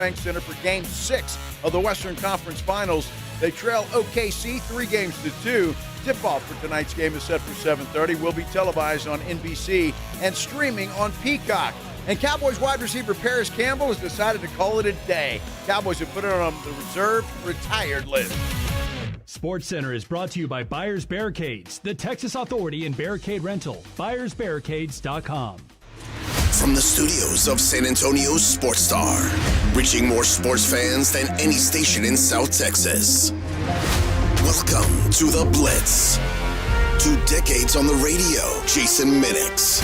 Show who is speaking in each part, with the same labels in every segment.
Speaker 1: Bank Center for Game 6 of the Western Conference Finals. They trail OKC 3-2. Tip-off for tonight's game is set for 7:30. Will be televised on NBC and streaming on Peacock. And Cowboys wide receiver Paris Campbell has decided to call it a day. Cowboys have put it on the reserved, retired list.
Speaker 2: SportsCenter is brought to you by Buyers Barricades, the Texas authority in barricade rental. BuyersBarricades.com.
Speaker 3: From the studios of San Antonio's Sports Star, reaching more sports fans than any station in South Texas. Welcome to the Blitz. 2 decades on the radio, Jason Minix.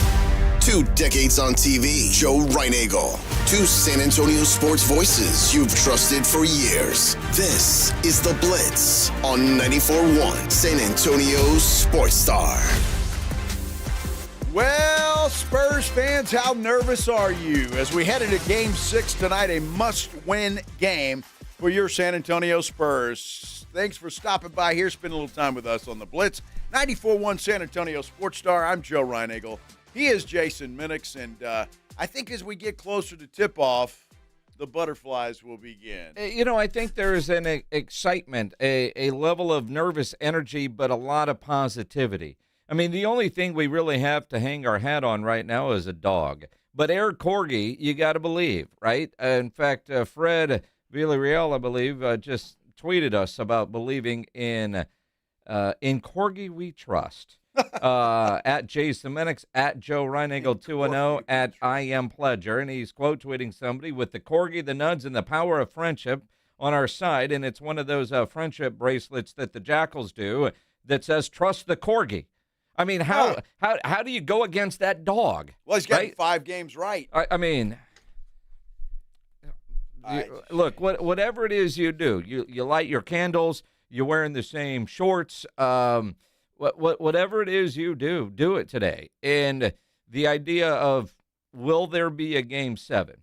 Speaker 3: 2 decades on TV, Joe Reinagel. 2 San Antonio sports voices you've trusted for years. This is the Blitz on 94.1 San Antonio's Sports Star.
Speaker 1: Well, Spurs fans, how nervous are you? As we head into Game 6 tonight, a must-win game for your San Antonio Spurs. Thanks for stopping by here, spending a little time with us on the Blitz. 94.1 San Antonio Sports Star. I'm Joe Reinagel. He is Jason Minix, and I think as we get closer to tip-off, the butterflies will begin.
Speaker 4: You know, I think there is an excitement, a level of nervous energy, but a lot of positivity. I mean, the only thing we really have to hang our hat on right now is a dog. But Eric Corgi, you got to believe, right? In fact, Fred Villarreal, I believe, just tweeted us about believing in Corgi we trust. At Jason Minix, at Joe Reinagel 210, at I Am Pledger. And he's quote tweeting somebody with the Corgi, the Nuds, and the power of friendship on our side. And it's one of those friendship bracelets that the Jackals do that says, trust the Corgi. I mean, how do you go against that dog?
Speaker 1: Well, he's gotten 5 games right.
Speaker 4: I mean, look, whatever it is you do, you light your candles, you're wearing the same shorts, whatever it is you do it today. And the idea of, will there be a Game 7?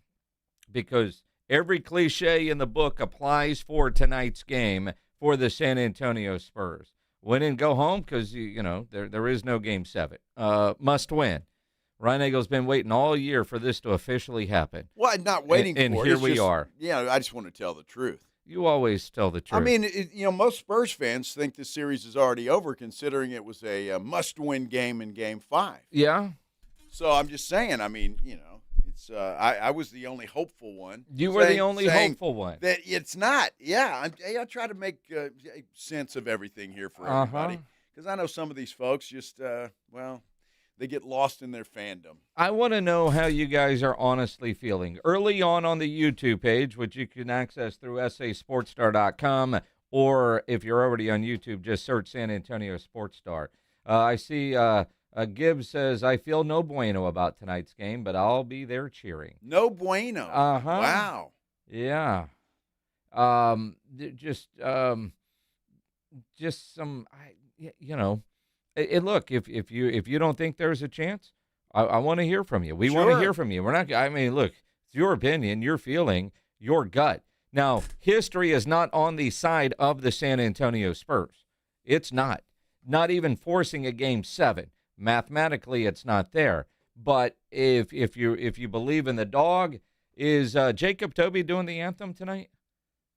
Speaker 4: Because every cliche in the book applies for tonight's game for the San Antonio Spurs. Win and go home because, there is no Game 7. Must win. Reinegel's been waiting all year for this to officially happen.
Speaker 1: Well, I'm not waiting
Speaker 4: and
Speaker 1: for it.
Speaker 4: And here we are.
Speaker 1: Yeah, I just want to tell the truth.
Speaker 4: You always tell the truth.
Speaker 1: I mean, most Spurs fans think the series is already over, considering it was a must-win game in Game 5.
Speaker 4: Yeah.
Speaker 1: So I'm just saying, it's I was the only hopeful one.
Speaker 4: You were the only hopeful one.
Speaker 1: That it's not. Yeah, I try to make sense of everything here for everybody. Because I know some of these folks just, they get lost in their fandom.
Speaker 4: I want to know how you guys are honestly feeling. Early on the YouTube page, which you can access through sasportstar.com, or if you're already on YouTube, just search San Antonio Sports Star. I see Gibbs says, I feel no bueno about tonight's game, but I'll be there cheering.
Speaker 1: No bueno. Wow.
Speaker 4: Yeah. Just some, look, if you don't think there's a chance, I want to hear from you. We want to hear from you. Look, it's your opinion, your feeling, your gut. Now, history is not on the side of the San Antonio Spurs. It's not. Not even forcing a Game 7. Mathematically, it's not there. But if you believe in the dog, is Jacob Toby doing the anthem tonight?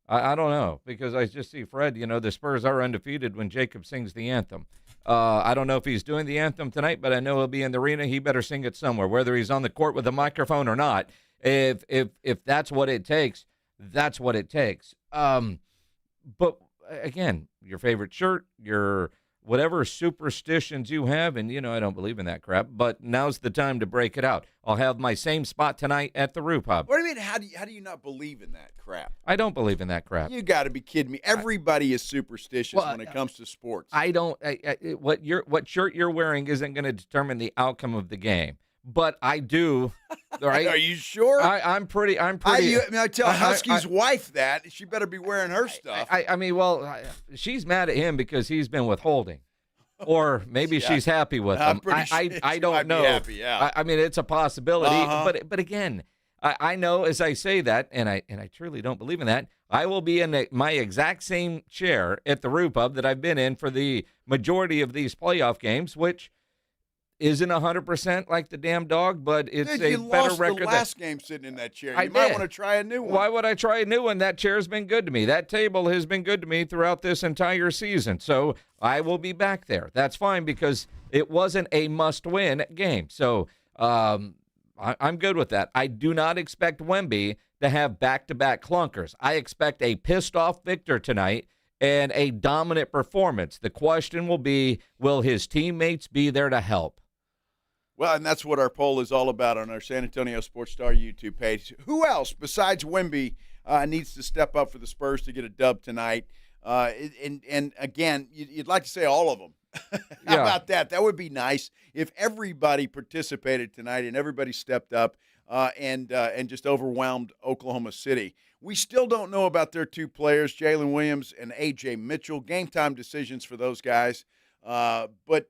Speaker 4: I don't know, because I just see Fred, the Spurs are undefeated when Jacob sings the anthem. I don't know if he's doing the anthem tonight, but I know he'll be in the arena. He better sing it somewhere, whether he's on the court with a microphone or not. If that's what it takes, that's what it takes. But again, your favorite shirt, your whatever superstitions you have, and I don't believe in that crap, but now's the time to break it out. I'll have my same spot tonight at the Roo Pub.
Speaker 1: What do you mean? How do you not believe in that crap?
Speaker 4: I don't believe in that crap.
Speaker 1: You got to be kidding me. Everybody is superstitious when it comes to sports.
Speaker 4: I don't. What shirt you're wearing isn't going to determine the outcome of the game. But I do, right?
Speaker 1: Are you sure?
Speaker 4: I'm pretty.
Speaker 1: I tell Husky's wife that. She better be wearing her stuff.
Speaker 4: She's mad at him because he's been withholding. Or maybe she's happy with him. I don't know.
Speaker 1: Happy, yeah.
Speaker 4: It's a possibility. But again, I know as I say that, and I truly don't believe in that, I will be in my exact same chair at the Roo Pub that I've been in for the majority of these playoff games, which isn't 100% like the damn dog, but it's
Speaker 1: Dude,
Speaker 4: a
Speaker 1: you
Speaker 4: better
Speaker 1: lost
Speaker 4: record.
Speaker 1: the last game sitting in that chair. You
Speaker 4: I
Speaker 1: might
Speaker 4: did.
Speaker 1: want to try a new one.
Speaker 4: Why would I try a new one? That chair's been good to me. That table has been good to me throughout this entire season. So I will be back there. That's fine because it wasn't a must-win game. So I'm good with that. I do not expect Wemby to have back-to-back clunkers. I expect a pissed-off Victor tonight and a dominant performance. The question will be, will his teammates be there to help?
Speaker 1: Well, and that's what our poll is all about on our San Antonio Sports Star YouTube page. Who else besides Wemby needs to step up for the Spurs to get a dub tonight? And again, you'd like to say all of them. How about that? That would be nice if everybody participated tonight and everybody stepped up and just overwhelmed Oklahoma City. We still don't know about their two players, Jalen Williams and A.J. Mitchell. Game time decisions for those guys. But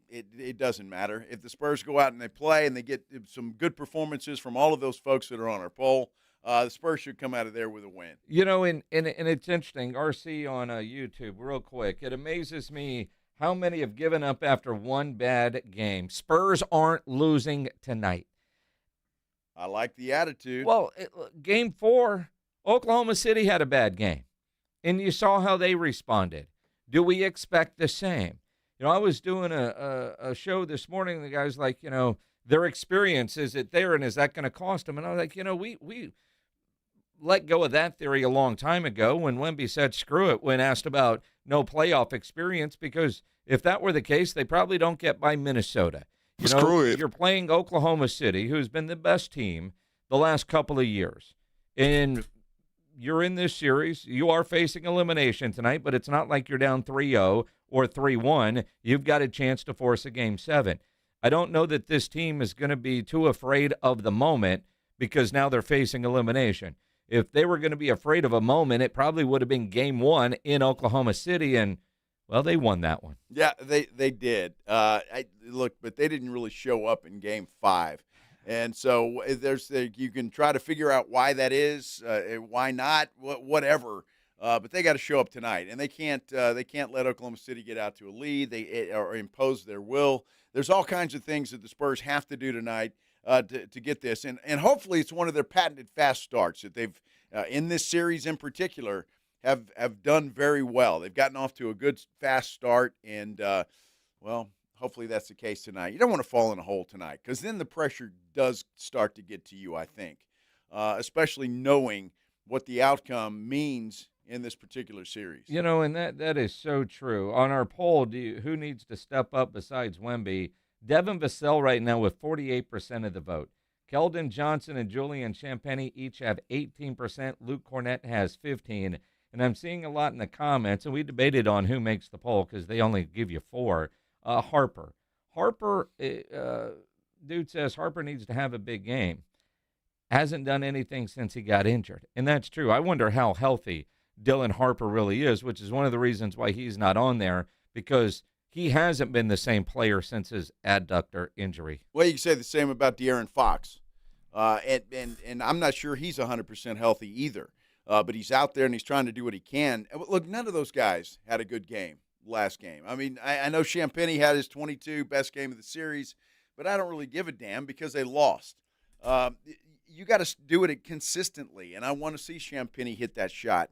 Speaker 1: it doesn't matter. If the Spurs go out and they play and they get some good performances from all of those folks that are on our poll, the Spurs should come out of there with a win.
Speaker 4: You know, and it's interesting, RC on YouTube, real quick, it amazes me how many have given up after one bad game. Spurs aren't losing tonight.
Speaker 1: I like the attitude.
Speaker 4: Well, Game 4, Oklahoma City had a bad game, and you saw how they responded. Do we expect the same? You know, I was doing a show this morning, and the guy's like, you know, their experience, is it there, and is that going to cost them? And I was like, you know, we let go of that theory a long time ago when Wemby said screw it when asked about no playoff experience, because if that were the case, they probably don't get by Minnesota. You know,
Speaker 3: Screw it.
Speaker 4: You're playing Oklahoma City, who's been the best team the last couple of years. And you're in this series. You are facing elimination tonight, but it's not like you're down 3-0 or 3-1. You've got a chance to force a Game 7. I don't know that this team is going to be too afraid of the moment because now they're facing elimination. If they were going to be afraid of a moment, it probably would have been Game 1 in Oklahoma City, and, well, they won that one.
Speaker 1: Yeah, they did. Look, but they didn't really show up in Game 5. And so you can try to figure out why that is, why not, whatever. But they got to show up tonight, and they can't let Oklahoma City get out to a lead or impose their will. There's all kinds of things that the Spurs have to do tonight to get this, and hopefully it's one of their patented fast starts that they've in this series in particular have done very well. They've gotten off to a good fast start, and well, hopefully that's the case tonight. You don't want to fall in a hole tonight because then the pressure does start to get to you, I think, especially knowing what the outcome means in this particular series.
Speaker 4: You know, and that is so true. On our poll, who needs to step up besides Wemby? Devin Vassell right now with 48% of the vote. Keldon Johnson and Julian Champagny each have 18%. Luke Cornett has 15%. And I'm seeing a lot in the comments, and we debated on who makes the poll because they only give you 4. Harper. Dude says Harper needs to have a big game. Hasn't done anything since he got injured. And that's true. I wonder how healthy Dylan Harper really is, which is one of the reasons why he's not on there, because he hasn't been the same player since his adductor injury.
Speaker 1: Well, you can say the same about De'Aaron Fox. And I'm not sure he's 100% healthy either. But he's out there and he's trying to do what he can. Look, none of those guys had a good game last game. I mean, I know Champagny had his 22 best game of the series, but I don't really give a damn because they lost. You got to do it consistently, and I want to see Champagny hit that shot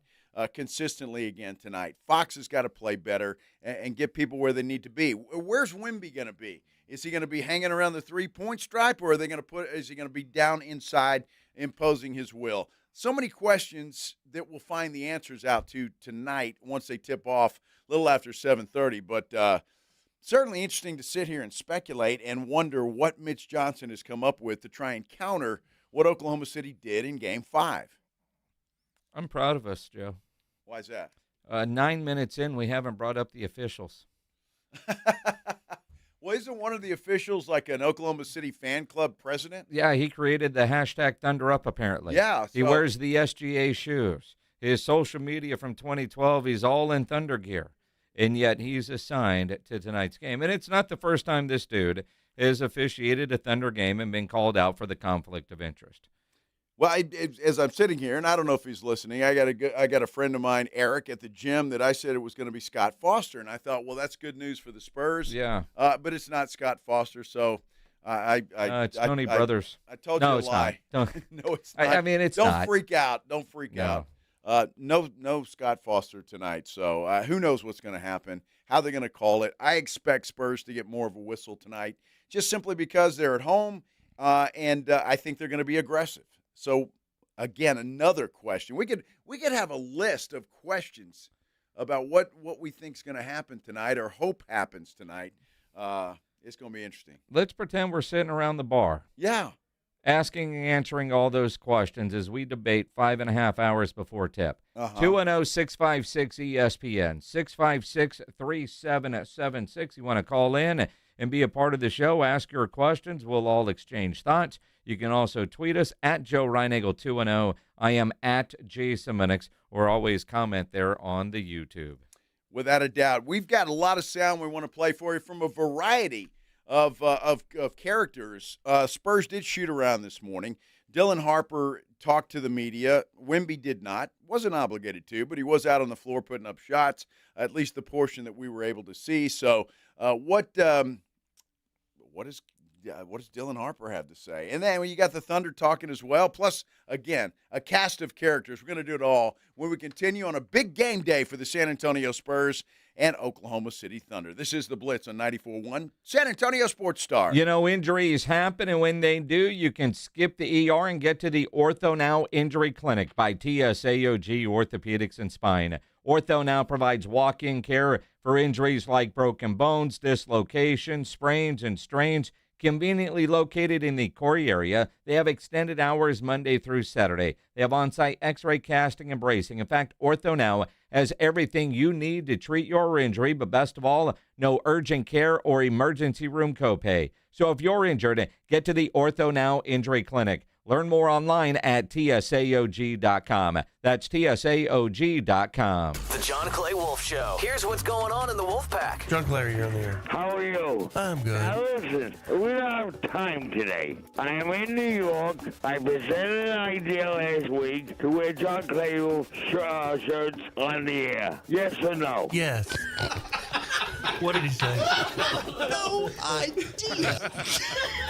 Speaker 1: consistently again tonight. Fox has got to play better and get people where they need to be. Where's Wemby going to be? Is he going to be hanging around the three-point stripe, or is he going to be down inside imposing his will? So many questions that we'll find the answers out to tonight once they tip off a little after 7:30. But certainly interesting to sit here and speculate and wonder what Mitch Johnson has come up with to try and counter what Oklahoma City did in Game 5.
Speaker 4: I'm proud of us, Joe.
Speaker 1: Why is that?
Speaker 4: 9 minutes in, we haven't brought up the officials.
Speaker 1: Well, isn't one of the officials like an Oklahoma City fan club president?
Speaker 4: Yeah, he created the hashtag Thunder Up, apparently.
Speaker 1: Yeah.
Speaker 4: He wears the SGA shoes. His social media from 2012, he's all in Thunder gear. And yet he's assigned to tonight's game. And it's not the first time this dude has officiated a Thunder game and been called out for the conflict of interest.
Speaker 1: Well, as I'm sitting here, and I don't know if he's listening, I got a friend of mine, Eric, at the gym that I said it was going to be Scott Foster, and I thought, well, that's good news for the Spurs.
Speaker 4: Yeah.
Speaker 1: But it's not Scott Foster, so
Speaker 4: it's Tony Brothers.
Speaker 1: I told you a lie.
Speaker 4: Not.
Speaker 1: No, it's not.
Speaker 4: I mean, it's
Speaker 1: Don't
Speaker 4: not.
Speaker 1: freak out. Don't freak out. No Scott Foster tonight. So who knows what's going to happen, how they're going to call it. I expect Spurs to get more of a whistle tonight, just simply because they're at home, and I think they're going to be aggressive. So, again, another question. We could have a list of questions about what we think is going to happen tonight or hope happens tonight. It's going to be interesting.
Speaker 4: Let's pretend we're sitting around the bar.
Speaker 1: Yeah.
Speaker 4: Asking and answering all those questions as we debate 5.5 hours before tip. 210-656-ESPN, 656-3776. You want to call in and be a part of the show, ask your questions. We'll all exchange thoughts. You can also tweet us at Joe Reinagel 210. I am at Jason Minix, or always comment there on the YouTube.
Speaker 1: Without a doubt. We've got a lot of sound we want to play for you from a variety of characters. Spurs did shoot around this morning. Dylan Harper talked to the media. Wemby did not. Wasn't obligated to, but he was out on the floor putting up shots, at least the portion that we were able to see. So what does Dylan Harper have to say? And then when you got the Thunder talking as well, plus, again, a cast of characters. We're going to do it all when we continue on a big game day for the San Antonio Spurs and Oklahoma City Thunder. This is the Blitz on 94.1 San Antonio Sports Star.
Speaker 4: You know, injuries happen, and when they do, you can skip the ER and get to the Ortho Now Injury Clinic by TSAOG Orthopedics and Spine. Ortho Now provides walk-in care for injuries like broken bones, dislocations, sprains, and strains. Conveniently located in the Corey area, they have extended hours Monday through Saturday. They have on-site x-ray casting and bracing. In fact, Ortho Now has everything you need to treat your injury, but best of all, no urgent care or emergency room copay. So if you're injured, get to the Ortho Now Injury Clinic. Learn more online at TSAOG.com. That's TSAOG.com.
Speaker 5: The John Clay Wolf Show. Here's what's going on in the Wolf Pack.
Speaker 6: John Clary, you're on the air.
Speaker 7: How are you?
Speaker 6: I'm good.
Speaker 7: Now listen, we don't have time today. I am in New York. I presented an idea last week to wear John Clay Wolf shirts on the air. Yes or no?
Speaker 6: Yes. What did he say?
Speaker 3: No idea.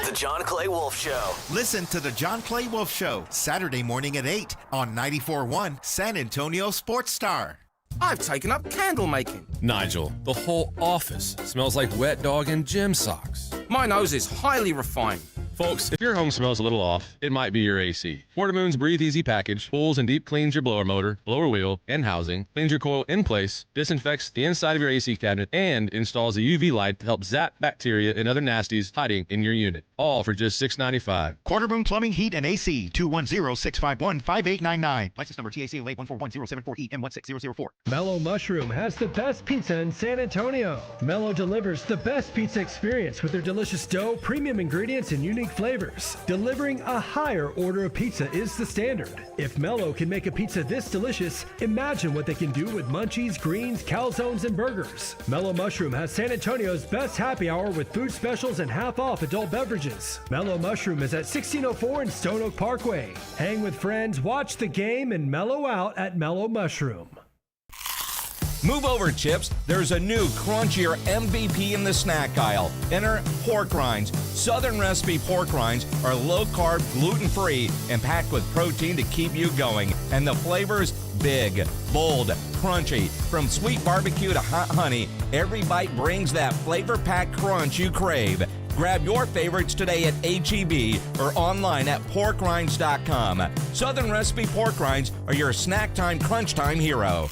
Speaker 5: The John Clay Wolf Show.
Speaker 8: Listen to the John Clay Wolf Show, Saturday morning at 8 on 94.1 San Antonio Sports Star.
Speaker 9: I've taken up candle making.
Speaker 10: Nigel, the whole office smells like wet dog and gym socks.
Speaker 9: My nose is highly refined.
Speaker 10: Folks, if your home smells a little off, it might be your AC. Watermoon's Breathe Easy package pulls and deep cleans your blower motor, blower wheel, and housing, cleans your coil in place, disinfects the inside of your AC cabinet, and installs a UV light to help zap bacteria and other nasties hiding in your unit. All for just $6.95.
Speaker 11: Quartermoon Plumbing, Heat, and AC, 210-651-5899. License number TAC 1411074 E M16004.
Speaker 2: Mellow Mushroom has the best pizza in San Antonio. Mellow delivers the best pizza experience with their delicious dough, premium ingredients, and unique flavors. Delivering a higher order of pizza is the standard. If Mellow can make a pizza this delicious, imagine what they can do with munchies, greens, calzones, and burgers. Mellow Mushroom has San Antonio's best happy hour with food specials and half-off adult beverages. Mellow Mushroom is at 1604 in Stone Oak Parkway. Hang with friends, watch the game, and mellow out at Mellow Mushroom.
Speaker 4: Move over, Chips. There's a new crunchier MVP in the snack aisle. Enter pork rinds. Southern recipe pork rinds are low-carb, gluten-free, and packed with protein to keep you going. And the flavors, big, bold, crunchy. From sweet barbecue to hot honey, every bite brings that flavor-packed crunch you crave. Grab your favorites today at H-E-B or online at porkrinds.com. Southern recipe pork rinds are your snack time, crunch time hero.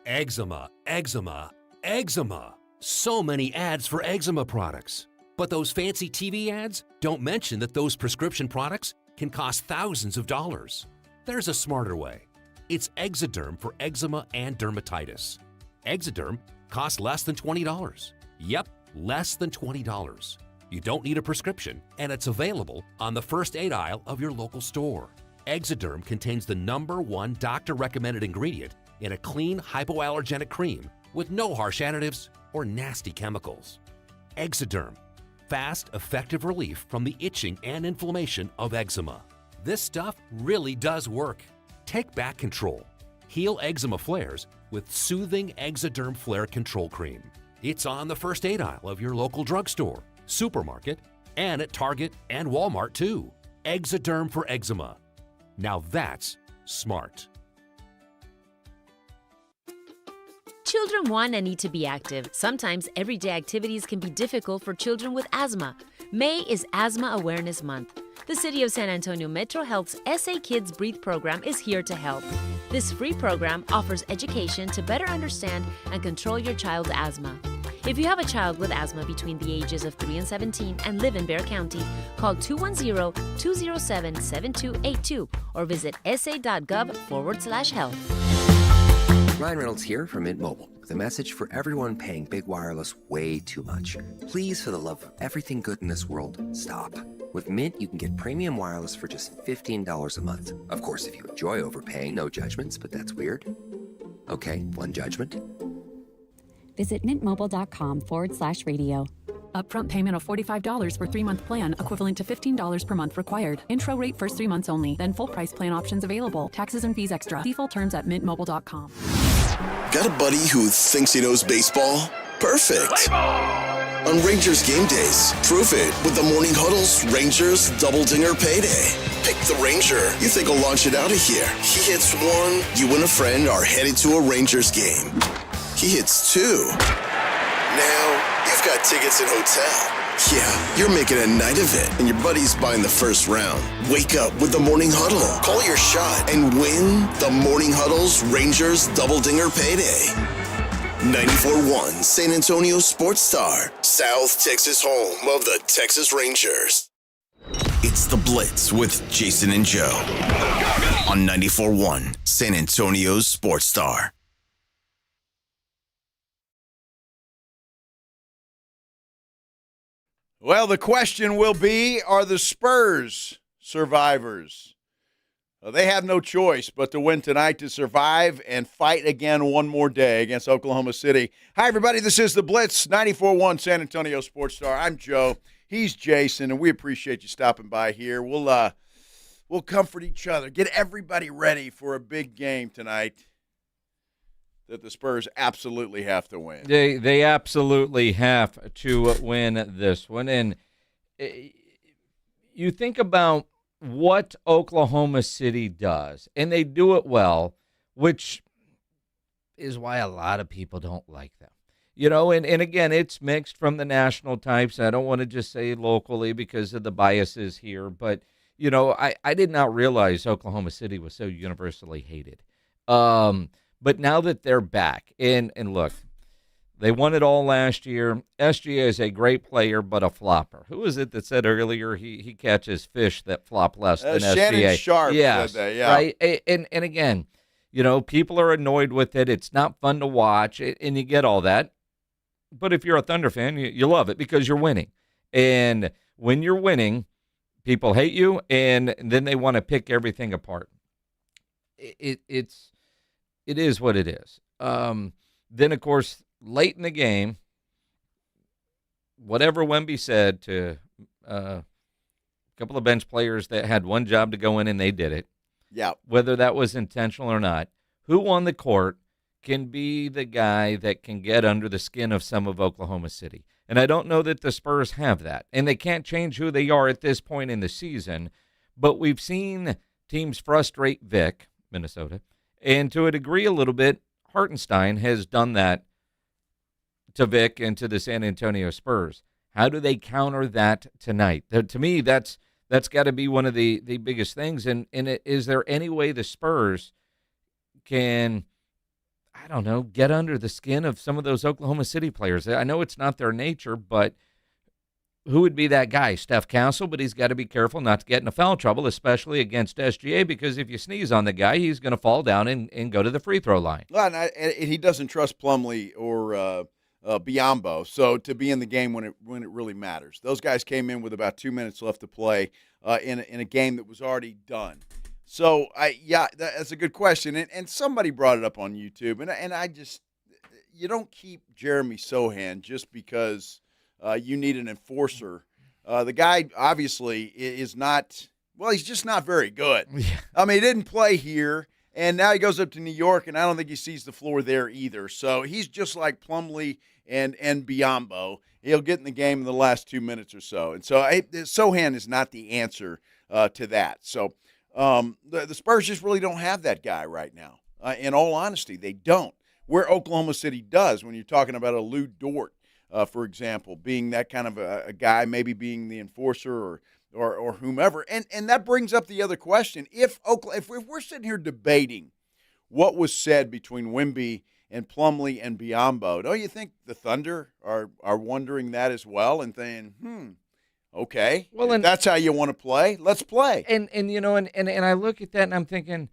Speaker 12: Eczema, eczema, eczema. So many ads for eczema products. But those fancy TV ads don't mention that those prescription products can cost thousands of dollars. There's a smarter way. It's Exoderm for eczema and dermatitis. Exoderm costs less than $20. Yep, less than $20. You don't need a prescription, and it's available on the first aid aisle of your local store. Exoderm contains the #1 doctor-recommended ingredient in a clean, hypoallergenic cream with no harsh additives or nasty chemicals. Exoderm, fast, effective relief from the itching and inflammation of eczema. This stuff really does work. Take back control. Heal eczema flares with soothing Exoderm Flare Control Cream. It's on the first aid aisle of your local drugstore, supermarket, and at Target and Walmart too. Exoderm for eczema. Now that's smart.
Speaker 13: Children want and need to be active. Sometimes everyday activities can be difficult for children with asthma. May is Asthma Awareness Month. The City of San Antonio Metro Health's SA Kids Breathe program is here to help. This free program offers education to better understand and control your child's asthma. If you have a child with asthma between the ages of 3 and 17 and live in Bexar County, call 210-207-7282 or visit sa.gov/health.
Speaker 14: Ryan Reynolds here from Mint Mobile with a message for everyone paying big wireless way too much. Please, for the love of everything good in this world, stop. With Mint, you can get premium wireless for just $15 a month. Of course, if you enjoy overpaying, no judgments, but that's weird. Okay, one judgment.
Speaker 15: Visit mintmobile.com/radio.
Speaker 16: Upfront payment of $45 for 3-month plan, equivalent to $15 per month required. Intro rate first 3 months only, then full price plan options available. Taxes and fees extra. See full terms at mintmobile.com.
Speaker 3: Got a buddy who thinks he knows baseball? Perfect. On Rangers game days, prove it with the Morning Huddle's Rangers Double Dinger Payday. Pick the Ranger you think will launch it out of here. He hits one, you and a friend are headed to a Rangers game. He hits two. Now, you've got tickets and hotel. Yeah, you're making a night of it, and your buddy's buying the first round. Wake up with the Morning Huddle. Call your shot and win the Morning Huddle's Rangers Double Dinger Payday. 94.1 San Antonio Sports Star, South Texas home of the Texas Rangers. It's the Blitz with Jason and Joe on 94.1 San Antonio's Sports Star.
Speaker 1: Well, the question will be, are the Spurs survivors? Well, they have no choice but to win tonight to survive and fight again one more day against Oklahoma City. Hi, everybody. This is the Blitz, 94.1 San Antonio Sports Star. I'm Joe. He's Jason, and we appreciate you stopping by here. We'll comfort each other, get everybody ready for a big game tonight that the Spurs absolutely have to win.
Speaker 4: They absolutely have to win this one. And you think about what Oklahoma City does, and they do it well, which is why a lot of people don't like them. You know, and again, it's mixed from the national types. I don't want to just say locally because of the biases here, but, you know, I did not realize Oklahoma City was so universally hated. But now that they're back, and look, they won it all last year. SGA is a great player, but a flopper. Who was it that said earlier he catches fish that flop less than SGA?
Speaker 1: Shannon Sharp
Speaker 4: yes,
Speaker 1: said that, yeah.
Speaker 4: Right? And again, you know, people are annoyed with it. It's not fun to watch, and you get all that. But if you're a Thunder fan, you love it because you're winning. And when you're winning, people hate you, and then they want to pick everything apart. It is what it is. Then, of course, late in the game, whatever Wemby said to a couple of bench players that had one job to go in and they did it,
Speaker 1: yeah,
Speaker 4: whether that was intentional or not, who on the court can be the guy that can get under the skin of some of Oklahoma City? And I don't know that the Spurs have that. And they can't change who they are at this point in the season. But we've seen teams frustrate Vic, Minnesota, and to a degree a little bit, Hartenstein has done that to Vic and to the San Antonio Spurs. How do they counter that tonight? To me, that's got to be one of the biggest things. And is there any way the Spurs can, I don't know, get under the skin of some of those Oklahoma City players? I know it's not their nature, but who would be that guy? Steph Castle, but he's got to be careful not to get into foul trouble, especially against SGA, because if you sneeze on the guy, he's going to fall down and go to the free throw line.
Speaker 1: Well, and he doesn't trust Plumlee or Biombo, so to be in the game when it really matters. Those guys came in with about 2 minutes left to play in a game that was already done. So, that's a good question. And somebody brought it up on YouTube, and I just – you don't keep Jeremy Sohan just because you need an enforcer. The guy obviously is not Well, he's just not very good. I mean, he didn't play here, and now he goes up to New York, and I don't think he sees the floor there either. So he's just like Plumlee and Biyombo. He'll get in the game in the last 2 minutes or so. And so Sohan is not the answer to that. So the Spurs just really don't have that guy right now. In all honesty, they don't. Where Oklahoma City does, when you're talking about a Lou Dort, for example, being that kind of a guy, maybe being the enforcer or whomever. And that brings up the other question. If we're sitting here debating what was said between Wemby and Plumlee and Biyombo, don't you think the Thunder are wondering that as well and saying, okay, well, if that's how you want to play, let's play.
Speaker 4: And I look at that and I'm thinking,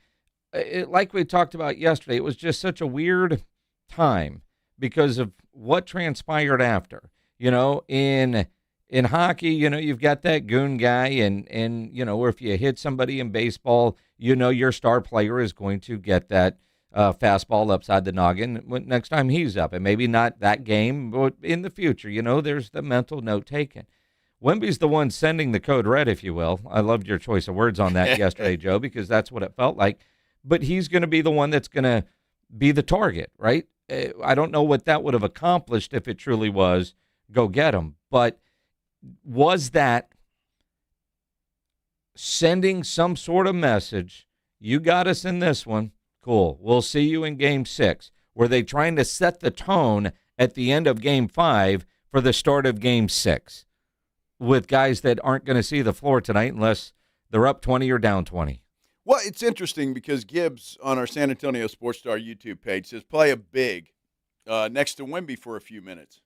Speaker 4: like we talked about yesterday, it was just such a weird time because of what transpired after. In hockey, you've got that goon guy, and or if you hit somebody in baseball, your star player is going to get that fastball upside the noggin next time he's up. And maybe not that game, but in the future, there's the mental note taken. Wemby's the one sending the code red, if you will. I loved your choice of words on that yesterday, Joe, because that's what it felt like. But he's going to be the one that's going to be the target, right? I don't know what that would have accomplished if it truly was go get him. But was that sending some sort of message, you got us in this one, cool, we'll see you in Game 6? Were they trying to set the tone at the end of Game 5 for the start of Game 6 with guys that aren't going to see the floor tonight unless they're up 20 or down 20?
Speaker 1: Well, it's interesting because Gibbs on our San Antonio Sports Star YouTube page says play a big next to Wemby for a few minutes.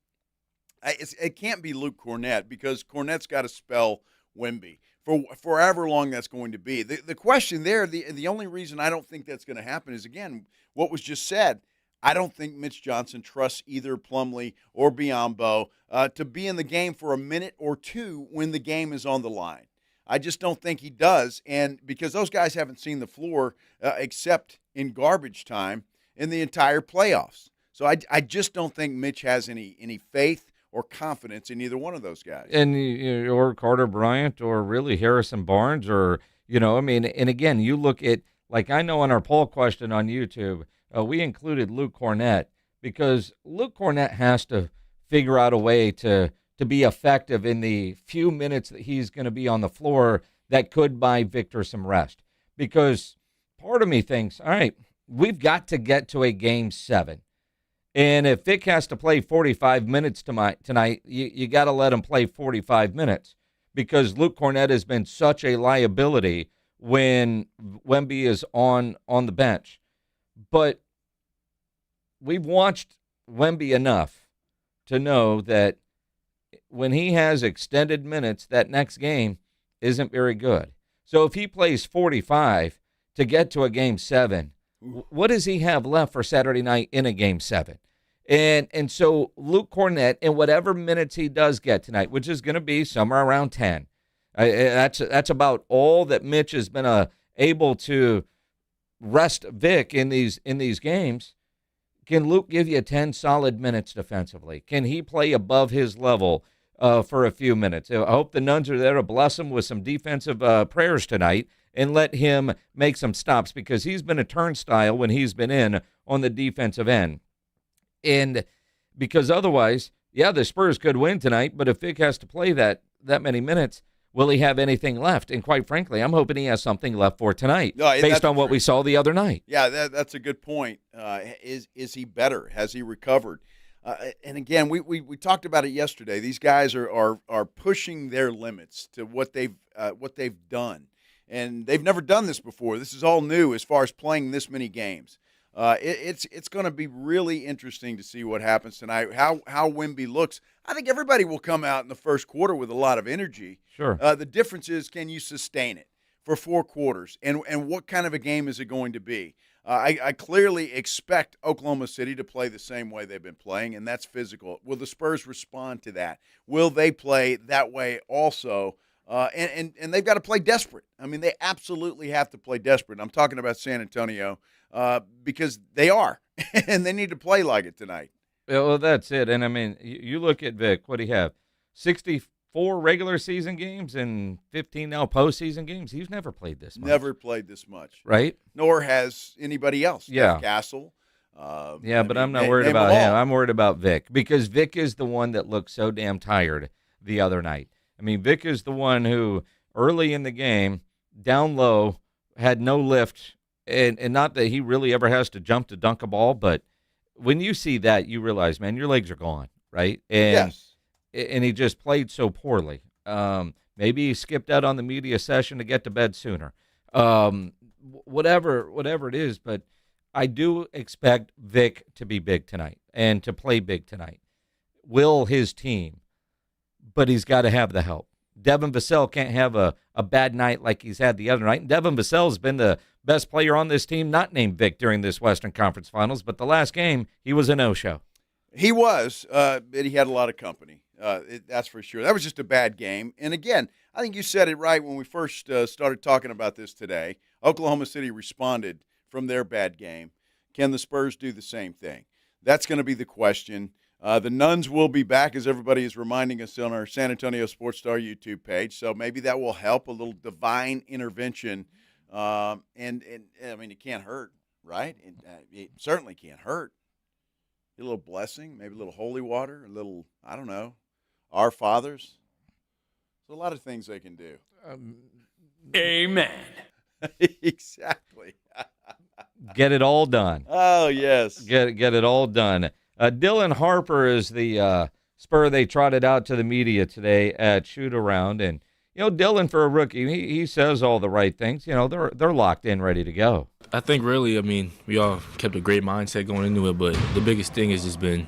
Speaker 1: It can't be Luke Cornett because Cornett's got to spell Wemby for however long that's going to be. The question there, the only reason I don't think that's going to happen is, again, what was just said. I don't think Mitch Johnson trusts either Plumlee or Biyombo to be in the game for a minute or two when the game is on the line. I just don't think he does, and because those guys haven't seen the floor except in garbage time in the entire playoffs. So I just don't think Mitch has any faith or confidence in either one of those guys.
Speaker 4: And or Carter Bryant or really Harrison Barnes or, and again, you look at, like I know on our poll question on YouTube, we included Luke Cornett because Luke Cornett has to figure out a way to be effective in the few minutes that he's going to be on the floor that could buy Victor some rest. Because part of me thinks, all right, we've got to get to a Game 7. And if Vic has to play 45 minutes tonight, you got to let him play 45 minutes because Luke Cornett has been such a liability when Wemby is on the bench. But we've watched Wemby enough to know that when he has extended minutes, that next game isn't very good. So if he plays 45 to get to a Game 7, what does he have left for Saturday night in a Game 7? And so Luke Cornett, in whatever minutes he does get tonight, which is going to be somewhere around 10, that's about all that Mitch has been able to rest Vic in these games. Can Luke give you 10 solid minutes defensively? Can he play above his level for a few minutes? I hope the Nuns are there to bless him with some defensive prayers tonight and let him make some stops because he's been a turnstile when he's been in on the defensive end. And because otherwise, yeah, the Spurs could win tonight, but if Vic has to play that many minutes, will he have anything left? And quite frankly, I'm hoping he has something left for tonight based on what we saw the other night.
Speaker 1: Yeah, that's a good point. Is he better? Has he recovered? And again, we talked about it yesterday. These guys are pushing their limits to what they've done, and they've never done this before. This is all new as far as playing this many games. It's going to be really interesting to see what happens tonight. How Wemby looks. I think everybody will come out in the first quarter with a lot of energy.
Speaker 4: Sure.
Speaker 1: The difference is, can you sustain it for 4 quarters, and what kind of a game is it going to be? I clearly expect Oklahoma City to play the same way they've been playing, and that's physical. Will the Spurs respond to that? Will they play that way also? And they've got to play desperate. I mean, they absolutely have to play desperate. I'm talking about San Antonio because they are, and they need to play like it tonight.
Speaker 4: Well, that's it. And, I mean, you look at Vic, what do you have? 60 4 regular season games and 15 now postseason games. He's never played this much.
Speaker 1: Never played this much.
Speaker 4: Right?
Speaker 1: Nor has anybody else.
Speaker 4: Yeah.
Speaker 1: Jeff Castle.
Speaker 4: But I'm not worried about him. I'm worried about Vic because Vic is the one that looked so damn tired the other night. I mean, Vic is the one who early in the game, down low, had no lift, and not that he really ever has to jump to dunk a ball, but when you see that, you realize, man, your legs are gone, right? And,
Speaker 1: yes.
Speaker 4: And he just played so poorly. Maybe he skipped out on the media session to get to bed sooner. Whatever it is, but I do expect Vic to be big tonight and to play big tonight. Will his team, but he's got to have the help. Devin Vassell can't have a bad night like he's had the other night. And Devin Vassell has been the best player on this team, not named Vic during this Western Conference Finals, but the last game, he was a no-show.
Speaker 1: He was, but he had a lot of company. That's for sure. That was just a bad game. And, again, I think you said it right when we first started talking about this today. Oklahoma City responded from their bad game. Can the Spurs do the same thing? That's going to be the question. The Nuns will be back, as everybody is reminding us on our San Antonio Sports Star YouTube page. So maybe that will help, a little divine intervention. And I mean, it can't hurt, right? It certainly can't hurt. A little blessing, maybe a little holy water, a little, I don't know, Our Fathers. There's a lot of things they can do.
Speaker 5: Amen.
Speaker 1: Exactly.
Speaker 4: Get it all done.
Speaker 1: Oh, yes.
Speaker 4: Get it all done. Dylan Harper is the Spur they trotted out to the media today at shoot-around. And, Dylan, for a rookie, he says all the right things. They're locked in, ready to go.
Speaker 17: I think really, we all kept a great mindset going into it, but the biggest thing has just been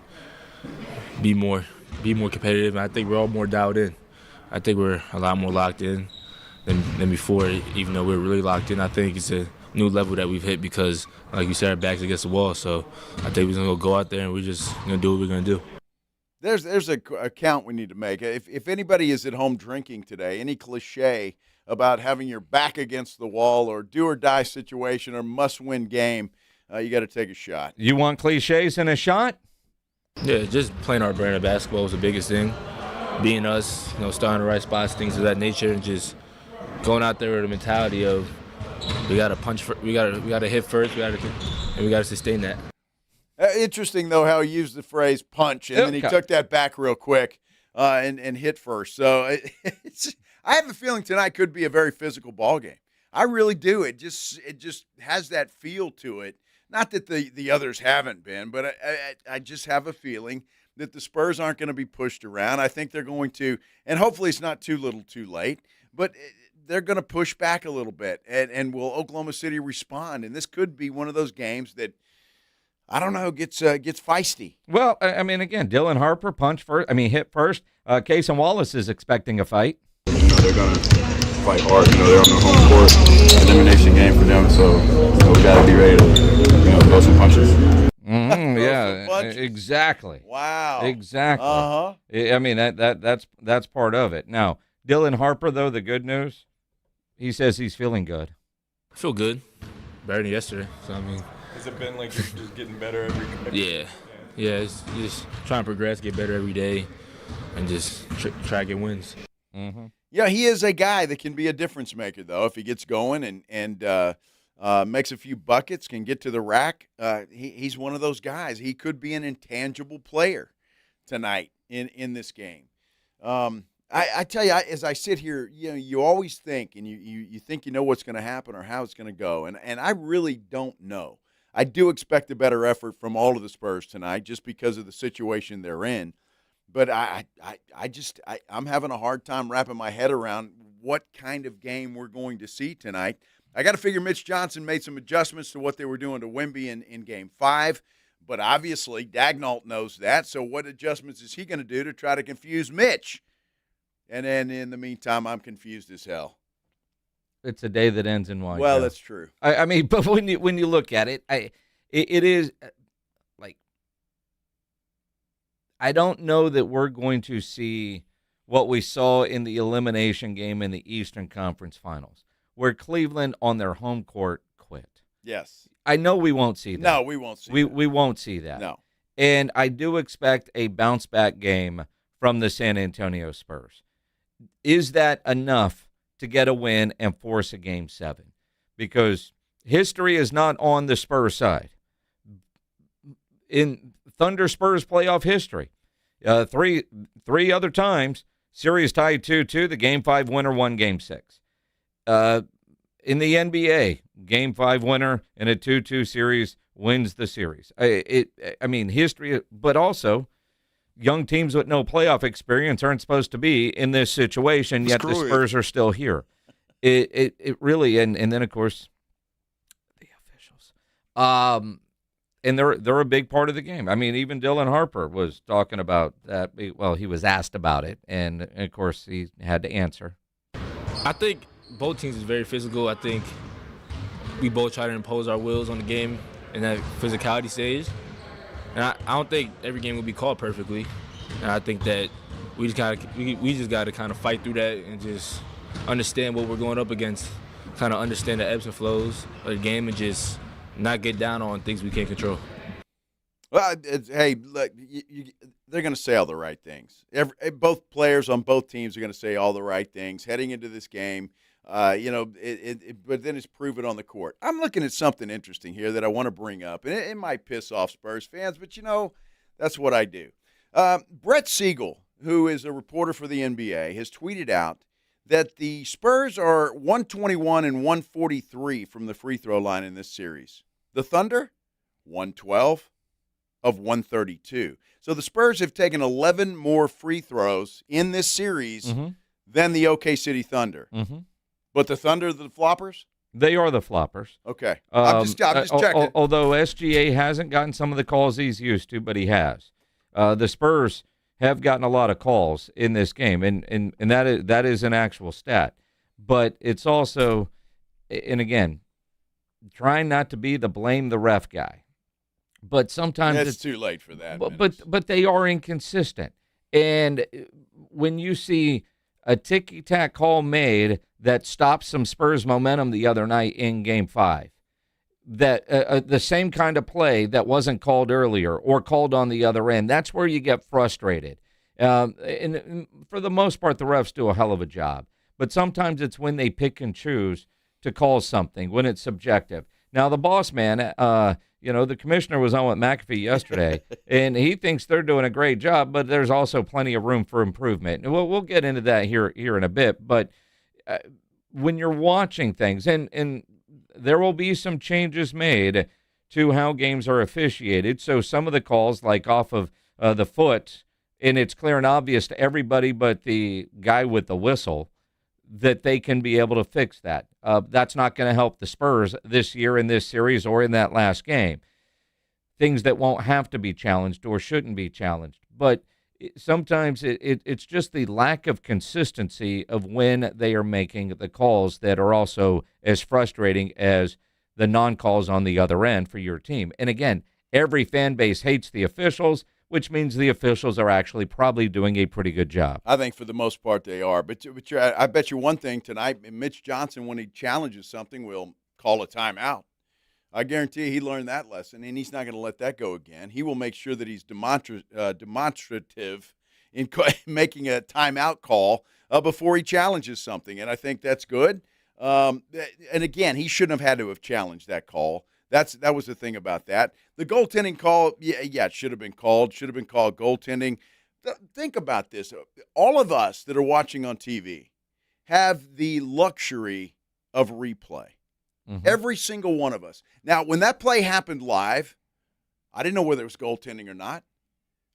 Speaker 17: be more competitive. And I think we're all more dialed in. I think we're a lot more locked in than before, even though we're really locked in. I think it's a new level that we've hit because, like you said, our back's against the wall. So I think we're going to go out there and we're just going to do what we're going to do.
Speaker 1: There's a count we need to make. If anybody is at home drinking today, any cliche about having your back against the wall or do-or-die situation or must-win game, you got to take a shot.
Speaker 4: You want cliches in a shot?
Speaker 17: Yeah, just playing our brand of basketball is the biggest thing. Being us, starting the right spots, things of that nature, and just going out there with a mentality of we got to punch, we got to hit first, and we got to sustain that.
Speaker 1: Interesting, though, how he used the phrase punch, and then he took that back real quick and hit first. So I have a feeling tonight could be a very physical ball game. I really do. It just has that feel to it. Not that the others haven't been, but I just have a feeling that the Spurs aren't going to be pushed around. I think they're going to, and hopefully it's not too little too late, but they're going to push back a little bit. And will Oklahoma City respond? And this could be one of those games that, I don't know, gets feisty.
Speaker 4: Well, again, Dylan Harper hit first. Cason Wallace is expecting a fight.
Speaker 18: They're going to fight hard. They're on their home court. Elimination game for them, so we got to be ready to throw some punches.
Speaker 4: Yeah, exactly.
Speaker 1: Wow.
Speaker 4: Exactly.
Speaker 1: Uh-huh.
Speaker 4: That's part of it. Now, Dylan Harper, though, the good news, he says he's feeling good.
Speaker 17: I feel good. Better than yesterday. So,
Speaker 18: Has it been like just getting better every
Speaker 17: Yeah. Yeah, it's just trying to progress, get better every day, and just try to get wins.
Speaker 4: Mm-hmm.
Speaker 1: Yeah, he is a guy that can be a difference maker, though, if he gets going and makes a few buckets, can get to the rack. He's one of those guys. He could be an intangible player tonight in this game. I tell you, as I sit here, you always think, and you think you know what's going to happen or how it's going to go, and I really don't know. I do expect a better effort from all of the Spurs tonight just because of the situation they're in. But I'm having a hard time wrapping my head around what kind of game we're going to see tonight. I got to figure Mitch Johnson made some adjustments to what they were doing to Wemby in Game 5, but obviously Dagnall knows that. So what adjustments is he going to do to try to confuse Mitch? And then in the meantime, I'm confused as hell.
Speaker 4: It's a day that ends in Y.
Speaker 1: Well, that's true.
Speaker 4: But when you look at it, it is like I don't know that we're going to see what we saw in the elimination game in the Eastern Conference Finals, where Cleveland on their home court quit.
Speaker 1: Yes.
Speaker 4: I know we won't see that.
Speaker 1: No, we won't see that.
Speaker 4: We won't see that.
Speaker 1: No.
Speaker 4: And I do expect a bounce-back game from the San Antonio Spurs. is that enough to get a win and force a Game 7? Because history is not on the Spurs side. In Thunder Spurs playoff history, three other times, series tied 2-2, the Game 5 winner won Game 6. In the NBA, Game 5 winner in a 2-2 series wins the series. I mean, history, but also young teams with no playoff experience aren't supposed to be in this situation, yet the Spurs are still here. It really, and then, of course, the officials. And they're a big part of the game. I mean, even Dylan Harper was talking about that. Well, he was asked about it, and of course, he had to answer.
Speaker 17: I think both teams is very physical. I think we both try to impose our wills on the game in that physicality stage. And I don't think every game will be called perfectly. And I think that we just gotta kind of fight through that and just understand what we're going up against, kind of understand the ebbs and flows of the game, and just not get down on things we can't control.
Speaker 1: Well, hey, look, they're going to say all the right things. Both players on both teams are going to say all the right things heading into this game. But then it's proven on the court. I'm looking at something interesting here that I want to bring up, and it might piss off Spurs fans, but that's what I do. Brett Siegel, who is a reporter for the NBA, has tweeted out that the Spurs are 121 and 143 from the free throw line in this series. The Thunder, 112 of 132. So the Spurs have taken 11 more free throws in this series than the OK City Thunder. Mm-hmm. But the Thunder, the floppers?
Speaker 4: They are the floppers.
Speaker 1: Okay. I'm just checking.
Speaker 4: Although SGA hasn't gotten some of the calls he's used to, but he has. The Spurs have gotten a lot of calls in this game, and that is an actual stat. But it's also, and again, trying not to be the blame the ref guy. But sometimes
Speaker 1: it's too late for that.
Speaker 4: But they are inconsistent. And when you see a ticky-tack call made that stopped some Spurs momentum the other night in Game 5, that the same kind of play that wasn't called earlier or called on the other end, that's where you get frustrated. And for the most part, the refs do a hell of a job. But sometimes it's when they pick and choose to call something, when it's subjective. Now, the boss man, the commissioner was on with McAfee yesterday, and he thinks they're doing a great job, but there's also plenty of room for improvement. And we'll get into that here in a bit. But when you're watching things, and there will be some changes made to how games are officiated. So some of the calls, like off of the foot, and it's clear and obvious to everybody but the guy with the whistle, that they can be able to fix that. That's not going to help the Spurs this year in this series or in that last game. Things that won't have to be challenged or shouldn't be challenged. But sometimes it's just the lack of consistency of when they are making the calls that are also as frustrating as the non-calls on the other end for your team. And again, every fan base hates the officials, which means the officials are actually probably doing a pretty good job.
Speaker 1: I think for the most part they are. But I bet you one thing tonight, Mitch Johnson, when he challenges something, will call a timeout. I guarantee he learned that lesson, and he's not going to let that go again. He will make sure that he's demonstrative in making a timeout call before he challenges something, and I think that's good. And again, he shouldn't have had to have challenged that call. That was the thing about that. The goaltending call, yeah, it should have been called. Should have been called goaltending. Think about this. All of us that are watching on TV have the luxury of replay. Mm-hmm. Every single one of us. Now, when that play happened live, I didn't know whether it was goaltending or not.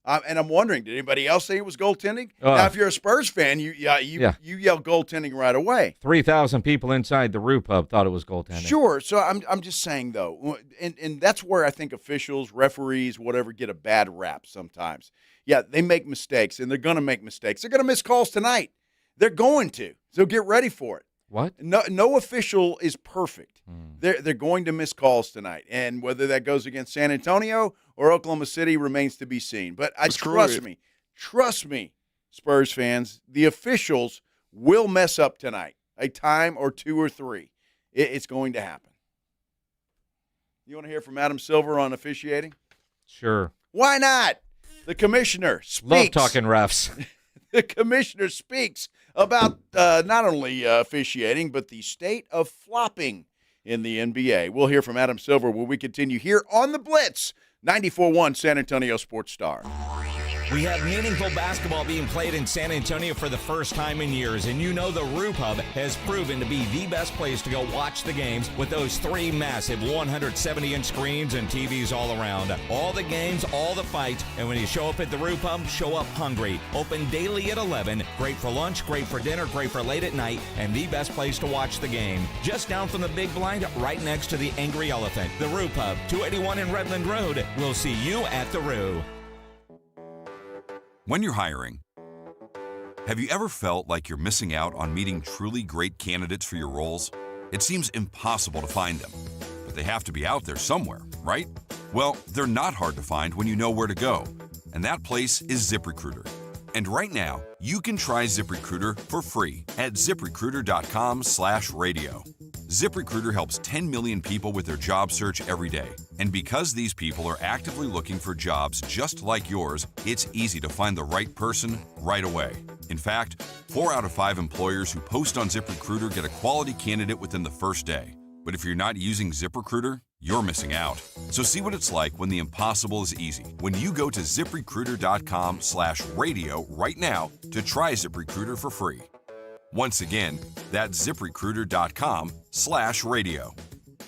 Speaker 1: And I'm wondering, did anybody else say it was goaltending? Now, if you're a Spurs fan, you yell goaltending right away.
Speaker 4: 3,000 people inside the Roo Pub thought it was goaltending.
Speaker 1: Sure. So I'm just saying, though, and that's where I think officials, referees, whatever, get a bad rap sometimes. Yeah, they make mistakes, and they're going to make mistakes. They're going to miss calls tonight. They're going to. So get ready for it.
Speaker 4: What?
Speaker 1: No official is perfect. They're going to miss calls tonight, and whether that goes against San Antonio or Oklahoma City remains to be seen. But trust me, Spurs fans, the officials will mess up tonight, a time or two or three. It's going to happen. You want to hear from Adam Silver on officiating?
Speaker 4: Sure.
Speaker 1: Why not? The commissioner speaks.
Speaker 4: Love talking refs.
Speaker 1: The commissioner speaks about not only officiating, but the state of flopping in the NBA. We'll hear from Adam Silver when we continue here on the Blitz, 94.1 San Antonio Sports Star.
Speaker 19: We have meaningful basketball being played in San Antonio for the first time in years, and you know the Roo Pub has proven to be the best place to go watch the games with those 3 massive 170-inch screens and TVs all around. All the games, all the fights, and when you show up at the Roo Pub, show up hungry. Open daily at 11. Great for lunch, great for dinner, great for late at night, and the best place to watch the game. Just down from the big blind, right next to the Angry Elephant. The Roo Pub, 281 in Redland Road. We'll see you at the Roo.
Speaker 20: When you're hiring, have you ever felt like you're missing out on meeting truly great candidates for your roles? It seems impossible to find them, but they have to be out there somewhere, right? Well, they're not hard to find when you know where to go, and that place is ZipRecruiter. And right now, you can try ZipRecruiter for free at ZipRecruiter.com/radio. ZipRecruiter helps 10 million people with their job search every day. And because these people are actively looking for jobs just like yours, it's easy to find the right person right away. In fact, 4 out of 5 employers who post on ZipRecruiter get a quality candidate within the first day. But if you're not using ZipRecruiter, you're missing out. So see what it's like when the impossible is easy. When you go to ZipRecruiter.com/radio right now to try ZipRecruiter for free. Once again, that's ZipRecruiter.com/radio.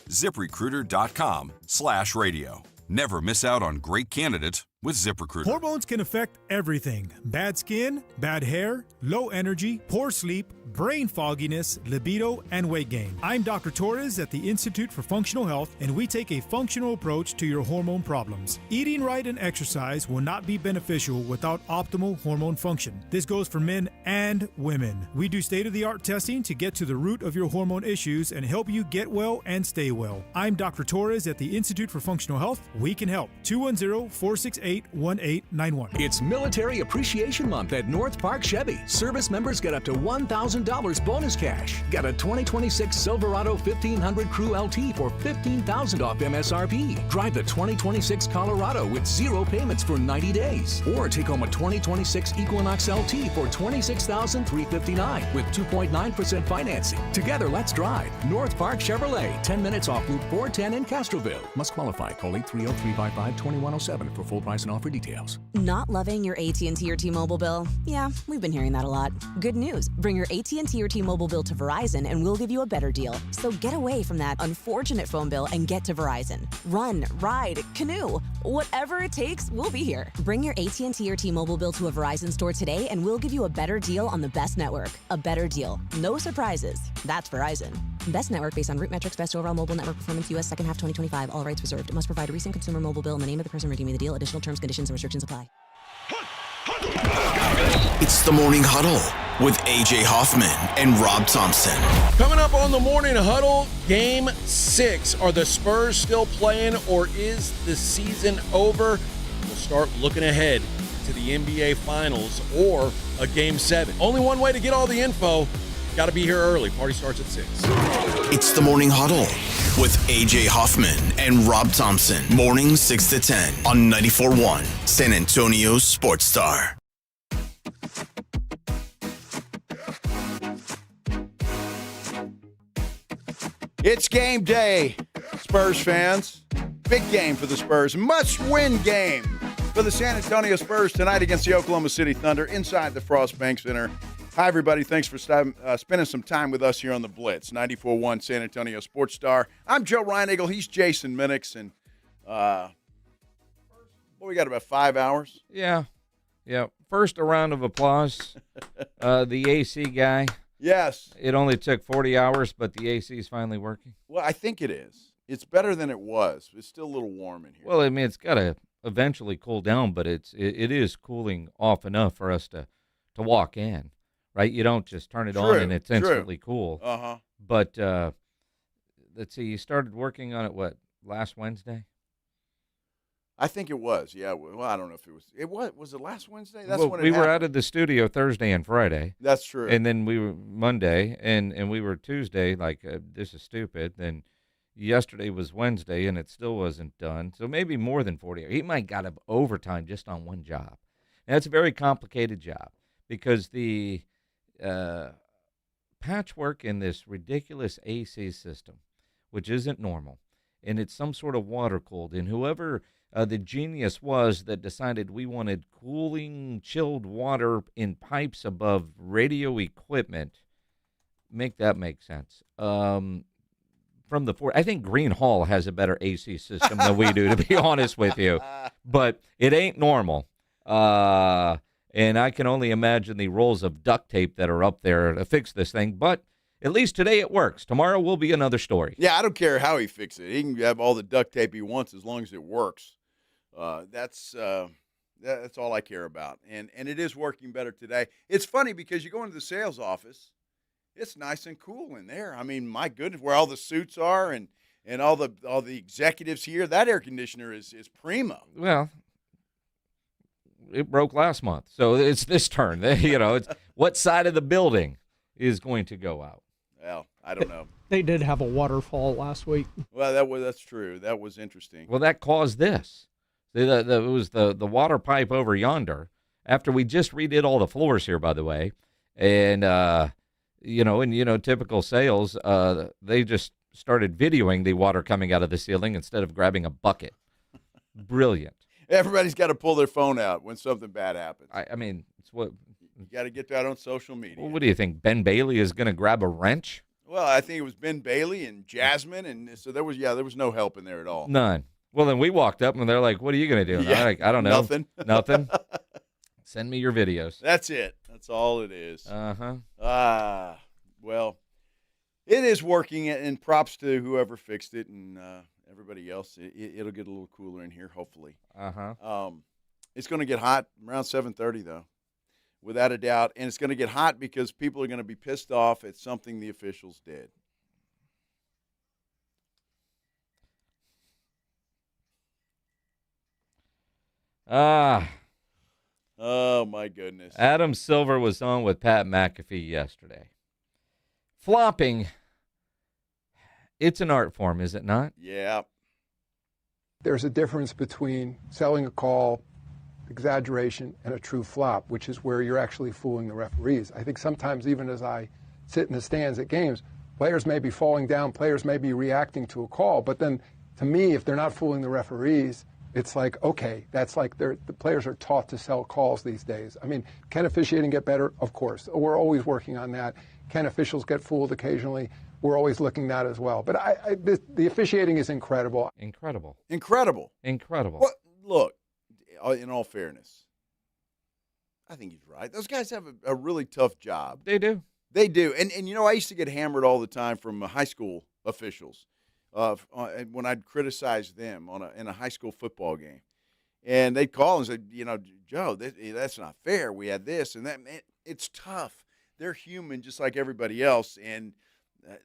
Speaker 20: ZipRecruiter.com/radio. Never miss out on great candidates with ZipRecruiter.
Speaker 21: Hormones can affect everything. Bad skin, bad hair, low energy, poor sleep, brain fogginess, libido, and weight gain. I'm Dr. Torres at the Institute for Functional Health, and we take a functional approach to your hormone problems. Eating right and exercise will not be beneficial without optimal hormone function. This goes for men and women. We do state-of-the-art testing to get to the root of your hormone issues and help you get well and stay well. I'm Dr. Torres at the Institute for Functional Health. We can help. 210-468-1891.
Speaker 22: It's Military Appreciation Month at North Park Chevy. Service members get up to $1,000 bonus cash. Got a 2026 Silverado 1500 Crew LT for $15,000 off MSRP. Drive the 2026 Colorado with 0 payments for 90 days. Or take home a 2026 Equinox LT for $26,359 with 2.9% financing. Together, let's drive. North Park Chevrolet, 10 minutes off Route 410 in Castroville. Must qualify. Call 830-355-2107 for full price and offer details.
Speaker 23: Not loving your AT&T or T-Mobile bill? Yeah, we've been hearing that a lot. Good news. Bring your AT&T or T-Mobile bill to Verizon and we'll give you a better deal. So get away from that unfortunate phone bill and get to Verizon. Run, ride, canoe. Whatever it takes, we'll be here. Bring your AT&T or T-Mobile bill to a Verizon store today and we'll give you a better deal on the best network. A better deal. No surprises. That's Verizon. Best network based on root metrics, best overall mobile network performance, U.S. second half 2025. All rights reserved. It must provide a recent consumer mobile bill and the name of the person redeeming the deal. Additional terms, conditions, and restrictions apply.
Speaker 3: It's the Morning Huddle with AJ Hoffman and Rob Thompson.
Speaker 24: Coming up on the Morning Huddle, Game 6. Are the Spurs still playing or is the season over? We'll start looking ahead to the NBA Finals or a Game 7. Only one way to get all the info. Got to be here early. Party starts at 6.
Speaker 3: It's the Morning Huddle with AJ Hoffman and Rob Thompson. Mornings 6 to 10 on 94.1 San Antonio Sports Star.
Speaker 1: It's game day, Spurs fans. Big game for the Spurs. Must-win game for the San Antonio Spurs tonight against the Oklahoma City Thunder inside the Frost Bank Center. Hi, everybody. Thanks for spending some time with us here on the Blitz, 94.1 San Antonio Sports Star. I'm Joe Reinagle. He's Jason Minix. And we got about 5 hours.
Speaker 4: Yeah. First, a round of applause. The AC guy.
Speaker 1: Yes.
Speaker 4: It only took 40 hours, but the AC is finally working.
Speaker 1: Well, I think it is. It's better than it was. It's still a little warm in here.
Speaker 4: Well, I mean, it's got to eventually cool down, but it is cooling off enough for us to walk in. Right, you don't just turn it on and it's instantly cool. But let's see, you started working on it last Wednesday?
Speaker 1: I think it was. Yeah. Well, I don't know if it was. Was it last Wednesday? That's
Speaker 4: well,
Speaker 1: when
Speaker 4: we were out of the studio Thursday and Friday.
Speaker 1: That's true.
Speaker 4: And then we were Monday, and we were Tuesday. Like this is stupid. Then yesterday was Wednesday, and it still wasn't done. So maybe more than 40 hours. He might got up overtime just on one job. And that's a very complicated job because patchwork in this ridiculous AC system, which isn't normal, and it's some sort of water cooled. And whoever the genius was that decided we wanted cooling, chilled water in pipes above radio equipment, make that make sense. From the I think Green Hall has a better AC system than we do, to be honest with you. But it ain't normal. And I can only imagine the rolls of duct tape that are up there to fix this thing. But at least today it works. Tomorrow will be another story.
Speaker 1: Yeah, I don't care how he fixes it. He can have all the duct tape he wants as long as it works. That's all I care about. And it is working better today. It's funny because you go into the sales office, it's nice and cool in there. I mean, my goodness, where all the suits are and all the executives here, that air conditioner is primo.
Speaker 4: Well, it broke last month, so it's this turn. It's what side of the building is going to go out.
Speaker 1: Well, I don't know.
Speaker 6: They did have a waterfall last week.
Speaker 1: Well, that's true. That was interesting.
Speaker 4: Well, that caused this. It was the water pipe over yonder. After we just redid all the floors here, by the way, and typical sales, they just started videoing the water coming out of the ceiling instead of grabbing a bucket. Brilliant.
Speaker 1: Everybody's got to pull their phone out when something bad happens.
Speaker 4: I mean, it's what
Speaker 1: you got to get that on social media.
Speaker 4: Well, what do you think? Ben Bailey is going to grab a wrench?
Speaker 1: Well, I think it was Ben Bailey and Jasmine, and so there was no help in there at all.
Speaker 4: None. Well, then we walked up and they're like, "What are you going to do?" And I'm like, "I don't know. Nothing. Send me your videos."
Speaker 1: That's it. That's all it is. Well, it is working, and props to whoever fixed it and everybody else. It'll get a little cooler in here, hopefully. It's going to get hot around 7:30, though, without a doubt. And it's going to get hot because people are going to be pissed off at something the officials did. Oh, my goodness.
Speaker 4: Adam Silver was on with Pat McAfee yesterday. Flopping, it's an art form, is it not?
Speaker 1: Yeah.
Speaker 7: There's a difference between selling a call, exaggeration, and a true flop, which is where you're actually fooling the referees. I think sometimes even as I sit in the stands at games, players may be falling down, players may be reacting to a call, but then to me, if they're not fooling the referees, it's like, okay, that's like the players are taught to sell calls these days. I mean, can officiating get better? Of course. We're always working on that. Can officials get fooled occasionally? We're always looking at that as well. But the officiating is incredible.
Speaker 4: Incredible.
Speaker 1: Well, look, in all fairness, I think he's right. Those guys have a really tough job.
Speaker 4: They do.
Speaker 1: And I used to get hammered all the time from high school officials when I'd criticize them in a high school football game. And they'd call and say, Joe, that's not fair. We had this and that. Man, it's tough. They're human just like everybody else, and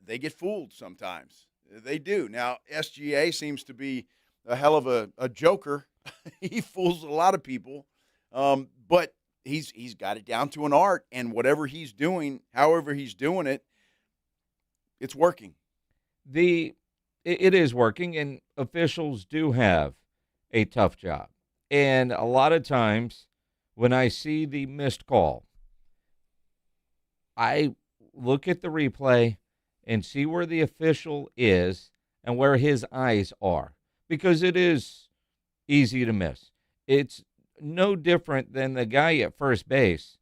Speaker 1: they get fooled sometimes. They do. Now, SGA seems to be a hell of a joker. He fools a lot of people, but he's got it down to an art, and whatever he's doing, however he's doing it, it's working.
Speaker 4: It is working, and officials do have a tough job. And a lot of times when I see the missed call, I look at the replay and see where the official is and where his eyes are, because it is easy to miss. It's no different than the guy at first base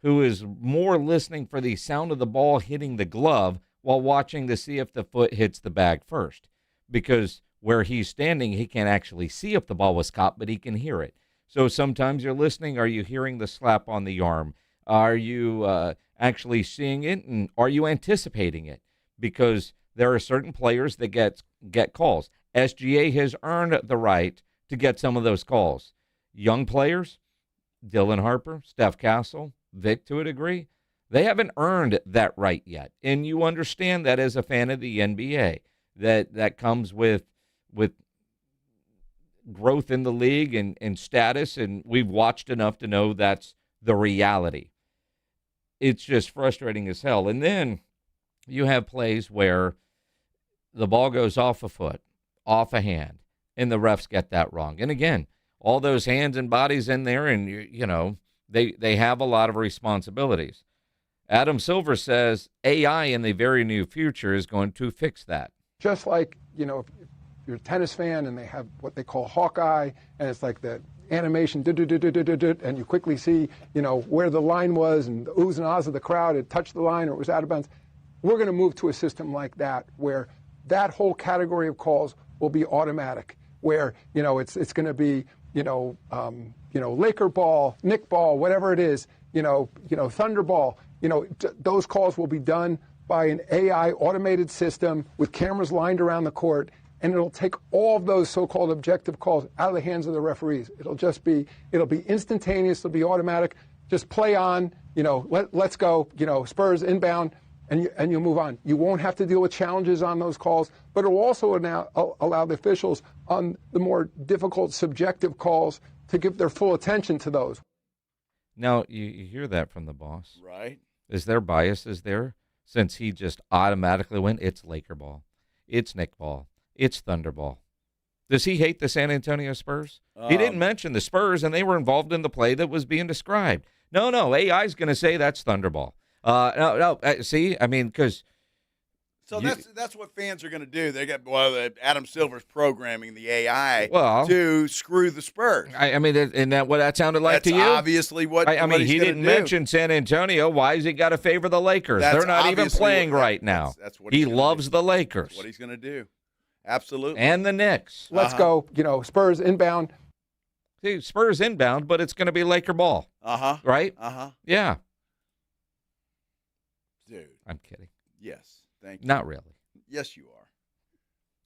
Speaker 4: who is more listening for the sound of the ball hitting the glove while watching to see if the foot hits the bag first, because where he's standing, he can't actually see if the ball was caught, but he can hear it. So sometimes you're listening. Are you hearing the slap on the arm? Are you actually seeing it, and are you anticipating it? Because there are certain players that get calls. SGA has earned the right to get some of those calls. Young players, Dylan Harper, Steph Castle, Vic to a degree, they haven't earned that right yet. And you understand that as a fan of the NBA, that comes with growth in the league and status, and we've watched enough to know that's the reality. It's just frustrating as hell. And then you have plays where the ball goes off a foot, off a hand, and the refs get that wrong. And again, all those hands and bodies in there, and they have a lot of responsibilities. Adam Silver says AI in the very near future is going to fix that.
Speaker 7: Just like, if you're a tennis fan and they have what they call Hawkeye, and it's like the animation, and you quickly see, where the line was and the oohs and ahs of the crowd, it touched the line or it was out of bounds. We're going to move to a system like that where that whole category of calls will be automatic, where, it's going to be, Laker ball, Nick ball, whatever it is, Thunder ball, those calls will be done by an AI automated system with cameras lined around the court, and it'll take all of those so-called objective calls out of the hands of the referees. It'll be instantaneous, it'll be automatic. Just play on, let's go, Spurs inbound, and you'll move on. You won't have to deal with challenges on those calls, but it will also now allow the officials on the more difficult subjective calls to give their full attention to those.
Speaker 4: Now, you hear that from the boss.
Speaker 1: Right.
Speaker 4: Is there biases there? Since he just automatically went, it's Laker ball, it's Nick ball, it's Thunder ball. Does he hate the San Antonio Spurs? He didn't mention the Spurs, and they were involved in the play that was being described. No, AI's going to say that's Thunder ball. See, I mean, because
Speaker 1: so that's what fans are going to do. They got Adam Silver's programming the AI to screw the Spurs.
Speaker 4: I mean, isn't that what that sounded like to you?
Speaker 1: That's obviously what.
Speaker 4: I mean, he didn't mention San Antonio. Why has he got to favor the Lakers? They're not even playing right now.
Speaker 1: That's what
Speaker 4: he loves the Lakers.
Speaker 1: That's what he's going to do. Absolutely.
Speaker 4: And the Knicks.
Speaker 7: Let's go. Spurs inbound.
Speaker 4: See, Spurs inbound, but it's going to be Laker ball. Right? Yeah.
Speaker 1: Dude.
Speaker 4: I'm kidding.
Speaker 1: Yes. Thank you.
Speaker 4: Not really.
Speaker 1: Yes, you are.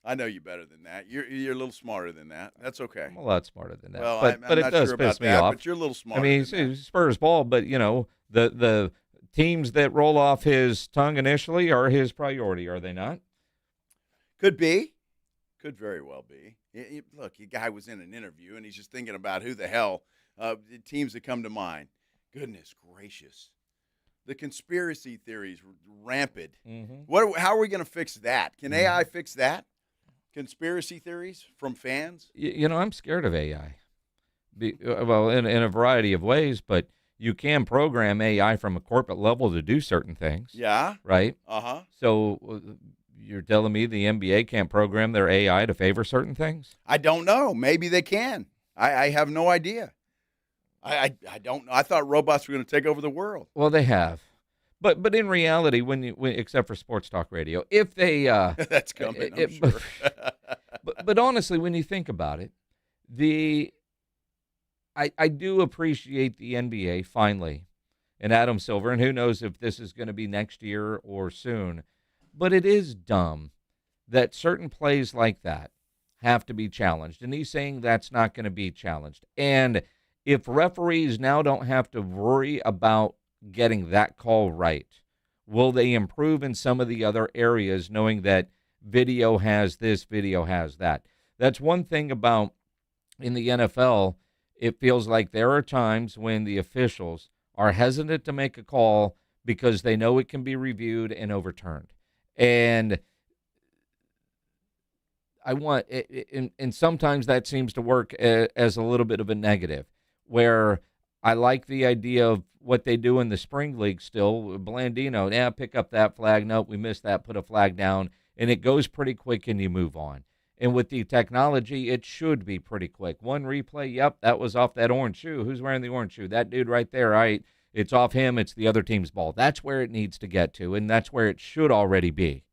Speaker 1: I know you better than that. You're a little smarter than that. That's okay.
Speaker 4: I'm a lot smarter than that.
Speaker 1: Well,
Speaker 4: but
Speaker 1: I'm
Speaker 4: it does piss me off.
Speaker 1: But you're a little smarter.
Speaker 4: I mean, Spurs ball, but the teams that roll off his tongue initially are his priority, are they not?
Speaker 1: Could be. Could very well be. Look, the guy was in an interview, and he's just thinking about who the hell teams that come to mind. Goodness gracious. The conspiracy theories rampant.
Speaker 4: Mm-hmm.
Speaker 1: How are we going to fix that? Can AI fix that? Conspiracy theories from fans?
Speaker 4: I'm scared of AI. In a variety of ways, but you can program AI from a corporate level to do certain things.
Speaker 1: Yeah.
Speaker 4: Right?
Speaker 1: Uh-huh.
Speaker 4: So you're telling me the NBA can't program their AI to favor certain things?
Speaker 1: I don't know. Maybe they can. I have no idea. I don't know. I thought robots were going to take over the world.
Speaker 4: Well, they have. But in reality, when except for sports talk radio, if they
Speaker 1: that's coming, I'm sure.
Speaker 4: but honestly, when you think about it, I do appreciate the NBA finally and Adam Silver, and who knows if this is going to be next year or soon. But it is dumb that certain plays like that have to be challenged, and he's saying that's not going to be challenged. And if referees now don't have to worry about getting that call right, will they improve in some of the other areas knowing that video has this, video has that? That's one thing about in the NFL, it feels like there are times when the officials are hesitant to make a call because they know it can be reviewed and overturned. And and sometimes that seems to work as a little bit of a negative, where I like the idea of what they do in the spring league still. Blandino, pick up that flag. Nope, we missed that. Put a flag down. And it goes pretty quick and you move on. And with the technology, it should be pretty quick. One replay, yep, that was off that orange shoe. Who's wearing the orange shoe? That dude right there, right? It's off him. It's the other team's ball. That's where it needs to get to, and that's where it should already be.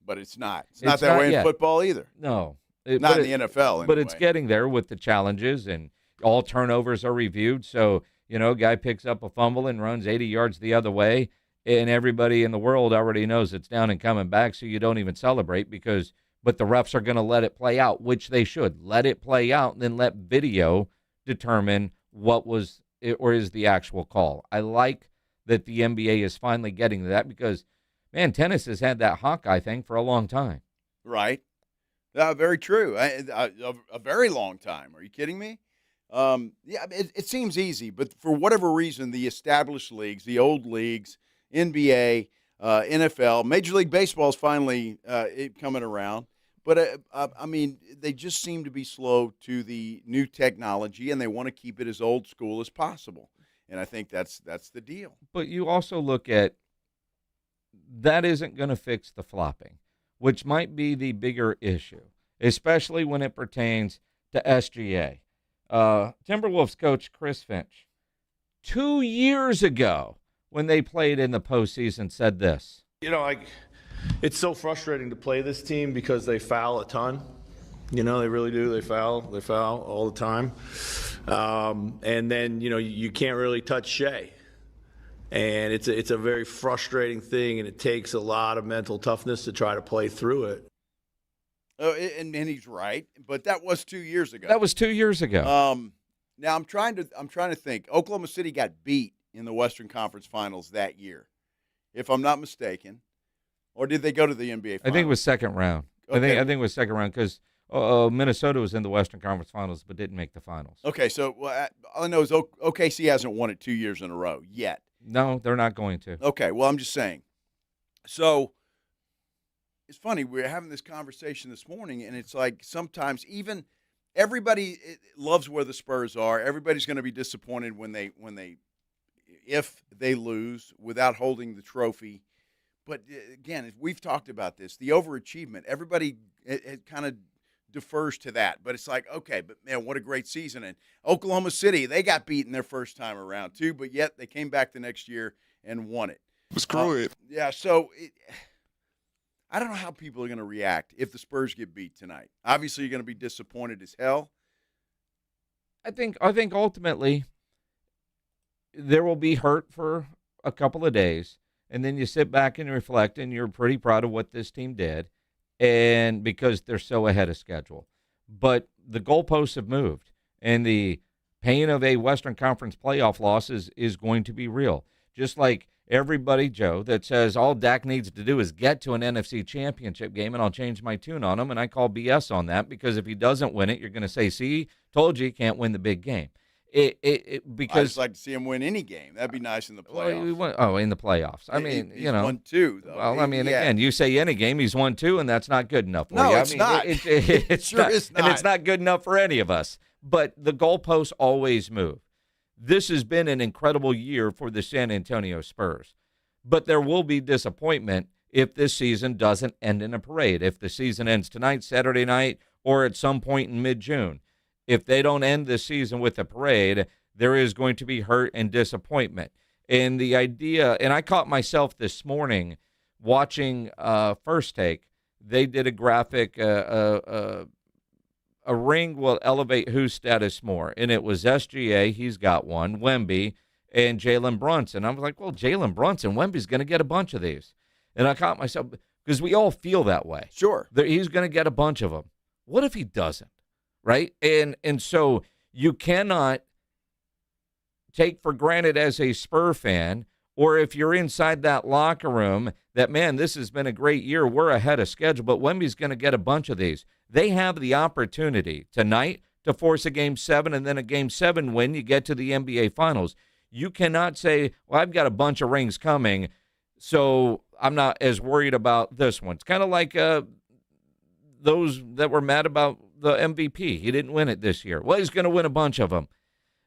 Speaker 1: But it's not. It's not that way in football either.
Speaker 4: No.
Speaker 1: Not in the NFL, anyway.
Speaker 4: But it's getting there with the challenges, and all turnovers are reviewed. So, guy picks up a fumble and runs 80 yards the other way, and everybody in the world already knows it's down and coming back, so you don't even celebrate but the refs are going to let it play out, which they should. Let it play out and then let video determine what was or is the actual call. I like that the NBA is finally getting to that because, man, tennis has had that Hawkeye thing for a long time.
Speaker 1: Right. Very true. A very long time. Are you kidding me? It seems easy, but for whatever reason, the established leagues, the old leagues, NBA, NFL, Major League Baseball is finally coming around. But, they just seem to be slow to the new technology, and they want to keep it as old school as possible. And I think that's the deal.
Speaker 4: But you also look at that isn't going to fix the flopping, which might be the bigger issue, especially when it pertains to SGA. Timberwolves coach Chris Finch, 2 years ago when they played in the postseason, said this.
Speaker 8: It's so frustrating to play this team because they foul a ton. They really do. They foul all the time. And then, you can't really touch Shea. And it's a very frustrating thing, and it takes a lot of mental toughness to try to play through it.
Speaker 1: Oh, and he's right, but that was 2 years ago.
Speaker 4: That was 2 years ago.
Speaker 1: Now I'm trying to think. Oklahoma City got beat in the Western Conference Finals that year, if I'm not mistaken. Or did they go to the NBA Finals?
Speaker 4: I think it was second round.
Speaker 1: Okay.
Speaker 4: I think it was second round because Minnesota was in the Western Conference Finals but didn't make the finals.
Speaker 1: Okay, so all I know is OKC hasn't won it 2 years in a row yet.
Speaker 4: No, they're not going to.
Speaker 1: Okay, well, I'm just saying. So it's funny. We were having this conversation this morning, and it's like sometimes even everybody loves where the Spurs are. Everybody's going to be disappointed if they lose without holding the trophy. But again, we've talked about this, the overachievement. Everybody it kind of defers to that. But it's like, okay, but man, what a great season. And Oklahoma City, they got beaten their first time around too, but yet they came back the next year and won it.
Speaker 9: Screw it.
Speaker 1: Yeah, so I don't know how people are going to react if the Spurs get beat tonight. Obviously, you're going to be disappointed as hell.
Speaker 4: I think ultimately there will be hurt for a couple of days, and then you sit back and reflect, and you're pretty proud of what this team did, and because they're so ahead of schedule. But the goalposts have moved, and the pain of a Western Conference playoff loss is going to be real. Just like everybody, Joe, that says all Dak needs to do is get to an NFC championship game, and I'll change my tune on him, and I call BS on that because if he doesn't win it, you're going to say, see, told you can't win the big game. Because
Speaker 1: I'd just like to see him win any game. That'd be nice in the playoffs.
Speaker 4: In the playoffs. I mean,
Speaker 1: he's won two, though.
Speaker 4: Well, I mean, again, you say any game, he's won two, and that's not good enough for you.
Speaker 1: It's not.
Speaker 4: It
Speaker 1: sure is not.
Speaker 4: And it's not good enough for any of us. But the goalposts always move. This has been an incredible year for the San Antonio Spurs. But there will be disappointment if this season doesn't end in a parade. If the season ends tonight, Saturday night, or at some point in mid-June. If they don't end the season with a parade, there is going to be hurt and disappointment. And the idea, and I caught myself this morning watching First Take. They did a graphic, a ring will elevate whose status more. And it was SGA, he's got one, Wemby, and Jalen Brunson. I was like, well, Jalen Brunson, Wemby's going to get a bunch of these. And I caught myself, because we all feel that way.
Speaker 1: Sure.
Speaker 4: He's going to get a bunch of them. What if he doesn't? Right? And so you cannot take for granted as a Spur fan, or if you're inside that locker room, that, man, this has been a great year. We're ahead of schedule, but Wemby's going to get a bunch of these. They have the opportunity tonight to force a Game 7 and then a Game 7 win. You get to the NBA Finals. You cannot say, well, I've got a bunch of rings coming, so I'm not as worried about this one. It's kind of like those that were mad about the MVP. He didn't win it this year. Well, he's going to win a bunch of them.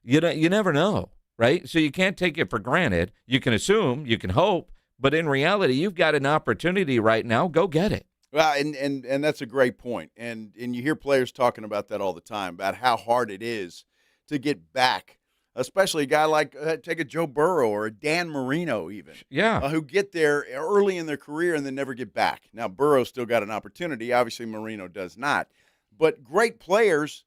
Speaker 4: You never know, right? So you can't take it for granted. You can assume, you can hope, but in reality, you've got an opportunity right now. Go get it.
Speaker 1: Well, and that's a great point. And you hear players talking about that all the time, about how hard it is to get back, especially a guy like, take a Joe Burrow or a Dan Marino even, who get there early in their career and then never get back. Now, Burrow's still got an opportunity. Obviously, Marino does not. But great players,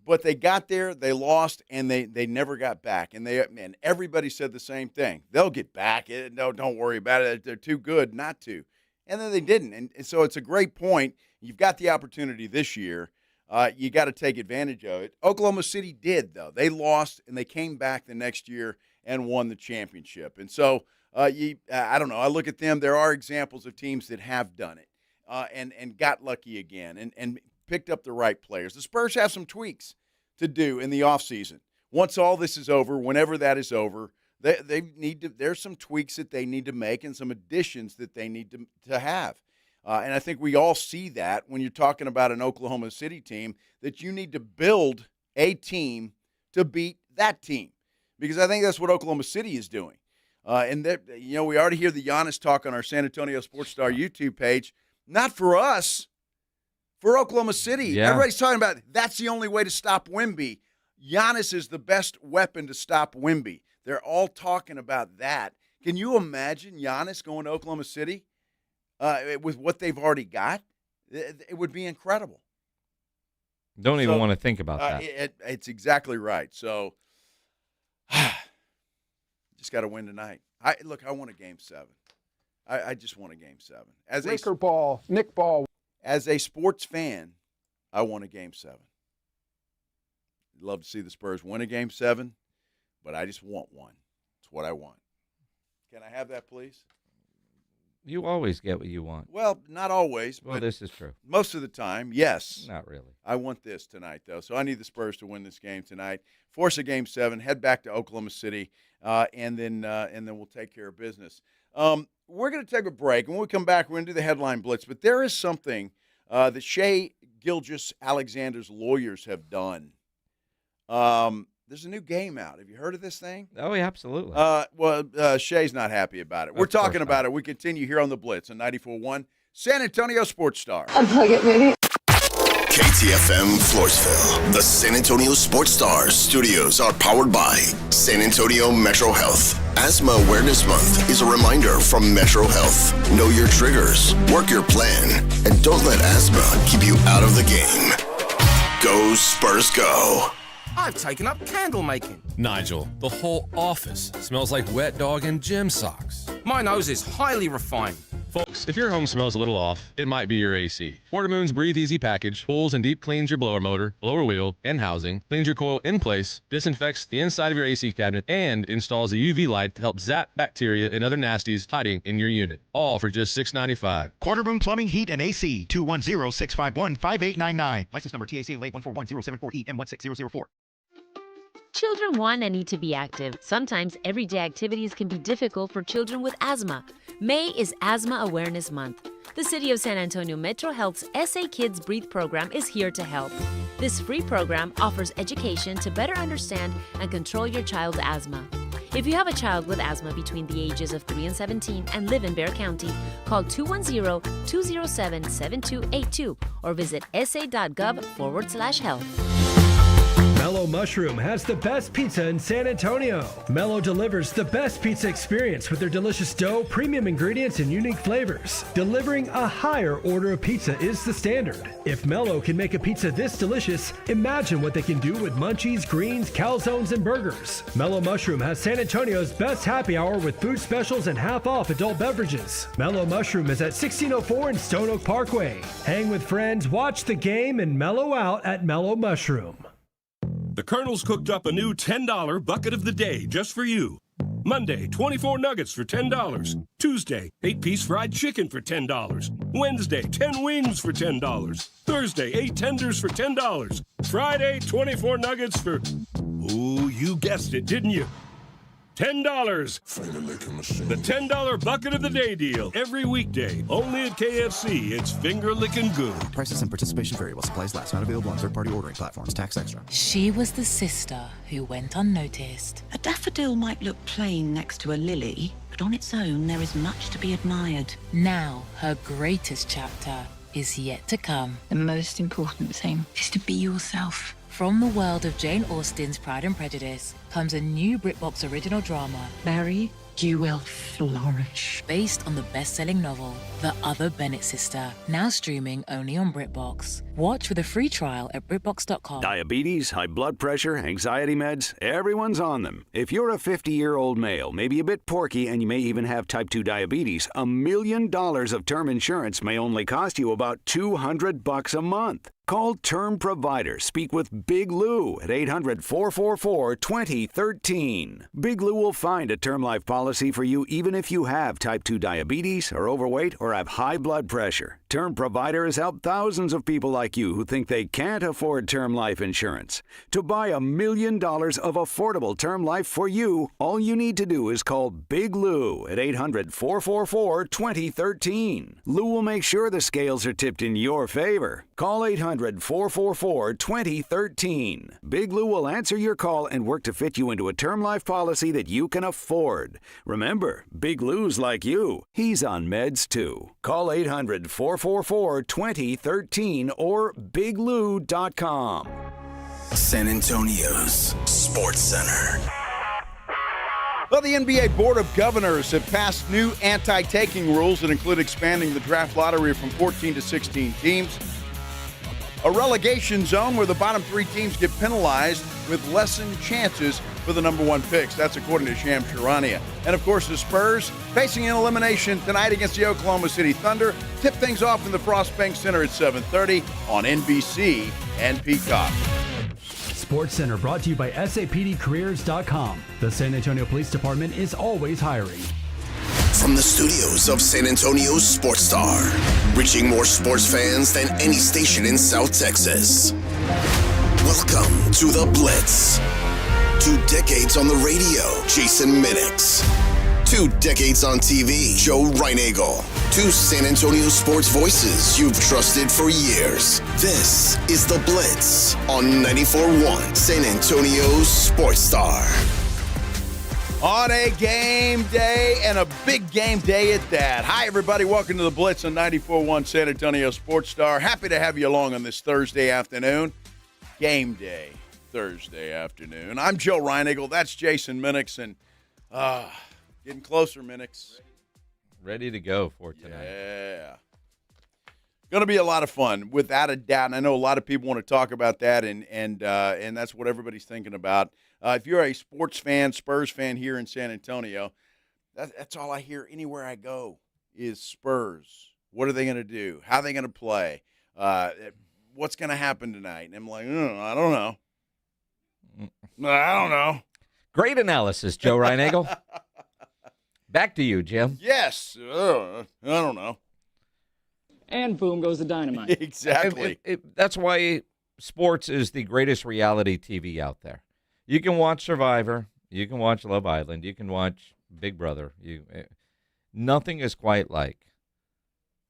Speaker 1: but they got there, they lost, and they never got back. And everybody said the same thing. They'll get back. No, don't worry about it. They're too good not to. And then they didn't. And so it's a great point. You've got the opportunity this year. You got to take advantage of it. Oklahoma City did, though. They lost, and they came back the next year and won the championship. And so, I don't know. I look at them. There are examples of teams that have done it and got lucky again and picked up the right players. The Spurs have some tweaks to do in the offseason. Once all this is over, whenever that is over, they need to. There's some tweaks that they need to make and some additions that they need to have. And I think we all see that when you're talking about an Oklahoma City team, that you need to build a team to beat that team. because I think that's what Oklahoma City is doing. And that, we already hear the Giannis talk on our San Antonio Sports Star YouTube page. Not for us, for Oklahoma City.
Speaker 4: Yeah.
Speaker 1: Everybody's talking about that's the only way to stop Wemby. Giannis is the best weapon to stop Wemby. They're all talking about that. Can you imagine Giannis going to Oklahoma City with what they've already got? It would be incredible.
Speaker 4: Don't even want to think about that.
Speaker 1: It's exactly right. So, just got to win tonight. I want a Game 7. I just want a Game 7.
Speaker 7: Nick Ball.
Speaker 1: As a sports fan, I want a Game 7. Love to see the Spurs win a Game 7, but I just want one. It's what I want. Can I have that, please?
Speaker 4: You always get what you want.
Speaker 1: Well, not always.
Speaker 4: Well,
Speaker 1: but
Speaker 4: this is true.
Speaker 1: Most of the time, yes.
Speaker 4: Not really.
Speaker 1: I want this tonight, though. So I need the Spurs to win this game tonight. Force a Game 7. Head back to Oklahoma City, and then we'll take care of business. We're going to take a break. When we come back, we're going to do the headline blitz. But there is something that Shea Gilgeous-Alexander's lawyers have done. There's a new game out. Have you heard of this thing?
Speaker 4: Oh, yeah, absolutely.
Speaker 1: Shay's not happy about it. We're talking about it. We continue here on the Blitz on 94.1 San Antonio Sports Star.
Speaker 3: Unplug it, maybe. KTFM Floresville. The San Antonio Sports Star studios are powered by San Antonio Metro Health. Asthma Awareness Month is a reminder from Metro Health. Know your triggers, work your plan, and don't let asthma keep you out of the game. Go Spurs, go.
Speaker 2: I've taken up candle making. Nigel, the whole office smells like wet dog and gym socks. My nose is highly refined.
Speaker 9: Folks, if your home smells a little off, it might be your AC. Watermoon's Breathe Easy package pulls and deep cleans your blower motor, blower wheel, and housing, cleans your coil in place, disinfects the inside of your AC cabinet, and installs a UV light to help zap bacteria and other nasties hiding in your unit. All for just $6.95.
Speaker 10: Quartermoon Plumbing, Heat, and AC, 210-651-5899. License number TAC 8141074EM16004.
Speaker 13: Children want and need to be active. Sometimes everyday activities can be difficult for children with asthma. May is Asthma Awareness Month. The City of San Antonio Metro Health's SA Kids Breathe program is here to help. This free program offers education to better understand and control your child's asthma. If you have a child with asthma between the ages of 3 and 17 and live in Bexar County, call 210-207-7282 or visit sa.gov/health.
Speaker 11: Mellow Mushroom has the best pizza in San Antonio. Mellow delivers the best pizza experience with their delicious dough, premium ingredients, and unique flavors. Delivering a higher order of pizza is the standard. If Mellow can make a pizza this delicious, imagine what they can do with munchies, greens, calzones, and burgers. Mellow Mushroom has San Antonio's best happy hour with food specials and half-off adult beverages. Mellow Mushroom is at 1604 in Stone Oak Parkway. Hang with friends, watch the game, and mellow out at Mellow Mushroom.
Speaker 25: The Colonel's cooked up a new $10 bucket of the day just for you. Monday, 24 nuggets for $10. Tuesday, 8-piece fried chicken for $10. Wednesday, 10 wings for $10. Thursday, 8 tenders for $10. Friday, 24 nuggets for... Ooh, you guessed it, didn't you? $10. The $10 bucket of the day deal. Every weekday. Only at KFC. It's finger-licking good.
Speaker 26: Prices and participation vary while supplies last. Not available on third-party ordering platforms. Tax extra.
Speaker 27: She was the sister who went unnoticed.
Speaker 28: A daffodil might look plain next to a lily, but on its own there is much to be admired.
Speaker 27: Now, her greatest chapter is yet to come.
Speaker 28: The most important thing is to be yourself.
Speaker 27: From the world of Jane Austen's Pride and Prejudice comes a new BritBox original drama.
Speaker 28: Mary, you will flourish.
Speaker 27: Based on the best-selling novel, The Other Bennett Sister, now streaming only on BritBox. Watch with a free trial at BritBox.com.
Speaker 29: Diabetes, high blood pressure, anxiety meds, everyone's on them. If you're a 50-year-old male, maybe a bit porky, and you may even have type 2 diabetes, $1 million of term insurance may only cost you about $200 a month. Call Term Provider. Speak with Big Lou at 800-444-2013. Big Lou will find a term life policy for you even if you have type 2 diabetes, are overweight, or have high blood pressure. Term Provider has helped thousands of people like you who think they can't afford term life insurance. To buy $1 million of affordable term life for you, all you need to do is call Big Lou at 800-444-2013. Lou will make sure the scales are tipped in your favor. Call 800-444-2013. Big Lou will answer your call and work to fit you into a term life policy that you can afford. Remember, Big Lou's like you. He's on meds too. Call 800-444-2013 or biglou.com.
Speaker 3: San Antonio's Sports Center.
Speaker 1: Well, the NBA Board of Governors have passed new anti-taking rules that include expanding the draft lottery from 14 to 16 teams, a relegation zone where the bottom 3 teams get penalized with lessened chances for the number 1 picks. That's according to Shams Charania. And, of course, the Spurs facing an elimination tonight against the Oklahoma City Thunder. Tip things off in the Frost Bank Center at 7:30 on NBC and Peacock.
Speaker 5: Sports Center brought to you by SAPDcareers.com. The San Antonio Police Department is always hiring.
Speaker 3: From the studios of San Antonio's Sports Star, reaching more sports fans than any station in South Texas. Welcome to the Blitz. 2 decades on the radio, Jason Minix. 2 decades on TV, Joe Reinagel. 2 San Antonio sports voices you've trusted for years. This is the Blitz on 94.1 San Antonio's Sports Star.
Speaker 1: On a game day, and a big game day at that. Hi, everybody. Welcome to the Blitz on 94.1 San Antonio Sports Star. Happy to have you along on this Thursday afternoon. Game day, Thursday afternoon. I'm Joe Reinagel. That's Jason Minix, and getting closer, Minix.
Speaker 4: Ready to go for tonight.
Speaker 1: Yeah. Going to be a lot of fun, without a doubt. And I know a lot of people want to talk about that, and that's what everybody's thinking about. If you're a sports fan, Spurs fan here in San Antonio, that's all I hear anywhere I go is Spurs. What are they going to do? How are they going to play? What's going to happen tonight? And I'm like, I don't know. I don't know.
Speaker 4: Great analysis, Joe Reinagel. Back to you, Jim.
Speaker 1: Yes. I don't know.
Speaker 12: And boom goes the dynamite.
Speaker 1: Exactly.
Speaker 4: That's why sports is the greatest reality TV out there. You can watch Survivor. You can watch Love Island. You can watch Big Brother. Nothing is quite like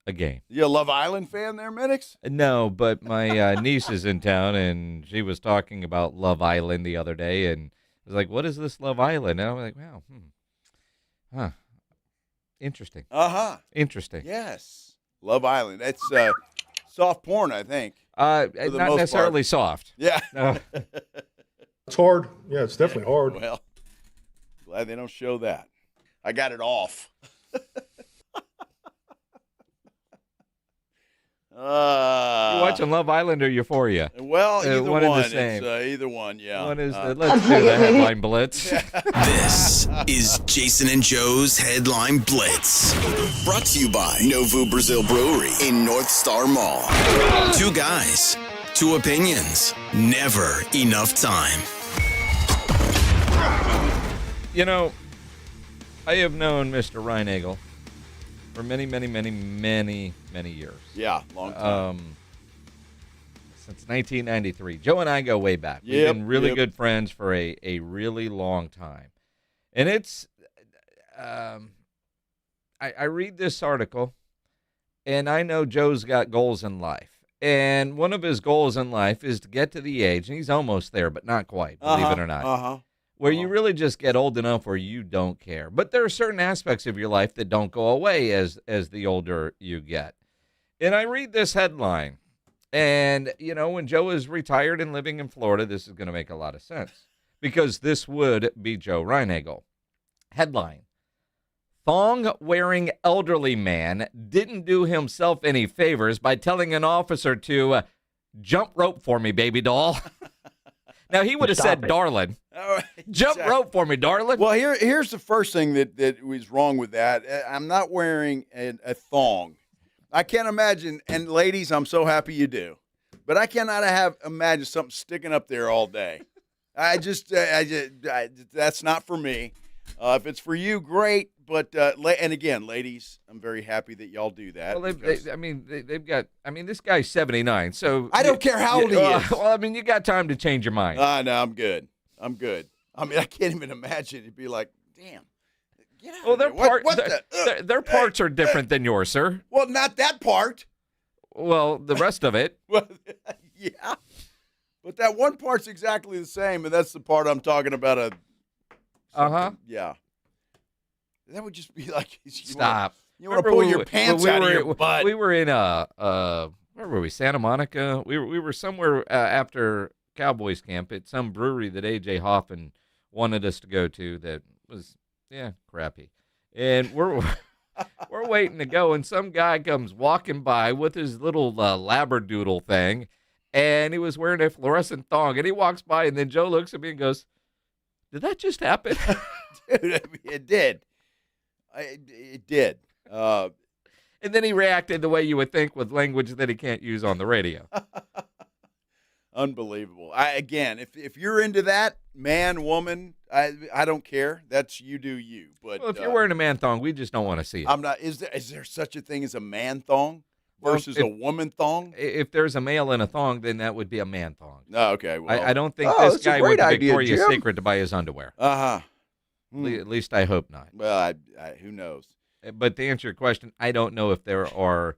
Speaker 4: a game.
Speaker 1: You a Love Island fan there, Minix?
Speaker 4: No, but my niece is in town, and she was talking about Love Island the other day, and I was like, what is this Love Island? And I was like, wow, interesting.
Speaker 1: Uh-huh.
Speaker 4: Interesting.
Speaker 1: Yes. Love Island. That's soft porn, I think.
Speaker 4: Not necessarily soft.
Speaker 1: Yeah.
Speaker 4: No.
Speaker 14: It's hard. Yeah, it's definitely hard.
Speaker 1: Well, glad they don't show that. I got it off.
Speaker 4: You watching Love Island or Euphoria?
Speaker 1: Well, either one.
Speaker 4: And the same.
Speaker 1: It's either one, yeah.
Speaker 4: One is let's do the headline blitz.
Speaker 3: This is Jason and Joe's Headline Blitz. Brought to you by Novu Brazil Brewery in North Star Mall. 2 guys, 2 opinions, never enough time.
Speaker 4: You know, I have known Mr. Reinagel for many, many, many, many, many years.
Speaker 1: Yeah, long time.
Speaker 4: Since 1993. Joe and I go way back. We've been really good friends for a really long time. And it's, I read this article, and I know Joe's got goals in life. And one of his goals in life is to get to the age, and he's almost there, but not quite, believe it or not, where you really just get old enough where you don't care. But there are certain aspects of your life that don't go away as the older you get. And I read this headline, and, you know, when Joe is retired and living in Florida, this is going to make a lot of sense, because this would be Joe Reinagel. Headline: thong-wearing elderly man didn't do himself any favors by telling an officer to jump rope for me, baby doll. Now, he would have said, darling.
Speaker 1: Right,
Speaker 4: jump rope for me, darling.
Speaker 1: Well, here's the first thing that was wrong with that. I'm not wearing a thong. I can't imagine, and ladies, I'm so happy you do, but I cannot imagine something sticking up there all day. I just that's not for me. If it's for you, great. But and again, ladies, I'm very happy that y'all do that.
Speaker 4: Well, they've got. I mean, this guy's 79, so
Speaker 1: I don't care how old he is.
Speaker 4: Well, I mean, you got time to change your mind.
Speaker 1: No, I'm good. I mean, I can't even imagine it'd be like, damn. Get out
Speaker 4: well,
Speaker 1: of there. Their
Speaker 4: parts are different than yours, sir.
Speaker 1: Well, not that part.
Speaker 4: Well, the rest of it.
Speaker 1: Well, yeah. But that one part's exactly the same, and that's the part I'm talking about. Yeah. That would just be like
Speaker 4: Stop.
Speaker 1: You want to pull your pants out of your butt.
Speaker 4: We were in where were we? Santa Monica. We were somewhere after Cowboys camp at some brewery that AJ Hoffman wanted us to go to. That was crappy. And we're waiting to go, and some guy comes walking by with his little labradoodle thing, and he was wearing a fluorescent thong. And he walks by, and then Joe looks at me and goes, "Did that just happen?"
Speaker 1: Dude, I mean, it did. It did.
Speaker 4: And then he reacted the way you would think with language that he can't use on the radio.
Speaker 1: Unbelievable. Again, if you're into that, man, woman, I don't care. That's you do you. But
Speaker 4: well, if you're wearing a man thong, we just don't want to see it.
Speaker 1: I'm not. Is there such a thing as a man thong versus a woman thong?
Speaker 4: If there's a male in a thong, then that would be a man thong.
Speaker 1: Oh, okay. Well,
Speaker 4: I don't think this guy went to Victoria's Secret to buy his underwear.
Speaker 1: Uh-huh.
Speaker 4: At least I hope not.
Speaker 1: Well, who knows?
Speaker 4: But to answer your question, I don't know if there are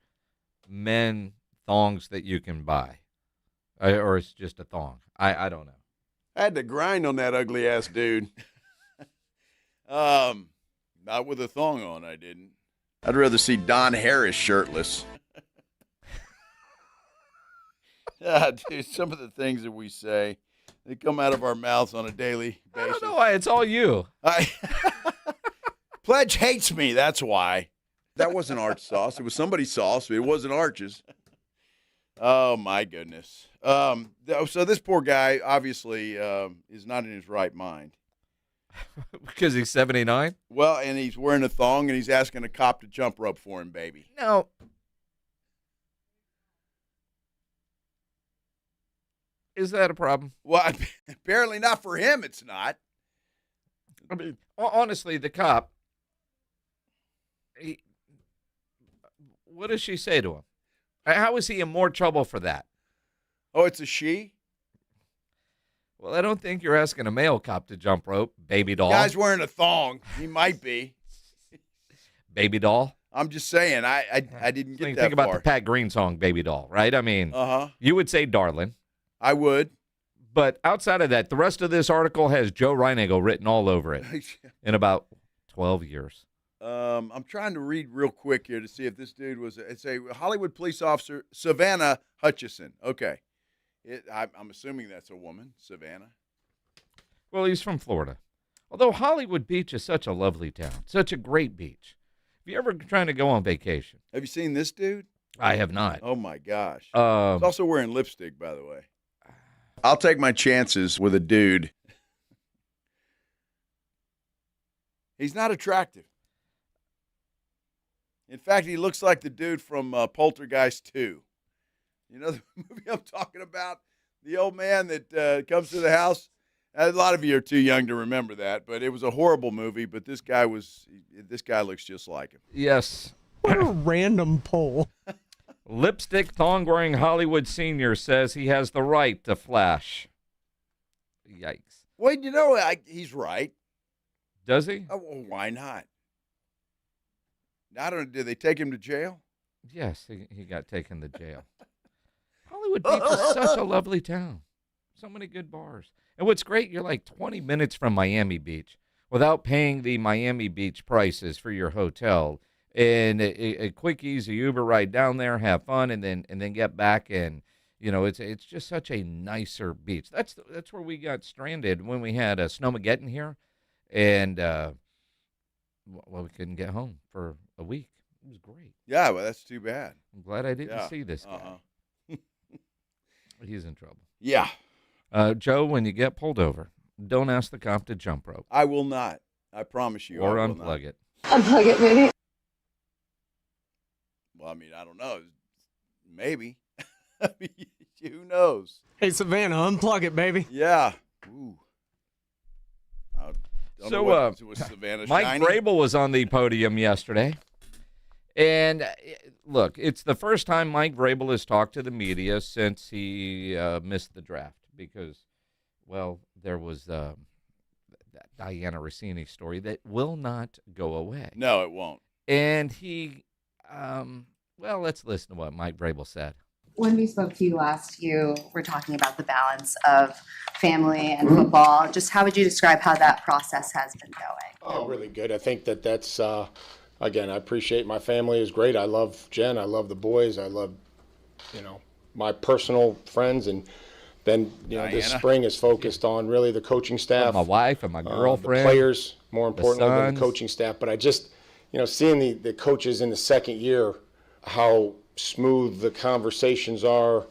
Speaker 4: men thongs that you can buy, or it's just a thong. I don't know.
Speaker 1: I had to grind on that ugly ass dude. Not with a thong on, I didn't. I'd rather see Don Harris shirtless. Yeah, dude, some of the things that we say, they come out of our mouths on a daily basis.
Speaker 4: I don't know why. It's all you.
Speaker 1: Pledge hates me, that's why. That wasn't Arch sauce. It was somebody's sauce, but it wasn't Arch's. Oh, my goodness. So this poor guy obviously is not in his right mind.
Speaker 4: Because he's 79?
Speaker 1: Well, and he's wearing a thong, and he's asking a cop to jump rope for him, baby.
Speaker 4: No. Is that a problem?
Speaker 1: Well, apparently not for him, it's not.
Speaker 4: I mean, honestly, the cop, what does she say to him? How is he in more trouble for that?
Speaker 1: Oh, it's a she?
Speaker 4: Well, I don't think you're asking a male cop to jump rope, baby doll.
Speaker 1: The guy's wearing a thong. He might be.
Speaker 4: Baby doll?
Speaker 1: I'm just saying, I didn't get that far.
Speaker 4: Think about the Pat Green song, Baby Doll, right? I mean, you would say darling.
Speaker 1: I would.
Speaker 4: But outside of that, the rest of this article has Joe Reinagle written all over it in about 12 years.
Speaker 1: I'm trying to read real quick here to see if this dude was. It's a Hollywood police officer, Savannah Hutchison. Okay. I'm assuming that's a woman, Savannah.
Speaker 4: Well, he's from Florida. Although Hollywood Beach is such a lovely town, such a great beach. If you're ever trying to go on vacation.
Speaker 1: Have you seen this dude?
Speaker 4: I have not.
Speaker 1: Oh, my gosh. He's also wearing lipstick, by the way. I'll take my chances with a dude. He's not attractive. In fact, he looks like the dude from Poltergeist 2. You know the movie I'm talking about? The old man that comes to the house? A lot of you are too young to remember that, but it was a horrible movie, but this guy looks just like him.
Speaker 4: Yes.
Speaker 6: What a random poll.
Speaker 4: Lipstick thong-wearing Hollywood senior says he has the right to flash. Yikes.
Speaker 1: Well, you know, he's right.
Speaker 4: Does he?
Speaker 1: Oh, well, why not? I don't know. Did they take him to jail?
Speaker 4: Yes, he got taken to jail. Hollywood Beach is such a lovely town. So many good bars. And what's great, you're like 20 minutes from Miami Beach without paying the Miami Beach prices for your hotel. And a quick, easy Uber ride down there, have fun, and then get back. And, you know, it's just such a nicer beach. That's where we got stranded when we had a Snowmageddon here. And, we couldn't get home for a week. It was great.
Speaker 1: Yeah, well, that's too bad.
Speaker 4: I'm glad I didn't see this guy. He's in trouble.
Speaker 1: Yeah.
Speaker 4: Joe, when you get pulled over, don't ask the cop to jump rope.
Speaker 1: I will not. I promise you.
Speaker 4: Or unplug it.
Speaker 15: Unplug it, maybe.
Speaker 1: Well, I mean, I don't know. Maybe. I mean, who knows?
Speaker 6: Hey, Savannah, unplug it, baby.
Speaker 1: Yeah. Ooh.
Speaker 4: So,
Speaker 1: was Savannah
Speaker 4: Mike
Speaker 1: shiny?
Speaker 4: Vrabel was on the podium yesterday. And, look, it's the first time Mike Vrabel has talked to the media since he missed the draft because, well, there was that Diana Rossini story that will not go away.
Speaker 1: No, it won't.
Speaker 4: And he Well, let's listen to what Mike Vrabel said.
Speaker 15: When we spoke to you last, you were talking about the balance of family and football. Just how would you describe how that process has been going?
Speaker 16: Oh, really good. I think that's, again, I appreciate my family is great. I love Jen. I love the boys. I love, my personal friends. And then, this spring is focused on really the coaching staff.
Speaker 4: My wife and my girlfriend.
Speaker 16: The players, more importantly, than the coaching staff. But I just, seeing the coaches in the second year, how smooth the conversations are,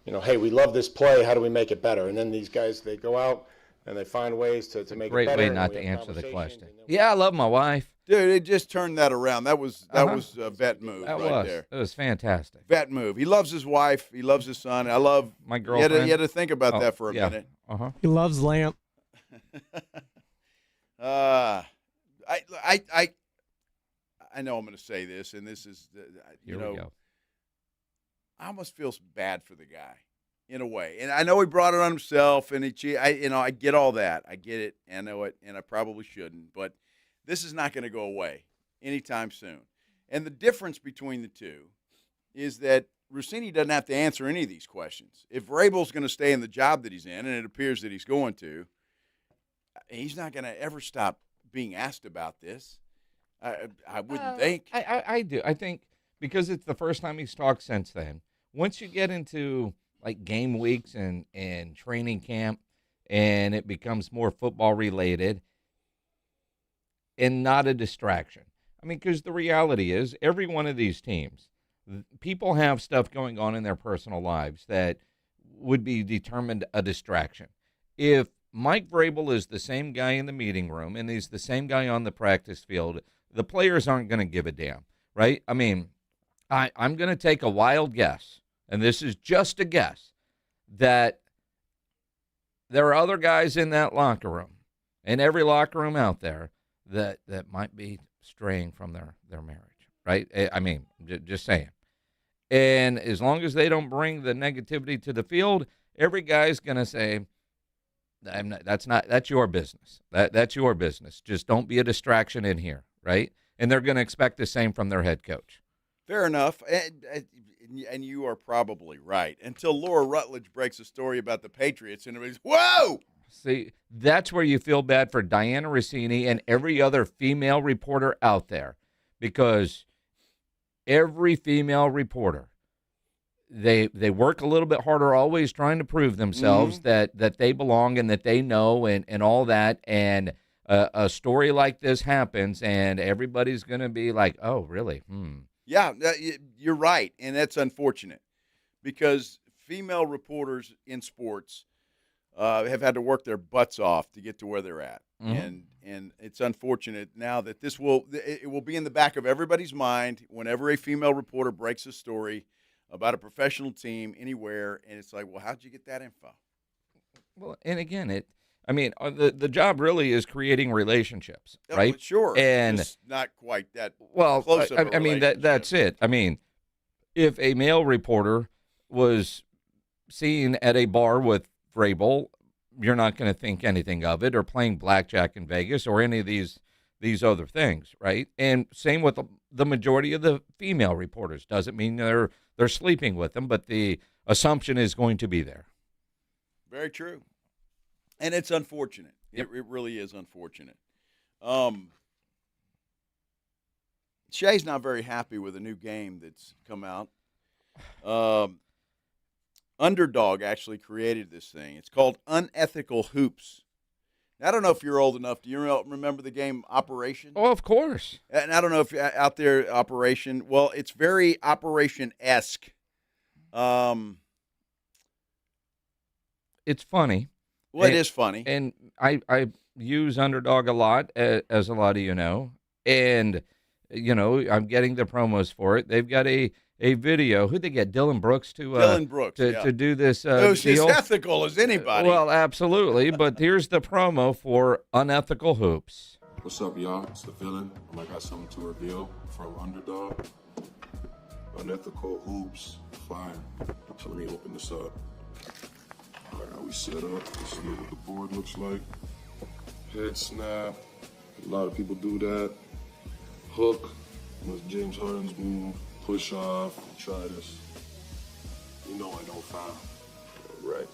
Speaker 16: hey, we love this play, how do we make it better? And then these guys, they go out and they find ways to make it better.
Speaker 4: Great way not to answer the question. Yeah, I love my wife.
Speaker 1: Dude, it just turned that around. That was a vet move there.
Speaker 4: It was fantastic.
Speaker 1: Vet move. He loves his wife. He loves his son. I love
Speaker 4: my girlfriend.
Speaker 1: You had to think about that for a minute.
Speaker 6: He loves lamp.
Speaker 1: I know I'm going to say this, and this is,
Speaker 4: Here we go.
Speaker 1: I almost feel bad for the guy in a way. And I know he brought it on himself, and I get all that. I get it, and I know it, and I probably shouldn't. But this is not going to go away anytime soon. And the difference between the two is that Rossini doesn't have to answer any of these questions. If Vrabel's going to stay in the job that he's in, and it appears that he's going to, he's not going to ever stop being asked about this. I wouldn't think.
Speaker 4: I do. I think because it's the first time he's talked since then. Once you get into like game weeks and training camp, and it becomes more football related and not a distraction. I mean, because the reality is every one of these teams, people have stuff going on in their personal lives that would be determined a distraction. If Mike Vrabel is the same guy in the meeting room and he's the same guy on the practice field, the players aren't going to give a damn, right? I mean, I'm going to take a wild guess, and this is just a guess, that there are other guys in that locker room, in every locker room out there, that might be straying from their marriage, right? I mean, just saying. And as long as they don't bring the negativity to the field, every guy's going to say, that's your business. That's your business. Just don't be a distraction in here, right? And they're going to expect the same from their head coach.
Speaker 1: Fair enough. And you are probably right. Until Laura Rutledge breaks a story about the Patriots and everybody's, whoa!
Speaker 4: See, that's where you feel bad for Diana Rossini and every other female reporter out there, because every female reporter, they work a little bit harder, always trying to prove themselves that they belong and that they know and all that. And a story like this happens, and everybody's going to be like, oh, really?
Speaker 1: Yeah, you're right, and that's unfortunate because female reporters in sports have had to work their butts off to get to where they're at, and it's unfortunate now that it will be in the back of everybody's mind whenever a female reporter breaks a story about a professional team anywhere, and it's like, well, how'd you get that info?
Speaker 4: Well, and again, the job really is creating relationships, right?
Speaker 1: Well, sure,
Speaker 4: and
Speaker 1: it's not quite that.
Speaker 4: Well,
Speaker 1: close of a
Speaker 4: I mean that's it. I mean, if a male reporter was seen at a bar with Vrabel, you're not going to think anything of it, or playing blackjack in Vegas, or any of these other things, right? And same with the majority of the female reporters. Doesn't mean they're sleeping with them, but the assumption is going to be there.
Speaker 1: Very true. And it's unfortunate. Yep. It really is unfortunate. Shay's not very happy with a new game that's come out. Underdog actually created this thing. It's called Unethical Hoops. Now, I don't know if you're old enough. Do you remember the game Operation?
Speaker 4: Oh, of course.
Speaker 1: And I don't know if you're out there, Operation. Well, it's very Operation-esque.
Speaker 4: It's funny.
Speaker 1: Well, it is funny.
Speaker 4: And I use Underdog a lot, as a lot of you know. And, I'm getting the promos for it. They've got a video. Who'd they get? Dylan Brooks to do this
Speaker 1: it was
Speaker 4: deal?
Speaker 1: as ethical as anybody.
Speaker 4: Well, absolutely. But here's the promo for Unethical Hoops.
Speaker 17: What's up, y'all? It's the villain. I got something to reveal from Underdog. Unethical Hoops. Fire. So let me open this up. All right, now we set up. Let's see what the board looks like. Head snap. A lot of people do that. Hook. That's James Harden's move. push off, try this. You know I don't foul. Right.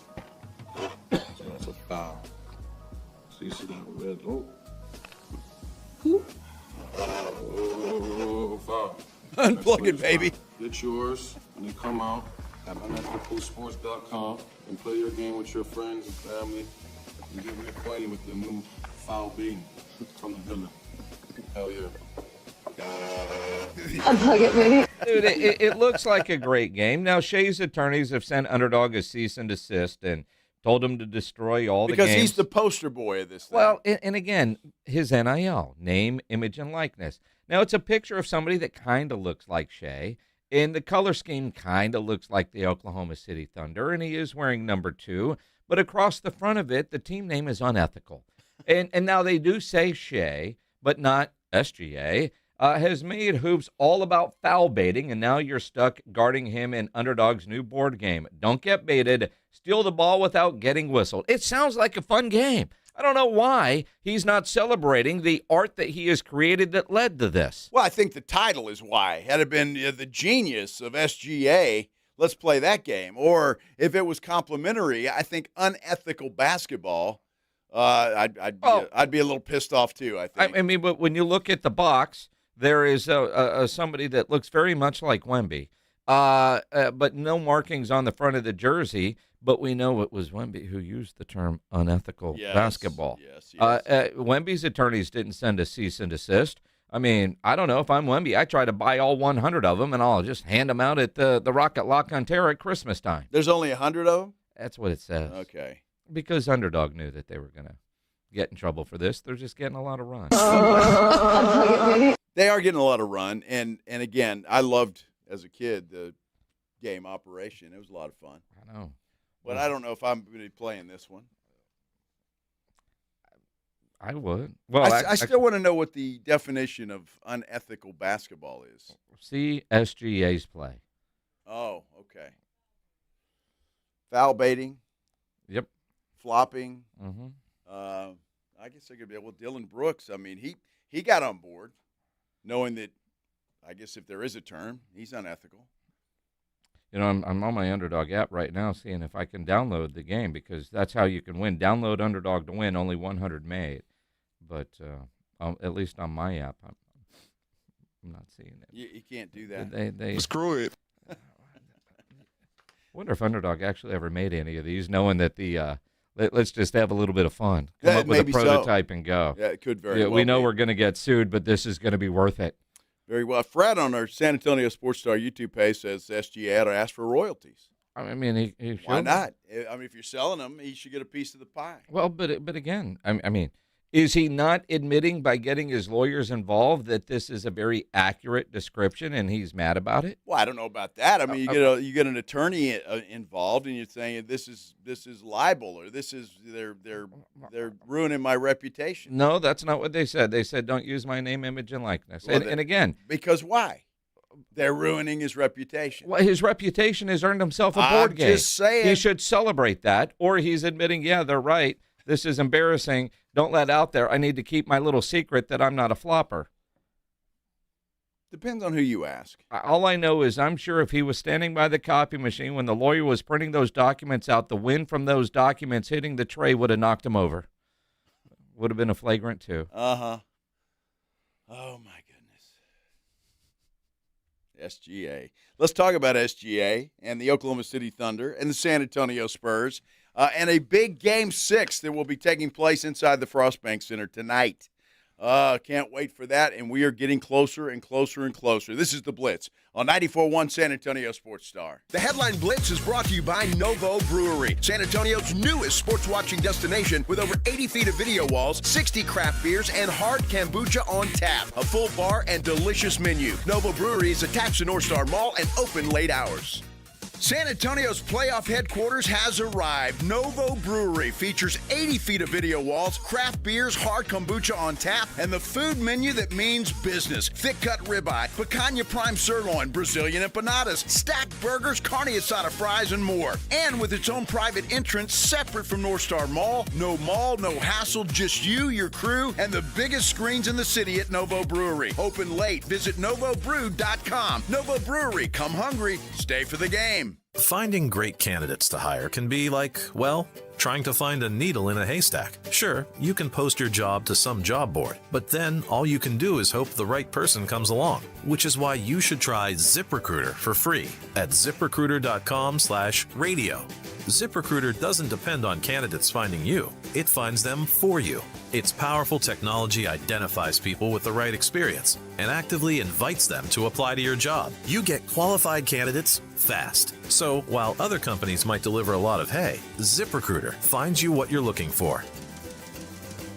Speaker 17: So that's a foul. So you see that red, foul.
Speaker 1: Unplug it, baby.
Speaker 17: Get yours when you come out at unethicalsports.com and play your game with your friends and family and get reacquainted with the new foul beating from the villain. Hell yeah.
Speaker 15: Unplug it, baby.
Speaker 4: Dude, it looks like a great game. Now, Shea's attorneys have sent Underdog a cease and desist and told him to destroy all the games.
Speaker 1: Because he's the poster boy of this thing.
Speaker 4: Well, and again, his NIL, name, image, and likeness. Now, it's a picture of somebody that kind of looks like Shea, and the color scheme kind of looks like the Oklahoma City Thunder, and he is wearing number 2. But across the front of it, the team name is unethical. And now they do say Shea, but not SGA. Has made hoops all about foul baiting, and now you're stuck guarding him in Underdog's new board game. Don't get baited. Steal the ball without getting whistled. It sounds like a fun game. I don't know why he's not celebrating the art that he has created that led to this.
Speaker 1: Well, I think the title is why. Had it been the genius of SGA, let's play that game. Or if it was complimentary, I think unethical basketball, I'd be a little pissed off too, I think.
Speaker 4: I mean, but when you look at the box, there is somebody that looks very much like Wemby, but no markings on the front of the jersey. But we know it was Wemby who used the term unethical basketball.
Speaker 1: Yes.
Speaker 4: Wemby's attorneys didn't send a cease and desist. I mean, I don't know if I'm Wemby. I try to buy all 100 of them, and I'll just hand them out at the Rocket Lock on Terra at Christmas time.
Speaker 1: There's only 100 of them?
Speaker 4: That's what it says.
Speaker 1: Okay.
Speaker 4: Because Underdog knew that they were going to get in trouble for this. They're just getting a lot of run.
Speaker 1: They are getting a lot of run, and again, I loved, as a kid, the game operation. It was a lot of fun.
Speaker 4: I know.
Speaker 1: But I don't know if I'm going to be playing this one.
Speaker 4: I would. Well,
Speaker 1: I still want to know what the definition of unethical basketball is.
Speaker 4: See SGA's play.
Speaker 1: Oh, okay. Foul baiting.
Speaker 4: Yep.
Speaker 1: Flopping.
Speaker 4: Mm-hmm.
Speaker 1: I guess I could be. Well, Dylan Brooks, I mean, he got on board knowing that, I guess if there is a term, he's unethical.
Speaker 4: You know, I'm on my Underdog app right now seeing if I can download the game because that's how you can win. Download Underdog to win, only 100 made. But at least on my app, I'm not seeing it.
Speaker 1: You can't do that.
Speaker 4: They
Speaker 17: Screw it.
Speaker 4: wonder if Underdog actually ever made any of these, knowing that the let's just have a little bit of fun. Come up with a prototype and go.
Speaker 1: Yeah, it could very well
Speaker 4: we know
Speaker 1: be.
Speaker 4: we're going to get sued, but this is going to be worth it.
Speaker 1: Very well. Fred on our San Antonio Sports Star YouTube page says SGA ought to ask for royalties.
Speaker 4: I mean, he should.
Speaker 1: Why not? I mean, if you're selling them, he should get a piece of the pie.
Speaker 4: Well, but again, I mean, is he not admitting by getting his lawyers involved that this is a very accurate description and he's mad about it?
Speaker 1: Well, I don't know about that. I mean, you get an attorney involved and you're saying this is libel or this is they're ruining my reputation.
Speaker 4: No, that's not what they said. They said don't use my name, image, and likeness. Well, and again,
Speaker 1: because why? They're ruining his reputation.
Speaker 4: Well, his reputation has earned himself a board game.
Speaker 1: I'm just saying.
Speaker 4: He should celebrate that, or he's admitting, yeah, they're right. This is embarrassing. Don't let out there. I need to keep my little secret that I'm not a flopper.
Speaker 1: Depends on who you ask.
Speaker 4: All I know is I'm sure if he was standing by the copy machine when the lawyer was printing those documents out, the wind from those documents hitting the tray would have knocked him over. Would have been a flagrant 2.
Speaker 1: Uh-huh. Oh, my goodness. SGA. Let's talk about SGA and the Oklahoma City Thunder and the San Antonio Spurs and a big Game 6 that will be taking place inside the Frostbank Center tonight. Can't wait for that, and we are getting closer and closer and closer. This is The Blitz on 94.1 San Antonio Sports Star.
Speaker 3: The Headline Blitz is brought to you by Novo Brewery, San Antonio's newest sports watching destination with over 80 feet of video walls, 60 craft beers, and hard kombucha on tap. A full bar and delicious menu. Novo Brewery is attached to North Star Mall and open late hours.
Speaker 1: San Antonio's playoff headquarters has arrived. Novo Brewery features 80 feet of video walls, craft beers, hard kombucha on tap, and the food menu that means business. Thick-cut ribeye, picanha prime sirloin, Brazilian empanadas, stacked burgers, carne asada fries, and more. And with its own private entrance separate from North Star Mall, no hassle, just you, your crew, and the biggest screens in the city at Novo Brewery. Open late. Visit novobrew.com. Novo Brewery. Come hungry. Stay for the game.
Speaker 7: Finding great candidates to hire can be like, well, trying to find a needle in a haystack. Sure, you can post your job to some job board, but then all you can do is hope the right person comes along, which is why you should try ZipRecruiter for free at ziprecruiter.com/radio. ZipRecruiter doesn't depend on candidates finding you. It finds them for you. Its powerful technology identifies people with the right experience and actively invites them to apply to your job. You get qualified candidates fast. So while other companies might deliver a lot of hay, ZipRecruiter finds you what you're looking for.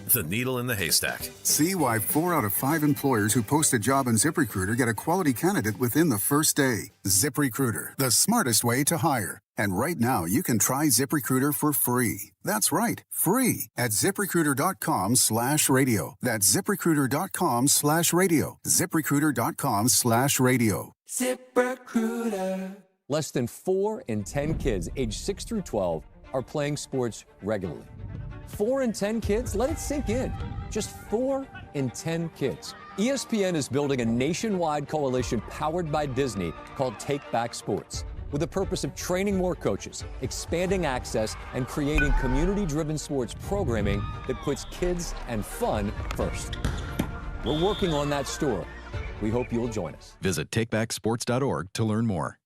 Speaker 7: The needle in the haystack.
Speaker 8: See why 4 out of 5 employers who post a job on ZipRecruiter get a quality candidate within the first day. ZipRecruiter, the smartest way to hire. And right now, you can try ZipRecruiter for free. That's right, free at ZipRecruiter.com/radio. That's ZipRecruiter.com/radio. ZipRecruiter.com/radio.
Speaker 18: ZipRecruiter. Less than 4 in 10 kids aged 6 through 12 are playing sports regularly. 4 in 10 kids? Let it sink in. Just 4 in 10 kids. ESPN is building a nationwide coalition powered by Disney called Take Back Sports, with the purpose of training more coaches, expanding access, and creating community-driven sports programming that puts kids and fun first. We're working on that story. We hope you'll join us.
Speaker 26: Visit takebacksports.org to learn more.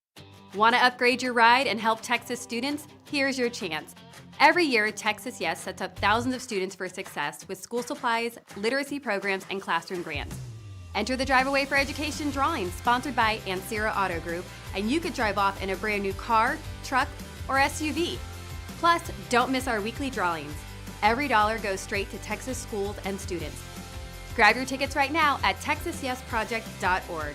Speaker 19: Want to upgrade your ride and help Texas students? Here's your chance. Every year, Texas Yes sets up thousands of students for success with school supplies, literacy programs, and classroom grants. Enter the Drive Away for Education drawing sponsored by Ansira Auto Group, and you could drive off in a brand new car, truck, or SUV. Plus, don't miss our weekly drawings. Every dollar goes straight to Texas schools and students. Grab your tickets right now at texasyesproject.org.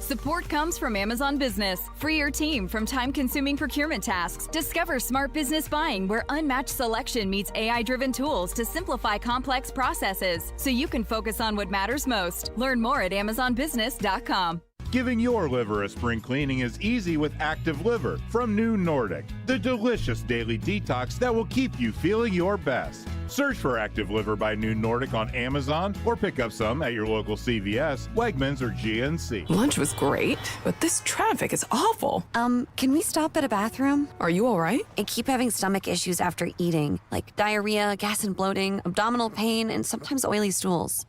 Speaker 20: Support comes from Amazon Business. Free your team from time-consuming procurement tasks. Discover smart business buying where unmatched selection meets AI-driven tools to simplify complex processes so you can focus on what matters most. Learn more at amazonbusiness.com.
Speaker 21: Giving your liver a spring cleaning is easy with Active Liver from New Nordic, the delicious daily detox that will keep you feeling your best. Search for Active Liver by New Nordic on Amazon or pick up some at your local CVS, Wegmans, or GNC.
Speaker 22: Lunch was great, but this traffic is awful.
Speaker 23: Can we stop at a bathroom?
Speaker 22: Are you all right?
Speaker 23: I keep having stomach issues after eating, like diarrhea, gas and bloating, abdominal pain, and sometimes oily stools.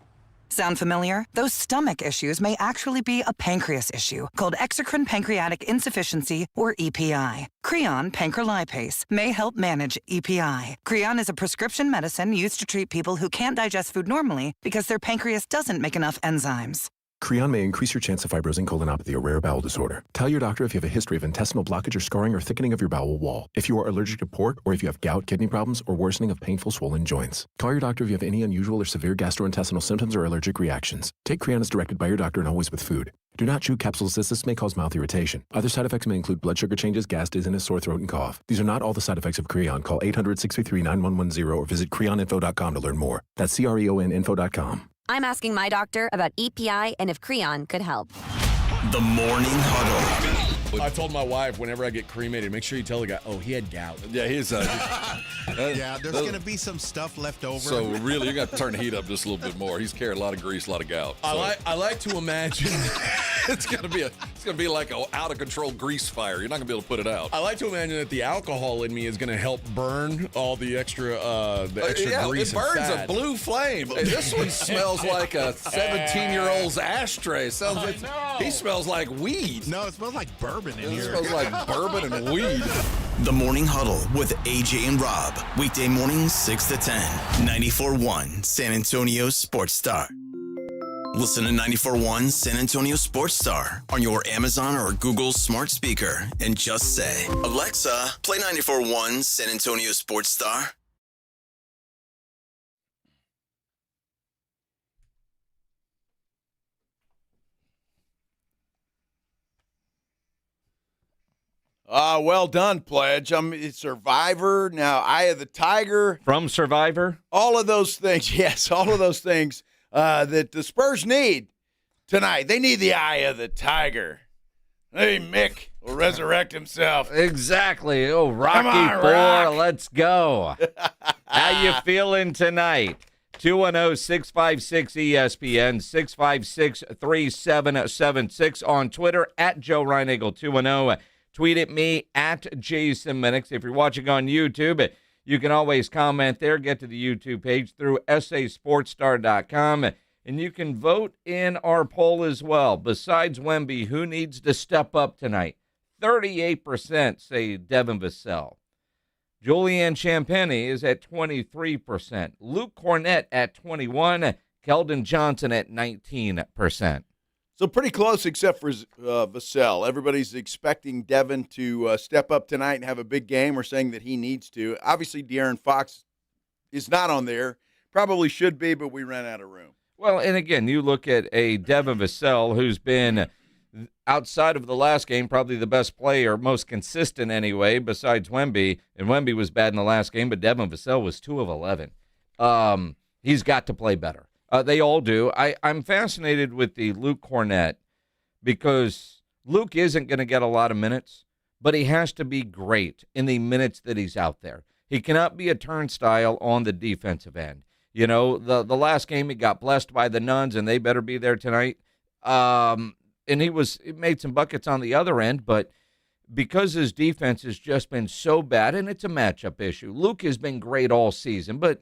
Speaker 24: Sound familiar? Those stomach issues may actually be a pancreas issue called exocrine pancreatic insufficiency, or EPI. Creon pancrelipase may help manage EPI. Creon is a prescription medicine used to treat people who can't digest food normally because their pancreas doesn't make enough enzymes.
Speaker 30: Creon may increase your chance of fibrosing colonopathy, or rare bowel disorder. Tell your doctor if you have a history of intestinal blockage or scarring or thickening of your bowel wall, if you are allergic to pork, or if you have gout, kidney problems, or worsening of painful swollen joints. Call your doctor if you have any unusual or severe gastrointestinal symptoms or allergic reactions. Take Creon as directed by your doctor and always with food. Do not chew capsules as this may cause mouth irritation. Other side effects may include blood sugar changes, gas, dizziness, sore throat, and cough. These are not all the side effects of Creon. Call 800-633-9110 or visit creoninfo.com to learn more. That's CREONinfo.com.
Speaker 23: I'm asking my doctor about EPI and if Creon could help.
Speaker 3: The Morning Huddle.
Speaker 31: I told my wife whenever I get cremated, make sure you tell the guy, oh, he had gout.
Speaker 1: Yeah, he's
Speaker 32: yeah, there's going to be some stuff left over.
Speaker 33: So really, you got to turn the heat up just a little bit more. He's carrying a lot of grease, a lot of gout. So.
Speaker 31: I like to imagine
Speaker 33: it's gonna be like an out of control grease fire. You're not gonna be able to put it out.
Speaker 31: I like to imagine that the alcohol in me is gonna help burn all the extra grease.
Speaker 33: It burns
Speaker 31: and fat.
Speaker 33: A blue flame. Hey, this one smells like a 17-year-old's ashtray. He smells like weed.
Speaker 32: No, it smells like bourbon in here.
Speaker 33: It smells like bourbon and weed.
Speaker 3: The Morning Huddle with AJ and Rob. Weekday mornings 6 to 10. 94.1 San Antonio Sports Star. Listen to 94.1 San Antonio Sports Star on your Amazon or Google smart speaker and just say, Alexa, play 94.1 San Antonio Sports Star.
Speaker 1: Well done, Pledge. I'm a Survivor, now Eye of the Tiger.
Speaker 4: From Survivor?
Speaker 1: All of those things, yes, all of those things that the Spurs need tonight. They need the Eye of the Tiger. Hey, Mick will resurrect himself.
Speaker 4: Exactly. Oh, Rocky
Speaker 1: Come on,
Speaker 4: Four,
Speaker 1: Rock.
Speaker 4: let's go. How you feeling tonight? 210-656-ESPN, 656-3776 on Twitter, at Joe Reinagle 210. Tweet at me, at Jason Minix. If you're watching on YouTube, you can always comment there. Get to the YouTube page through sasportstar.com. And you can vote in our poll as well. Besides Wemby, who needs to step up tonight? 38% say Devin Vassell. Julian Champagny is at 23%. Luke Cornett at 21%. Keldon Johnson at 19%.
Speaker 1: So pretty close except for Vassell. Everybody's expecting Devin to step up tonight and have a big game, or saying that he needs to. Obviously, De'Aaron Fox is not on there. Probably should be, but we ran out of room.
Speaker 4: Well, and again, you look at a Devin Vassell who's been, outside of the last game, probably the best player, most consistent anyway, besides Wemby. And Wemby was bad in the last game, but Devin Vassell was 2 of 11. He's got to play better. They all do. I'm fascinated with the Luke Cornett because Luke isn't going to get a lot of minutes, but he has to be great in the minutes that he's out there. He cannot be a turnstile on the defensive end. You know, the last game he got blessed by the Nuns, and they better be there tonight. And he made some buckets on the other end, but because his defense has just been so bad, and it's a matchup issue. Luke has been great all season, but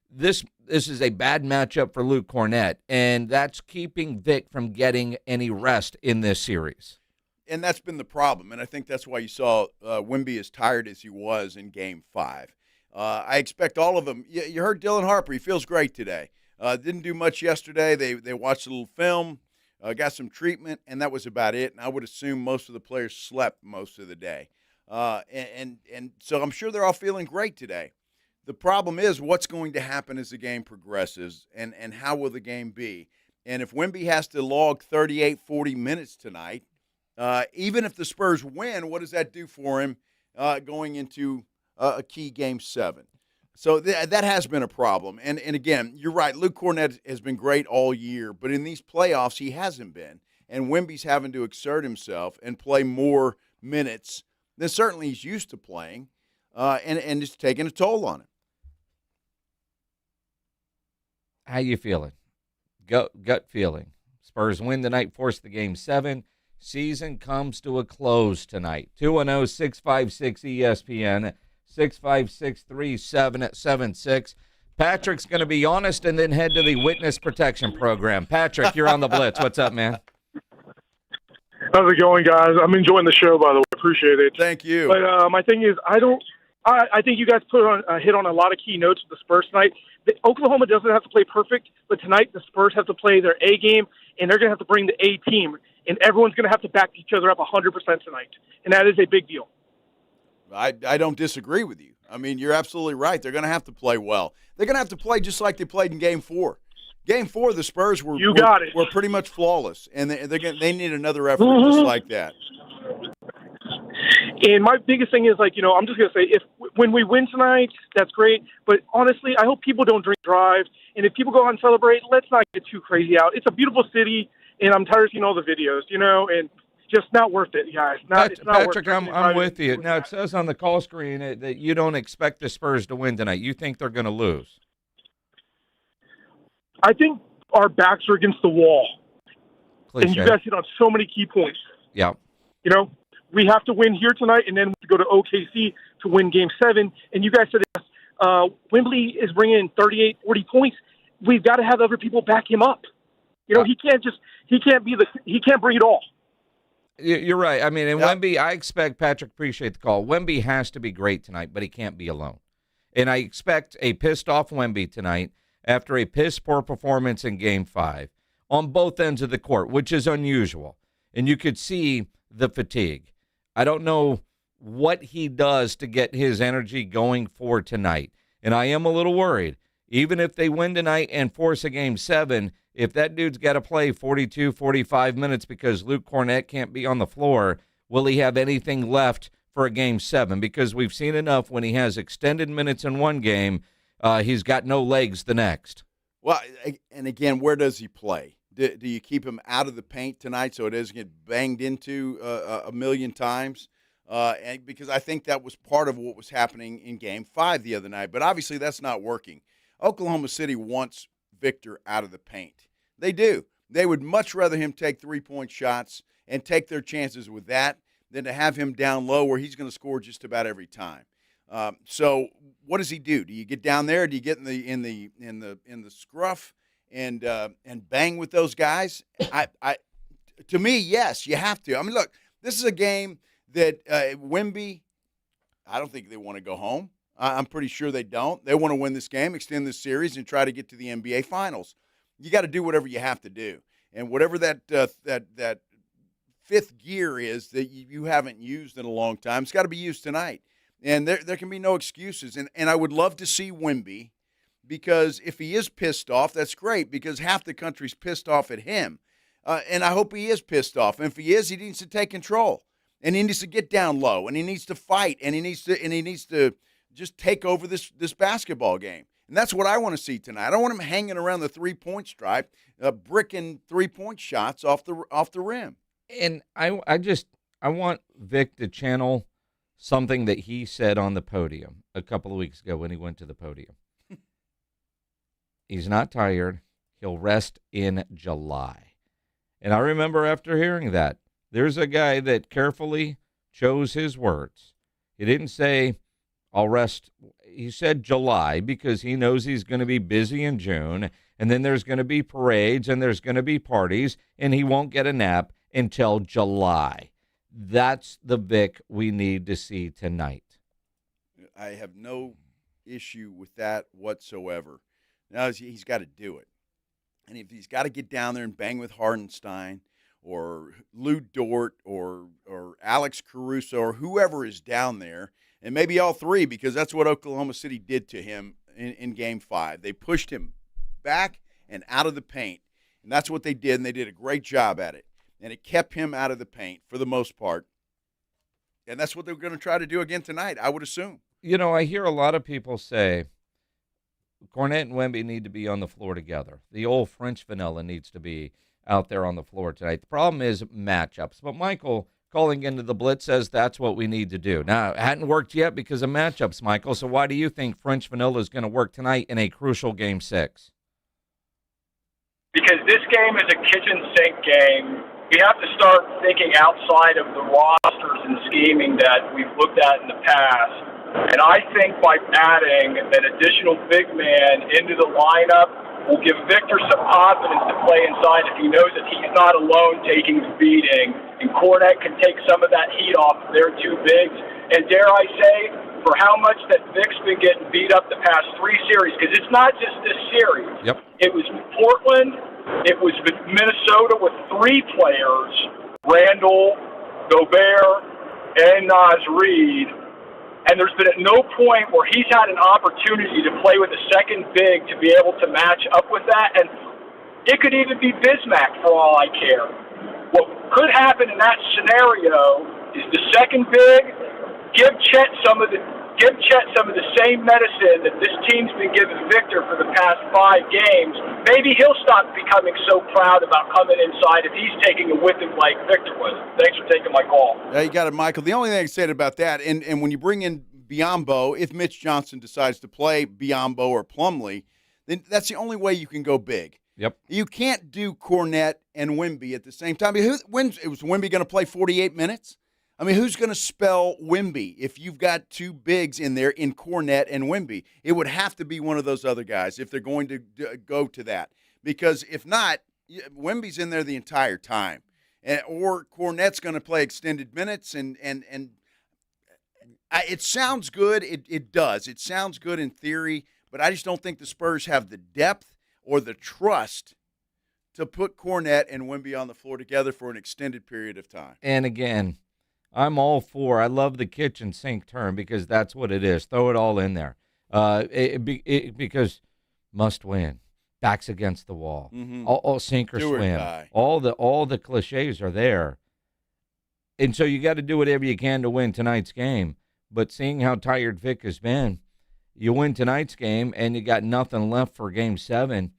Speaker 4: this is a bad matchup for Luke Cornett, and that's keeping Vic from getting any rest in this series.
Speaker 1: And that's been the problem, and I think that's why you saw Wemby as tired as he was in Game 5. I expect all of them. You heard Dylan Harper. He feels great today. Didn't do much yesterday. They watched a little film, got some treatment, and that was about it. And I would assume most of the players slept most of the day. And so I'm sure they're all feeling great today. The problem is what's going to happen as the game progresses, and how will the game be? And if Wemby has to log 38, 40 minutes tonight, even if the Spurs win, what does that do for him going into a key Game 7? So that has been a problem. And again, you're right, Luke Cornett has been great all year, but in these playoffs he hasn't been. And Wemby's having to exert himself and play more minutes than certainly he's used to playing, and it's taking a toll on him.
Speaker 4: How you feeling? Gut feeling. Spurs win tonight, force the Game 7. Season comes to a close tonight. 210-656-ESPN, 656-3776. Patrick's going to be honest and then head to the witness protection program. Patrick, you're on the Blitz. What's up, man?
Speaker 2: How's it going, guys? I'm enjoying the show, by the way. Appreciate it.
Speaker 1: Thank you.
Speaker 2: But my thing is, I think you guys hit on a lot of key notes with the Spurs tonight. Oklahoma doesn't have to play perfect, but tonight the Spurs have to play their A game, and they're going to have to bring the A team, and everyone's going to have to back each other up 100% tonight, and that is a big deal.
Speaker 1: I don't disagree with you. I mean, you're absolutely right. They're going to have to play well. They're going to have to play just like they played in Game 4. Game 4, the Spurs were pretty much flawless, and they need another effort just like that.
Speaker 2: And my biggest thing is, I'm just going to say, when we win tonight, that's great. But honestly, I hope people don't drink drive. And if people go out and celebrate, let's not get too crazy out. It's a beautiful city, and I'm tired of seeing all the videos, and just not worth it, guys.
Speaker 4: Patrick, I'm with you. Now, it says on the call screen that you don't expect the Spurs to win tonight. You think they're going to lose.
Speaker 2: I think our backs are against the wall.
Speaker 4: Cliche.
Speaker 2: And you guys hit on so many key points.
Speaker 4: Yeah.
Speaker 2: We have to win here tonight, and then we have to go to OKC to win Game 7. And you guys said Wemby is bringing in 38, 40 points. We've got to have other people back him up. He can't bring it all.
Speaker 4: You're right. I mean, and Wemby, I expect, Patrick, appreciate the call. Wemby has to be great tonight, but he can't be alone. And I expect a pissed-off Wemby tonight after a piss-poor performance in Game 5 on both ends of the court, which is unusual. And you could see the fatigue. I don't know what he does to get his energy going for tonight. And I am a little worried. Even if they win tonight and force a Game 7, if that dude's got to play 42, 45 minutes because Luke Cornett can't be on the floor, will he have anything left for a Game 7 because we've seen enough when he has extended minutes in one game, he's got no legs the next.
Speaker 1: Well, and again, where does he play? Do you keep him out of the paint tonight so it doesn't get banged into a million times? And because I think that was part of what was happening in Game 5 the other night. But obviously that's not working. Oklahoma City wants Victor out of the paint. They do. They would much rather him take three-point shots and take their chances with that than to have him down low where he's going to score just about every time. So what does he do? Do you get down there? Do you get in the scruff and bang with those guys? To me, yes, you have to. I mean, look, this is a game that Wemby, I don't think they want to go home. I'm pretty sure they don't. They want to win this game, extend this series, and try to get to the NBA Finals. You got to do whatever you have to do, and whatever that fifth gear is that you haven't used in a long time, it's got to be used tonight. And there can be no excuses. And I would love to see Wemby, because if he is pissed off, that's great, because half the country's pissed off at him. And I hope he is pissed off. And if he is, he needs to take control. And he needs to get down low, and he needs to fight, and he needs to just take over this basketball game. And that's what I want to see tonight. I don't want him hanging around the three-point stripe, bricking three-point shots off the rim.
Speaker 4: And I want Vic to channel something that he said on the podium a couple of weeks ago when he went to the podium. He's not tired. He'll rest in July. And I remember after hearing that, there's a guy that carefully chose his words. He didn't say, I'll rest. He said July because he knows he's going to be busy in June, and then there's going to be parades, and there's going to be parties, and he won't get a nap until July. That's the Vic we need to see tonight.
Speaker 1: I have no issue with that whatsoever. Now he's got to do it. And if he's got to get down there and bang with Hardenstein or Lou Dort or Alex Caruso or whoever is down there, and maybe all three, because that's what Oklahoma City did to him in Game 5. They pushed him back and out of the paint, and that's what they did, and they did a great job at it. And it kept him out of the paint for the most part. And that's what they're going to try to do again tonight, I would assume.
Speaker 4: You know, I hear a lot of people say Cornette and Wemby need to be on the floor together. The old French vanilla needs to be out there on the floor tonight. The problem is matchups. But Michael, calling into the Blitz, says that's what we need to do. Now, it hadn't worked yet because of matchups, Michael. So why do you think French vanilla is going to work tonight in a crucial Game 6?
Speaker 5: Because this game is a kitchen sink game. We have to start thinking outside of the rosters and scheming that we've looked at in the past. And I think by adding an additional big man into the lineup will give Victor some confidence to play inside if he knows that he's not alone taking the beating. And Cornette can take some of that heat off of their two bigs. And dare I say, for how much that Vic's been getting beat up the past three series, because it's not just this series.
Speaker 4: Yep.
Speaker 5: It was Portland, it was Minnesota with three players, Randall, Gobert, and Naz Reid. And there's been at no point where he's had an opportunity to play with a second big to be able to match up with that. And it could even be Bismack for all I care. What could happen in that scenario is the second big give Chet some of the same medicine that this team's been giving Victor for the past 5 games. Maybe he'll stop becoming so proud about coming inside if he's taking a whipping like Victor was. Thanks for taking my call.
Speaker 1: Yeah, you got it, Michael. The only thing I can say about that, and when you bring in Biyombo, if Mitch Johnson decides to play Biyombo or Plumlee, then that's the only way you can go big.
Speaker 4: Yep.
Speaker 1: You can't do Cornette and Wemby at the same time. Was Wemby going to play 48 minutes? I mean, who's going to spell Wemby if you've got two bigs in there in Cornette and Wemby? It would have to be one of those other guys if they're going to go to that. Because if not, Wemby's in there the entire time. Or Cornette's going to play extended minutes. And it sounds good. It does. It sounds good in theory. But I just don't think the Spurs have the depth or the trust to put Cornette and Wemby on the floor together for an extended period of time.
Speaker 4: And again, I'm all for, I love the kitchen sink term because that's what it is. Throw it all in there. Because must win. Backs against the wall.
Speaker 1: Mm-hmm.
Speaker 4: All sink or swim. All the cliches are there. And so you got to do whatever you can to win tonight's game. But seeing how tired Vic has been, you win tonight's game and you got nothing left for Game 7.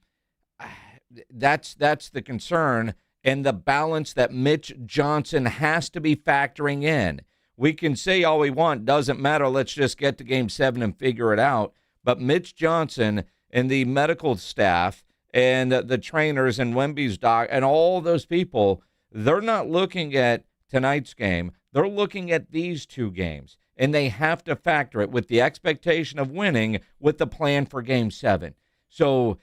Speaker 4: That's the concern and the balance that Mitch Johnson has to be factoring in. We can say all we want, doesn't matter, let's just get to Game 7 and figure it out. But Mitch Johnson and the medical staff and the trainers and Wemby's doc and all those people, they're not looking at tonight's game. They're looking at these two games. And they have to factor it with the expectation of winning with the plan for Game 7. So,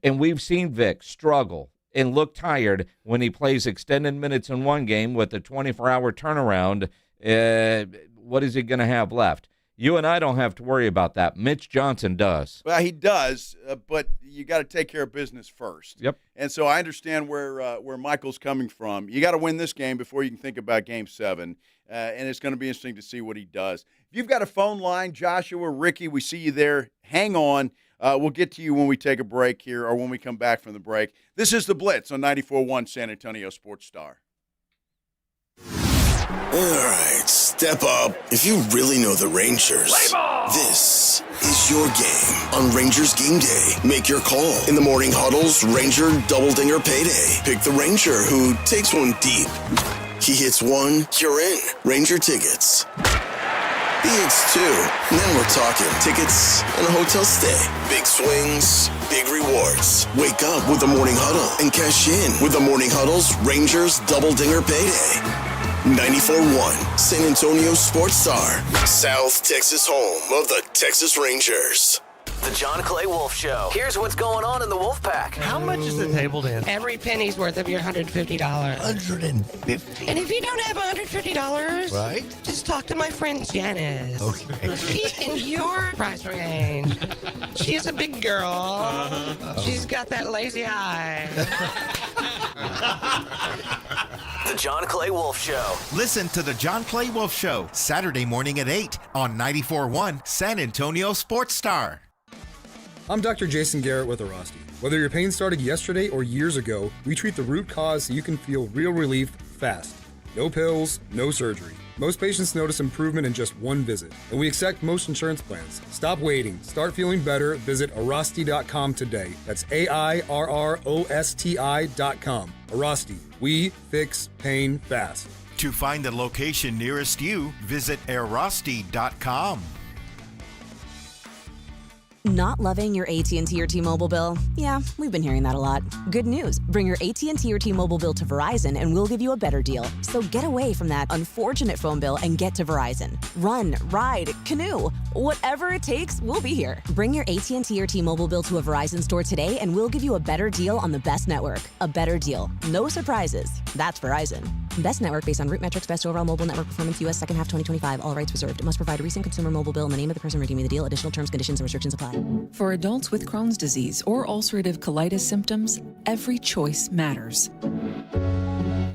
Speaker 4: and we've seen Vic struggle and look tired when he plays extended minutes in one game with a 24-hour turnaround. What is he going to have left? You and I don't have to worry about that. Mitch Johnson does.
Speaker 1: Well, he does, but you got to take care of business first.
Speaker 4: Yep.
Speaker 1: And so I understand where Michael's coming from. You got to win this game before you can think about Game 7, and it's going to be interesting to see what he does. If you've got a phone line, Joshua, Ricky, we see you there. Hang on. We'll get to you when we take a break here or when we come back from the break. This is The Blitz on 94.1 San Antonio Sports Star.
Speaker 3: All right, step up. If you really know the Rangers, this is your game on Rangers Game Day. Make your call. In the morning huddles, Ranger Double Dinger Payday. Pick the Ranger who takes one deep. He hits one, you're in. Ranger tickets. He hits two. Now we're talking tickets and a hotel stay. Big swings, big rewards. Wake up with the morning huddle and cash in with the morning huddle's Rangers Double Dinger Payday. 94.1 San Antonio Sports Star, South Texas home of the Texas Rangers.
Speaker 6: The John Clay Wolf Show. Here's what's going on in the Wolf Pack.
Speaker 9: How much is the table dance?
Speaker 10: Every penny's worth of your $150.
Speaker 9: $150.
Speaker 10: And if you don't have $150,
Speaker 9: right?
Speaker 10: just talk to my friend Janice.
Speaker 9: Okay.
Speaker 10: She's in your price range. She's a big girl. She's got that lazy eye.
Speaker 6: The John Clay Wolf Show.
Speaker 11: Listen to The John Clay Wolf Show, Saturday morning at 8 on 94.1 San Antonio Sports Star.
Speaker 12: I'm Dr. Jason Garrett with Arasti. Whether your pain started yesterday or years ago, we treat the root cause so you can feel real relief fast. No pills, no surgery. Most patients notice improvement in just one visit, and we accept most insurance plans. Stop waiting. Start feeling better. Visit Arasti.com today. That's AIRROSTI.com. Arasti. We fix pain fast.
Speaker 11: To find the location nearest you, visit Arasti.com.
Speaker 23: Not loving your AT&T or T-Mobile bill? Yeah, we've been hearing that a lot. Good news. Bring your AT&T or T-Mobile bill to Verizon and we'll give you a better deal. So get away from that unfortunate phone bill and get to Verizon. Run, ride, canoe. Whatever it takes, we'll be here. Bring your AT&T or T-Mobile bill to a Verizon store today and we'll give you a better deal on the best network. A better deal. No surprises. That's Verizon. Best network based on root metrics, best overall mobile network performance, U.S. second half 2025. All rights reserved. It must provide a recent consumer mobile bill and the name of the person redeeming the deal. Additional terms, conditions, and restrictions apply.
Speaker 22: For adults with Crohn's disease or ulcerative colitis symptoms, every choice matters.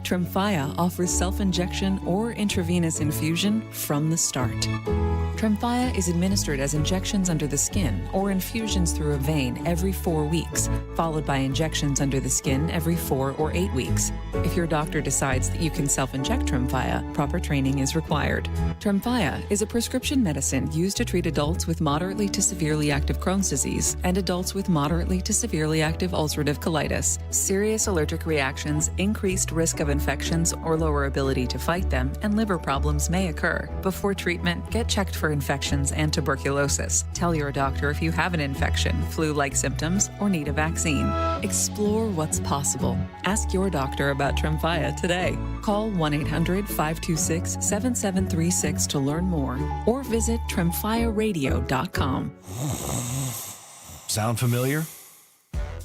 Speaker 22: Tremfya offers self-injection or intravenous infusion from the start. Tremfya is administered as injections under the skin or infusions through a vein every 4 weeks, followed by injections under the skin every 4 or 8 weeks. If your doctor decides that you can self-inject Tremfya, proper training is required. Tremfya is a prescription medicine used to treat adults with moderately to severely active Crohn's disease and adults with moderately to severely active ulcerative colitis. Serious allergic reactions, increased risk of infections or lower ability to fight them, and liver problems may occur. Before treatment, get checked for infections and tuberculosis. Tell your doctor if you have an infection, flu-like symptoms, or need a vaccine. Explore what's possible. Ask your doctor about Tremfya today. Call 1-800-526-7736 to learn more or visit tremfyaradio.com.
Speaker 13: Sound familiar?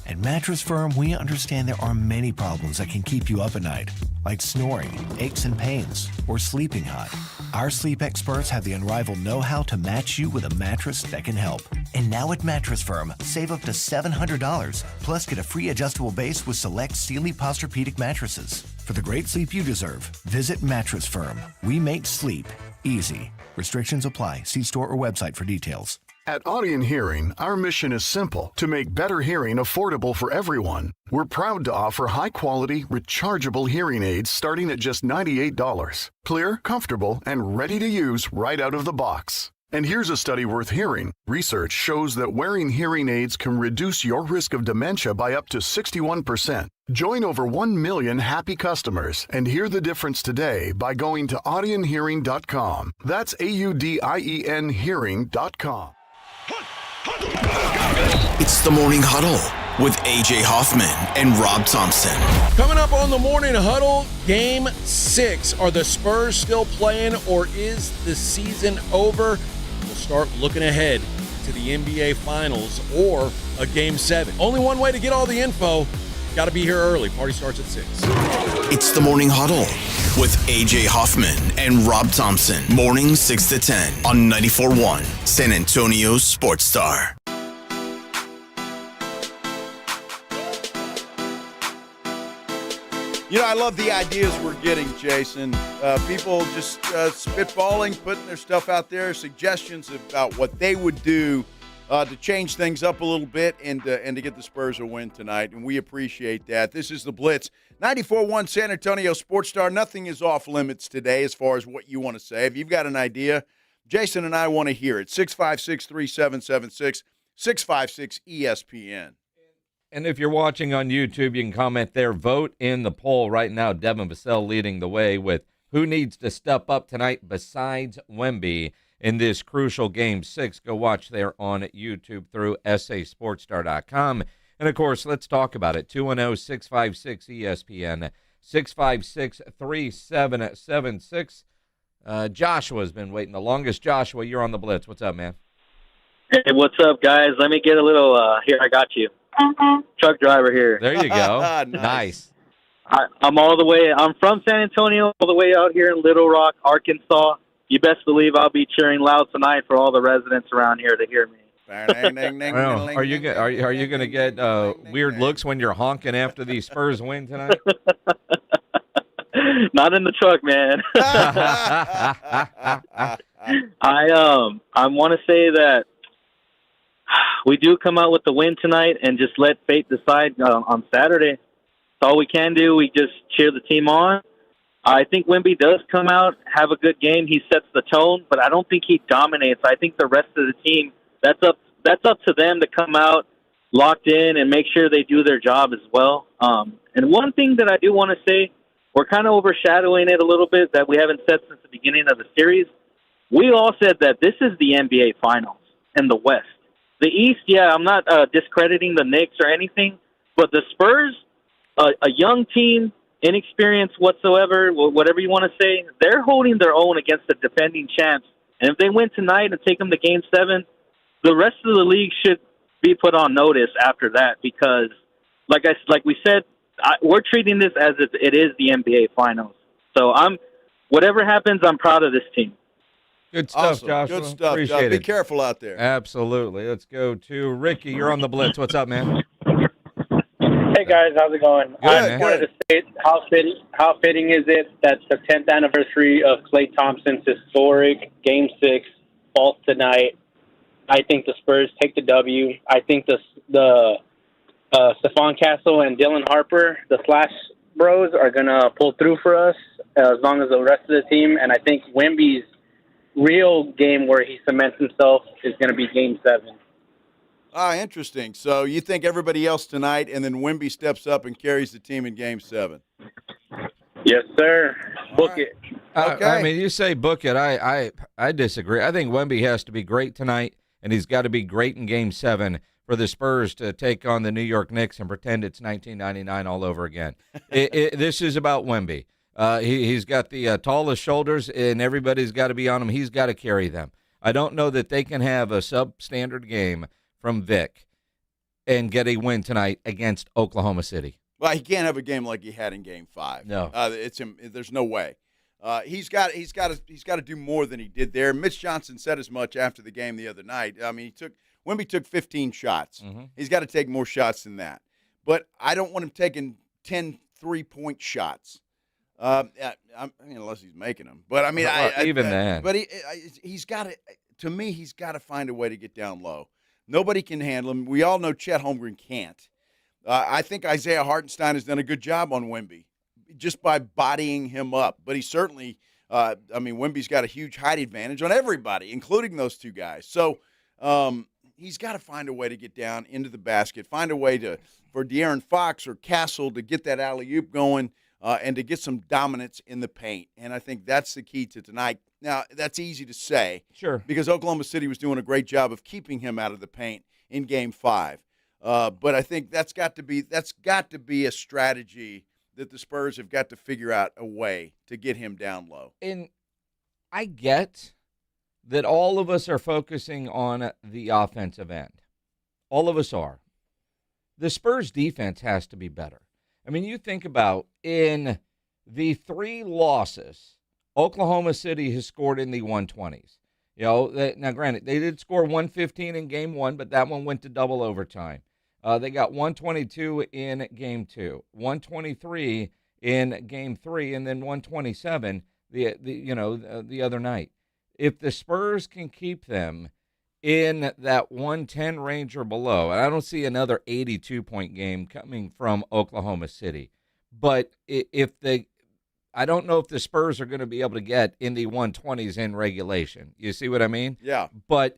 Speaker 13: At Mattress Firm, we understand there are many problems that can keep you up at night, like snoring, aches and pains, or sleeping hot. Our sleep experts have the unrivaled know-how to match you with a mattress that can help. And now at Mattress Firm, save up to $700, plus get a free adjustable base with select Sealy Posturepedic mattresses. For the great sleep you deserve, visit Mattress Firm. We make sleep easy. Restrictions apply. See store or website for details.
Speaker 7: At Audion Hearing, our mission is simple: to make better hearing affordable for everyone. We're proud to offer high-quality, rechargeable hearing aids starting at just $98. Clear, comfortable, and ready to use right out of the box. And here's a study worth hearing. Research shows that wearing hearing aids can reduce your risk of dementia by up to 61%. Join over 1 million happy customers and hear the difference today by going to audionhearing.com. That's AUDIEN hearing.com.
Speaker 3: It's the Morning Huddle with AJ Hoffman and Rob Thompson.
Speaker 31: Coming up on the Morning Huddle, Game 6. Are the Spurs still playing, or is the season over? We'll start looking ahead to the NBA Finals or a Game 7. Only one way to get all the info. Got to be here early. Party starts at 6.
Speaker 3: It's the Morning Huddle with AJ Hoffman and Rob Thompson. Mornings 6 to 10 on 94.1 San Antonio Sports Star.
Speaker 1: You know, I love the ideas we're getting, Jason. People just spitballing, putting their stuff out there, suggestions about what they would do to change things up a little bit and to get the Spurs a win tonight, and we appreciate that. This is the Blitz, 94.1 San Antonio Sports Star. Nothing is off limits today as far as what you want to say. If you've got an idea, Jason and I want to hear it. 656-3776, 656-ESPN.
Speaker 4: And if you're watching on YouTube, you can comment there. Vote in the poll right now. Devin Vassell leading the way with who needs to step up tonight besides Wemby in this crucial Game 6. Go watch there on YouTube through sasportstar.com. And, of course, let's talk about it. 210-656-ESPN, 656-3776. Joshua's been waiting the longest. Joshua, you're on the Blitz. What's up, man?
Speaker 8: Hey, what's up, guys? Let me get a little, here, I got you. Truck driver here.
Speaker 4: There you go. Nice.
Speaker 8: I'm from San Antonio, all the way out here in Little Rock, Arkansas. You best believe I'll be cheering loud tonight for all the residents around here to hear me.
Speaker 4: Are you going to get weird looks when you're honking after the Spurs win tonight?
Speaker 8: Not in the truck, man. I want to say that we do come out with the win tonight and just let fate decide on Saturday. It's all we can do. We just cheer the team on. I think Wemby does come out, have a good game. He sets the tone, but I don't think he dominates. I think the rest of the team, that's up to them to come out locked in and make sure they do their job as well. And one thing that I do want to say, we're kind of overshadowing it a little bit that we haven't said since the beginning of the series. We all said that this is the NBA Finals in the West. The East, yeah, I'm not discrediting the Knicks or anything, but the Spurs, a young team, inexperienced whatsoever, whatever you want to say, they're holding their own against the defending champs. And if they win tonight and take them to Game 7, the rest of the league should be put on notice after that because, like we said, we're treating this as if it is the NBA Finals. So whatever happens, I'm proud of this team.
Speaker 4: Good stuff,
Speaker 1: awesome.
Speaker 4: Joshua.
Speaker 1: Good stuff.
Speaker 4: Appreciate it.
Speaker 1: Be careful out there.
Speaker 4: Absolutely. Let's go to Ricky. You're on the Blitz. What's up, man?
Speaker 14: Hey, guys. How's it going?
Speaker 4: Good,
Speaker 14: I just wanted to say how fitting is it that the 10th anniversary of Klay Thompson's historic Game 6 falls tonight. I think the Spurs take the W. I think the Stephon Castle and Dylan Harper, the Slash Bros, are going to pull through for us as long as the rest of the team. And I think Wemby's real game where he cements himself is going to be Game 7.
Speaker 1: Interesting. So you think everybody else tonight, and then Wemby steps up and carries the team in Game 7?
Speaker 14: Yes, sir. Book it.
Speaker 1: Okay.
Speaker 4: I mean, you say book it. I disagree. I think Wemby has to be great tonight, and he's got to be great in Game 7 for the Spurs to take on the New York Knicks and pretend it's 1999 all over again. This is about Wemby. He's got the tallest shoulders, and everybody's got to be on him. He's got to carry them. I don't know that they can have a substandard game from Vic and get a win tonight against Oklahoma City.
Speaker 1: Well, he can't have a game like he had in Game 5.
Speaker 4: No,
Speaker 1: there's no way. He's got to do more than he did there. Mitch Johnson said as much after the game the other night. I mean, Wemby took 15 shots. Mm-hmm. He's got to take more shots than that. But I don't want him taking 10 3-point shots. Unless he's making them. But I mean,
Speaker 4: even that.
Speaker 1: But he's got to to me, he's got to find a way to get down low. Nobody can handle him. We all know Chet Holmgren can't. I think Isaiah Hartenstein has done a good job on Wemby just by bodying him up. But he certainly Wemby's got a huge height advantage on everybody, including those two guys. So he's got to find a way to get down into the basket, find a way for De'Aaron Fox or Castle to get that alley-oop going and to get some dominance in the paint. And I think that's the key to tonight. Now, that's easy to say.
Speaker 4: Sure.
Speaker 1: Because Oklahoma City was doing a great job of keeping him out of the paint in Game 5. But I think that's got to be a strategy that the Spurs have got to figure out a way to get him down low.
Speaker 4: And I get that all of us are focusing on the offensive end. All of us are. The Spurs defense has to be better. I mean, you think about in the 3 losses, Oklahoma City has scored in the 120s. Now granted, they did score 115 in Game 1, but that one went to double overtime. They got 122 in Game 2, 123 in Game 3, and then 127 the other night. If the Spurs can keep them in that 110 range or below, and I don't see another 82-point game coming from Oklahoma City, but I don't know if the Spurs are going to be able to get in the 120s in regulation. You see what I mean?
Speaker 1: Yeah.
Speaker 4: But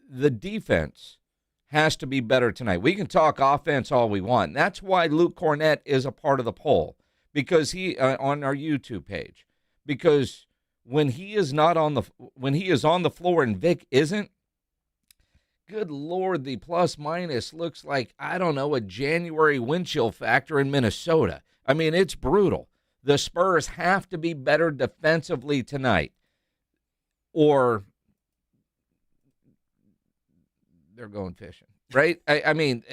Speaker 4: the defense has to be better tonight. We can talk offense all we want. That's why Luke Cornett is a part of the poll, because he on our YouTube page. Because when he is on the floor and Vic isn't, good Lord, the plus minus looks like, I don't know, a January wind chill factor in Minnesota. I mean, it's brutal. The Spurs have to be better defensively tonight, or they're going fishing, right? I mean,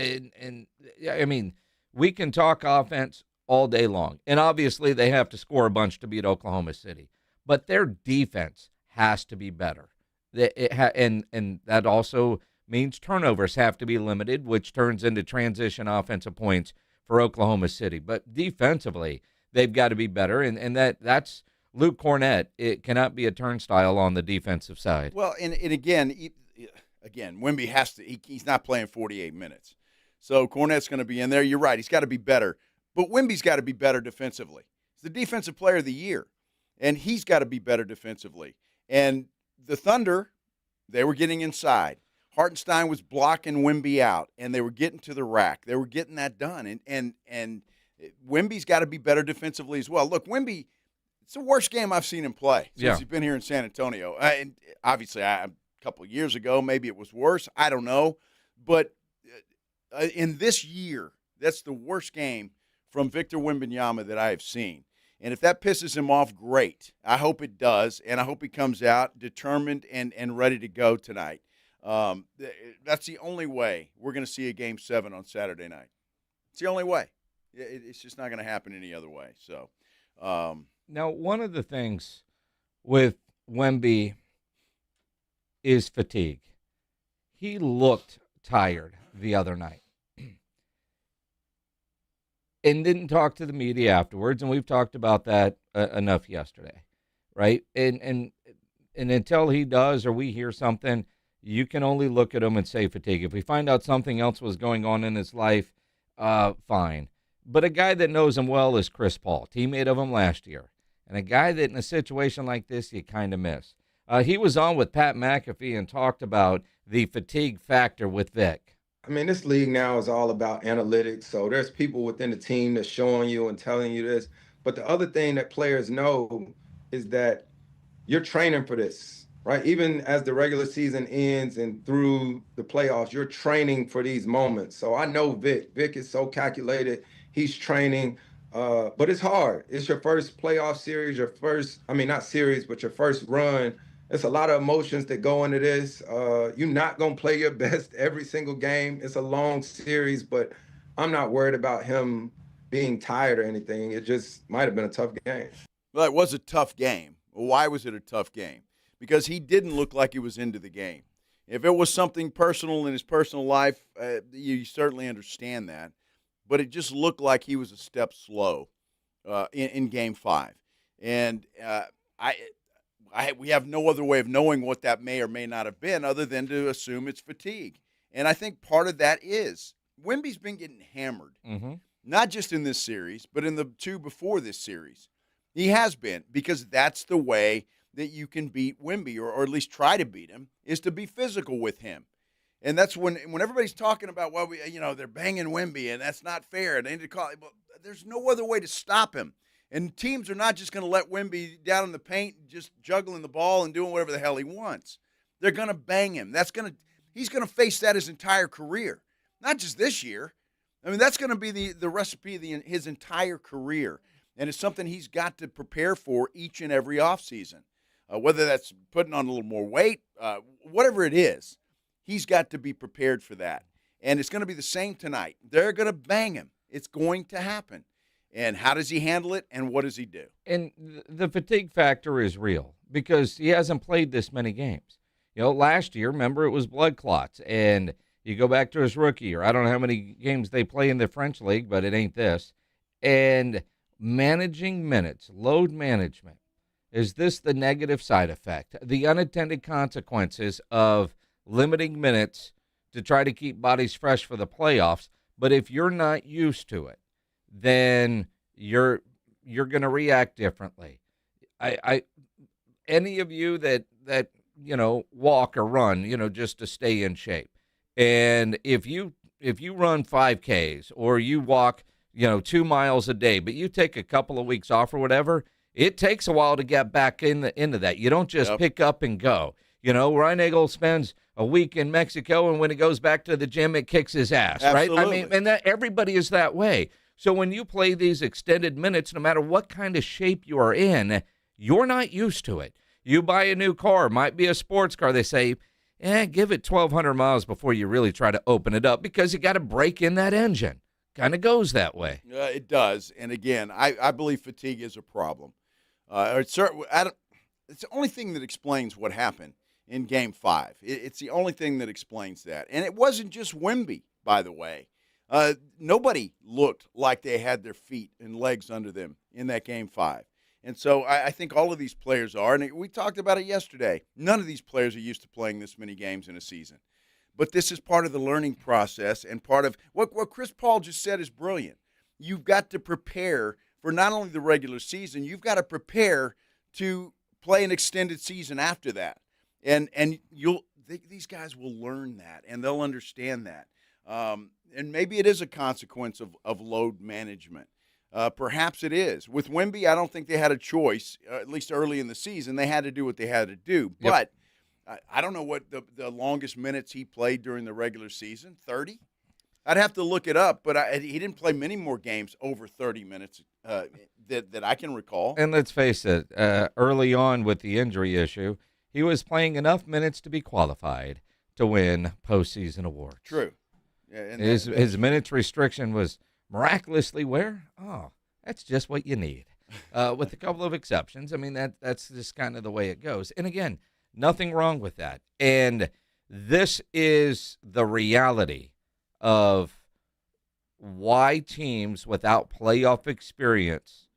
Speaker 4: we can talk offense all day long, and obviously they have to score a bunch to beat Oklahoma City, but their defense has to be better. And that also means turnovers have to be limited, which turns into transition offensive points for Oklahoma City. But defensively, they've got to be better, and that's Luke Cornett. It cannot be a turnstile on the defensive side.
Speaker 1: Well, and again, Wemby has to. He's not playing 48 minutes, so Cornett's going to be in there. You're right. He's got to be better, but Wemby's got to be better defensively. He's the defensive player of the year, and he's got to be better defensively. And the Thunder, they were getting inside. Hartenstein was blocking Wemby out, and they were getting to the rack. They were getting that done, and Wemby's got to be better defensively as well. Look, Wemby, it's the worst game I've seen him play since he's been here in San Antonio. And obviously, a couple of years ago, maybe it was worse. I don't know. But in this year, that's the worst game from Victor Wembanyama that I have seen. And if that pisses him off, great. I hope it does, and I hope he comes out determined and ready to go tonight. That's the only way we're going to see a Game 7 on Saturday night. It's the only way. It's just not going to happen any other way. So,
Speaker 4: now, one of the things with Wemby is fatigue. He looked tired the other night and didn't talk to the media afterwards, and we've talked about that enough yesterday, right? And until he does or we hear something, you can only look at him and say fatigue. If we find out something else was going on in his life, fine. But a guy that knows him well is Chris Paul, teammate of him last year. And a guy that in a situation like this you kind of miss. He was on with Pat McAfee and talked about the fatigue factor with Vic.
Speaker 15: I mean, this league now is all about analytics. So there's people within the team that's showing you and telling you this. But the other thing that players know is that you're training for this, right? Even as the regular season ends and through the playoffs, you're training for these moments. So I know Vic. Vic is so calculated. He's training, but it's hard. It's your first playoff series, not series, but your first run. It's a lot of emotions that go into this. You're not going to play your best every single game. It's a long series, but I'm not worried about him being tired or anything. It just might have been a tough game.
Speaker 1: Well, it was a tough game. Why was it a tough game? Because he didn't look like he was into the game. If it was something personal in his personal life, you certainly understand that. But it just looked like he was a step slow in Game 5. And we have no other way of knowing what that may or may not have been other than to assume it's fatigue. And I think part of that is Wemby's been getting hammered, not just in this series, but in the two before this series. He has been, because that's the way that you can beat Wemby, or at least try to beat him, is to be physical with him. And that's when everybody's talking about, well, they're banging Wemby, and that's not fair, and they need to call it. But there's no other way to stop him. And teams are not just going to let Wemby down in the paint, just juggling the ball and doing whatever the hell he wants. They're going to bang him. He's going to face that his entire career, not just this year. I mean, that's going to be the recipe of his entire career. And it's something he's got to prepare for each and every offseason. Whether that's putting on a little more weight, whatever it is, he's got to be prepared for that. And it's going to be the same tonight. They're going to bang him. It's going to happen. And how does he handle it, and what does he do?
Speaker 4: And the fatigue factor is real because he hasn't played this many games. Last year, remember, it was blood clots. And you go back to his rookie year. I don't know how many games they play in the French league, but it ain't this. And managing minutes, load management, is this the negative side effect? The unintended consequences of limiting minutes to try to keep bodies fresh for the playoffs. But if you're not used to it, then you're going to react differently. Any of you that walk or run, just to stay in shape. And if you run 5Ks or you walk, 2 miles a day, but you take a couple of weeks off or whatever, it takes a while to get back into that. You don't just pick up and go. Ryan Eagle spends a week in Mexico, and when he goes back to the gym, it kicks his ass,
Speaker 1: Absolutely.
Speaker 4: right? I mean, and that everybody is that way. So when you play these extended minutes, no matter what kind of shape you are in, you're not used to it. You buy a new car, might be a sports car. They say, give it 1,200 miles before you really try to open it up because you got to break in that engine. Kind of goes that way.
Speaker 1: It does. And again, I believe fatigue is a problem. It's the only thing that explains what happened in Game 5. It's the only thing that explains that. And it wasn't just Wemby, by the way. Nobody looked like they had their feet and legs under them in that Game 5. And so I think all of these players are, and we talked about it yesterday, none of these players are used to playing this many games in a season. But this is part of the learning process, and part of what Chris Paul just said is brilliant. You've got to prepare for not only the regular season, you've got to prepare to play an extended season after that. And these guys will learn that, and they'll understand that. And maybe it is a consequence of load management. Perhaps it is. With Wemby, I don't think they had a choice, at least early in the season. They had to do what they had to do.
Speaker 4: Yep.
Speaker 1: But I don't know what the longest minutes he played during the regular season, 30? I'd have to look it up, but he didn't play many more games over 30 minutes that I can recall.
Speaker 4: And let's face it, early on with the injury issue, he was playing enough minutes to be qualified to win postseason awards.
Speaker 1: True. Yeah, and
Speaker 4: his minutes restriction was miraculously where? Oh, that's just what you need. With a couple of exceptions. I mean, that's just kind of the way it goes. And again, nothing wrong with that. And this is the reality of why teams without playoff experience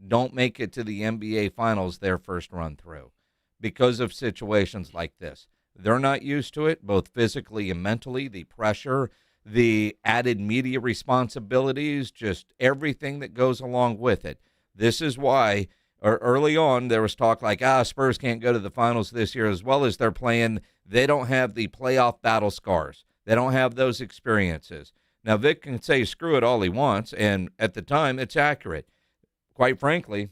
Speaker 4: don't make it to the NBA Finals their first run through because of situations like this. They're not used to it, both physically and mentally, the pressure, the added media responsibilities, just everything that goes along with it. This is why early on there was talk like, Spurs can't go to the finals this year as well as they're playing. They don't have the playoff battle scars. They don't have those experiences. Now, Vic can say screw it all he wants, and at the time it's accurate. Quite frankly,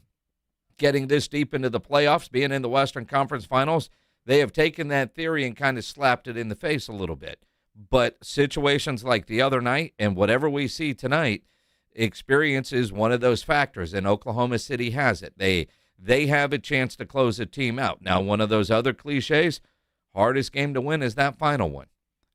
Speaker 4: getting this deep into the playoffs, being in the Western Conference Finals, they have taken that theory and kind of slapped it in the face a little bit. But situations like the other night and whatever we see tonight, experience is one of those factors, and Oklahoma City has it. They have a chance to close a team out. Now, one of those other cliches, hardest game to win is that final one.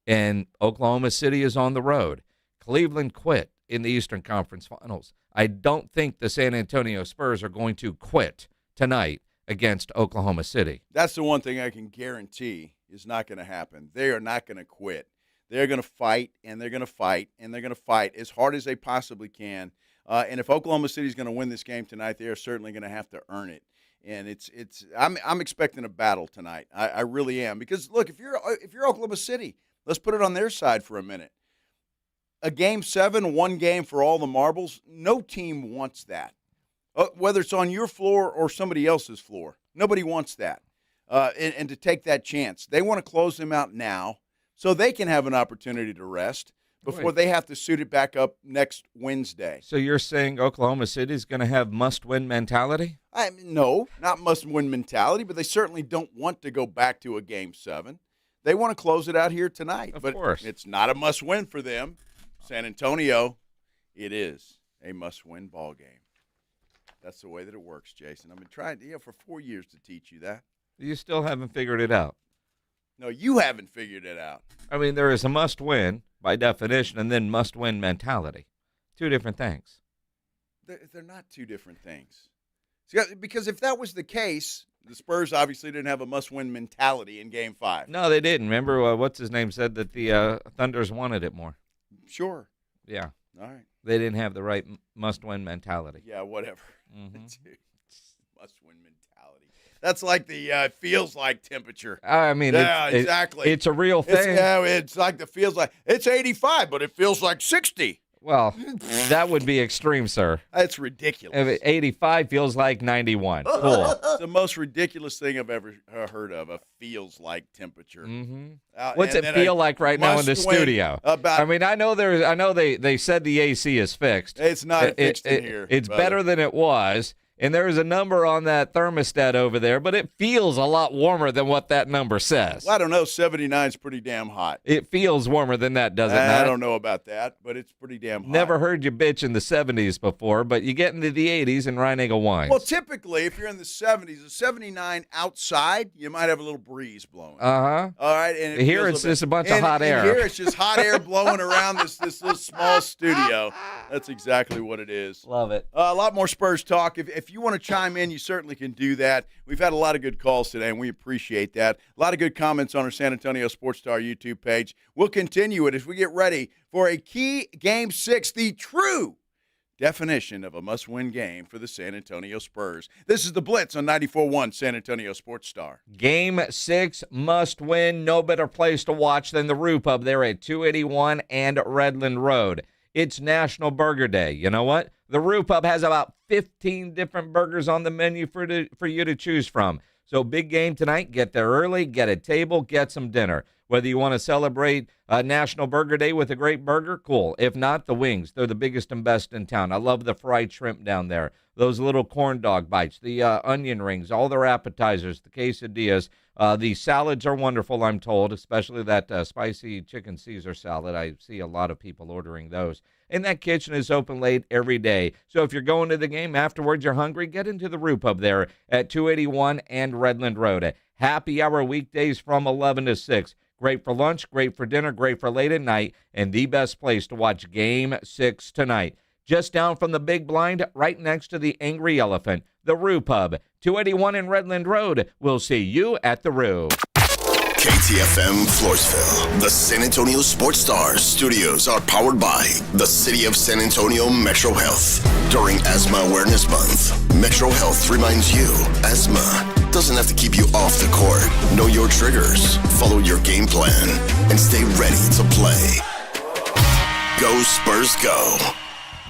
Speaker 4: And Oklahoma City is on the road. Cleveland quit in the Eastern Conference Finals. I don't think the San Antonio Spurs are going to quit tonight against Oklahoma City.
Speaker 1: That's the one thing I can guarantee is not going to happen. They are not going to quit. They're going to fight, and they're going to fight, and they're going to fight as hard as they possibly can. And if Oklahoma City is going to win this game tonight, they are certainly going to have to earn it. And I'm expecting a battle tonight. I really am, because look, if you're Oklahoma City, let's put it on their side for a minute. A Game 7, one game for all the marbles. No team wants that, whether it's on your floor or somebody else's floor. Nobody wants that, and to take that chance. They want to close them out now so they can have an opportunity to rest before they have to suit it back up next Wednesday.
Speaker 4: So you're saying Oklahoma City is going to have must-win mentality?
Speaker 1: No, not must-win mentality, but they certainly don't want to go back to a Game 7. They want to close it out here tonight.
Speaker 4: Of course.
Speaker 1: It's not a must-win for them. San Antonio, it is a must-win ball game. That's the way that it works, Jason. I've been trying for 4 years to teach you that.
Speaker 4: You still haven't figured it out.
Speaker 1: No, you haven't figured it out.
Speaker 4: I mean, there is a must-win by definition, and then must-win mentality. Two different things.
Speaker 1: They're not two different things. See, because if that was the case, the Spurs obviously didn't have a must-win mentality in Game 5.
Speaker 4: No, they didn't. Remember, what's-his-name said that the Thunders wanted it more.
Speaker 1: Sure.
Speaker 4: Yeah.
Speaker 1: All right.
Speaker 4: They didn't have the right must-win mentality.
Speaker 1: Yeah, whatever. Must-win mentality. That's like the feels like temperature.
Speaker 4: I mean,
Speaker 1: exactly.
Speaker 4: It's a real thing.
Speaker 1: It's like the feels like. It's 85, but it feels like 60.
Speaker 4: Well, that would be extreme, sir.
Speaker 1: That's ridiculous.
Speaker 4: 85 feels like 91. Cool.
Speaker 1: It's the most ridiculous thing I've ever heard of, a feels like temperature.
Speaker 4: Mm-hmm. What's it feel like right now in the studio? I mean, I know they said the AC is fixed.
Speaker 1: It's not fixed in here.
Speaker 4: It's better than it was. And there's a number on that thermostat over there, but it feels a lot warmer than what that number says.
Speaker 1: Well, I don't know. 79 is pretty damn hot.
Speaker 4: It feels warmer than that, does it not?
Speaker 1: I don't know about that, but it's pretty damn hot.
Speaker 4: Never heard you bitch in the 70s before, but you get into the 80s and Reinagel whines.
Speaker 1: Well, typically, if you're in the 70s, the 79 outside, you might have a little breeze blowing.
Speaker 4: Uh-huh.
Speaker 1: All right. And
Speaker 4: here it's just a bunch of hot air.
Speaker 1: Here it's just hot air blowing around this little small studio. That's exactly what it is.
Speaker 4: Love it.
Speaker 1: A lot more Spurs talk. If you want to chime in, you certainly can do that. We've had a lot of good calls today, and we appreciate that. A lot of good comments on our San Antonio Sports Star YouTube page. We'll continue it as we get ready for a key Game 6, the true definition of a must-win game for the San Antonio Spurs. This is the Blitz on 94.1 San Antonio Sports Star.
Speaker 4: Game 6 must win. No better place to watch than the Roo Pub there at 281 and Redland Road. It's National Burger Day. You know what? The Roo Pub has about 15 different burgers on the menu for you to choose from. So big game tonight. Get there early, get a table, get some dinner. Whether you want to celebrate National Burger Day with a great burger, cool. If not, the wings. They're the biggest and best in town. I love the fried shrimp down there. Those little corn dog bites, the onion rings, all their appetizers, the quesadillas. The salads are wonderful, I'm told, especially that spicy chicken Caesar salad. I see a lot of people ordering those. And that kitchen is open late every day. So if you're going to the game afterwards, you're hungry, get into the Roo Pub there at 281 and Redland Road. Happy hour weekdays from 11 to 6. Great for lunch, great for dinner, great for late at night, and the best place to watch Game 6 tonight. Just down from the big blind, right next to the Angry Elephant, the Roo Pub, 281 in Redland Road. We'll see you at the Roo.
Speaker 3: KTFM Floresville. The San Antonio Sports Stars studios are powered by the City of San Antonio Metro Health. During Asthma Awareness Month, Metro Health reminds you asthma doesn't have to keep you off the court. Know your triggers, follow your game plan, and stay ready to play. Go Spurs, go.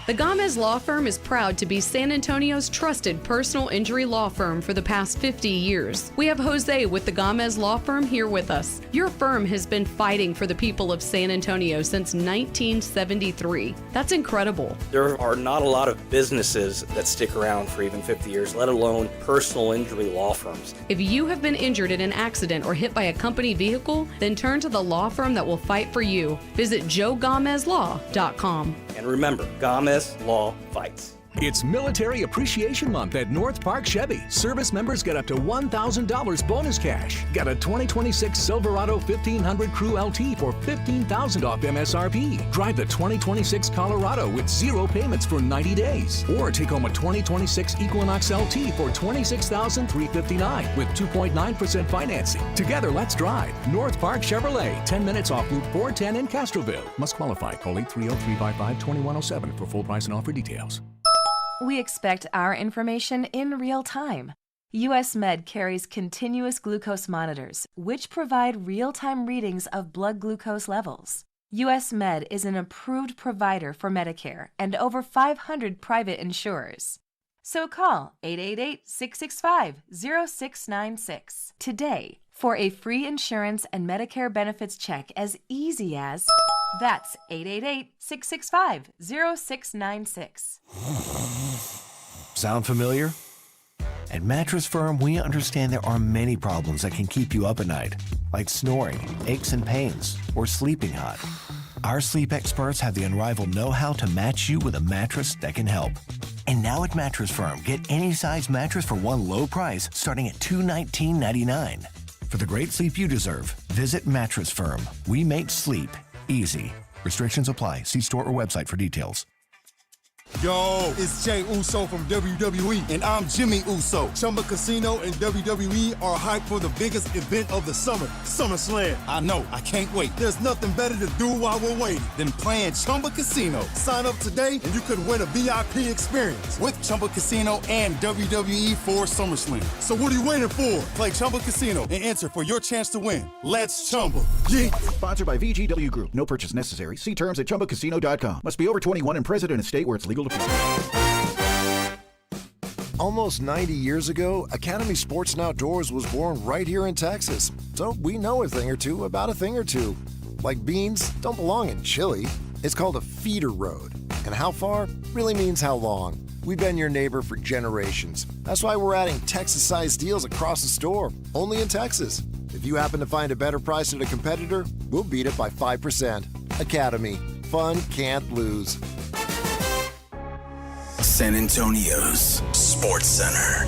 Speaker 16: The Gomez Law Firm is proud to be San Antonio's trusted personal injury law firm for the past 50 years. We have Jose with the Gomez Law Firm here with us. Your firm has been fighting for the people of San Antonio since 1973. That's incredible.
Speaker 17: There are not a lot of businesses that stick around for even 50 years, let alone personal injury law firms.
Speaker 16: If you have been injured in an accident or hit by a company vehicle, then turn to the law firm that will fight for you. Visit joegomezlaw.com.
Speaker 17: And remember, Gomez Law fights.
Speaker 18: It's Military Appreciation Month at North Park Chevy. Service members get up to $1,000 bonus cash. Got a 2026 Silverado 1500 Crew LT for $15,000 off MSRP. Drive the 2026 Colorado with 0 payments for 90 days. Or take home a 2026 Equinox LT for $26,359 with 2.9% financing. Together, let's drive. North Park Chevrolet, 10 minutes off Route 410 in Castroville. Must qualify. Call 830-355-2107 for full price and offer details.
Speaker 19: We expect our information in real time.
Speaker 2: US Med carries continuous glucose monitors, which provide real-time readings of blood glucose levels. US Med is an approved provider for Medicare and over 500 private insurers. So call 888-665-0696 today for a free insurance and Medicare benefits check as easy as... That's 888-665-0696.
Speaker 13: Sound familiar? At Mattress Firm, we understand there are many problems that can keep you up at night, like snoring, aches and pains, or sleeping hot. Our sleep experts have the unrivaled know-how to match you with a mattress that can help. And now at Mattress Firm, get any size mattress for one low price starting at $219.99. For the great sleep you deserve, visit Mattress Firm. We make sleep easy. Restrictions apply. See store or website for details.
Speaker 19: Yo, it's Jay Uso from WWE, and I'm Jimmy Uso. Chumba Casino and WWE are hyped for the biggest event of the summer, SummerSlam. I know, I can't wait. There's nothing better to do while we're waiting than playing Chumba Casino. Sign up today and you could win a VIP experience with Chumba Casino and WWE for SummerSlam. So what are you waiting for? Play Chumba Casino and enter for your chance to win. Let's Chumba. Yeah.
Speaker 20: Sponsored by VGW Group. No purchase necessary. See terms at ChumbaCasino.com. Must be over 21 and present in a state where it's legal to play.
Speaker 21: Almost 90 years ago, Academy Sports and Outdoors was born right here in Texas. So we know a thing or two about a thing or two. Like beans don't belong in Chile. It's called a feeder road. And how far really means how long. We've been your neighbor for generations. That's why we're adding Texas-sized deals across the store, only in Texas. If you happen to find a better price at a competitor, we'll beat it by 5%. Academy. Fun can't lose.
Speaker 3: San Antonio's Sports Center.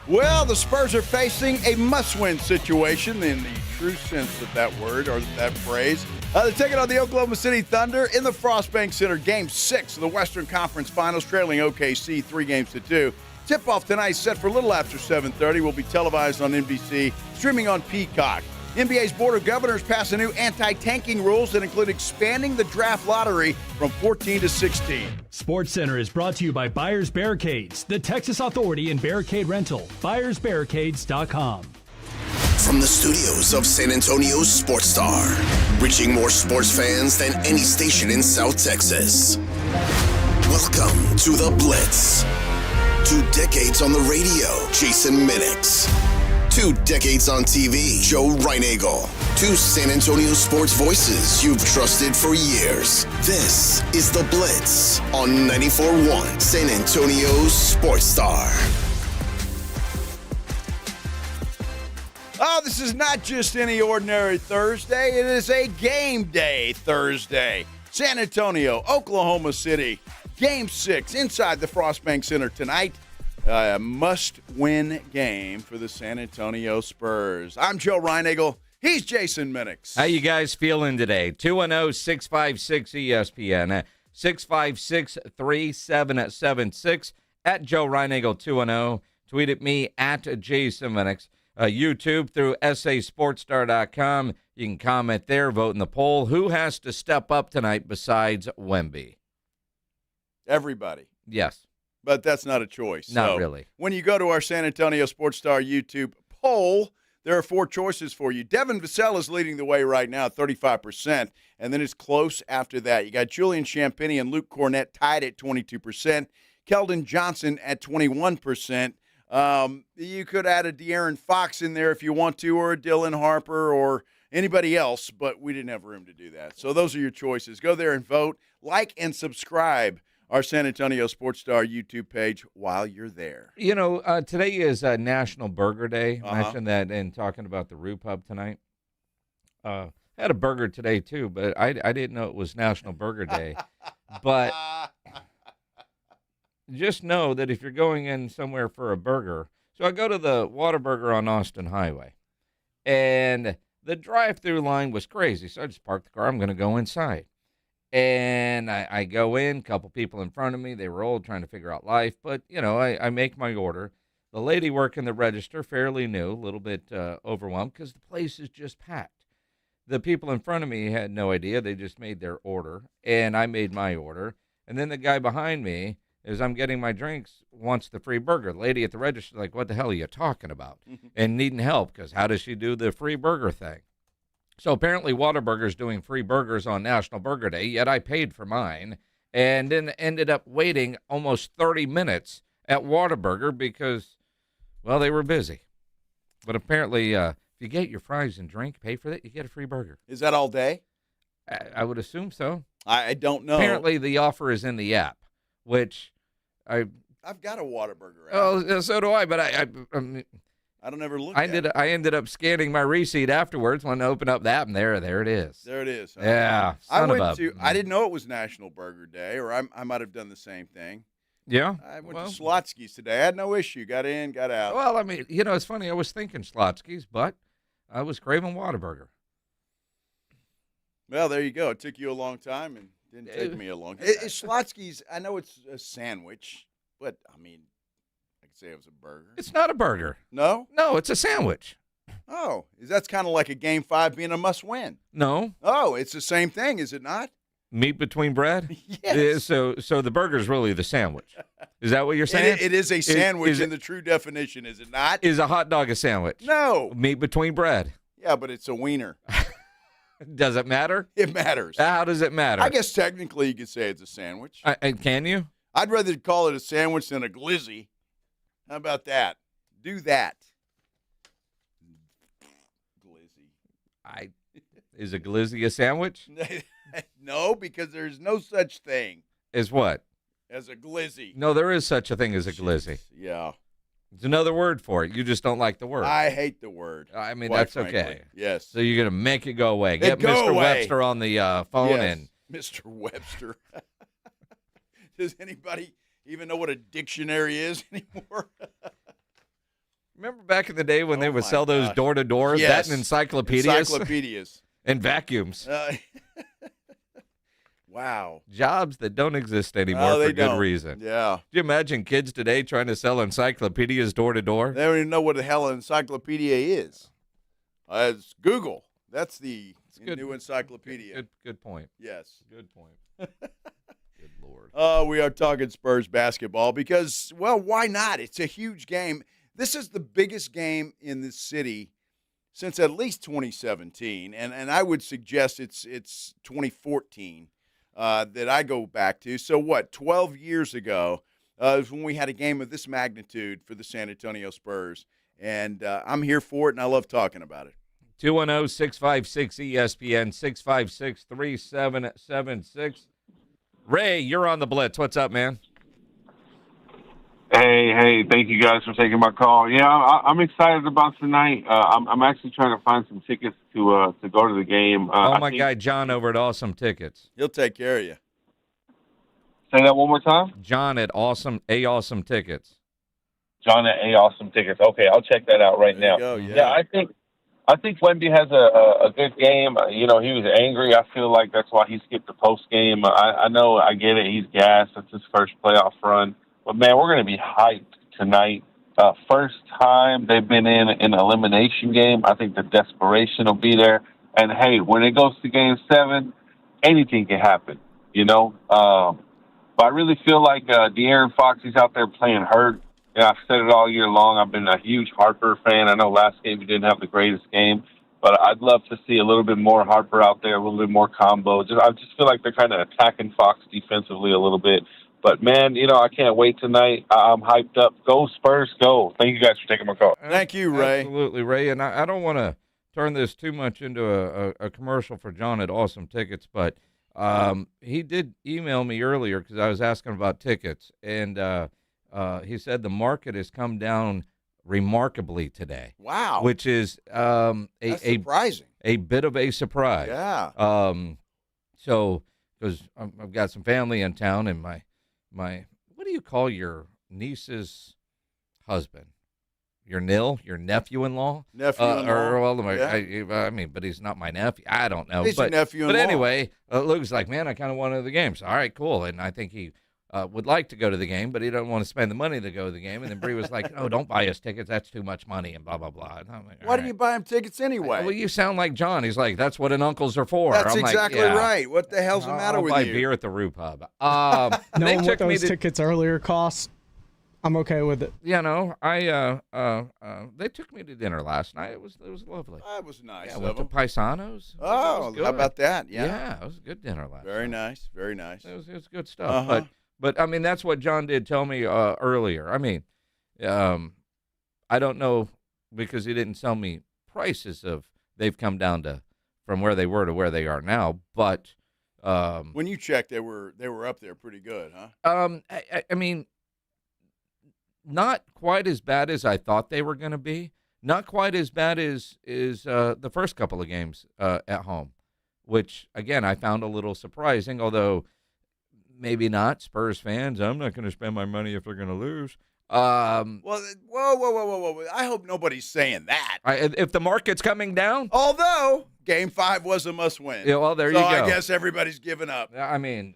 Speaker 1: Well, the Spurs are facing a must-win situation in the true sense of that word or that phrase. They're taking on the Oklahoma City Thunder in the Frostbank Center, Game 6 of the Western Conference Finals, trailing OKC 3-2. Tip-off tonight set for a little after 7:30. Will be televised on NBC, streaming on Peacock. NBA's Board of Governors passed a new anti-tanking rules that include expanding the draft lottery from 14 to 16.
Speaker 24: SportsCenter is brought to you by Buyers Barricades, the Texas authority in barricade rental. BuyersBarricades.com.
Speaker 3: From the studios of San Antonio's Sports Star, reaching more sports fans than any station in South Texas. Welcome to the Blitz. 2 decades on the radio, Jason Minix. 2 decades on TV, Joe Reinagel. 2 San Antonio sports voices you've trusted for years. This is The Blitz on 94.1 San Antonio's Sports Star.
Speaker 1: Oh, this is not just any ordinary Thursday. It is a game day Thursday. San Antonio, Oklahoma City, Game 6 inside the Frostbank Center tonight. A must-win game for the San Antonio Spurs. I'm Joe Reinagel. He's Jason Minix.
Speaker 4: How you guys feeling today? 210-656-ESPN, 656-3776, at Joe Reinagel 210. Tweet at me at Jason Minix. YouTube through sasportstar.com. You can comment there, vote in the poll. Who has to step up tonight besides Wemby?
Speaker 1: Everybody.
Speaker 4: Yes.
Speaker 1: But that's not a choice.
Speaker 4: Not really.
Speaker 1: When you go to our San Antonio Sports Star YouTube poll, there are 4 choices for you. Devin Vassell is leading the way right now, 35%, and then it's close after that. You got Julian Champagny and Luke Cornett tied at 22%, Keldon Johnson at 21%. You could add a De'Aaron Fox in there if you want to, or a Dylan Harper, or anybody else, but we didn't have room to do that. So those are your choices. Go there and vote. Like and subscribe our San Antonio Sports Star YouTube page while you're there.
Speaker 4: You know, today is National Burger Day. I mentioned that in talking about the Roo Pub tonight. I had a burger today, too, but I didn't know it was National Burger Day. But just know that if you're going in somewhere for a burger, so I go to the Whataburger on Austin Highway, and the drive-through line was crazy, so I just parked the car. I'm going to go inside. And I go in, a couple people in front of me. They were old, trying to figure out life. But, you know, I make my order. The lady working the register, fairly new, a little bit overwhelmed because the place is just packed. The people in front of me had no idea. They just made their order, and I made my order. And then the guy behind me, as I'm getting my drinks, wants the free burger. The lady at the register, like, what the hell are you talking about? And needing help, because how does she do the free burger thing? So apparently Whataburger's doing free burgers on National Burger Day, yet I paid for mine, and then ended up waiting almost 30 minutes at Whataburger because, well, they were busy. But apparently, if you get your fries and drink, pay for that, you get a free burger.
Speaker 1: Is that all day?
Speaker 4: I would assume so.
Speaker 1: I don't know.
Speaker 4: Apparently, the offer is in the app, which
Speaker 1: I've got a Whataburger app.
Speaker 4: Oh, so do I. But I
Speaker 1: don't ever look.
Speaker 4: I ended up scanning my receipt afterwards when I opened up the app, and there it is.
Speaker 1: There it is.
Speaker 4: Yeah.
Speaker 1: I didn't know it was National Burger Day, or I might have done the same thing.
Speaker 4: Yeah.
Speaker 1: I went to Slotsky's today. I had no issue. Got in, got out.
Speaker 4: Well, I mean, it's funny. I was thinking Slotsky's, but I was craving Whataburger.
Speaker 1: Well, there you go. It took you a long time and didn't take me a long time. Slotsky's, I know it's a sandwich, but, I mean, I could say it was a burger.
Speaker 4: It's not a burger.
Speaker 1: No?
Speaker 4: No, it's a sandwich.
Speaker 1: Oh, that's kind of like a Game 5 being a must-win.
Speaker 4: No.
Speaker 1: Oh, it's the same thing, is it not?
Speaker 4: Meat between bread?
Speaker 1: Yes.
Speaker 4: So the burger's really the sandwich. Is that what you're saying?
Speaker 1: It is a sandwich in the true definition, is it not?
Speaker 4: Is a hot dog a sandwich?
Speaker 1: No.
Speaker 4: Meat between bread?
Speaker 1: Yeah, but it's a wiener.
Speaker 4: Does it matter?
Speaker 1: It matters.
Speaker 4: How does it matter?
Speaker 1: I guess technically you could say it's a sandwich.
Speaker 4: Can you?
Speaker 1: I'd rather call it a sandwich than a glizzy. How about that? Do that. Glizzy.
Speaker 4: Is a glizzy a sandwich?
Speaker 1: No, because there's no such thing.
Speaker 4: As what?
Speaker 1: As a glizzy.
Speaker 4: No, there is such a thing as a glizzy.
Speaker 1: Yeah.
Speaker 4: There's another word for it. You just don't like the word.
Speaker 1: I hate the word.
Speaker 4: I mean,
Speaker 1: that's
Speaker 4: okay.
Speaker 1: Yes.
Speaker 4: So you're going to make it go away. Get
Speaker 1: Go
Speaker 4: Mr.
Speaker 1: away.
Speaker 4: Webster on the phone.
Speaker 1: Yes.
Speaker 4: And
Speaker 1: Mr. Webster. Does anybody even know what a dictionary is anymore?
Speaker 4: Remember back in the day when they would sell those door-to-door?
Speaker 1: Yes.
Speaker 4: That and encyclopedias?
Speaker 1: Encyclopedias.
Speaker 4: And vacuums.
Speaker 1: Wow.
Speaker 4: Jobs that don't exist anymore for good reason.
Speaker 1: Yeah.
Speaker 4: Do you imagine kids today trying to sell encyclopedias door-to-door?
Speaker 1: They don't even know what the hell an encyclopedia is. It's Google. That's the new encyclopedia.
Speaker 4: Good point.
Speaker 1: Yes.
Speaker 4: Good point. Good Lord.
Speaker 1: We are talking Spurs basketball because, well, why not? It's a huge game. This is the biggest game in the city since at least 2017, and I would suggest it's 2014 that I go back to. So what, 12 years ago was when we had a game of this magnitude for the San Antonio Spurs, and I'm here for it, and I love talking about it.
Speaker 4: 210-656-ESPN, 656-3776. Ray, you're on the Blitz. What's up, man?
Speaker 5: Hey, thank you guys for taking my call. Yeah, I'm excited about tonight. I'm actually trying to find some tickets to go to the game.
Speaker 4: My guy John over at Awesome Tickets.
Speaker 1: He'll take care of you.
Speaker 5: Say that one more time?
Speaker 4: John at Awesome Tickets.
Speaker 5: John at Awesome Tickets. Okay, I'll check that out right now.
Speaker 1: There you go, yeah.
Speaker 5: I think Wemby has a good game. He was angry. I feel like that's why he skipped the post game. I know, I get it. He's gassed. It's his first playoff run. But, man, we're going to be hyped tonight. First time they've been in an elimination game. I think the desperation will be there. And, hey, when it goes to Game 7, anything can happen, But I really feel like De'Aaron Fox, he's out there playing hurt. I've said it all year long. I've been a huge Harper fan. I know last game he didn't have the greatest game. But I'd love to see a little bit more Harper out there, a little bit more combo. I just feel like they're kind of attacking Fox defensively a little bit. But, man, I can't wait tonight. I'm hyped up. Go, Spurs, go. Thank you guys for taking my call.
Speaker 1: Thank you, Ray.
Speaker 4: Absolutely, Ray. And I don't want to turn this too much into a commercial for John at Awesome Tickets, but he did email me earlier because I was asking about tickets. And he said the market has come down remarkably today.
Speaker 1: Wow.
Speaker 4: Which is
Speaker 1: That's surprising.
Speaker 4: A bit of a surprise.
Speaker 1: Yeah.
Speaker 4: So, because I've got some family in town, and my what do you call your niece's husband? Your nephew-in-law?
Speaker 1: Nephew-in-law.
Speaker 4: I mean, but he's not my nephew. I don't know.
Speaker 1: He's your nephew-in-law.
Speaker 4: But anyway, Luke's like, man, I kind of wanted the game. So, all right, cool. And I think he would like to go to the game, but he doesn't want to spend the money to go to the game. And then Bree was like, "Oh, don't buy us tickets. That's too much money," and blah, blah, blah. And I'm like,
Speaker 1: Why do you buy him tickets anyway?
Speaker 4: Well, you sound like John. He's like, that's what an uncles are for.
Speaker 1: That's
Speaker 4: I'm
Speaker 1: exactly
Speaker 4: like, yeah.
Speaker 1: right. What the hell's the matter
Speaker 4: I'll
Speaker 1: with
Speaker 4: buy
Speaker 1: you?
Speaker 4: beer at the Roo Pub.
Speaker 6: Knowing what those tickets earlier cost, I'm okay with it.
Speaker 4: You know, they took me to dinner last night. It was lovely.
Speaker 1: That was nice.
Speaker 4: Yeah,
Speaker 1: of
Speaker 4: went to
Speaker 1: them.
Speaker 4: Paisanos.
Speaker 1: Oh, how about that? Yeah.
Speaker 4: Yeah, it was a good dinner last night.
Speaker 1: Very nice. Very nice.
Speaker 4: It was good stuff. But I mean, that's what John did tell me earlier. I mean, I don't know because he didn't tell me prices of they've come down to from where they were to where they are now. But
Speaker 1: when you checked, they were up there pretty good, huh?
Speaker 4: I mean, not quite as bad as I thought they were going to be. Not quite as bad as the first couple of games at home, which again I found a little surprising. Although maybe not Spurs fans. I'm not going to spend my money if they're going to lose.
Speaker 1: Well, whoa. I hope nobody's saying that.
Speaker 4: If the market's coming down.
Speaker 1: Although, Game 5 was a must-win.
Speaker 4: Yeah, well, there you
Speaker 1: so
Speaker 4: go.
Speaker 1: I guess everybody's giving up.
Speaker 4: I mean,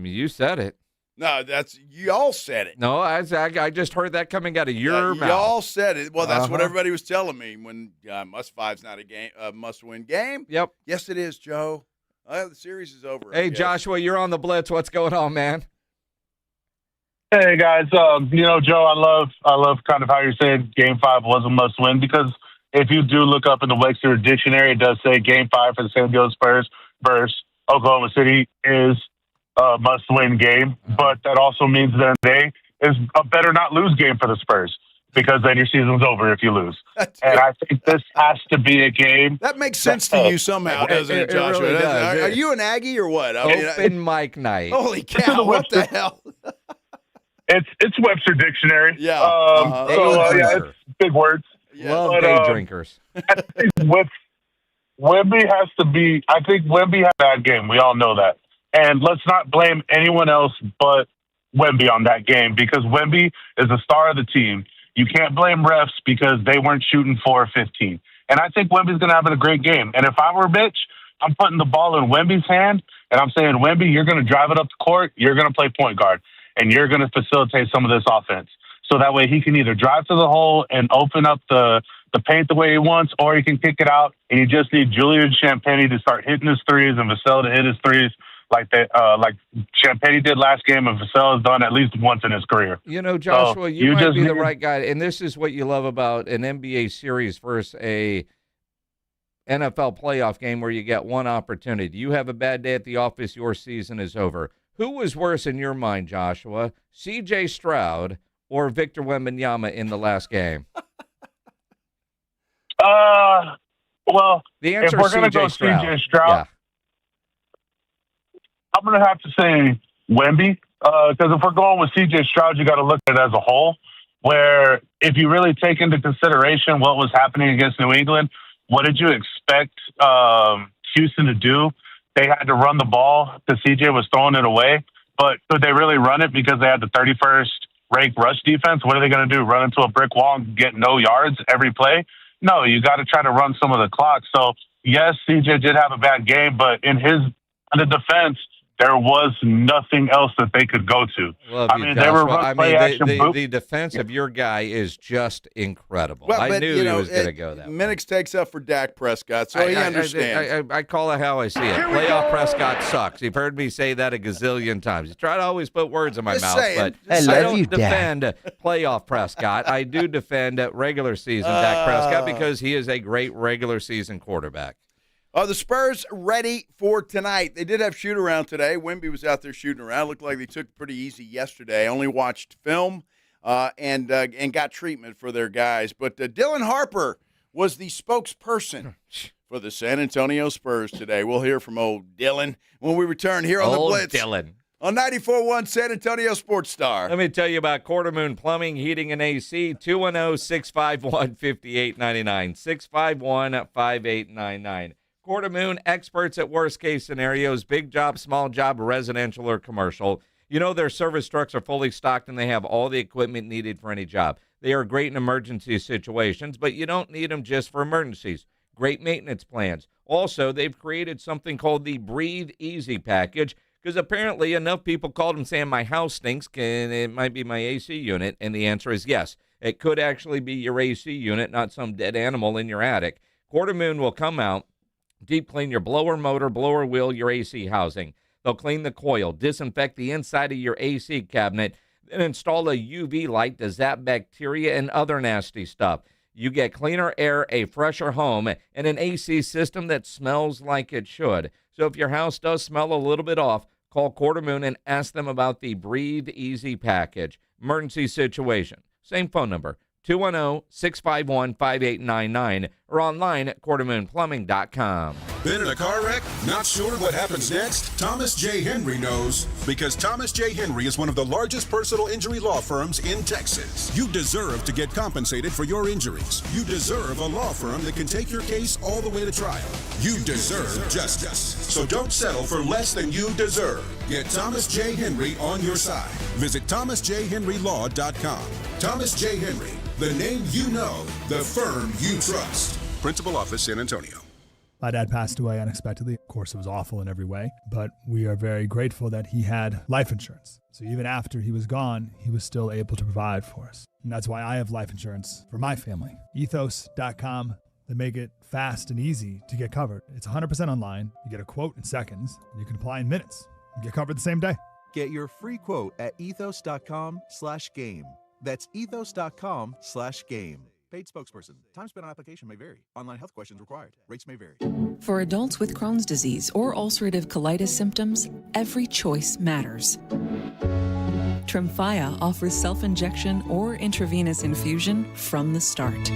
Speaker 4: you said it.
Speaker 1: No, y'all said it.
Speaker 4: No, I just heard that coming out of your mouth.
Speaker 1: Y'all said it. Well, that's what everybody was telling me when must-5's not a must-win game.
Speaker 4: Yep.
Speaker 1: Yes, it is, Joe. The series is over.
Speaker 4: Hey, Joshua, you're on the Blitz. What's going on, man?
Speaker 5: Hey guys, Joe, I love kind of how you're saying Game 5 was a must-win because if you do look up in the Webster dictionary, it does say Game 5 for the San Diego Spurs versus Oklahoma City is a must-win game, but that also means that today is a better not lose game for the Spurs because then your season's over if you lose. And I think this has to be a game.
Speaker 1: That makes sense to you somehow, doesn't it, Joshua?
Speaker 4: Really does.
Speaker 1: Are you an Aggie or what?
Speaker 4: Open mic night.
Speaker 1: Holy cow, what the hell?
Speaker 5: It's Webster Dictionary.
Speaker 1: Yeah.
Speaker 5: It's big words.
Speaker 4: Love day drinkers.
Speaker 5: I think Wemby has to be. I think Wemby had a bad game. We all know that. And let's not blame anyone else but Wemby on that game because Wemby is the star of the team. You can't blame refs because they weren't shooting 4 or 15. And I think Wemby's going to have a great game. And if I were Mitch, I'm putting the ball in Wemby's hand, and I'm saying, Wemby, you're going to drive it up the court. You're going to play point guard, and you're going to facilitate some of this offense. So that way he can either drive to the hole and open up the paint the way he wants, or he can kick it out, and you just need Julian Champagnie to start hitting his threes and Vassell to hit his threes like Champagnie did last game and Vassell has done at least once in his career.
Speaker 4: You know, Joshua, you might be the right guy, and this is what you love about an NBA series versus a NFL playoff game where you get one opportunity. You have a bad day at the office, your season is over. Who was worse in your mind, Joshua, CJ Stroud or Victor Wembanyama in the last game?
Speaker 5: Well,
Speaker 4: the answer
Speaker 5: if we're
Speaker 4: is
Speaker 5: going to go
Speaker 4: Stroud.
Speaker 5: CJ Stroud,
Speaker 4: Yeah.
Speaker 5: I'm going to have to say Wemby, because if we're going with CJ Stroud, you got to look at it as a whole, where if you really take into consideration what was happening against New England, what did you expect Houston to do? They had to run the ball because CJ was throwing it away, but could they really run it because they had the 31st ranked rush defense? What are they going to do, run into a brick wall and get no yards every play? No, you got to try to run some of the clock. So, yes, CJ did have a bad game, but in the defense, there was nothing else that they could go to. They were run play action.
Speaker 4: The defense of your guy is just incredible.
Speaker 1: Well,
Speaker 4: I knew he was going to go that way.
Speaker 1: Minix takes up for Dak Prescott, so he understands.
Speaker 4: I call it how I see it. Playoff Prescott sucks. You've heard me say that a gazillion times. You try to always put words in my mouth, but I don't defend playoff Prescott. I do defend regular season Dak Prescott because he is a great regular season quarterback.
Speaker 1: The Spurs ready for tonight. They did have shoot-around today. Wemby was out there shooting around. Looked like they took it pretty easy yesterday. Only watched film and got treatment for their guys. But Dylan Harper was the spokesperson for the San Antonio Spurs today. We'll hear from old Dylan when we return here on the Blitz.
Speaker 4: Dylan.
Speaker 1: On 94.1 San Antonio Sports Star.
Speaker 4: Let me tell you about Quarter Moon Plumbing, Heating, and AC, 210-651-5899, 651-5899. Quarter Moon, experts at worst-case scenarios, big job, small job, residential or commercial. You know their service trucks are fully stocked and they have all the equipment needed for any job. They are great in emergency situations, but you don't need them just for emergencies. Great maintenance plans. Also, they've created something called the Breathe Easy Package. Because apparently enough people called him saying my house stinks and it might be my AC unit. And the answer is yes. It could actually be your AC unit, not some dead animal in your attic. Quarter Moon will come out, deep clean your blower motor, blower wheel, your AC housing. They'll clean the coil, disinfect the inside of your AC cabinet, then install a UV light to zap bacteria and other nasty stuff. You get cleaner air, a fresher home, and an AC system that smells like it should. So if your house does smell a little bit off, call Quarter Moon and ask them about the Breathe Easy package. Emergency situation. Same phone number, 210-651-5899, or online at quartermoonplumbing.com.
Speaker 9: Been in a car wreck? Not sure what happens next? Thomas J. Henry knows, because Thomas J. Henry is one of the largest personal injury law firms in Texas. You deserve to get compensated for your injuries. You deserve a law firm that can take your case all the way to trial. You deserve justice. So don't settle for less than you deserve. Get Thomas J. Henry on your side. Visit thomasjhenrylaw.com. Thomas J. Henry, the name you know, the firm you trust. Principal Office, San Antonio.
Speaker 10: My dad passed away unexpectedly. Of course, it was awful in every way, but we are very grateful that he had life insurance. So even after he was gone, he was still able to provide for us. And that's why I have life insurance for my family. Ethos.com. They make it fast and easy to get covered. It's 100% online. You get a quote in seconds, and you can apply in minutes. You get covered the same day.
Speaker 11: Get your free quote at ethos.com/game. That's ethos.com/game. Paid spokesperson. Time spent on application may vary. Online health questions required. Rates may vary.
Speaker 22: For adults with Crohn's disease or ulcerative colitis symptoms, every choice matters. Tremfya offers self-injection or intravenous infusion from the start.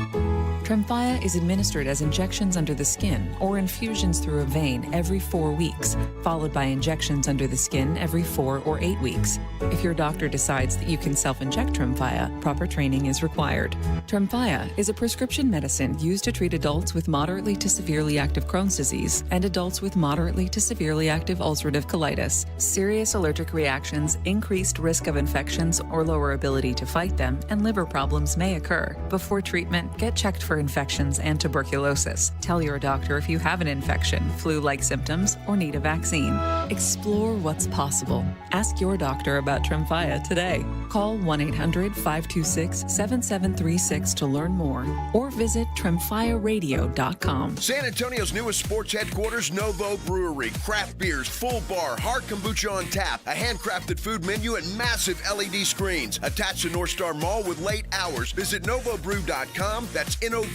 Speaker 22: Tremfya is administered as injections under the skin or infusions through a vein every 4 weeks, followed by injections under the skin every 4 or 8 weeks. If your doctor decides that you can self-inject Tremfya, proper training is required. Tremfya is a prescription medicine used to treat adults with moderately to severely active Crohn's disease and adults with moderately to severely active ulcerative colitis. Serious allergic reactions, increased risk of infections or lower ability to fight them, and liver problems may occur. Before treatment, get checked for infections and tuberculosis. Tell your doctor if you have an infection, flu-like symptoms, or need a vaccine. Explore what's possible. Ask your doctor about Tremfya today. Call 1-800-526-7736 to learn more, or visit tremfyaradio.com.
Speaker 3: San Antonio's newest sports headquarters, Novo Brewery. Craft beers, full bar, hard kombucha on tap, a handcrafted food menu, and massive LED screens. Attached to North Star Mall with late hours. Visit novobrew.com. That's novobrew.com.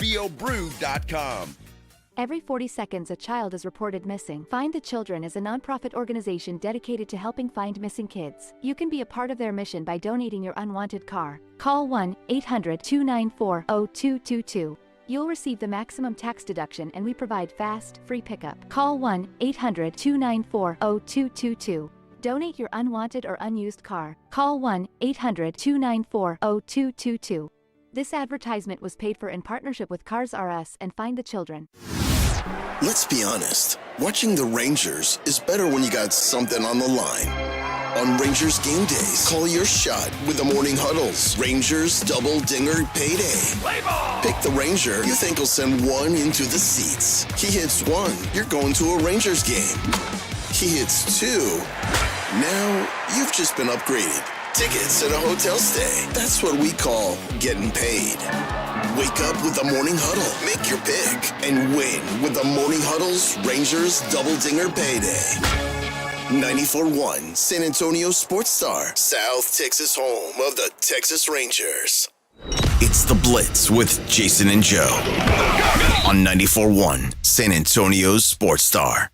Speaker 12: Every 40 seconds, a child is reported missing. Find the Children is a nonprofit organization dedicated to helping find missing kids. You can be a part of their mission by donating your unwanted car. Call 1-800-294-0222. You'll receive the maximum tax deduction, and we provide fast, free pickup. Call 1-800-294-0222. Donate your unwanted or unused car. Call 1-800-294-0222. This advertisement was paid for in partnership with Cars R Us and Find the Children.
Speaker 3: Let's be honest. Watching the Rangers is better when you got something on the line. On Rangers game days, call your shot with the morning huddles. Rangers double dinger payday. Pick the Ranger you think will send one into the seats. He hits one, you're going to a Rangers game. He hits two. Now you've just been upgraded. Tickets and a hotel stay. That's what we call getting paid. Wake up with the Morning Huddle. Make your pick and win with the Morning Huddle's Rangers Double Dinger Payday. 94.1 San Antonio Sports Star, South Texas home of the Texas Rangers. It's the Blitz with Jason and Joe on 94.1 San Antonio's Sports Star.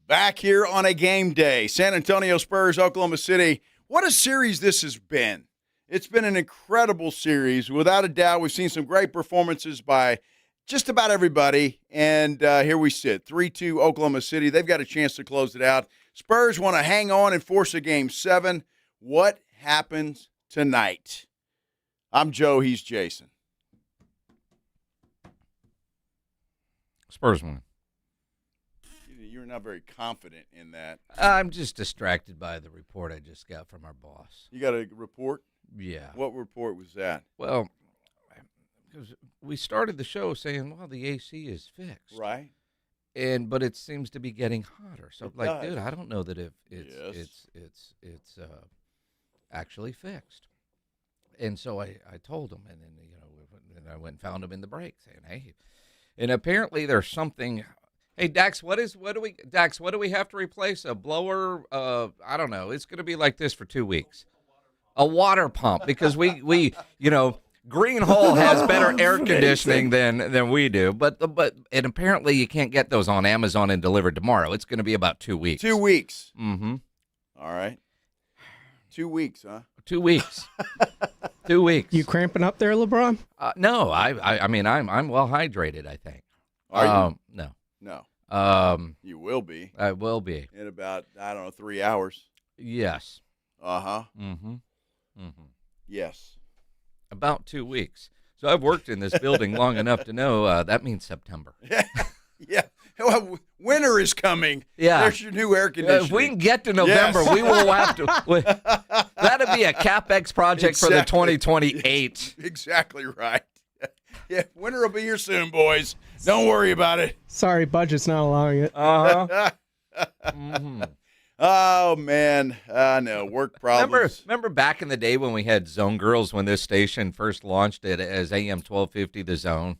Speaker 1: Back here on a game day, San Antonio Spurs, Oklahoma City. What a series this has been. It's been an incredible series. Without a doubt, we've seen some great performances by just about everybody. And here we sit, 3-2 Oklahoma City. They've got a chance to close it out. Spurs want to hang on and force a Game 7. What happens tonight? I'm Joe. He's Jason.
Speaker 4: Spurs win.
Speaker 1: You're not very confident in that.
Speaker 4: I'm just distracted by the report I just got from our boss.
Speaker 1: You got a report?
Speaker 4: Yeah.
Speaker 1: What report was that?
Speaker 4: Well, because we started the show saying, well, the AC is fixed.
Speaker 1: Right.
Speaker 4: but it seems to be getting hotter. So,
Speaker 1: It
Speaker 4: dude,
Speaker 1: does.
Speaker 4: I don't know that if it's actually fixed. And so I told him, and then and I went and found him in the break, saying, "Hey," and apparently there's something. Hey, Dax, what do we have to replace? A blower? I don't know. It's going to be like this for 2 weeks. A water pump, because we Green Hole has better air conditioning than we do, but and apparently you can't get those on Amazon and delivered tomorrow. It's going to be about 2 weeks.
Speaker 1: 2 weeks.
Speaker 4: Mm-hmm.
Speaker 1: All right. 2 weeks, huh?
Speaker 4: 2 weeks. 2 weeks.
Speaker 6: You cramping up there, LeBron?
Speaker 4: No, I mean I'm well hydrated, I think.
Speaker 1: Are you?
Speaker 4: No.
Speaker 1: No. You will be.
Speaker 4: I will be.
Speaker 1: In about, 3 hours.
Speaker 4: Yes.
Speaker 1: Uh-huh.
Speaker 4: Mm-hmm. Mm-hmm.
Speaker 1: Yes.
Speaker 4: About 2 weeks. So I've worked in this building long enough to know that means September.
Speaker 1: Yeah. Well, winter is coming.
Speaker 4: Yeah.
Speaker 1: There's your new air conditioning.
Speaker 4: If we can get to November,
Speaker 1: Yes.
Speaker 4: we will have to. That'd be a CapEx project for the 2028.
Speaker 1: Exactly right. Yeah, winter will be here soon, boys. Don't worry about it.
Speaker 6: Sorry, budget's not allowing it.
Speaker 4: Uh-huh. Mm-hmm.
Speaker 1: Oh, man. I know. Work problems.
Speaker 4: Remember back in the day when we had Zone Girls, when this station first launched it as AM 1250, The Zone?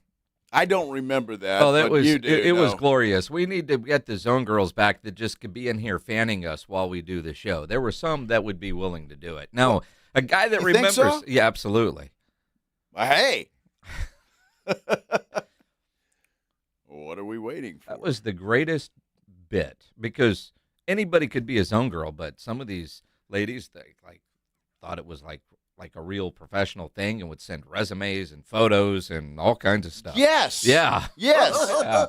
Speaker 1: I don't remember that.
Speaker 4: Oh,
Speaker 1: but you do.
Speaker 4: It was glorious. We need to get the Zone Girls back that just could be in here fanning us while we do the show. There were some that would be willing to do it. Now, a guy that
Speaker 1: You
Speaker 4: remembers.
Speaker 1: think so?
Speaker 4: Yeah, absolutely.
Speaker 1: Hey. What are we waiting for?
Speaker 4: That was the greatest bit, because anybody could be a Zone Girl, but some of these ladies, they thought it was like a real professional thing and would send resumes and photos and all kinds of stuff.
Speaker 1: Yes.
Speaker 4: Yeah.
Speaker 1: Yes.
Speaker 4: Yeah.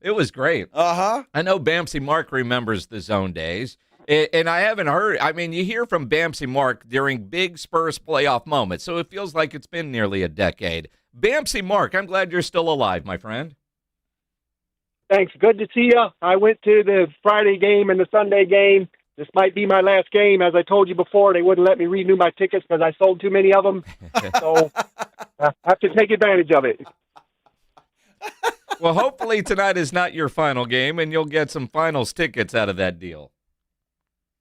Speaker 4: It was great.
Speaker 1: Uh-huh.
Speaker 4: I know Bamsey Mark remembers the Zone days. And I haven't heard, you hear from Bamsey Mark during big Spurs playoff moments, so it feels like it's been nearly a decade. Bamsey Mark, I'm glad you're still alive, my friend.
Speaker 7: Thanks. Good to see you. I went to the Friday game and the Sunday game. This might be my last game. As I told you before, they wouldn't let me renew my tickets because I sold too many of them. So I have to take advantage of it.
Speaker 4: Well, hopefully tonight is not your final game, and you'll get some finals tickets out of that deal.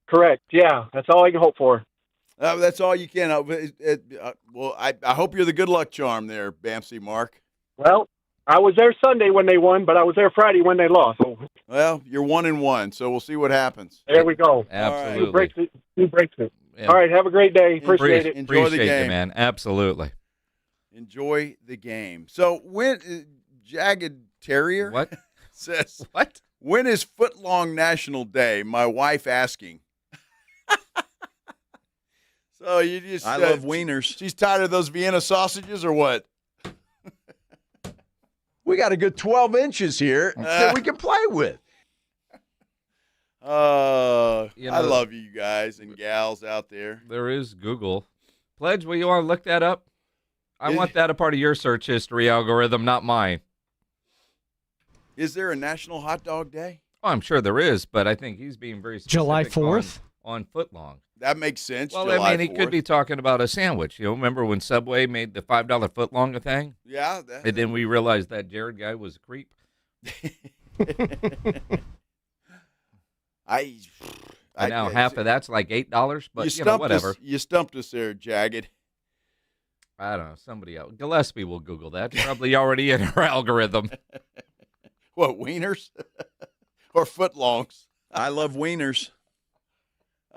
Speaker 7: Correct. Yeah, that's all I can hope for.
Speaker 1: That's all you can. Well, I hope you're the good luck charm there, Bamsey Mark.
Speaker 7: Well, I was there Sunday when they won, but I was there Friday when they lost. So.
Speaker 1: Well, you're 1-1, so we'll see what happens.
Speaker 7: There we go.
Speaker 4: Absolutely.
Speaker 7: Who breaks it?
Speaker 4: Yeah.
Speaker 7: All right, have a great day. Appreciate it.
Speaker 1: Enjoy the game,
Speaker 4: you, man. Absolutely.
Speaker 1: Enjoy the game. So when Jagged Terrier
Speaker 4: what
Speaker 1: says
Speaker 4: what?
Speaker 1: When is Footlong National Day? My wife asking. So you just
Speaker 8: I love wieners.
Speaker 1: She's tired of those Vienna sausages or what?
Speaker 8: We got a good 12 inches here that we can play with.
Speaker 1: I love you guys and gals out there.
Speaker 4: There is Google. Pledge, will you want to look that up? I want that a part of your search history algorithm, not mine.
Speaker 1: Is there a National Hot Dog Day?
Speaker 4: Oh, I'm sure there is, but I think he's being very specific
Speaker 6: July 4th?
Speaker 4: on footlong.
Speaker 1: That makes sense.
Speaker 4: Well,
Speaker 1: July
Speaker 4: I mean, he
Speaker 1: 4th.
Speaker 4: could be talking about a sandwich. remember when Subway made the $5 footlong a thing?
Speaker 1: Yeah.
Speaker 4: And then we realized that Jared guy was a creep. Now half of that's like $8, but whatever.
Speaker 1: You stumped us there, Jagged.
Speaker 4: I don't know. Somebody else. Gillespie will Google that. It's probably already in her algorithm.
Speaker 1: What, wieners? Or footlongs?
Speaker 8: I love wieners.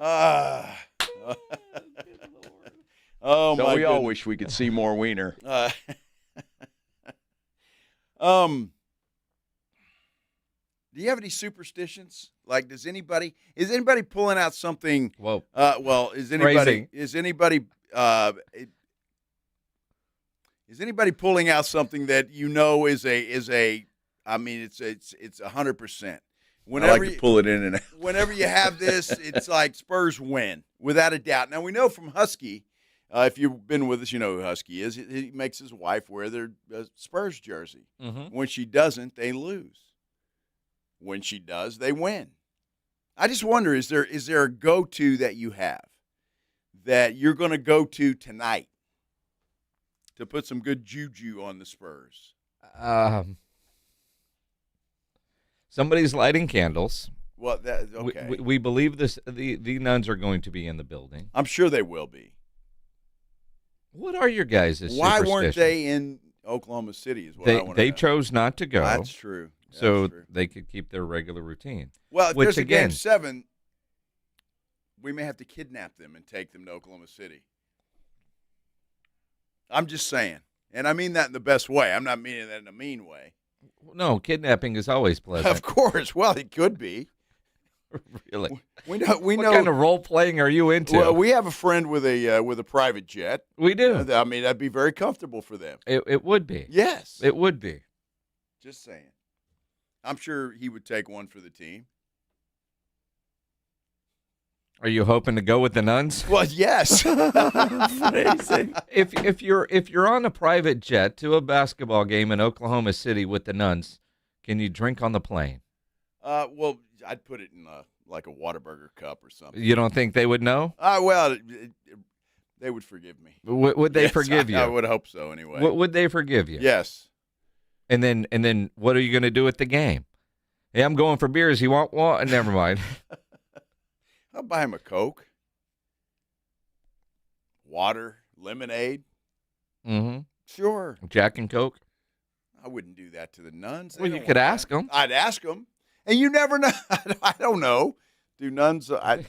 Speaker 1: Oh,
Speaker 8: Don't
Speaker 1: my
Speaker 8: we all
Speaker 1: goodness.
Speaker 8: wish we could see more wiener?
Speaker 1: Do you have any superstitions? Like, is anybody pulling out something?
Speaker 4: Whoa.
Speaker 1: Is anybody pulling out something that you know is a? I mean, it's 100%.
Speaker 8: I like to pull it in and out.
Speaker 1: Whenever you have this, it's like Spurs win without a doubt. Now we know from Husky, if you've been with us, you know who Husky is. He makes his wife wear their Spurs jersey.
Speaker 4: Mm-hmm.
Speaker 1: When she doesn't, they lose. When she does, they win. I just wonder, is there a go-to that you have that you're going to go to tonight to put some good juju on the Spurs?
Speaker 4: Somebody's lighting candles.
Speaker 1: Well, okay.
Speaker 4: We believe this. The nuns are going to be in the building.
Speaker 1: I'm sure they will be.
Speaker 4: What are your guys'
Speaker 1: Why weren't they in Oklahoma City is what I want to know.
Speaker 4: They chose not to go.
Speaker 1: That's true.
Speaker 4: So they could keep their regular routine.
Speaker 1: Well, if there's a Game 7, we may have to kidnap them and take them to Oklahoma City. I'm just saying. And I mean that in the best way. I'm not meaning that in a mean way.
Speaker 4: No, kidnapping is always pleasant.
Speaker 1: Of course. Well, it could be.
Speaker 4: Really?
Speaker 1: We know.
Speaker 4: What kind of role playing are you into?
Speaker 1: Well, we have a friend with a private jet.
Speaker 4: We do.
Speaker 1: I mean, that'd be very comfortable for them.
Speaker 4: It would be.
Speaker 1: Yes.
Speaker 4: It would be.
Speaker 1: Just saying. I'm sure he would take one for the team.
Speaker 4: Are you hoping to go with the nuns?
Speaker 1: Well, yes.
Speaker 4: If you're on a private jet to a basketball game in Oklahoma City with the nuns, can you drink on the plane?
Speaker 1: Well, I'd put it in like a Whataburger cup or something.
Speaker 4: You don't think they would know?
Speaker 1: Well, they would forgive me.
Speaker 4: Would they forgive you?
Speaker 1: I would hope so. Anyway.
Speaker 4: Would they forgive you?
Speaker 1: Yes.
Speaker 4: And then what are you going to do at the game? Hey, I'm going for beers. You want one? Never mind.
Speaker 1: I'll buy him a Coke, water, lemonade.
Speaker 4: Mm-hmm.
Speaker 1: Sure.
Speaker 4: Jack and Coke?
Speaker 1: I wouldn't do that to the nuns.
Speaker 4: Well, you could ask them.
Speaker 1: I'd ask them. And you never know. I don't know. Do nuns...
Speaker 4: Look at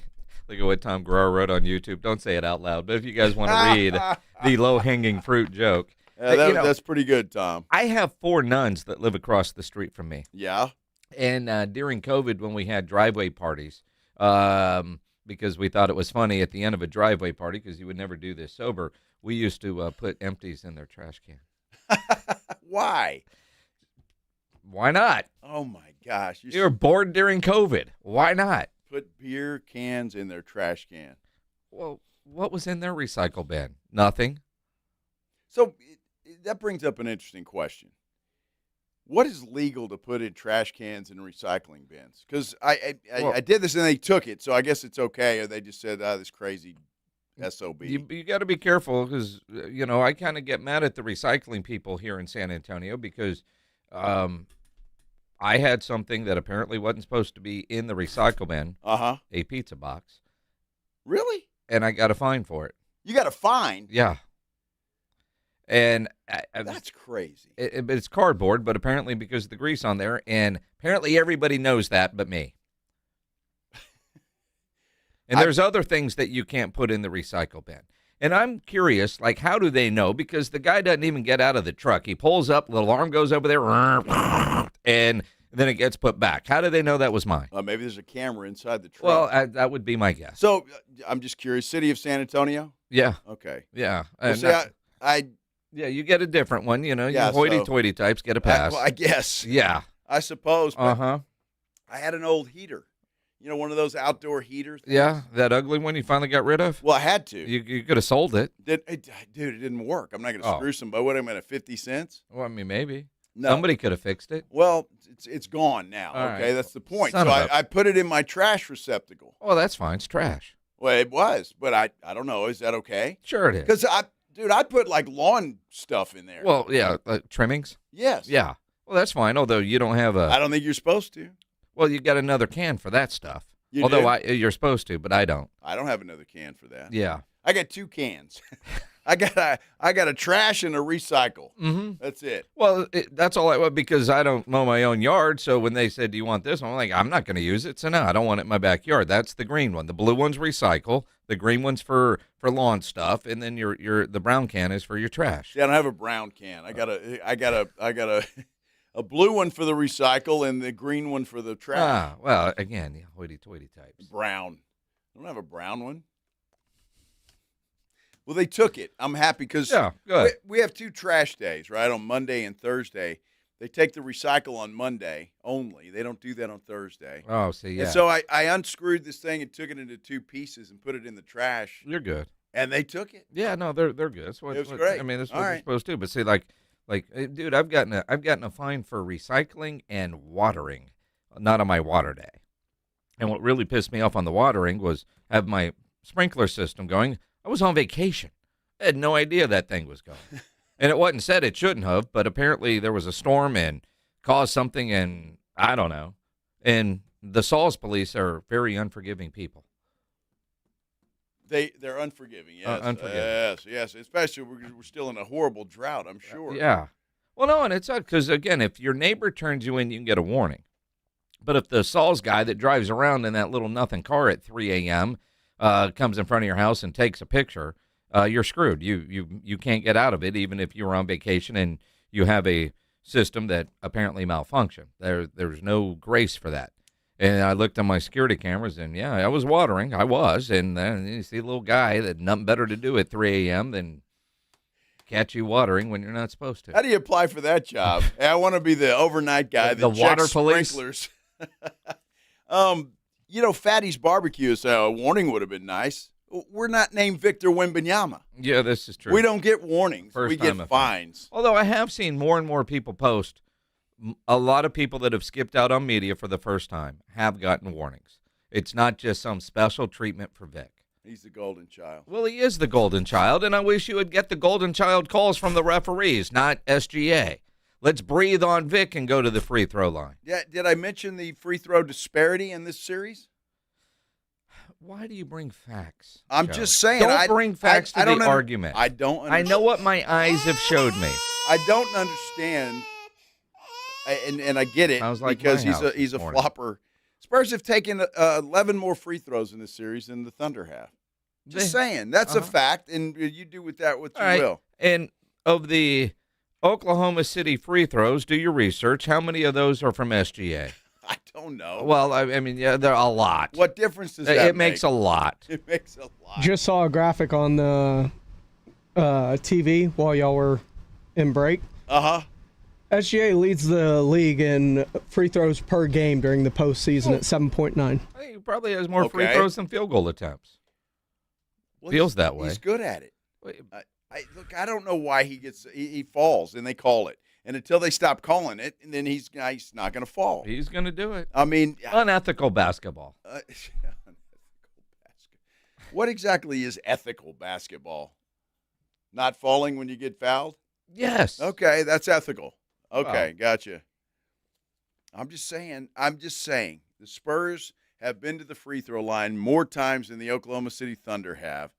Speaker 4: what Tom Guerrero wrote on YouTube. Don't say it out loud, but if you guys want to read the low-hanging fruit joke.
Speaker 1: That's pretty good, Tom.
Speaker 4: I have 4 nuns that live across the street from me.
Speaker 1: Yeah?
Speaker 4: And during COVID, when we had driveway parties, because we thought it was funny at the end of a driveway party, because you would never do this sober, we used to put empties in their trash can.
Speaker 1: Why?
Speaker 4: Why not?
Speaker 1: Oh, my gosh.
Speaker 4: You were bored during COVID. Why not?
Speaker 1: Put beer cans in their trash can.
Speaker 4: Well, what was in their recycle bin? Nothing.
Speaker 1: So that brings up an interesting question. What is legal to put in trash cans and recycling bins? Because I did this and they took it, so I guess it's okay. Or they just said, this crazy SOB.
Speaker 4: You got to be careful because, I kind of get mad at the recycling people here in San Antonio because I had something that apparently wasn't supposed to be in the recycle bin, a pizza box.
Speaker 1: Really?
Speaker 4: And I got a fine for it.
Speaker 1: You got a fine?
Speaker 4: Yeah. And
Speaker 1: that's crazy.
Speaker 4: It's cardboard, but apparently because of the grease on there, and apparently everybody knows that but me. And there's other things that you can't put in the recycle bin. And I'm curious, like, how do they know? Because the guy doesn't even get out of the truck. He pulls up, little arm goes over there, and then it gets put back. How do they know that was mine?
Speaker 1: Maybe there's a camera inside the truck.
Speaker 4: Well, that would be my guess.
Speaker 1: So I'm just curious. City of San Antonio?
Speaker 4: Yeah.
Speaker 1: Okay.
Speaker 4: Yeah.
Speaker 1: Well, see,
Speaker 4: yeah, you get a different one. You
Speaker 1: Yeah,
Speaker 4: hoity-toity types get a pass.
Speaker 1: I guess.
Speaker 4: Yeah.
Speaker 1: I suppose.
Speaker 4: Uh-huh.
Speaker 1: I had an old heater. One of those outdoor heaters.
Speaker 4: Yeah, that ugly one you finally got rid of?
Speaker 1: Well, I had to.
Speaker 4: You could have sold it.
Speaker 1: Dude, it didn't work. I'm not going to screw somebody. What am I at 50 cents?
Speaker 4: Well, I mean, maybe.
Speaker 1: No.
Speaker 4: Somebody could have fixed it.
Speaker 1: Well, it's gone now.
Speaker 4: All
Speaker 1: okay,
Speaker 4: right.
Speaker 1: that's the point.
Speaker 4: Son
Speaker 1: So
Speaker 4: of a-
Speaker 1: I put it in my trash receptacle.
Speaker 4: Oh, that's fine. It's trash.
Speaker 1: Well, it was, but I don't know. Is that okay?
Speaker 4: Sure it is.
Speaker 1: Because I put like lawn stuff in there.
Speaker 4: Well, yeah, trimmings?
Speaker 1: Yes.
Speaker 4: Yeah. Well, that's fine, although you don't have a...
Speaker 1: I don't think you're supposed to.
Speaker 4: Well, you got another can for that stuff.
Speaker 1: You
Speaker 4: although
Speaker 1: do?
Speaker 4: you're supposed to, but I don't.
Speaker 1: I don't have another can for that.
Speaker 4: Yeah.
Speaker 1: I got 2 cans. I got a trash and a recycle.
Speaker 4: Mm-hmm.
Speaker 1: That's it.
Speaker 4: Well, that's all I want because I don't mow my own yard. So when they said, "Do you want this?" I'm like, "I'm not going to use it." So no, I don't want it in my backyard. That's the green one. The blue one's recycle. The green one's for lawn stuff, and then the brown can is for your trash.
Speaker 1: See, I don't have a brown can. I got a blue one for the recycle and the green one for the trash.
Speaker 4: Ah, well, again, the hoity-toity types.
Speaker 1: Brown. I don't have a brown one. Well, they took it. I'm happy because we have 2 trash days, right, on Monday and Thursday. They take the recycle on Monday only. They don't do that on Thursday.
Speaker 4: Oh, see, yeah.
Speaker 1: And so I unscrewed this thing and took it into 2 pieces and put it in the trash.
Speaker 4: You're good.
Speaker 1: And they took it.
Speaker 4: Yeah, no, they're good. That's what,
Speaker 1: it was great.
Speaker 4: I mean, that's
Speaker 1: All
Speaker 4: what
Speaker 1: right.
Speaker 4: you're supposed to do. But see, like, dude, I've gotten a fine for recycling and watering, not on my water day. And what really pissed me off on the watering was have my sprinkler system going. I was on vacation. I had no idea that thing was going. And it wasn't said it shouldn't have, but apparently there was a storm and caused something, and I don't know. And the Sauls police are very unforgiving people.
Speaker 1: They're unforgiving, yes.
Speaker 4: Unforgiving.
Speaker 1: Yes. Especially we're still in a horrible drought, I'm sure.
Speaker 4: Yeah. Well, no, and it's because, again, if your neighbor turns you in, you can get a warning. But if the Sauls guy that drives around in that little nothing car at 3 a.m. Comes in front of your house and takes a picture, you're screwed. You can't get out of it, even if you're on vacation and you have a system that apparently malfunctioned. There's no grace for that. And I looked on my security cameras, and, yeah, I was watering. I was. And then you see a little guy that nothing better to do at 3 a.m. than catch you watering when you're not supposed to.
Speaker 1: How do you apply for that job? Hey, I want to be the overnight guy that
Speaker 4: water
Speaker 1: checks
Speaker 4: police?
Speaker 1: sprinklers. Fatty's Barbecue, so a warning would have been nice. We're not named Victor Wembanyama.
Speaker 4: Yeah, this is true.
Speaker 1: We don't get warnings.
Speaker 4: First
Speaker 1: we
Speaker 4: time
Speaker 1: get fines.
Speaker 4: Although I have seen more and more people post, a lot of people that have skipped out on media for the first time have gotten warnings. It's not just some special treatment for Vic.
Speaker 1: He's the golden child.
Speaker 4: Well, he is the golden child, and I wish you would get the golden child calls from the referees, not SGA. Let's breathe on Vic and go to the free throw line.
Speaker 1: Yeah, did I mention the free throw disparity in this series?
Speaker 4: Why do you bring facts?
Speaker 1: I'm
Speaker 4: Joe?
Speaker 1: just saying.
Speaker 4: Don't bring facts to the argument.
Speaker 1: I don't understand.
Speaker 4: I know what my eyes have showed me.
Speaker 1: I don't understand, and I get it
Speaker 4: Sounds like
Speaker 1: because
Speaker 4: my house
Speaker 1: he's a
Speaker 4: this morning.
Speaker 1: flopper. Spurs have taken 11 more free throws in this series than the Thunder have. Just saying. That's a fact, and you do with that what you will.
Speaker 4: And of the Oklahoma City free throws, do your research. How many of those are from SGA?
Speaker 1: I don't know.
Speaker 4: Well, I mean, yeah, there are a lot.
Speaker 1: What difference does that make?
Speaker 4: It makes a lot.
Speaker 1: It makes a lot.
Speaker 6: Just saw a graphic on the TV while y'all were in break.
Speaker 1: Uh-huh.
Speaker 6: SGA leads the league in free throws per game during the postseason at 7.9.
Speaker 4: I think he probably has more free throws than field goal attempts.
Speaker 1: Well,
Speaker 4: Feels that way.
Speaker 1: He's good at it. Look, I don't know why he falls, and they call it. And until they stop calling it, and then he's not going to fall.
Speaker 4: He's going to do it.
Speaker 1: I mean,
Speaker 4: unethical basketball.
Speaker 1: What exactly is ethical basketball? Not falling when you get fouled?
Speaker 4: Yes.
Speaker 1: Okay, that's ethical. Okay,
Speaker 4: Wow.
Speaker 1: gotcha. I'm just saying. The Spurs have been to the free throw line more times than the Oklahoma City Thunder have.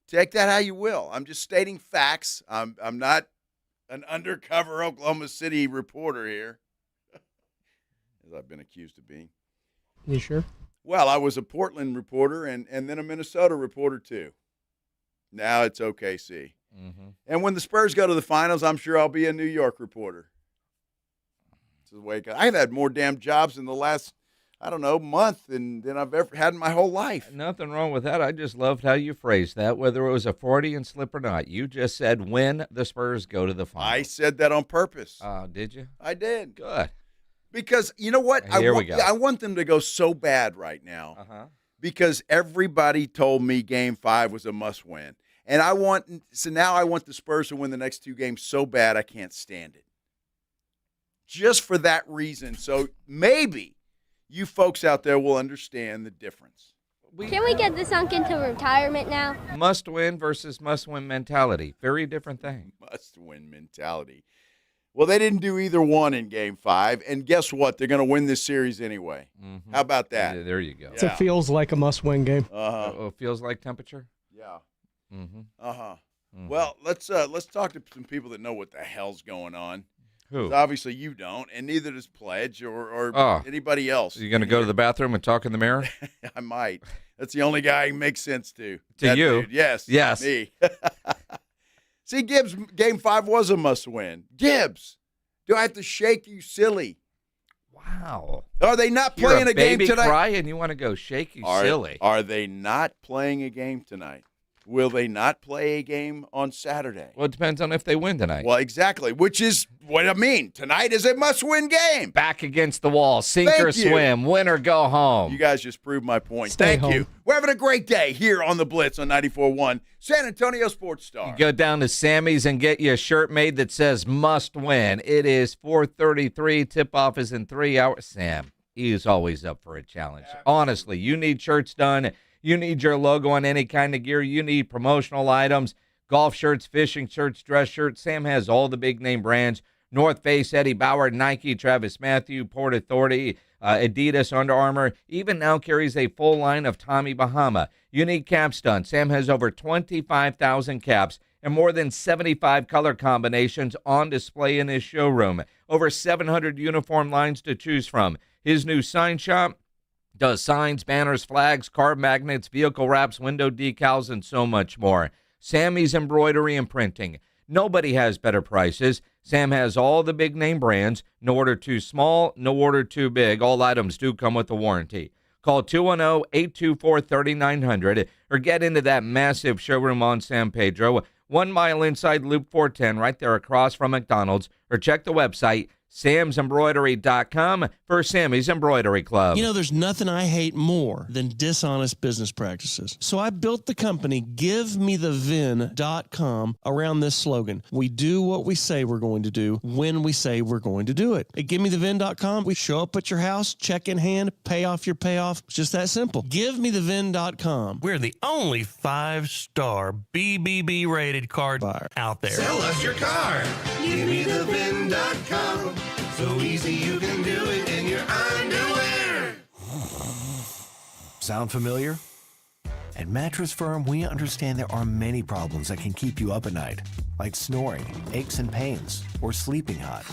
Speaker 1: Take that how you will. I'm just stating facts. I'm not an undercover Oklahoma City reporter here, as I've been accused of being.
Speaker 6: You sure?
Speaker 1: Well, I was a Portland reporter and then a Minnesota reporter too. Now it's OKC.
Speaker 4: Mm-hmm.
Speaker 1: And when the Spurs go to the finals, I'm sure I'll be a New York reporter. It's the way I've had more damn jobs in the last, month than I've ever had in my whole life.
Speaker 4: Nothing wrong with that. I just loved how you phrased that, whether it was a Freudian slip or not. You just said when the Spurs go to the finals.
Speaker 1: I said that on purpose.
Speaker 4: Did you?
Speaker 1: I did.
Speaker 4: Good.
Speaker 1: Because you know what?
Speaker 4: Here we go.
Speaker 1: I want them to go so bad right now because everybody told me Game 5 was a must-win. And now I want the Spurs to win the next two games so bad I can't stand it. Just for that reason. So maybe you folks out there will understand the difference.
Speaker 14: Can we get this sunk into retirement now?
Speaker 4: Must win versus must win mentality. Very different thing.
Speaker 1: Must win mentality. Well, they didn't do either one in Game 5, and guess what? They're going to win this series anyway.
Speaker 4: Mm-hmm.
Speaker 1: How about that?
Speaker 4: Yeah, there you go.
Speaker 6: It feels like a must-win game.
Speaker 4: Feels like temperature?
Speaker 1: Yeah.
Speaker 4: Mm-hmm.
Speaker 1: Mm-hmm. Well, let's talk to some people that know what the hell's going on.
Speaker 4: Who?
Speaker 1: 'Cause obviously you don't, and neither does Pledge or anybody else.
Speaker 4: Are you going to go to the bathroom and talk in the mirror?
Speaker 1: I might. That's the only guy who makes sense to.
Speaker 4: To
Speaker 1: That
Speaker 4: you?
Speaker 1: dude. Yes.
Speaker 4: Yes.
Speaker 1: Me. See, Gibbs, Game 5 was a must-win. Gibbs, do I have to shake you silly?
Speaker 4: Wow.
Speaker 1: Are they not
Speaker 4: You're
Speaker 1: playing
Speaker 4: a
Speaker 1: a game
Speaker 4: baby
Speaker 1: tonight?
Speaker 4: cry and you want to go shake you silly.
Speaker 1: Are they not playing a game tonight? Will they not play a game on Saturday?
Speaker 4: Well, it depends on if they win tonight.
Speaker 1: Well, exactly, which is what I mean. Tonight is a must-win game.
Speaker 4: Back against the wall, sink or
Speaker 1: Thank you.
Speaker 4: swim, win or go home.
Speaker 1: You guys just proved my point.
Speaker 6: Stay
Speaker 1: Thank
Speaker 6: home.
Speaker 1: you. We're having a great day here on the Blitz on 94.1 San Antonio Sports Star.
Speaker 4: You go down to Sammy's and get you a shirt made that says must win. It is 4:33. Tip-off is in 3 hours. Sam, he is always up for a challenge. Honestly, you need shirts done. You need your logo on any kind of gear. You need promotional items, golf shirts, fishing shirts, dress shirts. Sam has all the big name brands. North Face, Eddie Bauer, Nike, Travis Matthew, Port Authority, Adidas, Under Armour, even now carries a full line of Tommy Bahama. Unique caps done. Sam has over 25,000 caps and more than 75 color combinations on display in his showroom. Over 700 uniform lines to choose from. His new sign shop does signs, banners, flags, card magnets, vehicle wraps, window decals, and so much more. Sammy's Embroidery and Printing. Nobody has better prices. Sam has all the big name brands. No order too small, no order too big. All items do come with a warranty. Call 210-824-3900 or get into that massive showroom on San Pedro, 1 mile inside Loop 410, right there across from McDonald's, or check the website, samsembroidery.com for Sammy's Embroidery Club.
Speaker 15: You know, there's nothing I hate more than dishonest business practices. So I built the company GiveMeTheVin.com around this slogan. We do what we say we're going to do when we say we're going to do it. At GiveMeTheVin.com, we show up at your house, check in hand, pay off your payoff. It's just that simple. GiveMeTheVin.com.
Speaker 13: We're the only 5-star BBB rated card buyer out there.
Speaker 3: Sell us your car. GiveMeTheVin.com. So easy you can do it in your underwear.
Speaker 13: Sound familiar? At Mattress Firm, we understand there are many problems that can keep you up at night, like snoring, aches and pains, or sleeping hot.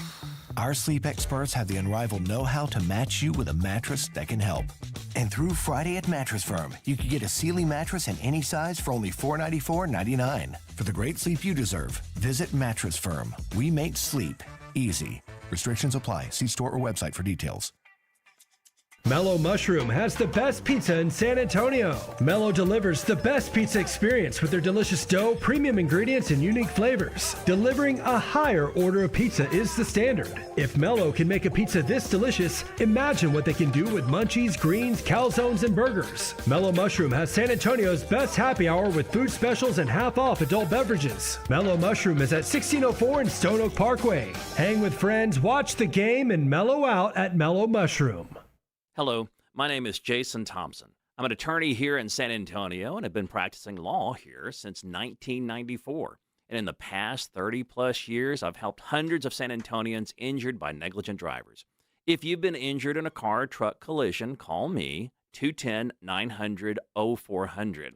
Speaker 13: Our sleep experts have the unrivaled know-how to match you with a mattress that can help. And through Friday at Mattress Firm, you can get a Sealy mattress in any size for only $494.99. For the great sleep you deserve, visit Mattress Firm. We make sleep easy. Restrictions apply. See store or website for details.
Speaker 24: Mellow Mushroom has the best pizza in San Antonio. Mellow delivers the best pizza experience with their delicious dough, premium ingredients, and unique flavors. Delivering a higher order of pizza is the standard. If Mellow can make a pizza this delicious, imagine what they can do with munchies, greens, calzones, and burgers. Mellow Mushroom has San Antonio's best happy hour with food specials and half-off adult beverages. Mellow Mushroom is at 1604 and Stone Oak Parkway. Hang with friends, watch the game, and mellow out at Mellow Mushroom.
Speaker 16: Hello, my name is Jason Thompson. I'm an attorney here in San Antonio and have been practicing law here since 1994. And in the past 30-plus years, I've helped hundreds of San Antonians injured by negligent drivers. If you've been injured in a car or truck collision, call me, 210-900-0400.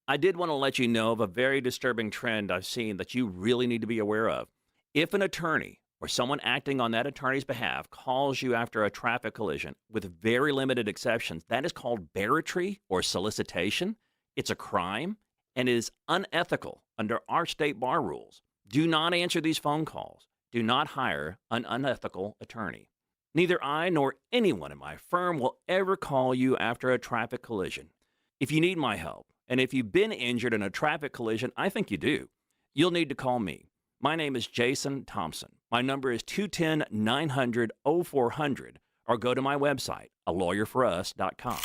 Speaker 16: I did want to let you know of a very disturbing trend I've seen that you really need to be aware of. If an attorney or someone acting on that attorney's behalf calls you after a traffic collision, with very limited exceptions, that is called barratry or solicitation. It's a crime and is unethical under our state bar rules. Do not answer these phone calls. Do not hire an unethical attorney. Neither I nor anyone in my firm will ever call you after a traffic collision. If you need my help, and if you've been injured in a traffic collision, I think you do, you'll need to call me. My name is Jason Thompson. My number is 210-900-0400, or go to my website, alawyerforus.com.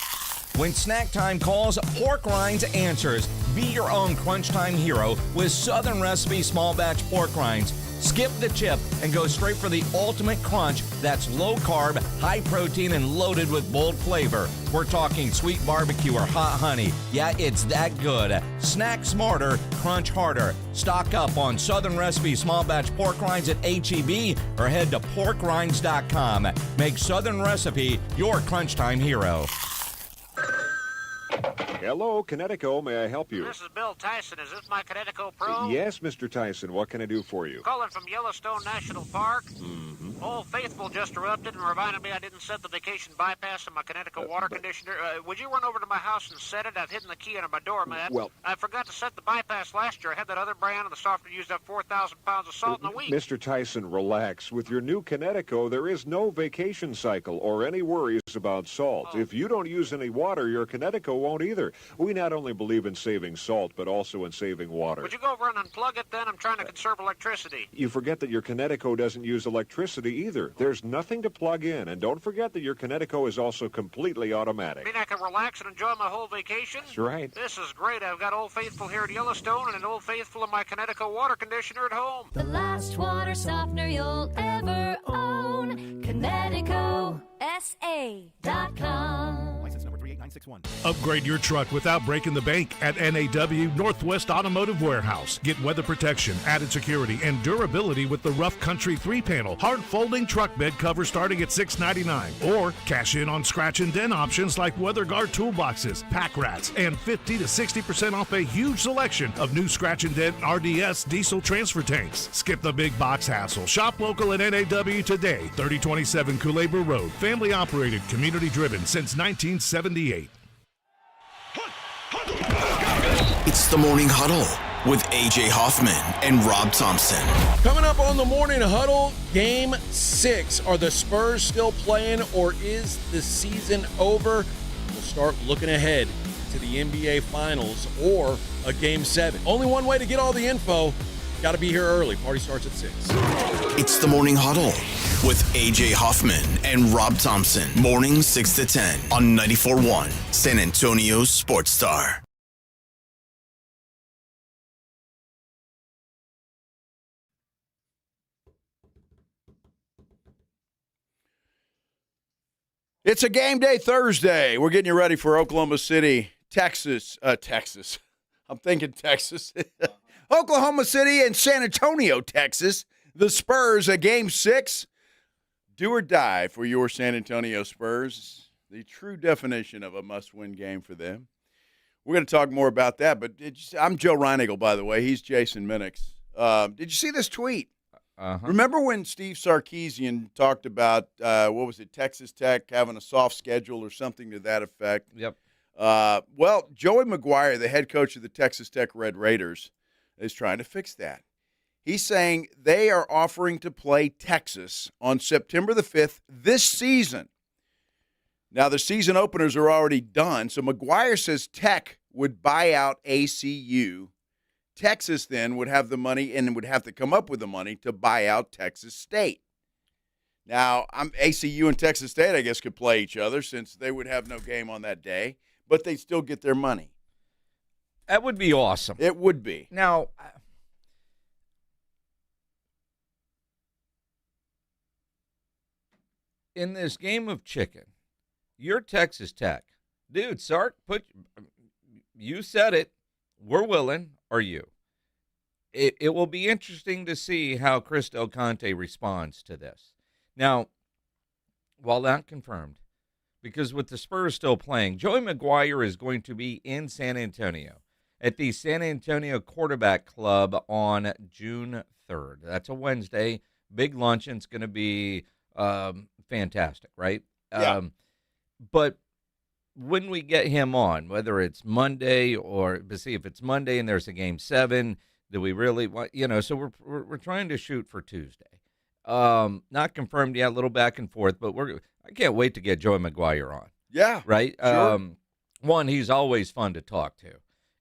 Speaker 4: When snack time calls, Pork Rinds answers. Be your own crunch time hero with Southern Recipe small batch pork rinds. Skip the chip and go straight for the ultimate crunch that's low carb, high protein, and loaded with bold flavor. We're talking sweet barbecue or hot honey. Yeah, it's that good. Snack smarter, crunch harder. Stock up on Southern Recipe small batch pork rinds at H-E-B or head to porkrinds.com. Make Southern Recipe your crunch time hero.
Speaker 17: Hello, Connecticut. May I help you?
Speaker 23: This is Bill Tyson. Is this my Connecticut Pro?
Speaker 17: Yes, Mr. Tyson. What can I do for you?
Speaker 23: Calling from Yellowstone National Park. Old Faithful just erupted and reminded me I didn't set the vacation bypass in my Connecticut water conditioner. Would you run over to my house and set it? I've hidden the key under my doormat.
Speaker 17: Well,
Speaker 23: I forgot to set the bypass last year. I had that other brand, and the software used up 4,000 pounds of salt in a week.
Speaker 17: Mr. Tyson, relax. With your new Connecticut, there is no vacation cycle or any worries about salt. If you don't use any water, your Connecticut won't either. We not only believe in saving salt, but also in saving water.
Speaker 23: Would you go over and unplug it then? I'm trying to conserve electricity.
Speaker 17: You forget that your Connecticut doesn't use electricity either. There's nothing to plug in. And don't forget that your Connecticut is also completely automatic.
Speaker 23: You mean I can relax and enjoy my whole vacation?
Speaker 17: That's right.
Speaker 23: This is great. I've got Old Faithful here at Yellowstone and an Old Faithful in my Connecticut water conditioner at home.
Speaker 25: The last water softener you'll ever own. Connecticut. SA.com.
Speaker 11: License number 389.
Speaker 2: 961.
Speaker 18: Upgrade your truck without breaking the bank at NAW Northwest Automotive Warehouse. Get weather protection, added security, and durability with the Rough Country 3-panel hard folding truck bed cover starting at $6.99. Or cash in on scratch and dent options like WeatherGuard toolboxes, pack rats, and 50 to 60% off a huge selection of new scratch and dent RDS diesel transfer tanks. Skip the big box hassle. Shop local at NAW today. 3027 Kulabur Road. Family operated, community driven since 1978.
Speaker 3: It's the Morning Huddle with A.J. Hoffman and Rob Thompson.
Speaker 8: Coming up on the Morning Huddle, Game 6. Are the Spurs still playing, or is the season over? We'll start looking ahead to the NBA Finals or a Game 7. Only one way to get all the info. Got to be here early. Party starts at 6.
Speaker 3: It's the Morning Huddle with A.J. Hoffman and Rob Thompson. Mornings 6 to 10 on 94.1 San Antonio Sports Star.
Speaker 1: It's a game day Thursday. We're getting you ready for Oklahoma City, Texas. I'm thinking Texas. Oklahoma City and San Antonio, Texas. The Spurs, a game 6. Do or die for your San Antonio Spurs. The true definition of a must-win game for them. We're going to talk more about that, but I'm Joe Reinigle, by the way. He's Jason Minix. Did you see this tweet? Remember when Steve Sarkisian talked about, Texas Tech having a soft schedule or something to that effect?
Speaker 4: Yep.
Speaker 1: Well, Joey McGuire, the head coach of the Texas Tech Red Raiders, is trying to fix that. He's saying they are offering to play Texas on September the 5th this season. Now, the season openers are already done, so McGuire says Tech would buy out ACU. Texas then would have the money and would have to come up with the money to buy out Texas State. Now, ACU and Texas State, I guess, could play each other since they would have no game on that day, but they'd still get their money.
Speaker 4: That would be awesome.
Speaker 1: It would be.
Speaker 4: Now, in this game of chicken, you're Texas Tech. Dude, Sark, you said it. We're willing. Are you? It will be interesting to see how Chris Del Conte responds to this. Now, while not confirmed, because with the Spurs still playing, Joey McGuire is going to be in San Antonio at the San Antonio Quarterback Club on June 3rd. That's a Wednesday. Big luncheon. It's going to be fantastic, right?
Speaker 1: Yeah.
Speaker 4: But when we get him on, whether it's Monday or see if it's Monday and there's a game 7, do we really want, so we're trying to shoot for Tuesday. Not confirmed yet, a little back and forth, but I can't wait to get Joey McGuire on.
Speaker 1: Yeah.
Speaker 4: Right?
Speaker 1: Sure.
Speaker 4: One, he's always fun to talk to,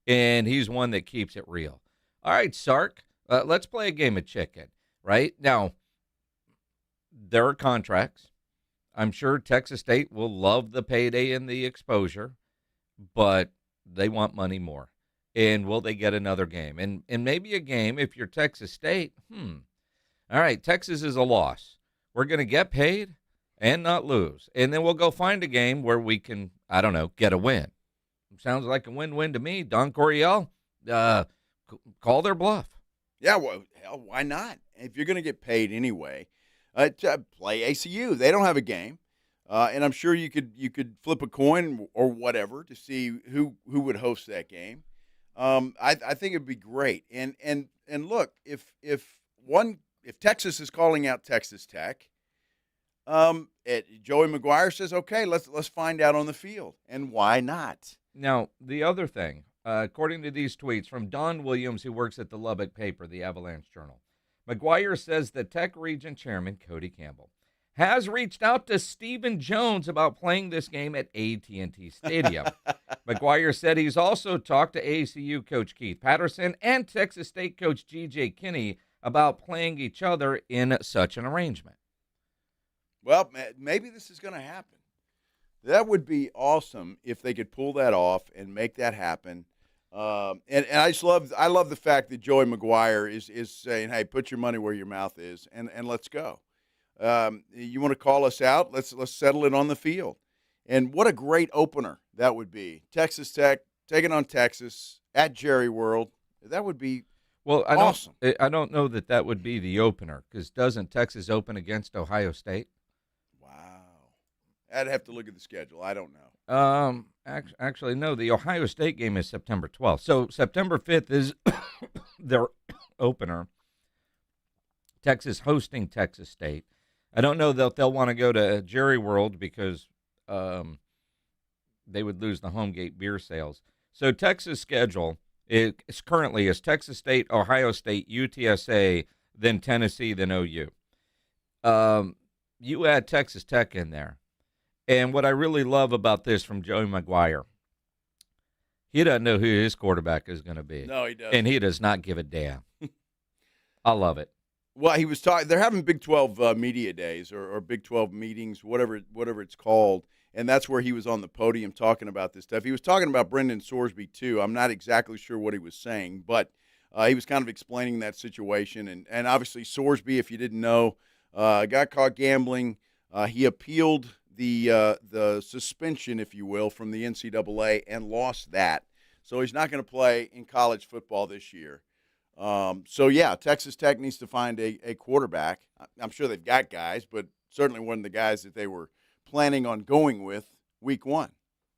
Speaker 4: and he's one that keeps it real. All right, Sark, let's play a game of chicken, right? Now, there are contracts. I'm sure Texas State will love the payday and the exposure, but they want money more. And will they get another game? And maybe a game, if you're Texas State, all right, Texas is a loss. We're going to get paid and not lose. And then we'll go find a game where we can, get a win. Sounds like a win-win to me. Don Coryell, call their bluff.
Speaker 1: Yeah, well, hell, why not? If you're going to get paid anyway, play ACU. They don't have a game, and I'm sure you could flip a coin or whatever to see who would host that game. I think it'd be great. And look, if Texas is calling out Texas Tech, Joey McGuire says, okay, let's find out on the field, and why not?
Speaker 4: Now, the other thing, according to these tweets from Don Williams, who works at the Lubbock paper, the Avalanche Journal, McGuire says the Tech Region Chairman, Cody Campbell, has reached out to Stephen Jones about playing this game at AT&T Stadium. McGuire said he's also talked to ACU coach Keith Patterson and Texas State coach G.J. Kinney about playing each other in such an arrangement.
Speaker 1: Well, maybe this is going to happen. That would be awesome if they could pull that off and make that happen. And I love the fact that Joey McGuire is saying, hey, put your money where your mouth is and let's go. You want to call us out? Let's settle it on the field. And what a great opener that would be. Texas Tech taking on Texas at Jerry World. That would be awesome.
Speaker 4: I don't know that would be the opener, because doesn't Texas open against Ohio State?
Speaker 1: I'd have to look at the schedule. I don't know.
Speaker 4: Actually, no. The Ohio State game is September 12th. So September 5th is their opener. Texas hosting Texas State. I don't know that they'll want to go to Jerry World because they would lose the home gate beer sales. So Texas' schedule is currently Texas State, Ohio State, UTSA, then Tennessee, then OU. You add Texas Tech in there. And what I really love about this from Joey McGuire, he doesn't know who his quarterback is going to be.
Speaker 1: No, he doesn't.
Speaker 4: And he does not give a damn. I love it.
Speaker 1: Well, he was talking. They're having Big 12 media days or Big 12 meetings, whatever it's called, and that's where he was on the podium talking about this stuff. He was talking about Brendan Sorsby too. I'm not exactly sure what he was saying, but he was kind of explaining that situation. And obviously Sorsby, if you didn't know, got caught gambling. He appealed the suspension, if you will, from the NCAA and lost that. So he's not going to play in college football this year. Texas Tech needs to find a quarterback. I'm sure they've got guys, but certainly one of the guys that they were planning on going with week one.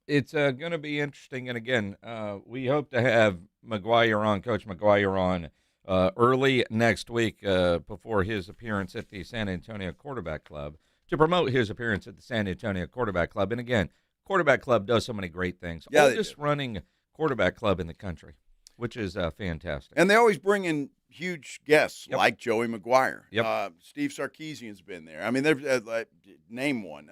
Speaker 4: It's going to be interesting. And again, we hope to have Coach McGuire on early next week before his appearance at the San Antonio Quarterback Club, to promote his appearance at the San Antonio Quarterback Club. And again, Quarterback Club does so many great things.
Speaker 1: Yeah,
Speaker 4: Oldest running quarterback club in the country, which is fantastic.
Speaker 1: And they always bring in huge guests like Joey McGuire.
Speaker 4: Yep.
Speaker 1: Steve Sarkisian's been there. I mean, name one.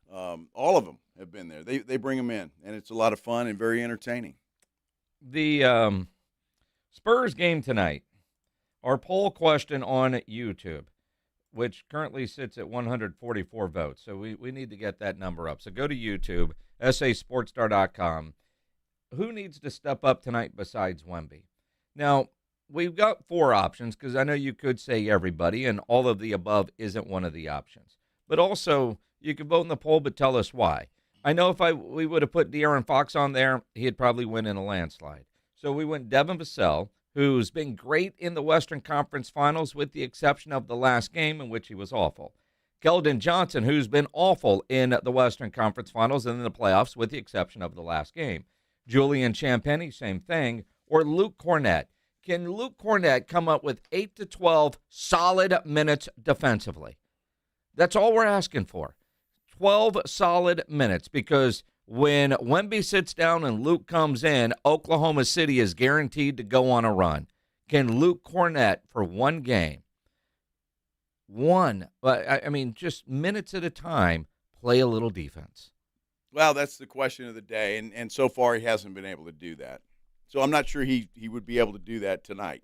Speaker 1: All of them have been there. They bring them in, and it's a lot of fun and very entertaining.
Speaker 4: The Spurs game tonight, our poll question on YouTube, which currently sits at 144 votes. So we need to get that number up. So go to YouTube, sasportstar.com. Who needs to step up tonight besides Wemby? Now, we've got 4 options, because I know you could say everybody, and all of the above isn't one of the options. But also, you can vote in the poll, but tell us why. I know if we would have put De'Aaron Fox on there, he'd probably win in a landslide. So we went Devin Vassell, who's been great in the Western Conference Finals, with the exception of the last game in which he was awful. Keldon Johnson, who's been awful in the Western Conference Finals and in the playoffs, with the exception of the last game. Julian Champagnie, same thing. Or Luke Cornett. Can Luke Cornett come up with 8 to 12 solid minutes defensively? That's all we're asking for. 12 solid minutes, because when Wemby sits down and Luke comes in, Oklahoma City is guaranteed to go on a run. Can Luke Cornett, for one game, just minutes at a time, play a little defense?
Speaker 1: Well, that's the question of the day, and so far he hasn't been able to do that. So I'm not sure he would be able to do that tonight.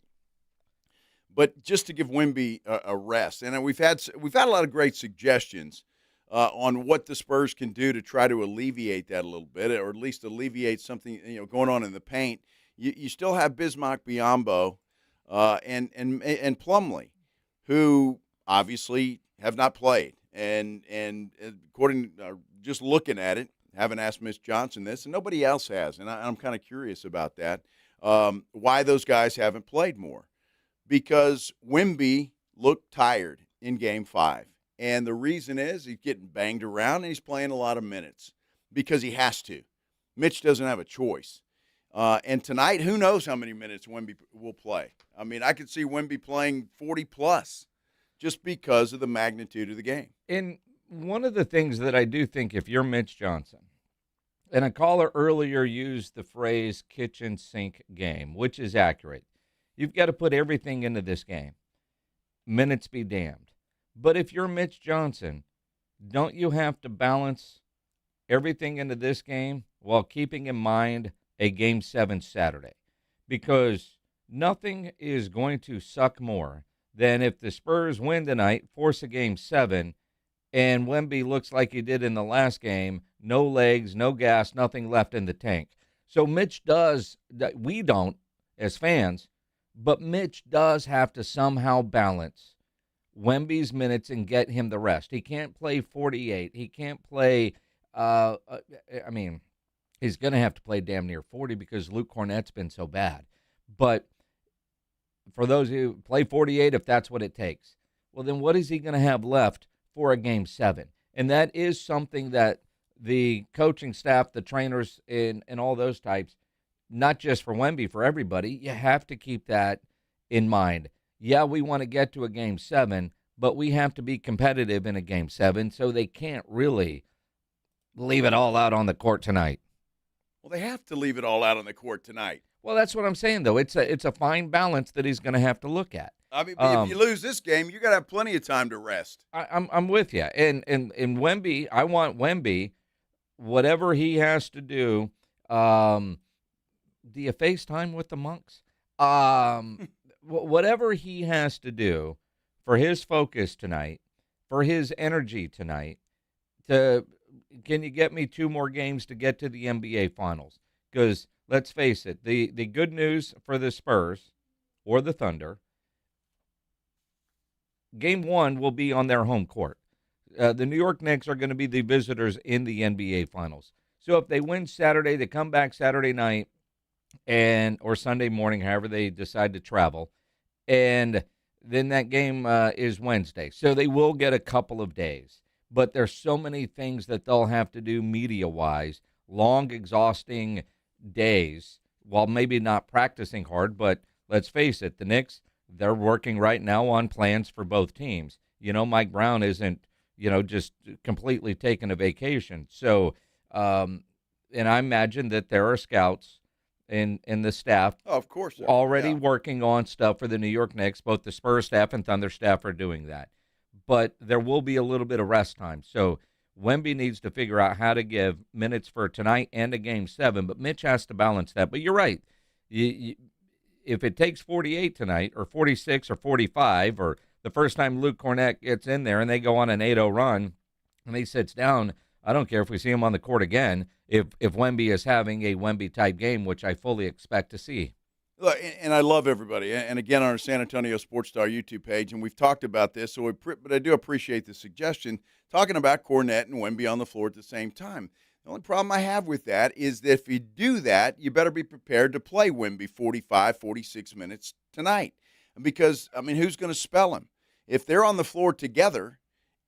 Speaker 1: But just to give Wemby a rest, and we've had a lot of great suggestions on what the Spurs can do to try to alleviate that a little bit, or at least alleviate something going on in the paint. You still have Bismack Biyombo and Plumlee, who obviously have not played, and according just looking at it, haven't asked Miss Johnson this, and nobody else has, and I'm kind of curious about that. Why those guys haven't played more? Because Wemby looked tired in Game 5. And the reason is he's getting banged around and he's playing a lot of minutes because he has to. Mitch doesn't have a choice. And tonight, who knows how many minutes Wemby will play. I mean, I could see Wemby playing 40-plus just because of the magnitude of the game.
Speaker 4: And one of the things that I do think, if you're Mitch Johnson, and a caller earlier used the phrase kitchen sink game, which is accurate. You've got to put everything into this game. Minutes be damned. But if you're Mitch Johnson, don't you have to balance everything into this game while keeping in mind a Game 7 Saturday? Because nothing is going to suck more than if the Spurs win tonight, force a Game 7, and Wemby looks like he did in the last game, no legs, no gas, nothing left in the tank. So Mitch does, we don't as fans, but Mitch does have to somehow balance Wemby's minutes and get him the rest. He can't play 48. He can't play, he's going to have to play damn near 40 because Luke Cornett's been so bad. But for those who play 48, if that's what it takes, well, then what is he going to have left for a Game 7? And that is something that the coaching staff, the trainers, and all those types, not just for Wemby, for everybody, you have to keep that in mind. Yeah, we want to get to a Game 7, but we have to be competitive in a Game 7, so they can't really leave it all out on the court tonight.
Speaker 1: Well, they have to leave it all out on the court tonight.
Speaker 4: Well, that's what I'm saying, though. It's a fine balance that he's going to have to look at.
Speaker 1: I mean, if you lose this game, you got to have plenty of time to rest.
Speaker 4: I'm with you. And Wemby, I want Wemby, whatever he has to do. Do you FaceTime with the monks? Whatever he has to do for his focus tonight, for his energy tonight, can you get me 2 more games to get to the NBA Finals? Because let's face it, the good news for the Spurs or the Thunder, Game 1 will be on their home court. The New York Knicks are going to be the visitors in the NBA Finals. So if they win Saturday, they come back Saturday night or Sunday morning, however they decide to travel, and then that game is Wednesday. So they will get a couple of days. But there's so many things that they'll have to do media-wise, long, exhausting days, while maybe not practicing hard. But let's face it, the Knicks, they're working right now on plans for both teams. Mike Brown isn't, just completely taking a vacation. So, and I imagine that there are scouts in the staff
Speaker 1: of course,
Speaker 4: already working on stuff for the New York Knicks. Both the Spurs staff and Thunder staff are doing that. But there will be a little bit of rest time. So Wemby needs to figure out how to give minutes for tonight and a Game 7. But Mitch has to balance that. But you're right. If it takes 48 tonight or 46 or 45, or the first time Luke Cornett gets in there and they go on an 8-0 run and he sits down, I don't care if we see him on the court again if Wemby is having a Wemby-type game, which I fully expect to see.
Speaker 1: Look, and I love everybody. And again, on our San Antonio Sports Star YouTube page, and we've talked about this, but I do appreciate the suggestion, talking about Cornett and Wemby on the floor at the same time. The only problem I have with that is that if you do that, you better be prepared to play Wemby 45, 46 minutes tonight. Because, who's going to spell him? If they're on the floor together,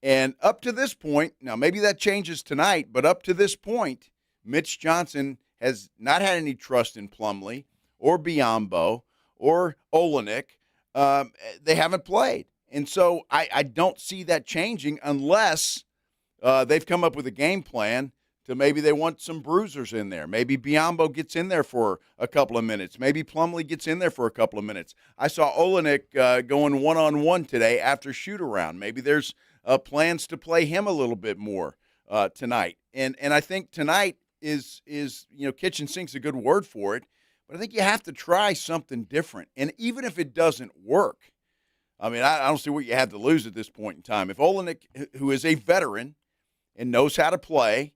Speaker 1: and up to this point, now maybe that changes tonight, but up to this point, Mitch Johnson has not had any trust in Plumlee or Biyombo or Olenek. They haven't played. And so I don't see that changing unless they've come up with a game plan to maybe they want some bruisers in there. Maybe Biyombo gets in there for a couple of minutes. Maybe Plumlee gets in there for a couple of minutes. I saw Olenek going one-on-one today after shoot-around. Maybe there's plans to play him a little bit more tonight. And I think tonight is kitchen sink's a good word for it. But I think you have to try something different. And even if it doesn't work, I don't see what you have to lose at this point in time. If Olenek, who is a veteran and knows how to play,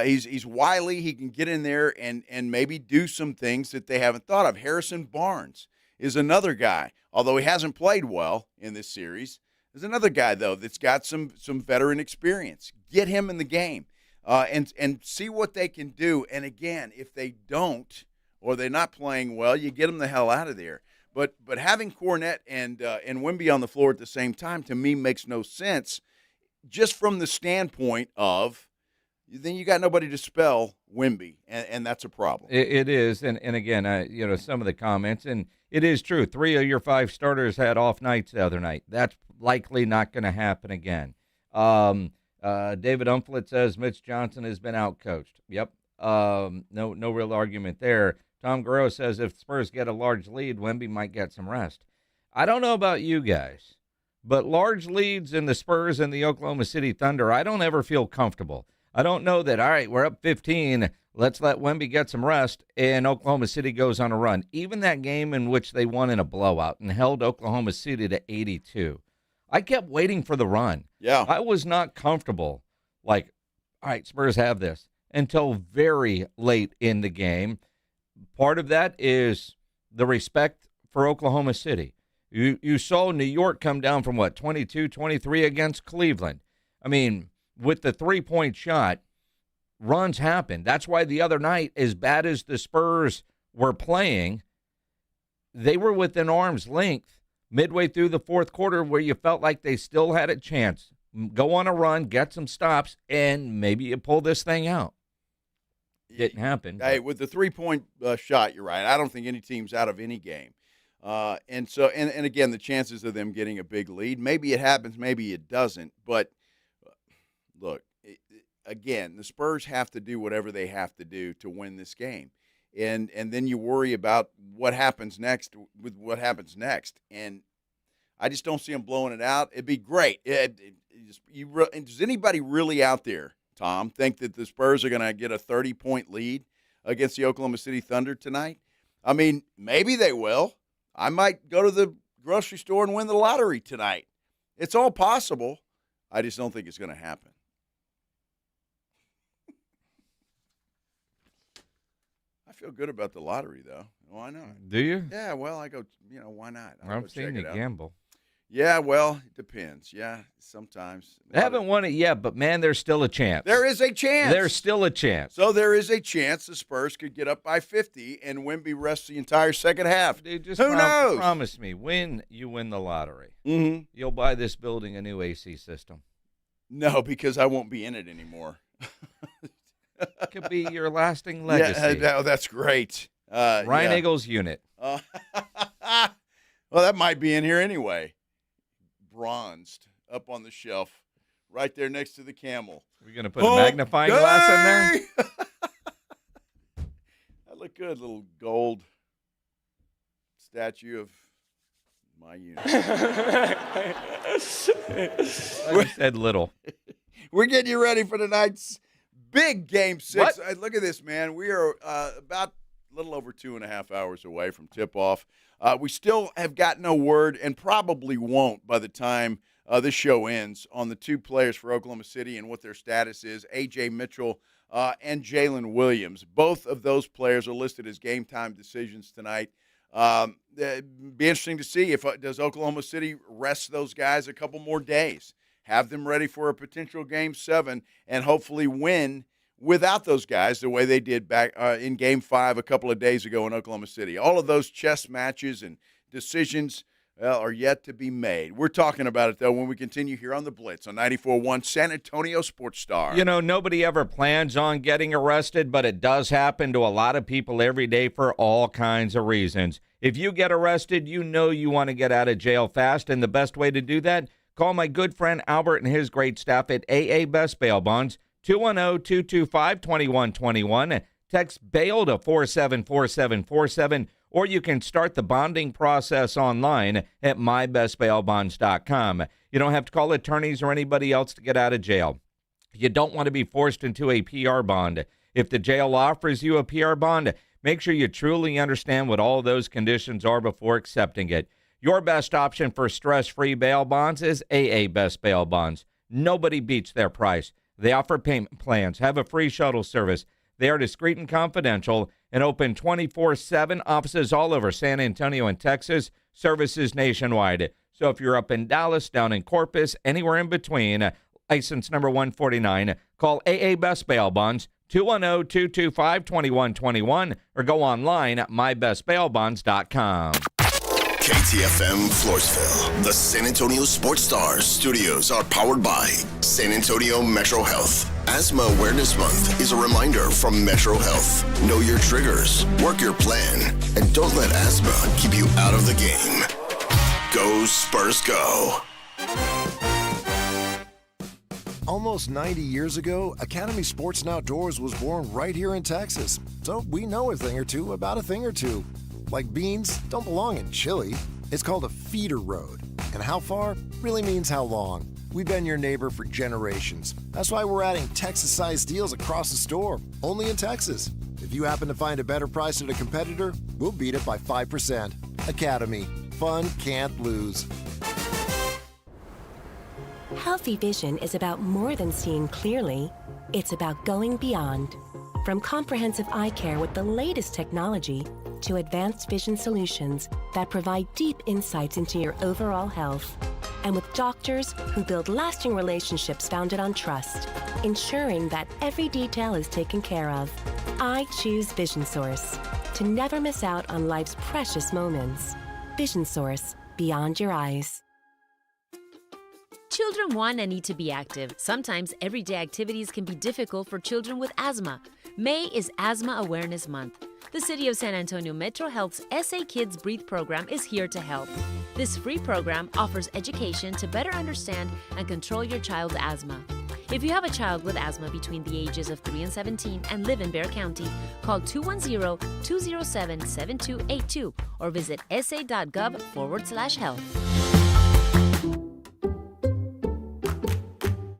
Speaker 1: he's wily, he can get in there and maybe do some things that they haven't thought of. Harrison Barnes is another guy, although he hasn't played well in this series. There's another guy, though, that's got some veteran experience. Get him in the game and see what they can do. And, again, if they don't, or they're not playing well, you get them the hell out of there. But having Cornett and Wemby on the floor at the same time, to me, makes no sense, just from the standpoint of then you got nobody to spell Wemby, and that's a problem.
Speaker 4: It is, and again, some of the comments, and it is true. 3 of your 5 starters had off nights the other night. That's likely not going to happen again. David Umflett says Mitch Johnson has been outcoached. Yep. No real argument there. Tom Guerrero says if Spurs get a large lead, Wemby might get some rest. I don't know about you guys, but large leads in the Spurs and the Oklahoma City Thunder, I don't ever feel comfortable. I don't know that, all right, we're up 15, let's let Wemby get some rest, and Oklahoma City goes on a run. Even that game in which they won in a blowout and held Oklahoma City to 82, I kept waiting for the run.
Speaker 1: Yeah.
Speaker 4: I was not comfortable, like, all right, Spurs have this, until very late in the game. Part of that is the respect for Oklahoma City. You saw New York come down from, 22-23 against Cleveland. With the three-point shot, runs happen. That's why the other night, as bad as the Spurs were playing, they were within arm's length midway through the fourth quarter where you felt like they still had a chance. Go on a run, get some stops, and maybe you pull this thing out. Didn't happen.
Speaker 1: Hey, with the 3-point shot, you're right. I don't think any team's out of any game. And again, the chances of them getting a big lead, maybe it happens, maybe it doesn't. But look, again, the Spurs have to do whatever they have to do to win this game. And then you worry about what happens next with what happens next. And I just don't see them blowing it out. It'd be great. Does anybody really out there, Tom, think that the Spurs are going to get a 30-point lead against the Oklahoma City Thunder tonight? I mean, maybe they will. I might go to the grocery store and win the lottery tonight. It's all possible. I just don't think it's going to happen. I feel good about the lottery, though. Why not?
Speaker 4: Do you?
Speaker 1: Yeah, well, I go, why not?
Speaker 4: I've seen you gamble.
Speaker 1: Yeah, well, it depends. Yeah, sometimes.
Speaker 4: They haven't won it yet, but, man, there's still a chance.
Speaker 1: There is a chance.
Speaker 4: There's still a chance.
Speaker 1: So there is a chance the Spurs could get up by 50 and Wemby rests the entire second half.
Speaker 4: Dude, just
Speaker 1: Who knows?
Speaker 4: Promise me, when you win the lottery, you'll buy this building a new AC system.
Speaker 1: No, because I won't be in it anymore.
Speaker 4: It could be your lasting legacy.
Speaker 1: Yeah, that's great.
Speaker 4: Ryan Eagles unit.
Speaker 1: Well, that might be in here anyway. Bronzed up on the shelf right there next to the camel.
Speaker 4: We're going to put a magnifying glass in there?
Speaker 1: That look good, little gold statue of my unit.
Speaker 4: I said little.
Speaker 1: We're getting you ready for tonight's big Game 6. Look at this, man. We are about a little over 2.5 hours away from tip-off. We still have got no word and probably won't by the time this show ends on the two players for Oklahoma City and what their status is, A.J. Mitchell and Jalen Williams. Both of those players are listed as game-time decisions tonight. It'd be interesting to see if does Oklahoma City rest those guys a couple more days, have them ready for a potential Game 7, and hopefully win without those guys the way they did back in Game 5 a couple of days ago in Oklahoma City. All of those chess matches and decisions are yet to be made. We're talking about it, though, when we continue here on The Blitz on 94.1 San Antonio Sports Star.
Speaker 4: Nobody ever plans on getting arrested, but it does happen to a lot of people every day for all kinds of reasons. If you get arrested, you want to get out of jail fast, and the best way to do that, call my good friend Albert and his great staff at AA Best Bail Bonds, 210-225-2121. Text BAIL to 474747, or you can start the bonding process online at mybestbailbonds.com. You don't have to call attorneys or anybody else to get out of jail. You don't want to be forced into a PR bond. If the jail offers you a PR bond, make sure you truly understand what all those conditions are before accepting it. Your best option for stress-free bail bonds is AA Best Bail Bonds. Nobody beats their price. They offer payment plans, have a free shuttle service. They are discreet and confidential and open 24/7, offices all over San Antonio and Texas, services nationwide. So if you're up in Dallas, down in Corpus, anywhere in between, license number 149, call AA Best Bail Bonds, 210-225-2121, or go online at mybestbailbonds.com.
Speaker 3: KTFM Floresville. The San Antonio Sports Stars studios are powered by San Antonio Metro Health. Asthma Awareness Month is a reminder from Metro Health. Know your triggers, work your plan, and don't let asthma keep you out of the game. Go Spurs, go.
Speaker 2: Almost 90 years ago, Academy Sports and Outdoors was born right here in Texas. So we know a thing or two about a thing or two. Like beans don't belong in chili. It's called a feeder road. And how far really means how long. We've been your neighbor for generations. That's why we're adding Texas-sized deals across the store, only in Texas. If you happen to find a better price at a competitor, we'll beat it by 5%. Academy. Fun can't lose.
Speaker 5: Healthy vision is about more than seeing clearly. It's about going beyond. From comprehensive eye care with the latest technology to advanced vision solutions that provide deep insights into your overall health. and with doctors who build lasting relationships founded on trust, ensuring that every detail is taken care of. I choose Vision Source to never miss out on life's precious moments. Vision Source, beyond your eyes.
Speaker 9: Children want and need to be active. Sometimes everyday activities can be difficult for children with asthma. May is Asthma Awareness Month. The City of San Antonio Metro Health's SA Kids Breathe program is here to help. This free program offers education to better understand and control your child's asthma. If you have a child with asthma between the ages of 3 and 17 and live in Bexar County, call 210-207-7282 or visit sa.gov/health.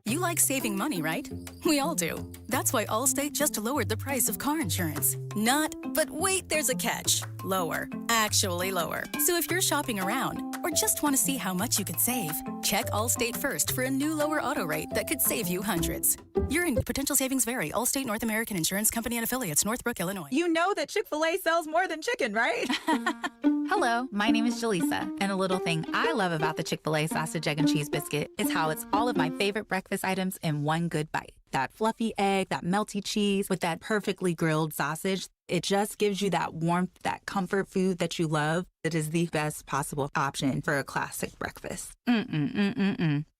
Speaker 10: You like saving money, right? We all do. That's why Allstate just lowered the price of car insurance. Not, but wait, there's a catch. Lower. Actually lower. So if you're shopping around or just want to see how much you could save, check Allstate first for a new lower auto rate that could save you hundreds. Potential savings vary. Allstate North American Insurance Company and Affiliates, Northbrook, Illinois.
Speaker 19: You know that Chick-fil-A sells more than chicken, right?
Speaker 20: Hello, my name is Jaleesa, and a little thing I love about the Chick-fil-A sausage, egg, and cheese biscuit is how it's all of my favorite breakfast items in one good bite. That fluffy egg, that melty cheese with that perfectly grilled sausage. It just gives you that warmth, that comfort food that you love. It is the best possible option for a classic breakfast.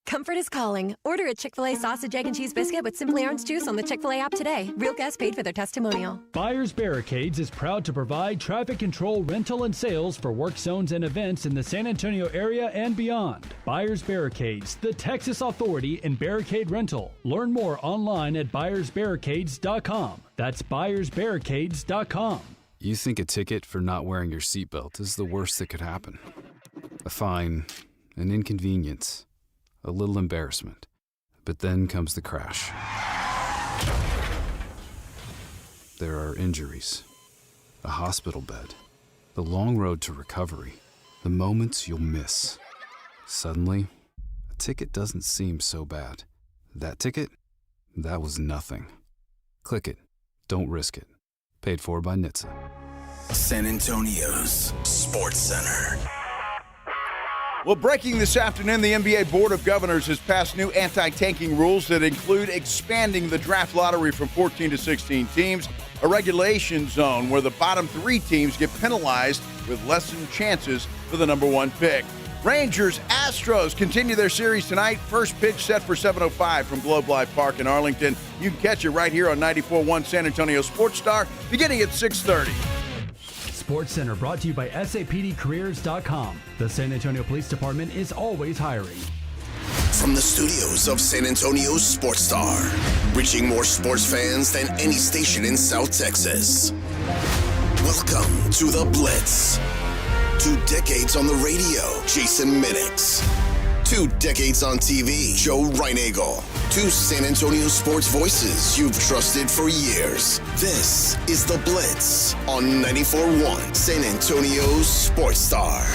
Speaker 21: Comfort is calling. Order a Chick-fil-A sausage, egg, and cheese biscuit with Simply Orange Juice on the Chick-fil-A app today. Real guests paid for their testimonial.
Speaker 24: Buyers Barricades is proud to provide traffic control, rental, and sales for work zones and events in the San Antonio area and beyond. Buyers Barricades, the Texas authority in barricade rental. Learn more online at buyersbarricades.com. That's buyersbarricades.com.
Speaker 26: You think a ticket for not wearing your seatbelt is the worst that could happen. A fine, an inconvenience, a little embarrassment. But then comes the crash. There are injuries, a hospital bed, the long road to recovery, the moments you'll miss. Suddenly, a ticket doesn't seem so bad. That ticket? That was nothing. Click it. Don't risk it. Paid for by NHTSA.
Speaker 3: San Antonio's Sports Center.
Speaker 1: Well, breaking this afternoon, the NBA Board of Governors has passed new anti-tanking rules that include expanding the draft lottery from 14 to 16 teams, a regulation zone where the bottom 3 teams get penalized with lessened chances for the number 1 pick. Rangers Astros continue their series tonight. First pitch set for 7:05 from Globe Life Park in Arlington. You can catch it right here on 94.1 San Antonio Sports Star beginning at 6:30.
Speaker 24: Sports Center brought to you by SAPDcareers.com. The San Antonio Police Department is always hiring.
Speaker 3: From the studios of San Antonio's Sports Star, reaching more sports fans than any station in South Texas. Welcome to the Blitz. 2 decades on the radio, Jason Minix. 2 decades on TV, Joe Reinagel. 2 San Antonio sports voices you've trusted for years. This is The Blitz on 94.1 San Antonio's Sports Star.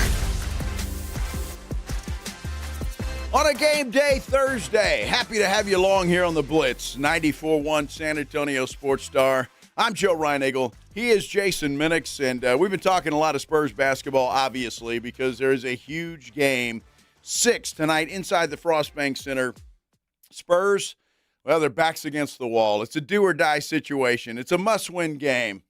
Speaker 1: On a game day Thursday, happy to have you along here on The Blitz, 94.1 San Antonio Sports Star. I'm Joe Reinagel. He is Jason Minix, and we've been talking a lot of Spurs basketball, obviously, because there is a huge game 6 tonight inside the Frostbank Center. Spurs, well, their backs against the wall. It's a do-or-die situation. It's a must-win game.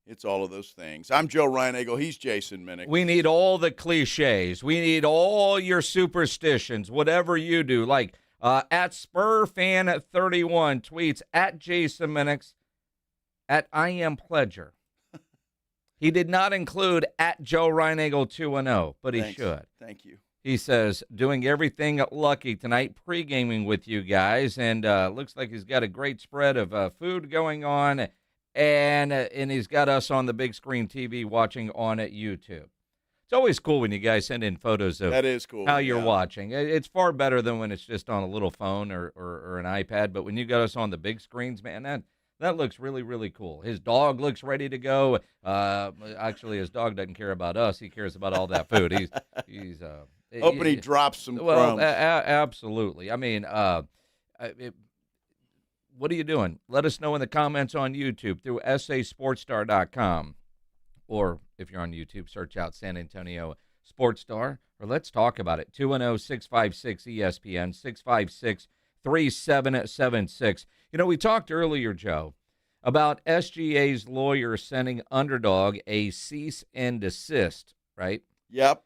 Speaker 1: It's all of those things. I'm Joe Reinagel. He's Jason Minix.
Speaker 4: We need all the cliches. We need all your superstitions, whatever you do. Like at SpurFan31 tweets at Jason Minix at I Am Pledger. He did not include at Joe Reinagel 2-0, but he should.
Speaker 1: Thank you.
Speaker 4: He says, doing everything lucky tonight, pre-gaming with you guys, and looks like he's got a great spread of food going on, and he's got us on the big screen TV watching on YouTube. It's always cool when you guys send in photos of
Speaker 1: that is cool.
Speaker 4: How you're watching. It's far better than when it's just on a little phone or an iPad, but when you got us on the big screens, man, that looks really, really cool. His dog looks ready to go. Actually, his dog doesn't care about us. He cares about all that food. He's
Speaker 1: hoping he drops some crumbs.
Speaker 4: Well, absolutely. I mean, what are you doing? Let us know in the comments on YouTube through sasportstar.com. Or if you're on YouTube, search out San Antonio Sports Star, or let's talk about it. 210-656-ESPN, 656-3776. You know, we talked earlier, Joe, about SGA's lawyer sending Underdog a cease and desist, right?
Speaker 1: Yep.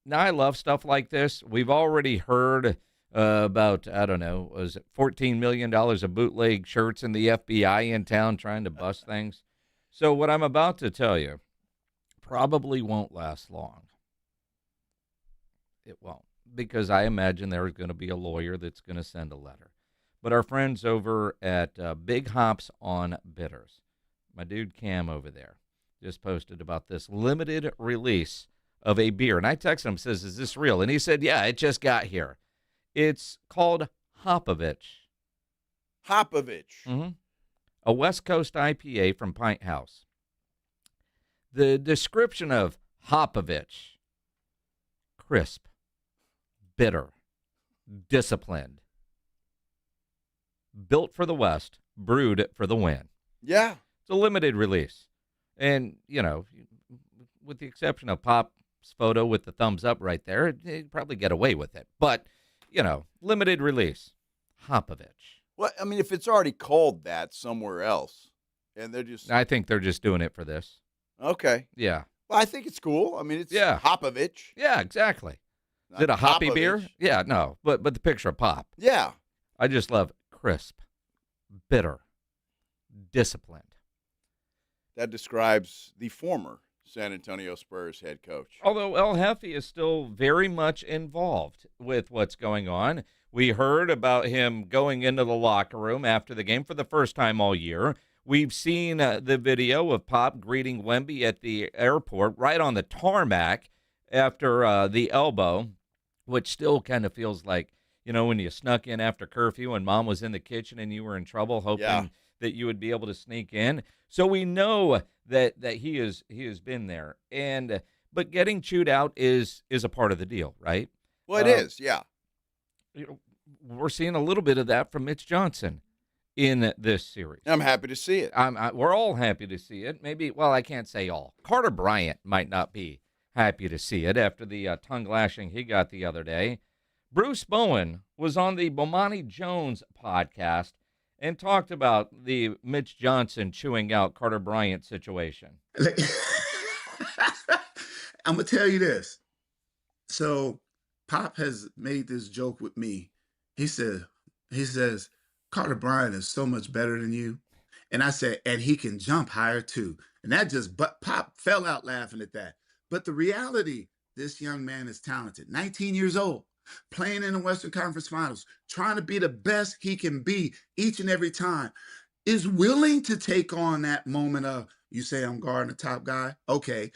Speaker 4: Now, I love stuff like this. We've already heard about, I don't know, was it $14 million of bootleg shirts and the FBI in town trying to bust things? So what I'm about to tell you probably won't last long. It won't, because I imagine there's going to be a lawyer that's going to send a letter. But our friends over at Big Hops on Bitters, my dude Cam over there, just posted about this limited release of a beer. And I texted him, says, is this real? And he said, yeah, it just got here. It's called Hopovich.
Speaker 1: Hopovich.
Speaker 4: Mm-hmm. A West Coast IPA from Pint House. The description of Hopovich: crisp, bitter, disciplined, built for the West, brewed for the win.
Speaker 1: Yeah.
Speaker 4: It's a limited release. And, you know, with the exception of Pop's photo with the thumbs up right there, you'd probably get away with it. But, you know, limited release. Hopovich.
Speaker 1: Well, I mean, if it's already called that somewhere else, and they're just...
Speaker 4: I think they're just doing it for this.
Speaker 1: Okay.
Speaker 4: Yeah.
Speaker 1: Well, I think it's cool. I mean, it's Hopovich.
Speaker 4: Yeah, exactly.
Speaker 1: Not
Speaker 4: Is it a hoppy
Speaker 1: Popovich.
Speaker 4: beer? Yeah, no. But the picture of Pop.
Speaker 1: Yeah.
Speaker 4: I just love crisp, bitter, disciplined.
Speaker 1: That describes the former San Antonio Spurs head coach.
Speaker 4: Although El Jefe is still very much involved with what's going on. We heard about him going into the locker room after the game for the first time all year. We've seen the video of Pop greeting Wemby at the airport right on the tarmac after the elbow, which still kind of feels like, you know, when you snuck in after curfew and Mom was in the kitchen and you were in trouble hoping that you would be able to sneak in. So we know that he has been there. But getting chewed out is a part of the deal, right?
Speaker 1: Well, it is, yeah.
Speaker 4: You know, we're seeing a little bit of that from Mitch Johnson in this series.
Speaker 1: I'm happy to see it.
Speaker 4: We're all happy to see it. Maybe, well, I can't say all. Carter Bryant might not be happy to see it after the tongue lashing he got the other day. Bruce Bowen was on the Bomani Jones podcast and talked about the Mitch Johnson chewing out Carter Bryant situation.
Speaker 6: I'm going to tell you this. So Pop has made this joke with me. He says, Carter Bryant is so much better than you. And I said, and he can jump higher too. And but Pop fell out laughing at that. But the reality, this young man is talented. 19 years old, playing in the Western Conference Finals, trying to be the best he can be each and every time, is willing to take on that moment of, you say I'm guarding the top guy? Okay,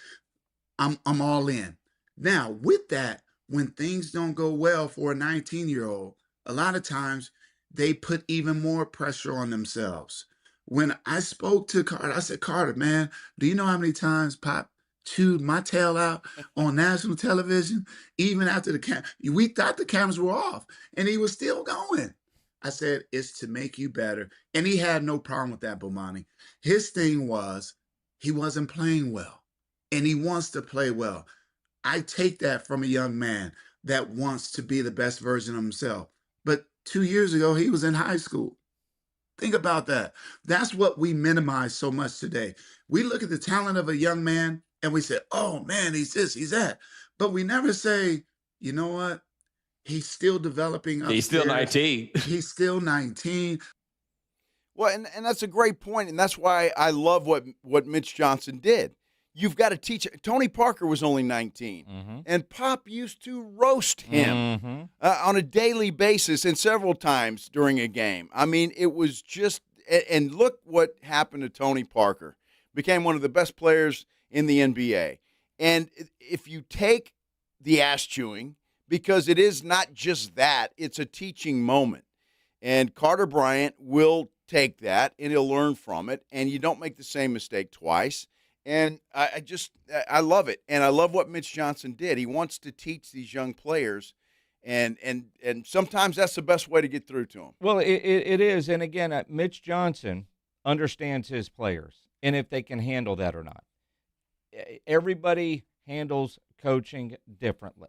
Speaker 6: I'm all in. Now, with that, when things don't go well for a 19-year-old, a lot of times they put even more pressure on themselves. When I spoke to Carter, I said, Carter, man, do you know how many times Pop chewed my tail out on national television? Even after we thought the cameras were off, and he was still going. I said, it's to make you better. And he had no problem with that, Bomani. His thing was he wasn't playing well, and he wants to play well. I take that from a young man that wants to be the best version of himself. But 2 years ago, he was in high school. Think about that. That's what we minimize so much today. We look at the talent of a young man and we say, oh man, he's this, he's that. But we never say, you know what? He's still developing upstairs.
Speaker 16: He's still 19.
Speaker 6: He's still 19.
Speaker 1: Well, and that's a great point, and that's why I love what Mitch Johnson did. You've got to teach. Tony Parker was only 19, and Pop used to roast him on a daily basis and several times during a game. I mean, it was just – and look what happened to Tony Parker. Became one of the best players in the NBA. And if you take the ass chewing, because it is not just that, it's a teaching moment. And Carter Bryant will take that, and he'll learn from it, and you don't make the same mistake twice. And I love it. And I love what Mitch Johnson did. He wants to teach these young players, and sometimes that's the best way to get through to them.
Speaker 4: Well, it is. And again, Mitch Johnson understands his players and if they can handle that or not. Everybody handles coaching differently.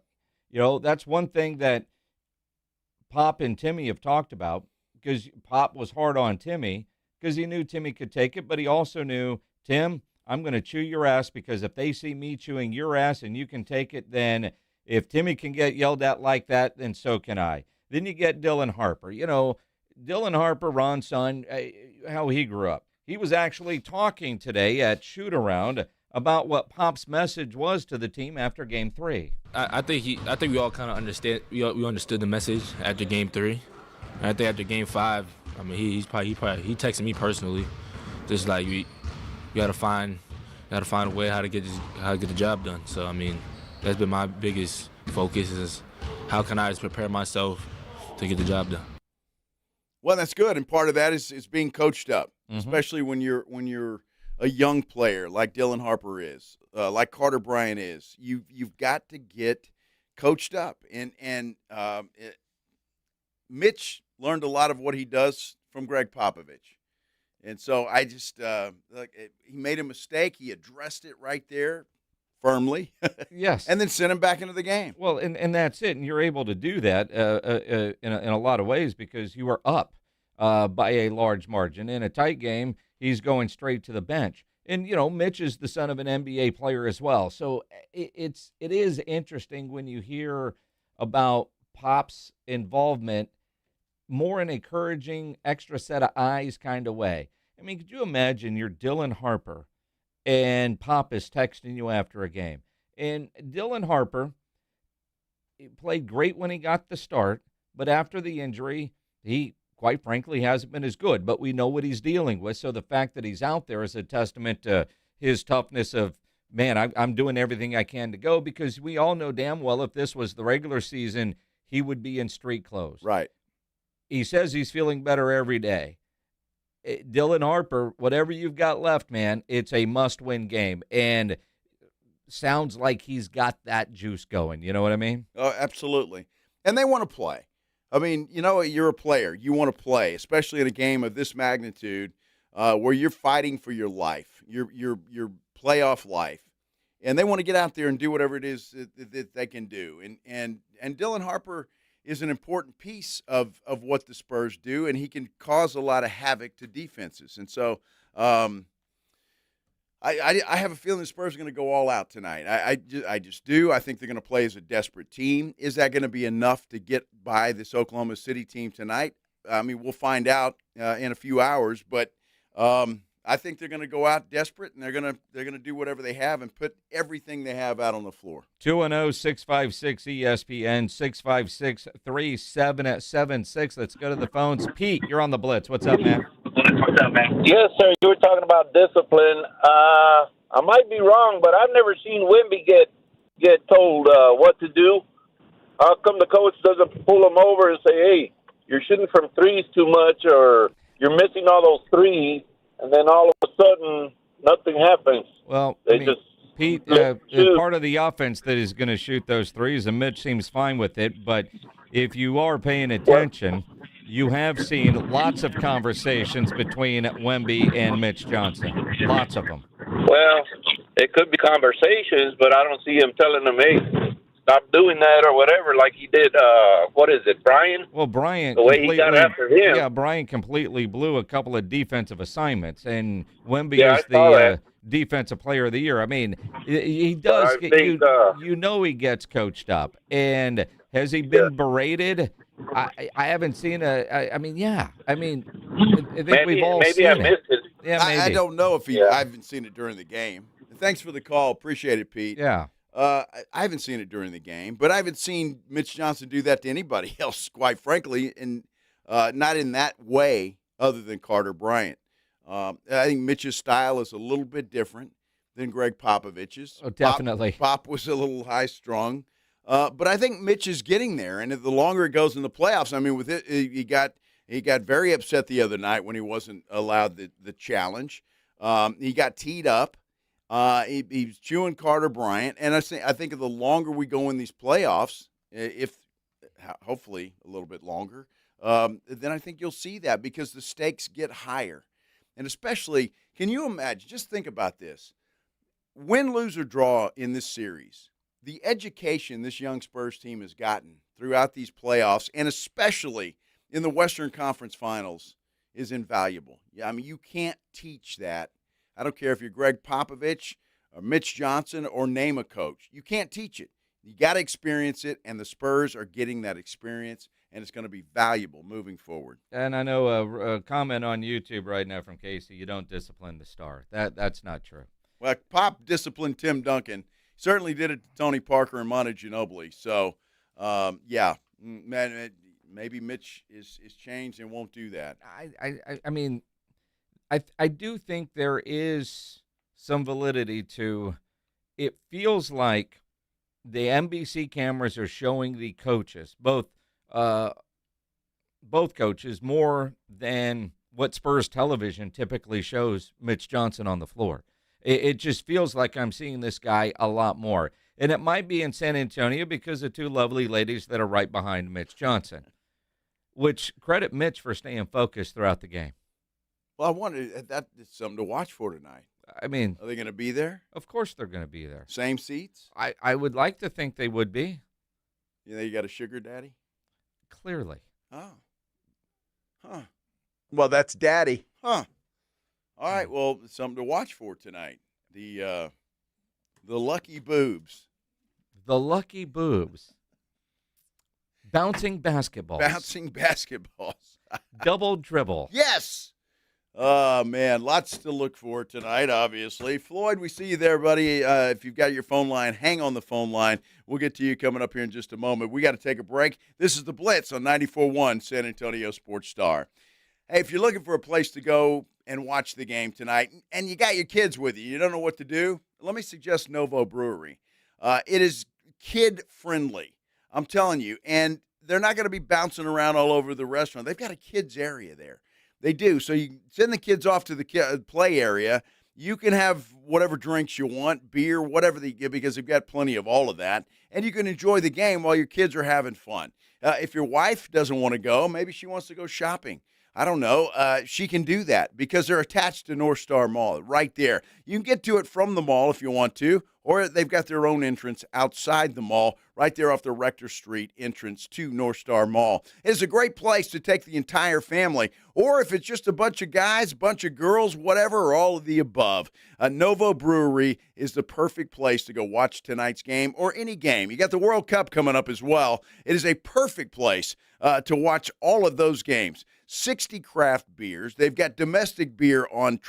Speaker 4: You know, that's one thing that Pop and Timmy have talked about, because Pop was hard on Timmy because he knew Timmy could take it, but he also knew, Tim, I'm going to chew your ass, because if they see me chewing your ass and you can take it, then if Timmy can get yelled at like that, then so can I. Then you get Dylan Harper. You know, Dylan Harper, Ron's son, how he grew up. He was actually talking today at shoot-around about what Pop's message was to the team after Game 3.
Speaker 7: I think we all kind of understand. We understood the message after Game 3. I think after Game 5, I mean, he texted me personally, just like you gotta find a way how to get the job done. So I mean, that's been my biggest focus, is how can I just prepare myself to get the job done.
Speaker 1: Well, that's good, and part of that is being coached up, especially when you're a young player like Dylan Harper is, like Carter Bryant is. You've got to get coached up, and Mitch learned a lot of what he does from Greg Popovich, and so I just he made a mistake. He addressed it right there firmly,
Speaker 4: yes,
Speaker 1: and then sent him back into the game.
Speaker 4: Well, and that's it, and you're able to do that in a lot of ways, because you are up by a large margin. In a tight game, he's going straight to the bench. And, you know, Mitch is the son of an NBA player as well. So it is interesting when you hear about Pop's involvement more in a encouraging, extra set of eyes kind of way. I mean, could you imagine you're Dylan Harper and Pop is texting you after a game? And Dylan Harper played great when he got the start, but after the injury, he quite frankly hasn't been as good, but we know what he's dealing with. So the fact that he's out there is a testament to his toughness of, man, I'm doing everything I can to go, because we all know damn well if this was the regular season, he would be in street clothes.
Speaker 1: Right.
Speaker 4: He says he's feeling better every day. Dylan Harper, whatever you've got left, man, it's a must-win game. And sounds like he's got that juice going. You know what I mean?
Speaker 1: Oh, absolutely. And they want to play. I mean, you know, you're a player. You want to play, especially in a game of this magnitude, where you're fighting for your life, your playoff life, and they want to get out there and do whatever it is that they can do. And Dylan Harper is an important piece of what the Spurs do, and he can cause a lot of havoc to defenses. And so, I have a feeling the Spurs are going to go all out tonight. I just do. I think they're going to play as a desperate team. Is that going to be enough to get by this Oklahoma City team tonight? I mean, we'll find out in a few hours. But I think they're going to go out desperate, and they're going to do whatever they have and put everything they have out on the floor.
Speaker 4: 210-656-ESPN, 656-3776. Let's go to the phones. Pete, you're on the Blitz. What's up, man?
Speaker 12: What's up, man? Yes, sir. You were talking about discipline. I might be wrong, but I've never seen Wemby get told what to do. How come the coach doesn't pull him over and say, hey, you're shooting from threes too much, or you're missing all those threes, and then all of a sudden nothing happens?
Speaker 4: Well, Pete, part of the offense that is going to shoot those threes, and Mitch seems fine with it, but if you are paying attention, you have seen lots of conversations between Wemby and Mitch Johnson. Lots of them.
Speaker 12: Well, it could be conversations, but I don't see him telling them, hey, stop doing that or whatever, like he did, Brian?
Speaker 4: Well, Brian,
Speaker 12: the way he got after him.
Speaker 4: Yeah, Brian completely blew a couple of defensive assignments, and Wemby is the defensive player of the year. I mean, he does. You know he gets coached up. And has he been berated? I haven't seen I think we've all seen it. Missed it.
Speaker 1: Yeah, maybe. I don't know if I haven't seen it during the game. Thanks for the call. Appreciate it, Pete.
Speaker 4: Yeah.
Speaker 1: I haven't seen it during the game, but I haven't seen Mitch Johnson do that to anybody else, quite frankly, and not in that way other than Carter Bryant. I think Mitch's style is a little bit different than Greg Popovich's.
Speaker 4: Oh, definitely.
Speaker 1: Pop was a little high-strung. But I think Mitch is getting there, and the longer it goes in the playoffs, I mean, with it, he got very upset the other night when he wasn't allowed the challenge. He got teed up. He's chewing Carter Bryant, and I think the longer we go in these playoffs, if hopefully a little bit longer, then I think you'll see that because the stakes get higher, and especially, can you imagine? Just think about this: win, lose, or draw in this series. the education this young Spurs team has gotten throughout these playoffs, and especially in the Western Conference Finals, is invaluable. Yeah, I mean, you can't teach that. I don't care if you're Greg Popovich or Mitch Johnson or name a coach. You can't teach it. You got to experience it, and the Spurs are getting that experience, and it's going to be valuable moving forward.
Speaker 4: And I know a comment on YouTube right now from Casey, you don't discipline the star. That's not true.
Speaker 1: Well, Pop disciplined Tim Duncan. Certainly did it to Tony Parker and Monta Ginobili. So, yeah, man, maybe Mitch is changed and won't do that.
Speaker 4: I mean, I do think there is some validity to it. Feels like the NBC cameras are showing the coaches, both coaches, more than what Spurs television typically shows Mitch Johnson on the floor. It just feels like I'm seeing this guy a lot more. And it might be in San Antonio because of two lovely ladies that are right behind Mitch Johnson, which credit Mitch for staying focused throughout the game.
Speaker 1: Well, I wanted that is something to watch for tonight.
Speaker 4: I mean,
Speaker 1: are they going to be there?
Speaker 4: Of course they're going to be there.
Speaker 1: Same seats?
Speaker 4: I would like to think they would be.
Speaker 1: You know, you got a sugar daddy?
Speaker 4: Clearly.
Speaker 1: Oh. Huh. Well, that's daddy. Huh. All right, well, something to watch for tonight. The lucky boobs.
Speaker 4: The lucky boobs. Bouncing basketballs.
Speaker 1: Bouncing basketballs.
Speaker 4: Double dribble.
Speaker 1: Yes. Oh, man, lots to look for tonight, obviously. Floyd, we see you there, buddy. If you've got your phone line, hang on the phone line. We'll get to you coming up here in just a moment. We got to take a break. This is The Blitz on 94.1 San Antonio Sports Star. Hey, if you're looking for a place to go and watch the game tonight, and you got your kids with you don't know what to do, let me suggest Novo Brewery. It is kid-friendly, I'm telling you, and they're not going to be bouncing around all over the restaurant. They've got a kids area there. They do. So you send the kids off to the play area. You can have whatever drinks you want, beer, whatever they give, because they've got plenty of all of that. And you can enjoy the game while your kids are having fun. If your wife doesn't want to go, maybe she wants to go shopping. I don't know. She can do that because they're attached to North Star Mall right there. You can get to it from the mall if you want to, or they've got their own entrance outside the mall right there off the Rector Street entrance to North Star Mall. It's a great place to take the entire family, or if it's just a bunch of guys, a bunch of girls, whatever, or all of the above. Novo Brewery is the perfect place to go watch tonight's game or any game. You got the World Cup coming up as well. It is a perfect place to watch all of those games. 60 craft beers. They've got domestic beer on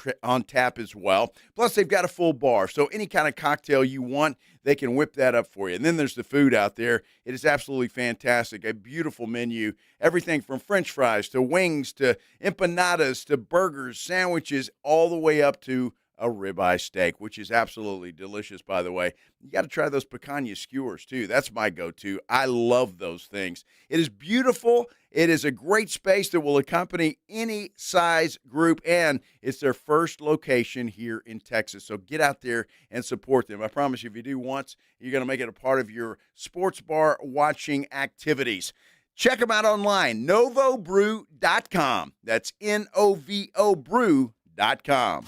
Speaker 1: tap as well. Plus, they've got a full bar. So any kind of cocktail you want, they can whip that up for you. And then there's the food out there. It is absolutely fantastic. A beautiful menu. Everything from French fries to wings to empanadas to burgers, sandwiches, all the way up to a ribeye steak, which is absolutely delicious, by the way. You got to try those picanha skewers, too. That's my go-to. I love those things. It is beautiful. It is a great space that will accompany any size group, and it's their first location here in Texas. So get out there and support them. I promise you, if you do once, you're going to make it a part of your sports bar watching activities. Check them out online, novobrew.com. That's N-O-V-O brew.com.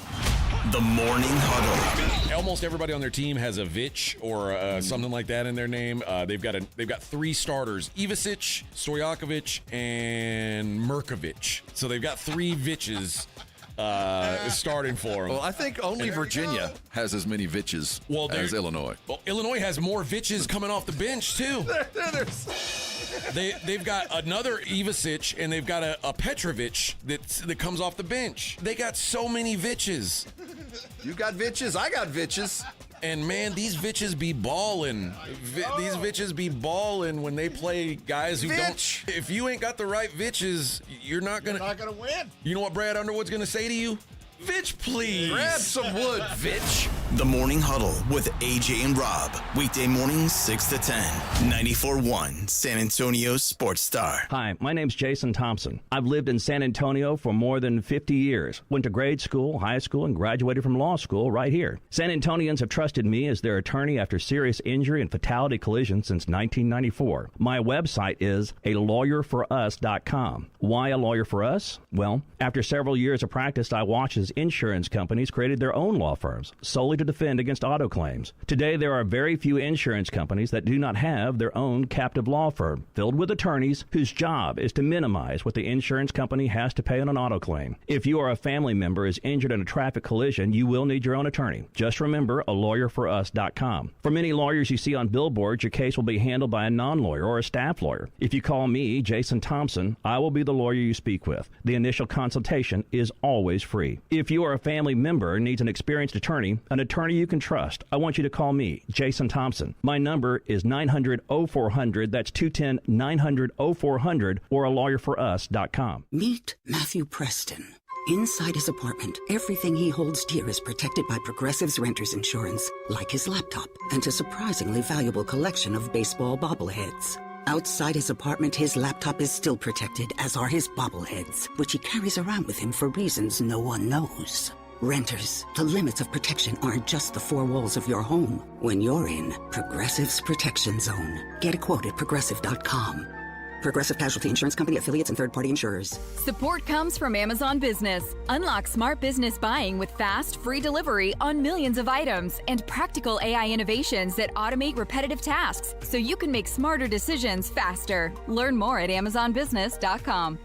Speaker 3: The Morning Huddle.
Speaker 8: Almost everybody on their team has a Vich or something like that in their name. They've got three starters: Ivicic, Stojakovic, and Merkovic. So they've got three Viches starting for them.
Speaker 13: Well, I think only Virginia has as many Viches as Illinois.
Speaker 8: Well, Illinois has more Viches coming off the bench too. They've got another Ivicic and they've got a Petrovic that comes off the bench. They got so many Viches.
Speaker 13: You got Viches, I got Viches.
Speaker 8: And man, these Viches be balling. These Viches be balling when they play guys who don't. If you ain't got the right Viches, you're not gonna
Speaker 13: win.
Speaker 8: You know what Brad Underwood's gonna say to you? Vich, please.
Speaker 13: Grab some wood, Vich.
Speaker 3: The Morning Huddle with AJ and Rob. Weekday mornings 6 to 10. 94.1 San Antonio Sports Star.
Speaker 14: Hi, my name's Jason Thompson. I've lived in San Antonio for more than 50 years. Went to grade school, high school, and graduated from law school right here. San Antonians have trusted me as their attorney after serious injury and fatality collisions since 1994. My website is alawyerforus.com. Why a lawyer for us? Well, after several years of practice, I watched as insurance companies created their own law firms solely to to defend against auto claims. Today, there are very few insurance companies that do not have their own captive law firm filled with attorneys whose job is to minimize what the insurance company has to pay on an auto claim. If you or a family member is injured in a traffic collision, you will need your own attorney. Just remember alawyerforus.com. For many lawyers you see on billboards, your case will be handled by a non-lawyer or a staff lawyer. If you call me, Jason Thompson, I will be the lawyer you speak with. The initial consultation is always free. If you or a family member needs an experienced attorney you can trust, I want you to call me, Jason Thompson. My number is 900-0400. That's 210-900-0400 or alawyerforus.com.
Speaker 11: Meet Matthew Preston. Inside his apartment, everything he holds dear is protected by Progressive's renter's insurance, like his laptop and a surprisingly valuable collection of baseball bobbleheads. Outside his apartment, his laptop is still protected, as are his bobbleheads, which he carries around with him for reasons no one knows. Renters, the limits of protection aren't just the four walls of your home. When you're in Progressive's Protection Zone, get a quote at Progressive.com. Progressive Casualty Insurance Company, affiliates, and third-party insurers.
Speaker 15: Support comes from Amazon Business. Unlock smart business buying with fast, free delivery on millions of items and practical AI innovations that automate repetitive tasks so you can make smarter decisions faster. Learn more at AmazonBusiness.com.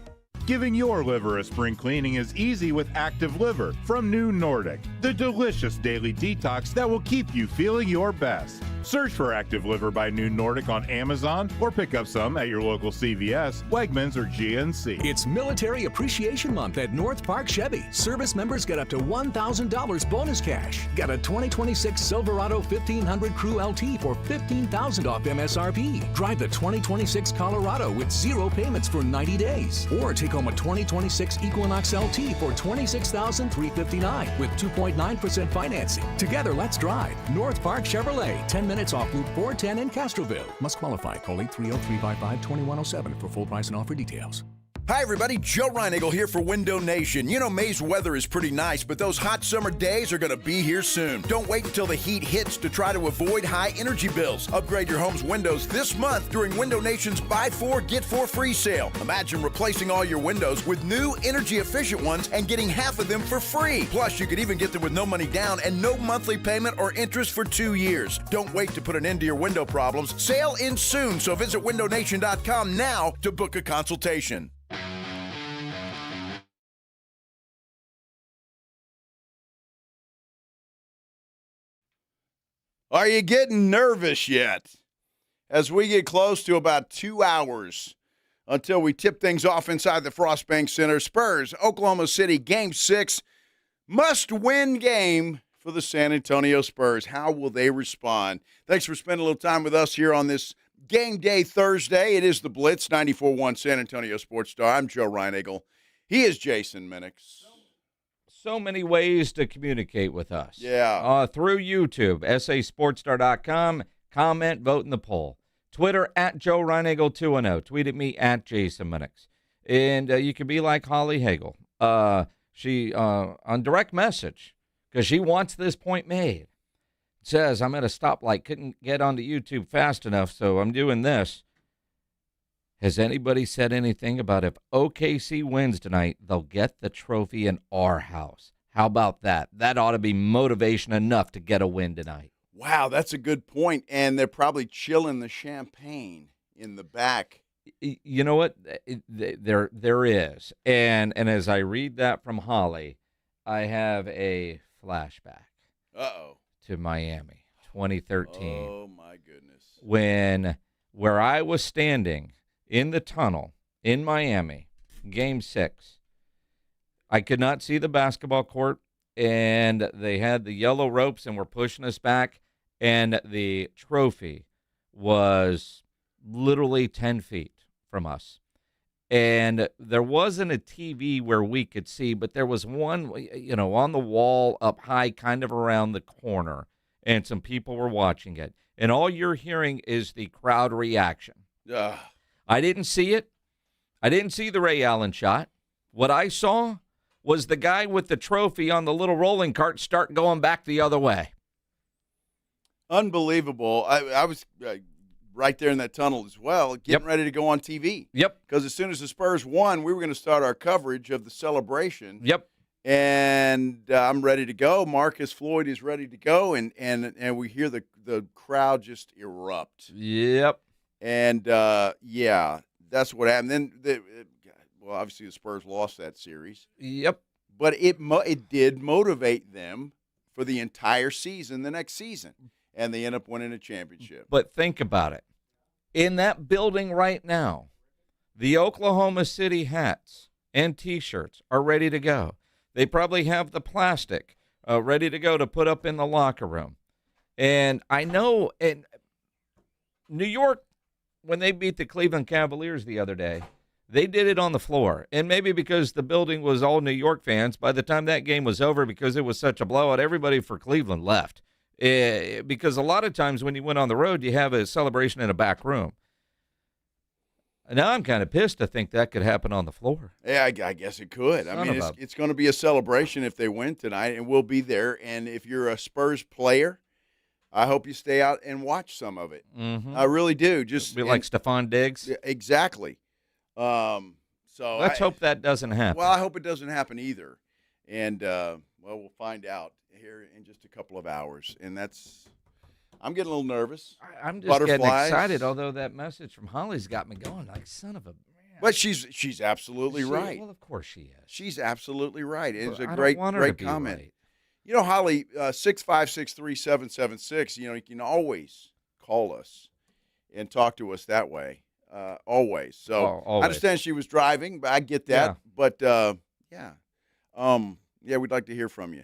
Speaker 17: Giving your liver a spring cleaning is easy with Active Liver from New Nordic, the delicious daily detox that will keep you feeling your best. Search for Active Liver by New Nordic on Amazon or pick up some at your local CVS, Wegmans, or GNC.
Speaker 22: It's Military Appreciation Month at North Park Chevy. Service members get up to $1,000 bonus cash. Got a 2026 Silverado 1500 Crew LT for $15,000 off MSRP. Drive the 2026 Colorado with 0 payments for 90 days. Or take home a 2026 Equinox LT for $26,359 with 2.9% financing. Together, let's drive. North Park Chevrolet, 10 minutes off Loop 410 in Castroville. Must qualify. Call 830-355-2107 for full price and offer details.
Speaker 1: Hi, everybody. Joe Reinagle here for Window Nation. You know, May's weather is pretty nice, but those hot summer days are going to be here soon. Don't wait until the heat hits to try to avoid high energy bills. Upgrade your home's windows this month during Window Nation's Buy 4, Get 4 free sale. Imagine replacing all your windows with new energy-efficient ones and getting half of them for free. Plus, you could even get them with no money down and no monthly payment or interest for 2 years. Don't wait to put an end to your window problems. Sale ends soon, so visit windownation.com now to book a consultation. Are you getting nervous yet? As we get close to about 2 hours until we tip things off inside the Frostbank Center, Spurs, Oklahoma City, Game 6, must-win game for the San Antonio Spurs. How will they respond? Thanks for spending a little time with us here on this Game Day Thursday. It is the Blitz, 94.1 San Antonio Sports Star. I'm Joe Reinagle. He is Jason Minix.
Speaker 4: So many ways to communicate with us.
Speaker 1: Yeah.
Speaker 4: Through YouTube, sasportstar.com, comment, vote in the poll. Twitter, at Joe Reinagle 210. Tweet at me, at Jason Minix. And you can be like Holly Hagel. She, on direct message, because she wants this point made, says, I'm at a stoplight, couldn't get onto YouTube fast enough, so I'm doing this. Has anybody said anything about if OKC wins tonight, they'll get the trophy in our house? How about that? That ought to be motivation enough to get a win tonight.
Speaker 1: Wow, that's a good point. And they're probably chilling the champagne in the back.
Speaker 4: You know what? There is. And as I read that from Holly, I have a flashback. To Miami, 2013.
Speaker 1: Oh, my goodness.
Speaker 4: Where I was standing in the tunnel in Miami, Game 6. I could not see the basketball court, and they had the yellow ropes and were pushing us back, and the trophy was literally 10 feet from us. And there wasn't a TV where we could see, but there was one, on the wall up high, kind of around the corner, and some people were watching it. And all you're hearing is the crowd reaction. I didn't see it. I didn't see the Ray Allen shot. What I saw was the guy with the trophy on the little rolling cart start going back the other way.
Speaker 1: Unbelievable. I was right there in that tunnel as well, getting ready to go on TV.
Speaker 4: Yep.
Speaker 1: Because as soon as the Spurs won, we were going to start our coverage of the celebration.
Speaker 4: Yep.
Speaker 1: And I'm ready to go. Marcus Floyd is ready to go, and we hear the crowd just erupt.
Speaker 4: Yep.
Speaker 1: And, yeah, that's what happened. Then, obviously the Spurs lost that series.
Speaker 4: Yep.
Speaker 1: But it did motivate them for the entire season the next season, and they end up winning a championship.
Speaker 4: But think about it. In that building right now, the Oklahoma City hats and T-shirts are ready to go. They probably have the plastic ready to go to put up in the locker room. And I know in New York, when they beat the Cleveland Cavaliers the other day, they did it on the floor. And maybe because the building was all New York fans, by the time that game was over, because it was such a blowout, everybody for Cleveland left. Because a lot of times when you went on the road, you have a celebration in a back room. Now I'm kind of pissed to think that could happen on the floor.
Speaker 1: Yeah, I guess it could. It's going to be a celebration if they win tonight, and we'll be there. And if you're a Spurs player, I hope you stay out and watch some of it.
Speaker 4: Mm-hmm.
Speaker 1: I really do. Just
Speaker 4: be like Stephon Diggs.
Speaker 1: Exactly. So
Speaker 4: let's hope that doesn't happen.
Speaker 1: Well, I hope it doesn't happen either. And we'll find out here in just a couple of hours. And I'm getting a little nervous.
Speaker 4: I'm just getting excited, although that message from Holly's got me going like, son of a man.
Speaker 1: But she's absolutely right.
Speaker 4: Well, of course she is.
Speaker 1: She's absolutely right. It's a
Speaker 4: I
Speaker 1: great
Speaker 4: don't want her to be
Speaker 1: comment.
Speaker 4: right.
Speaker 1: You know, Holly, 6563776, you can always call us and talk to us that way, always. So
Speaker 4: always.
Speaker 1: I understand she was driving, but I get that.
Speaker 4: Yeah.
Speaker 1: But, we'd like to hear from you.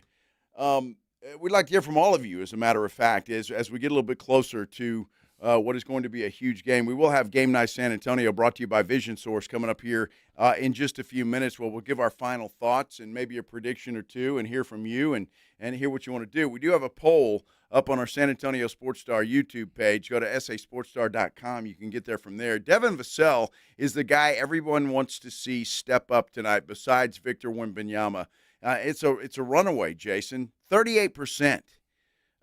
Speaker 1: We'd like to hear from all of you, as a matter of fact, as we get a little bit closer to what is going to be a huge game. We will have Game Night San Antonio brought to you by Vision Source coming up here in just a few minutes, where we'll give our final thoughts and maybe a prediction or two and hear from you and hear what you want to do. We do have a poll up on our San Antonio Sports Star YouTube page. Go to sasportstar.com. You can get there from there. Devin Vassell is the guy everyone wants to see step up tonight besides Victor Wembanyama. It's a runaway, Jason. 38%.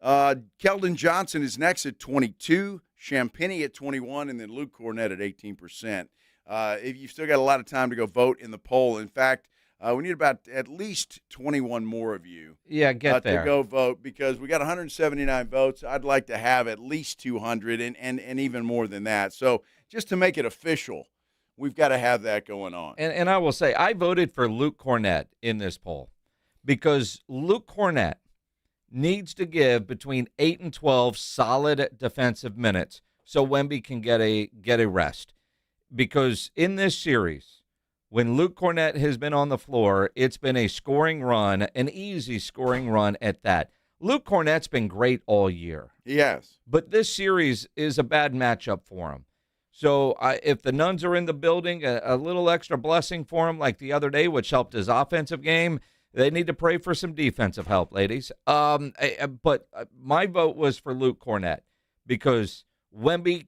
Speaker 1: Keldon Johnson is next at 22%, Champagnie at 21%, and then Luke Cornett at 18%. If you've still got a lot of time to go vote in the poll. In fact, we need about at least 21 more of you.
Speaker 4: Yeah, get there
Speaker 1: to go vote, because we got 179 votes. I'd like to have at least 200 and even more than that. So just to make it official, we've got to have that going on.
Speaker 4: And I will say, I voted for Luke Cornett in this poll because Luke Cornett needs to give between 8 and 12 solid defensive minutes so Wemby can get a rest. Because in this series, when Luke Cornett has been on the floor, it's been a scoring run, an easy scoring run at that. Luke Cornett's been great all year.
Speaker 1: Yes.
Speaker 4: But this series is a bad matchup for him. So if the Nuns are in the building, a little extra blessing for him like the other day, which helped his offensive game, they need to pray for some defensive help, ladies. But my vote was for Luke Cornett because Wemby,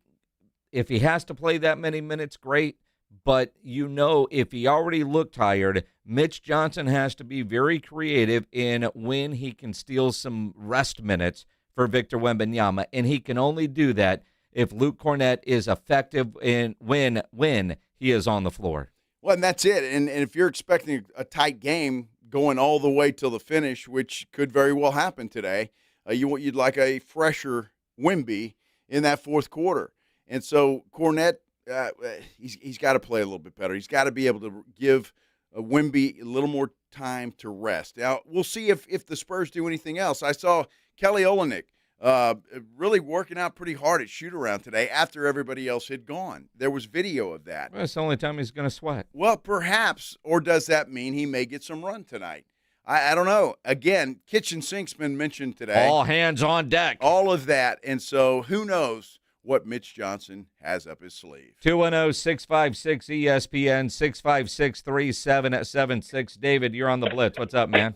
Speaker 4: if he has to play that many minutes, great. But if he already looked tired, Mitch Johnson has to be very creative in when he can steal some rest minutes for Victor Wembanyama, and he can only do that if Luke Cornett is effective in when he is on the floor.
Speaker 1: Well, and that's it. And if you're expecting a tight game going all the way till the finish, which could very well happen today, you'd like a fresher Wemby in that fourth quarter. And so Cornett, he's got to play a little bit better. He's got to be able to give Wemby a little more time to rest. Now, we'll see if the Spurs do anything else. I saw Kelly Olynyk really working out pretty hard at shoot-around today after everybody else had gone. There was video of that.
Speaker 4: Well, it's the only time he's going to sweat.
Speaker 1: Well, perhaps. Or does that mean he may get some run tonight? I don't know. Again, kitchen sink's been mentioned today.
Speaker 4: All hands on deck.
Speaker 1: All of that. And so who knows what Mitch Johnson has up his sleeve.
Speaker 4: 210-656-ESPN, 656-3776. David, you're on the Blitz. What's up, man?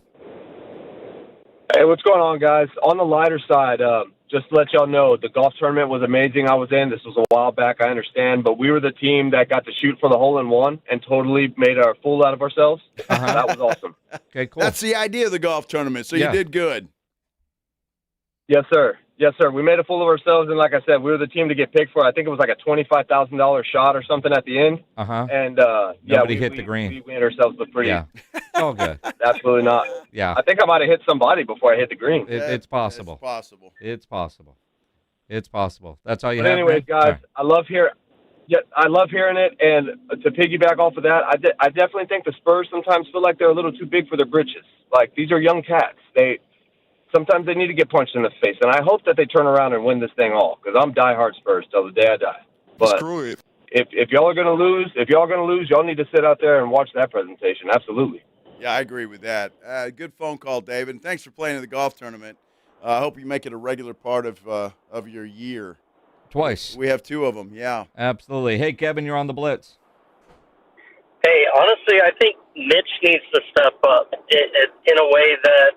Speaker 2: Hey, what's going on, guys? On the lighter side, just to let y'all know, the golf tournament was amazing I was in. This was a while back, I understand, but we were the team that got to shoot for the hole-in-one and totally made a fool out of ourselves. That was awesome.
Speaker 4: Okay, cool.
Speaker 1: That's the idea of the golf tournament, so you did good.
Speaker 2: Yes, sir. Yes, sir. We made a fool of ourselves, and like I said, we were the team to get picked for. I think it was like a $25,000 shot or something at the end.
Speaker 4: And
Speaker 2: Nobody
Speaker 4: hit the green.
Speaker 2: We made ourselves look pretty.
Speaker 4: Yeah. Oh, good.
Speaker 2: Absolutely not.
Speaker 4: Yeah.
Speaker 2: I think I might have hit somebody before I hit the green.
Speaker 4: It's possible.
Speaker 1: It's possible.
Speaker 4: It's possible. It's possible. That's all you
Speaker 2: But
Speaker 4: have.
Speaker 2: anyways,
Speaker 4: man?
Speaker 2: guys,
Speaker 4: All right.
Speaker 2: I love hearing it. And to piggyback off of that, I definitely think the Spurs sometimes feel like they're a little too big for their britches. Like, these are young cats. Sometimes they need to get punched in the face. And I hope that they turn around and win this thing all, because I'm diehard Spurs till the day I die. But
Speaker 13: Screw it.
Speaker 2: if y'all are going to lose, y'all need to sit out there and watch that presentation. Absolutely.
Speaker 1: Yeah, I agree with that. Good phone call, David. And thanks for playing in the golf tournament. I hope you make it a regular part of your year.
Speaker 4: Twice.
Speaker 1: We have 2 of them, yeah.
Speaker 4: Absolutely. Hey, Kevin, you're on the Blitz.
Speaker 5: Hey, honestly, I think Mitch needs to step up in a way that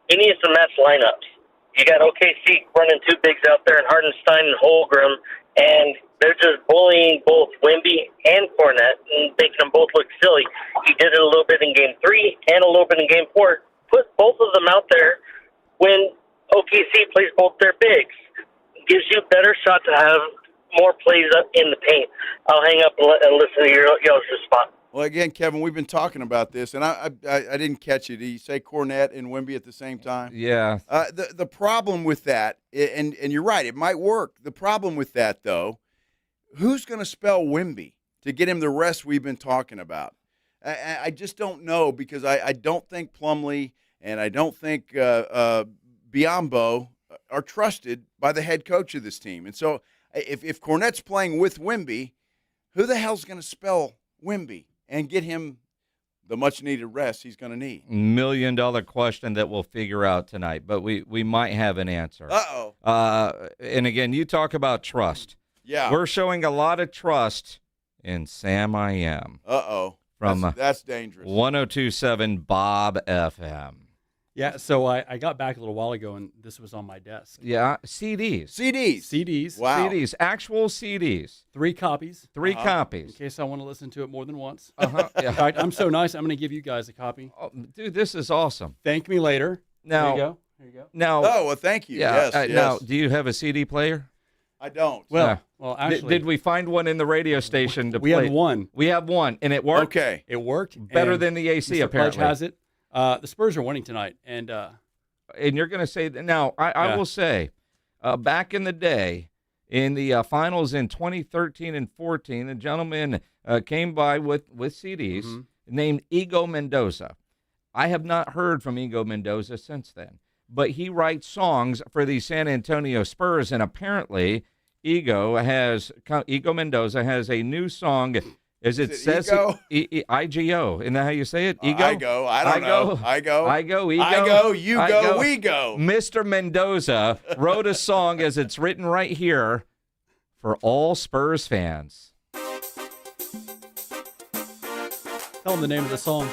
Speaker 5: he needs to match lineups. You got OKC running 2 bigs out there, and Hardenstein and Holmgren, and they're just bullying both Wemby and Fournette and making them both look silly. He did it a little bit in Game 3 and a little bit in Game 4. Put both of them out there when OKC plays both their bigs. Gives you a better shot to have more plays up in the paint. I'll hang up and listen to y'all's response.
Speaker 1: Well, again, Kevin, we've been talking about this, and I didn't catch it. Did you say Cornette and Wemby at the same time?
Speaker 4: Yeah.
Speaker 1: The problem with that, and you're right, it might work. The problem with that, though, who's going to spell Wemby to get him the rest we've been talking about? I just don't know, because I don't think Plumlee and I don't think Biyombo are trusted by the head coach of this team. And so if Cornette's playing with Wemby, who the hell's going to spell Wemby and get him the much-needed rest he's going to need?
Speaker 4: $1 million question that we'll figure out tonight, but we might have an answer.
Speaker 1: Uh-oh.
Speaker 4: And, again, you talk about trust.
Speaker 1: Yeah.
Speaker 4: We're showing a lot of trust in Sam I Am.
Speaker 1: Uh-oh.
Speaker 4: From
Speaker 1: that's dangerous.
Speaker 4: 102.7 Bob FM.
Speaker 9: Yeah, so I got back a little while ago, and this was on my desk.
Speaker 4: Yeah, CDs.
Speaker 1: Wow.
Speaker 4: CDs, actual CDs.
Speaker 9: 3 copies.
Speaker 4: 3 copies.
Speaker 9: In case I want to listen to it more than once.
Speaker 4: Yeah.
Speaker 9: In fact, I'm so nice, I'm going to give you guys a copy.
Speaker 4: Oh, dude, this is awesome.
Speaker 9: Thank me later.
Speaker 4: Now,
Speaker 9: Here you go.
Speaker 4: Now,
Speaker 1: oh, well, thank you.
Speaker 4: Yeah,
Speaker 1: Yes.
Speaker 4: Now, do you have a CD player?
Speaker 1: I don't.
Speaker 9: Well, actually.
Speaker 4: Did we find one in the radio station to
Speaker 9: we
Speaker 4: play?
Speaker 9: have one.
Speaker 4: We have one, and it worked?
Speaker 1: Okay.
Speaker 9: It worked.
Speaker 4: Better than the AC,
Speaker 9: Mr.
Speaker 4: apparently.
Speaker 9: Pledge has it. The Spurs are winning tonight, and
Speaker 4: you're going to say that now. I will say, back in the day, in the finals in 2013 and 14, a gentleman came by with CDs named Ego Mendoza. I have not heard from Ego Mendoza since then, but he writes songs for the San Antonio Spurs, and apparently Ego Mendoza has a new song. Is it says
Speaker 1: Ego?
Speaker 4: IGO? Isn't that how you say it? Ego?
Speaker 1: I go. I don't know. I go.
Speaker 4: Ego.
Speaker 1: I go. You go. We go.
Speaker 4: Mr. Mendoza wrote a song, as it's written right here, for all Spurs fans.
Speaker 9: tell them the name of the song.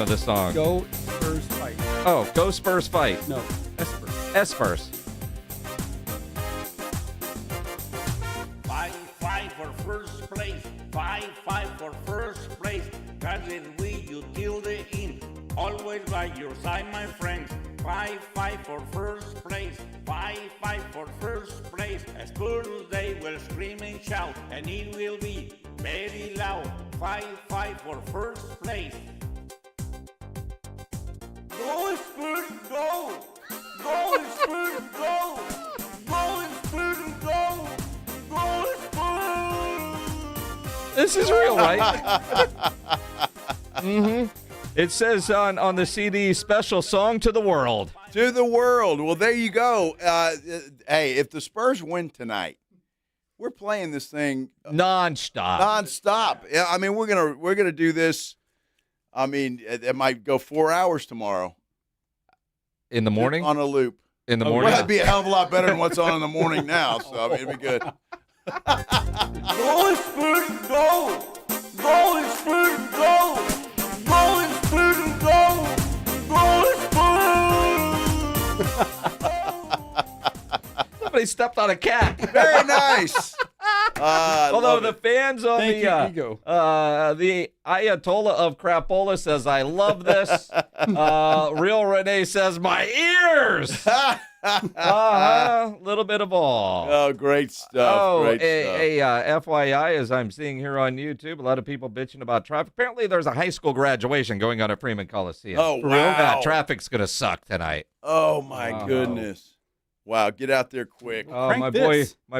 Speaker 4: Of the song.
Speaker 9: Go Spurs Fight.
Speaker 4: Oh, Go Spurs Fight.
Speaker 9: No, Espers.
Speaker 4: Espers.
Speaker 10: Fight for first place. Fight for first place. Catch it with you till the end. Always by your side, my friends. Fight for first place. Fight for first place. Spurs, they will scream and shout, and it will be very loud. Fight for first place. Go Spurs, go! Go Spurs, go! Go Spurs, go! Go Spurs!
Speaker 4: This is real, right? Mm-hmm. It says on the CD, special song to the world.
Speaker 1: To the world. Well, there you go. Hey, if the Spurs win tonight, we're playing this thing
Speaker 4: nonstop.
Speaker 1: Yeah, I mean, we're gonna do this. I mean, it might go 4 hours tomorrow.
Speaker 4: In the morning?
Speaker 1: On a loop.
Speaker 4: In the morning?
Speaker 1: Well, that'd be a hell of a lot better than what's on in the morning now. So I mean, it'd be good.
Speaker 10: Go Spurs, go! Go Spurs, go! Go Spurs, go! Go Spurs!
Speaker 4: Somebody stepped on a cat.
Speaker 1: Very nice.
Speaker 4: Although the fans on
Speaker 9: Thank you, Ego.
Speaker 4: the Ayatollah of Crapola says, I love this. Real Renee says, my ears. Little bit of all.
Speaker 1: Oh, great stuff.
Speaker 4: Oh,
Speaker 1: great stuff.
Speaker 4: FYI, as I'm seeing here on YouTube, a lot of people bitching about traffic. Apparently, there's a high school graduation going on at Freeman Coliseum.
Speaker 1: Oh, wow.
Speaker 4: Traffic's going to suck tonight.
Speaker 1: Oh, my goodness. Wow, get out there quick.
Speaker 4: Oh, my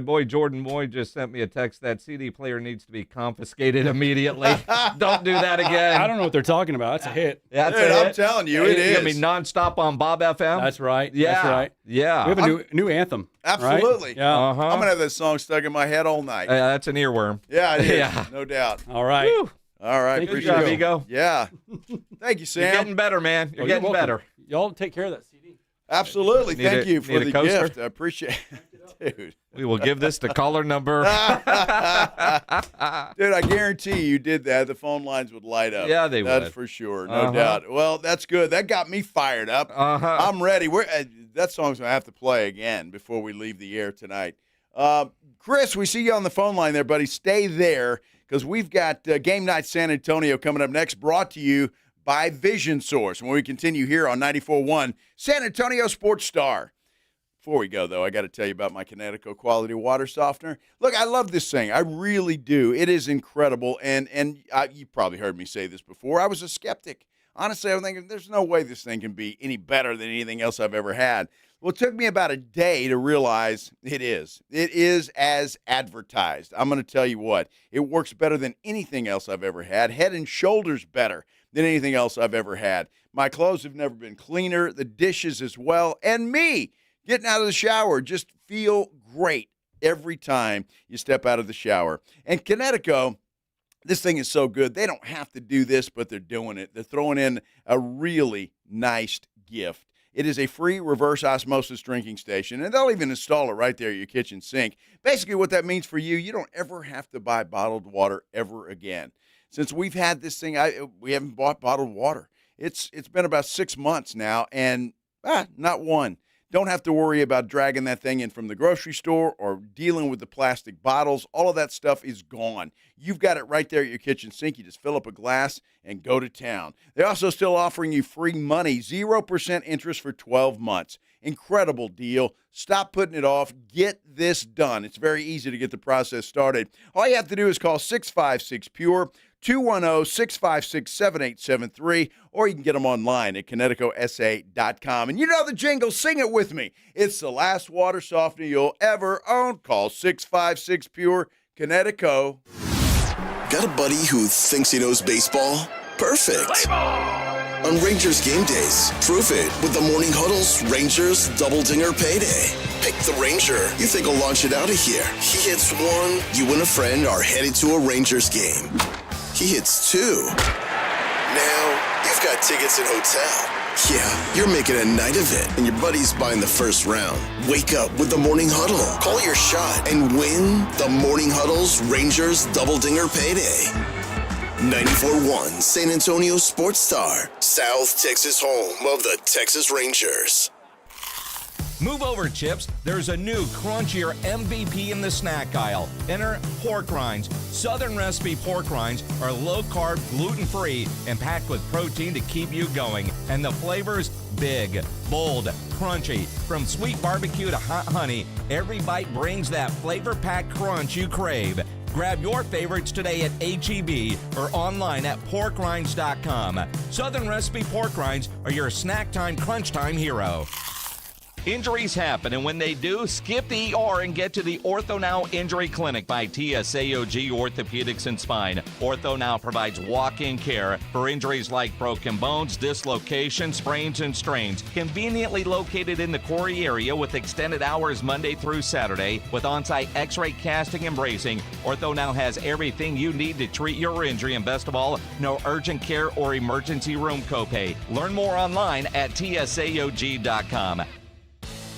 Speaker 4: boy Jordan Moy just sent me a text that CD player needs to be confiscated immediately. Don't do that again.
Speaker 9: I don't know what they're talking about. That's a hit.
Speaker 4: That's
Speaker 1: Dude,
Speaker 4: a hit.
Speaker 1: I'm telling you, it is.
Speaker 4: I mean, nonstop on Bob FM.
Speaker 9: That's right.
Speaker 4: Yeah.
Speaker 9: That's right.
Speaker 4: Yeah.
Speaker 9: We have a new anthem.
Speaker 1: Absolutely.
Speaker 9: Right? Yeah.
Speaker 1: I'm going to have that song stuck in my head all night.
Speaker 4: That's an earworm.
Speaker 1: Yeah, it is.
Speaker 4: Yeah.
Speaker 1: No doubt.
Speaker 9: All right.
Speaker 4: Whew.
Speaker 1: All right.
Speaker 4: Good job, Ego.
Speaker 1: Yeah. Thank you, Sam.
Speaker 4: You're getting better, man. You're getting better.
Speaker 9: Y'all take care of that CD.
Speaker 1: Absolutely. Thank you for the
Speaker 4: coaster?
Speaker 1: gift. I appreciate it. Dude.
Speaker 4: We will give this to caller number.
Speaker 1: Dude, I guarantee you did that. The phone lines would light up.
Speaker 4: Yeah, they would.
Speaker 1: That's for sure. No doubt. Well, that's good. That got me fired up. I'm ready. That song's going to have to play again before we leave the air tonight. Chris, we see you on the phone line there, buddy. Stay there because we've got Game Night San Antonio coming up next, brought to you by Vision Source. When we continue here on 94.1 San Antonio Sports Star. Before we go, though, I got to tell you about my Connecticut Quality Water Softener. Look, I love this thing. I really do. It is incredible, and you probably heard me say this before. I was a skeptic. Honestly, I was thinking there's no way this thing can be any better than anything else I've ever had. Well, it took me about a day to realize it is. It is as advertised. I'm going to tell you what. It works better than anything else I've ever had. Head and shoulders better than anything else I've ever had. My clothes have never been cleaner, the dishes as well, and me getting out of the shower just feel great every time you step out of the shower. And Connecticut, this thing is so good. They don't have to do this, but they're doing it. They're throwing in a really nice gift. It is a free reverse osmosis drinking station, and they'll even install it right there at your kitchen sink. Basically, what that means for you, you don't ever have to buy bottled water ever again. Since we've had this thing, we haven't bought bottled water. It's been about 6 months now, and not one. Don't have to worry about dragging that thing in from the grocery store or dealing with the plastic bottles. All of that stuff is gone. You've got it right there at your kitchen sink. You just fill up a glass and go to town. They're also still offering you free money, 0% interest for 12 months. Incredible deal. Stop putting it off. Get this done. It's very easy to get the process started. All you have to do is call 656-PURE, 210-656-7873, or you can get them online at ConnecticutSA.com. And you know the jingle. Sing it with me. It's the last water softener you'll ever own. Call 656-PURE, Connecticut.
Speaker 3: Got a buddy who thinks he knows baseball? Perfect. On Rangers game days, prove it with the Morning Huddle's Rangers Double Dinger Payday. Pick the Ranger you think will launch it out of here. He hits one, you and a friend are headed to a Rangers game. He hits two. Now, you've got tickets and hotel. Yeah, you're making a night of it, and your buddy's buying the first round. Wake up with the Morning Huddle. Call your shot and win the Morning Huddle's Rangers Double Dinger Payday. 94.1 San Antonio Sports Star, South Texas home of the Texas Rangers.
Speaker 4: Move over, Chips. There's a new crunchier MVP in the snack aisle. Enter pork rinds. Southern recipe pork rinds are low-carb, gluten-free, and packed with protein to keep you going. And the flavors, big, bold, crunchy. From sweet barbecue to hot honey, every bite brings that flavor-packed crunch you crave. Grab your favorites today at H-E-B or online at porkrinds.com. Southern recipe pork rinds are your snack time, crunch time hero. Injuries happen, and when they do, skip the ER and get to the OrthoNow Injury Clinic by TSAOG Orthopedics and Spine. OrthoNow provides walk-in care for injuries like broken bones, dislocations, sprains, and strains. Conveniently located in the Quarry area with extended hours Monday through Saturday with on-site x-ray casting and bracing, OrthoNow has everything you need to treat your injury, and best of all, no urgent care or emergency room copay. Learn more online at TSAOG.com.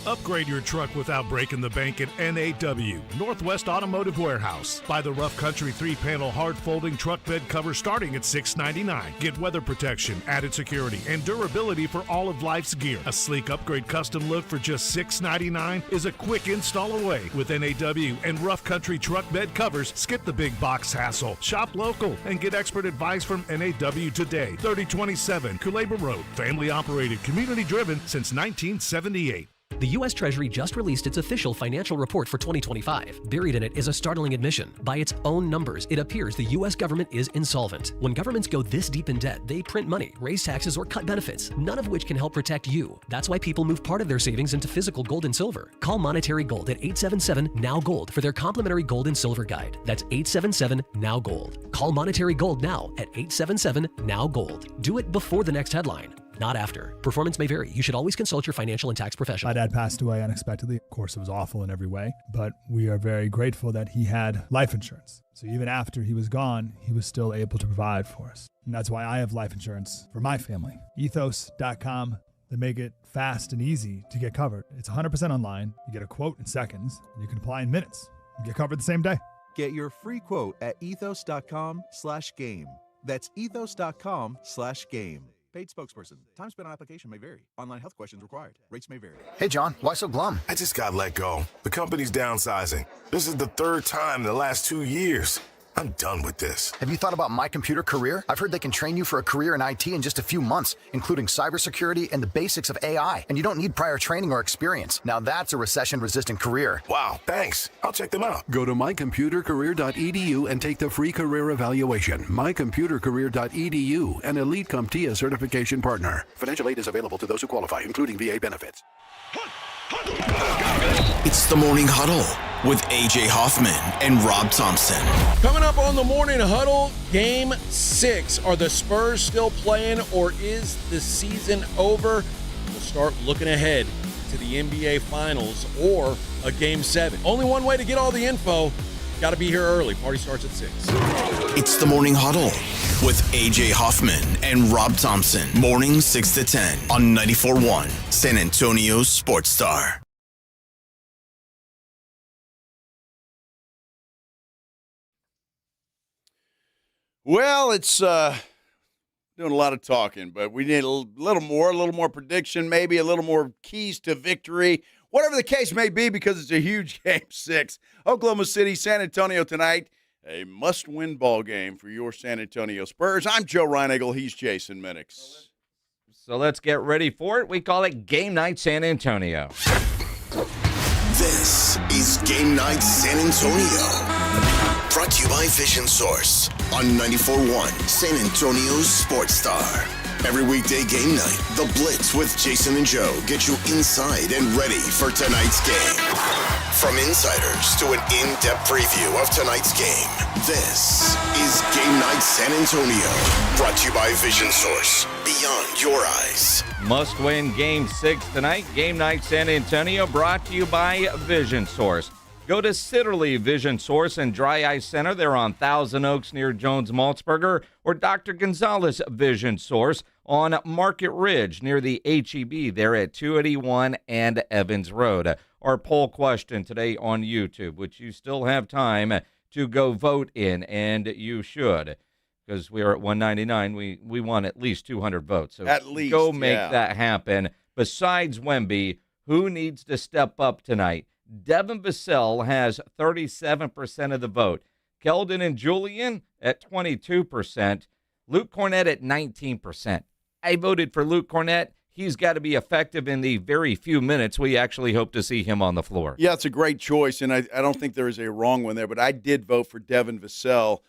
Speaker 18: Upgrade your truck without breaking the bank at NAW, Northwest Automotive Warehouse. Buy the Rough Country 3-panel hard-folding truck bed cover starting at $6.99. Get weather protection, added security, and durability for all of life's gear. A sleek upgrade custom look for just $6.99 is a quick install away. With NAW and Rough Country truck bed covers, skip the big box hassle. Shop local and get expert advice from NAW today. 3027 Culebra Road. Family operated, community driven since 1978.
Speaker 19: The U.S. Treasury just released its official financial report for 2025. Buried in it is a startling admission. By its own numbers, it appears the U.S. government is insolvent. When governments go this deep in debt, they print money, raise taxes, or cut benefits, none of which can help protect you. That's why people move part of their savings into physical gold and silver. Call Monetary Gold at 877-NOW-GOLD for their complimentary gold and silver guide. That's 877-NOW-GOLD. Call Monetary Gold now at 877-NOW-GOLD. Do it before the next headline, not after. Performance may vary. You should always consult your financial and tax professional.
Speaker 20: My dad passed away unexpectedly. Of course, it was awful in every way, but we are very grateful that he had life insurance. So even after he was gone, he was still able to provide for us. And that's why I have life insurance for my family. Ethos.com. They make it fast and easy to get covered. It's 100% online. You get a quote in seconds, and you can apply in minutes. You get covered the same day.
Speaker 21: Get your free quote at ethos.com/game. That's ethos.com/game. Paid spokesperson. Time spent on application may vary. Online health questions required. Rates may vary.
Speaker 23: Hey, John, why so glum? I just got let go. The company's downsizing. This is the third time in the last 2 years. I'm done with this. Have you thought about My Computer Career? I've heard they can train you for a career in IT in just a few months, including cybersecurity and the basics of AI. And you don't need prior training or experience. Now that's a recession-resistant career. Wow, thanks. I'll check them out.
Speaker 25: Go to mycomputercareer.edu and take the free career evaluation. Mycomputercareer.edu, an Elite CompTIA certification partner. Financial aid is available to those who qualify, including VA benefits.
Speaker 3: It's the Morning Huddle with AJ Hoffman and Rob Thompson.
Speaker 8: Coming up on the Morning Huddle, Game 6. Are the Spurs still playing, or is the season over? We'll start looking ahead to the NBA Finals or a Game 7. Only one way to get all the info. Got to be here early. Party starts at 6.
Speaker 3: It's the Morning Huddle with AJ Hoffman and Rob Thompson. Mornings 6 to 10 on 94.1 San Antonio Sports Star.
Speaker 1: Well, it's doing a lot of talking, but we need a little more prediction, maybe a little more keys to victory, whatever the case may be, because it's a huge Game 6. Oklahoma City, San Antonio tonight, a must-win ball game for your San Antonio Spurs. I'm Joe Reinagle. He's Jason Minix.
Speaker 4: So let's get ready for it. We call it Game Night San Antonio.
Speaker 3: This is Game Night San Antonio. Brought to you by Vision Source on 94.1 San Antonio's Sports Star. Every weekday game night, The Blitz with Jason and Joe get you inside and ready for tonight's game. From insiders to an in-depth preview of tonight's game, this is Game Night San Antonio. Brought to you by Vision Source. Beyond your eyes.
Speaker 4: Must win Game 6 tonight. Game Night San Antonio brought to you by Vision Source. Go to Sitterly Vision Source and Dry Eye Center. They're on Thousand Oaks near Jones-Maltzberger, or Dr. Gonzalez Vision Source on Market Ridge near the HEB. They're at 281 and Evans Road. Our poll question today on YouTube, which you still have time to go vote in, and you should, because we are at 199. We want at least 200 votes. So
Speaker 1: at least,
Speaker 4: go make that happen. Besides Wemby, who needs to step up tonight? Devin Vassell has 37% of the vote. Keldon and Julian at 22%. Luke Cornett at 19%. I voted for Luke Cornett. He's got to be effective in the very few minutes we actually hope to see him on the floor.
Speaker 1: Yeah, it's a great choice, and I don't think there is a wrong one there, but I did vote for Devin Vassell.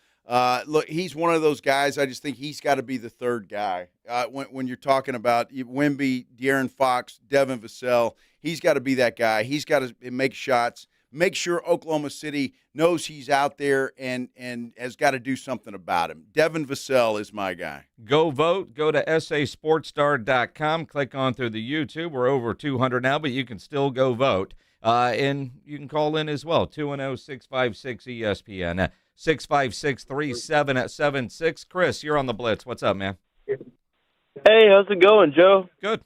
Speaker 1: Look, he's one of those guys. I just think he's got to be the third guy. When you're talking about Wemby, De'Aaron Fox, Devin Vassell, he's got to be that guy. He's got to make shots, make sure Oklahoma City knows he's out there and has got to do something about him. Devin Vassell is my guy.
Speaker 4: Go vote. Go to sasportstar.com. Click on through the YouTube. We're over 200 now, but you can still go vote. And you can call in as well, 210-656-ESPN. 656-3776. Chris, you're on the Blitz. What's up, man?
Speaker 27: Hey, how's it going, Joe?
Speaker 4: Good.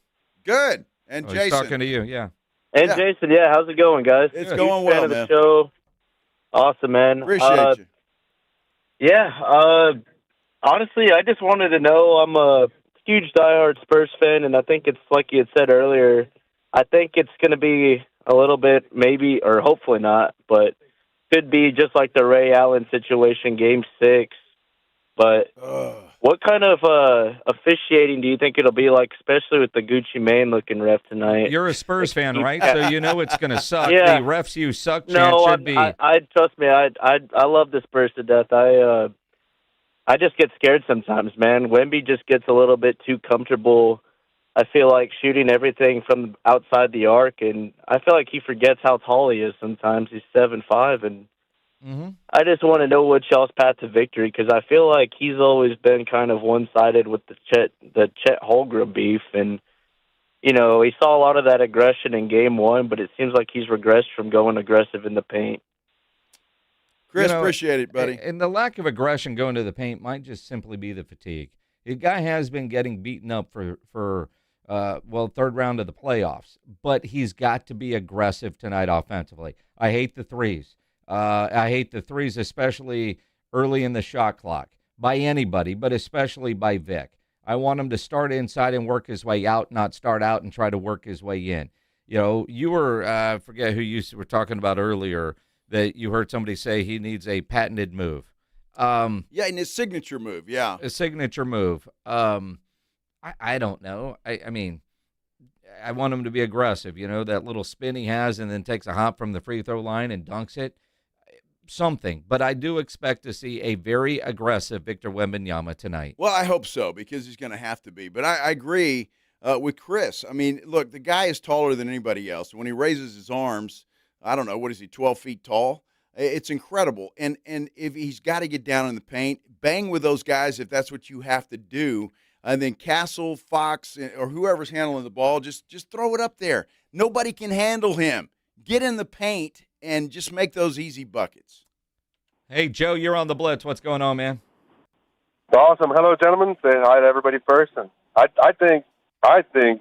Speaker 1: Good. And
Speaker 4: He's
Speaker 1: Jason.
Speaker 4: talking to you, yeah.
Speaker 6: And Jason, how's it going, guys?
Speaker 1: It's
Speaker 6: Huge
Speaker 1: going
Speaker 6: fan
Speaker 1: well,
Speaker 6: of the
Speaker 1: man.
Speaker 6: show. Awesome, man.
Speaker 1: Appreciate you.
Speaker 6: Yeah. Honestly, I just wanted to know. I'm a huge diehard Spurs fan, and I think it's like you had said earlier. I think it's going to be a little bit, maybe, or hopefully not, but could be just like the Ray Allen situation, Game 6. But what kind of officiating do you think it'll be like, especially with the Gucci Mane looking ref tonight?
Speaker 4: You're a Spurs fan, right? So you know it's going to suck.
Speaker 6: Yeah.
Speaker 4: The refs you suck chant should be.
Speaker 6: I trust me. I love the Spurs to death. I just get scared sometimes, man. Wemby just gets a little bit too comfortable. I feel like shooting everything from outside the arc, and I feel like he forgets how tall he is sometimes. He's 7'5", and I just want to know what y'all's path to victory, because I feel like he's always been kind of one-sided with the Chet Holmgren beef, and he saw a lot of that aggression in Game 1, but it seems like he's regressed from going aggressive in the paint.
Speaker 1: Chris, appreciate it, buddy.
Speaker 4: And the lack of aggression going to the paint might just simply be the fatigue. The guy has been getting beaten up for third round of the playoffs, but he's got to be aggressive tonight offensively. I hate the threes. I hate the threes, especially early in the shot clock, by anybody, but especially by Vic. I want him to start inside and work his way out, not start out and try to work his way in. You were, I forget who you were talking about earlier, that you heard somebody say he needs a patented move.
Speaker 1: And his signature move,
Speaker 4: A signature move. I don't know. I mean, I want him to be aggressive. That little spin he has and then takes a hop from the free throw line and dunks it. Something. But I do expect to see a very aggressive Victor Wembanyama tonight.
Speaker 1: Well, I hope so, because he's going to have to be. But I agree with Chris. I mean, look, the guy is taller than anybody else. When he raises his arms, I don't know, what is he, 12 feet tall? It's incredible. And if he's got to get down in the paint, bang with those guys if that's what you have to do. And then Castle, Fox, or whoever's handling the ball, just throw it up there. Nobody can handle him. Get in the paint and just make those easy buckets.
Speaker 4: Hey, Joe, you're on the Blitz. What's going on, man?
Speaker 7: Awesome. Hello, gentlemen. Say hi to everybody first. And I think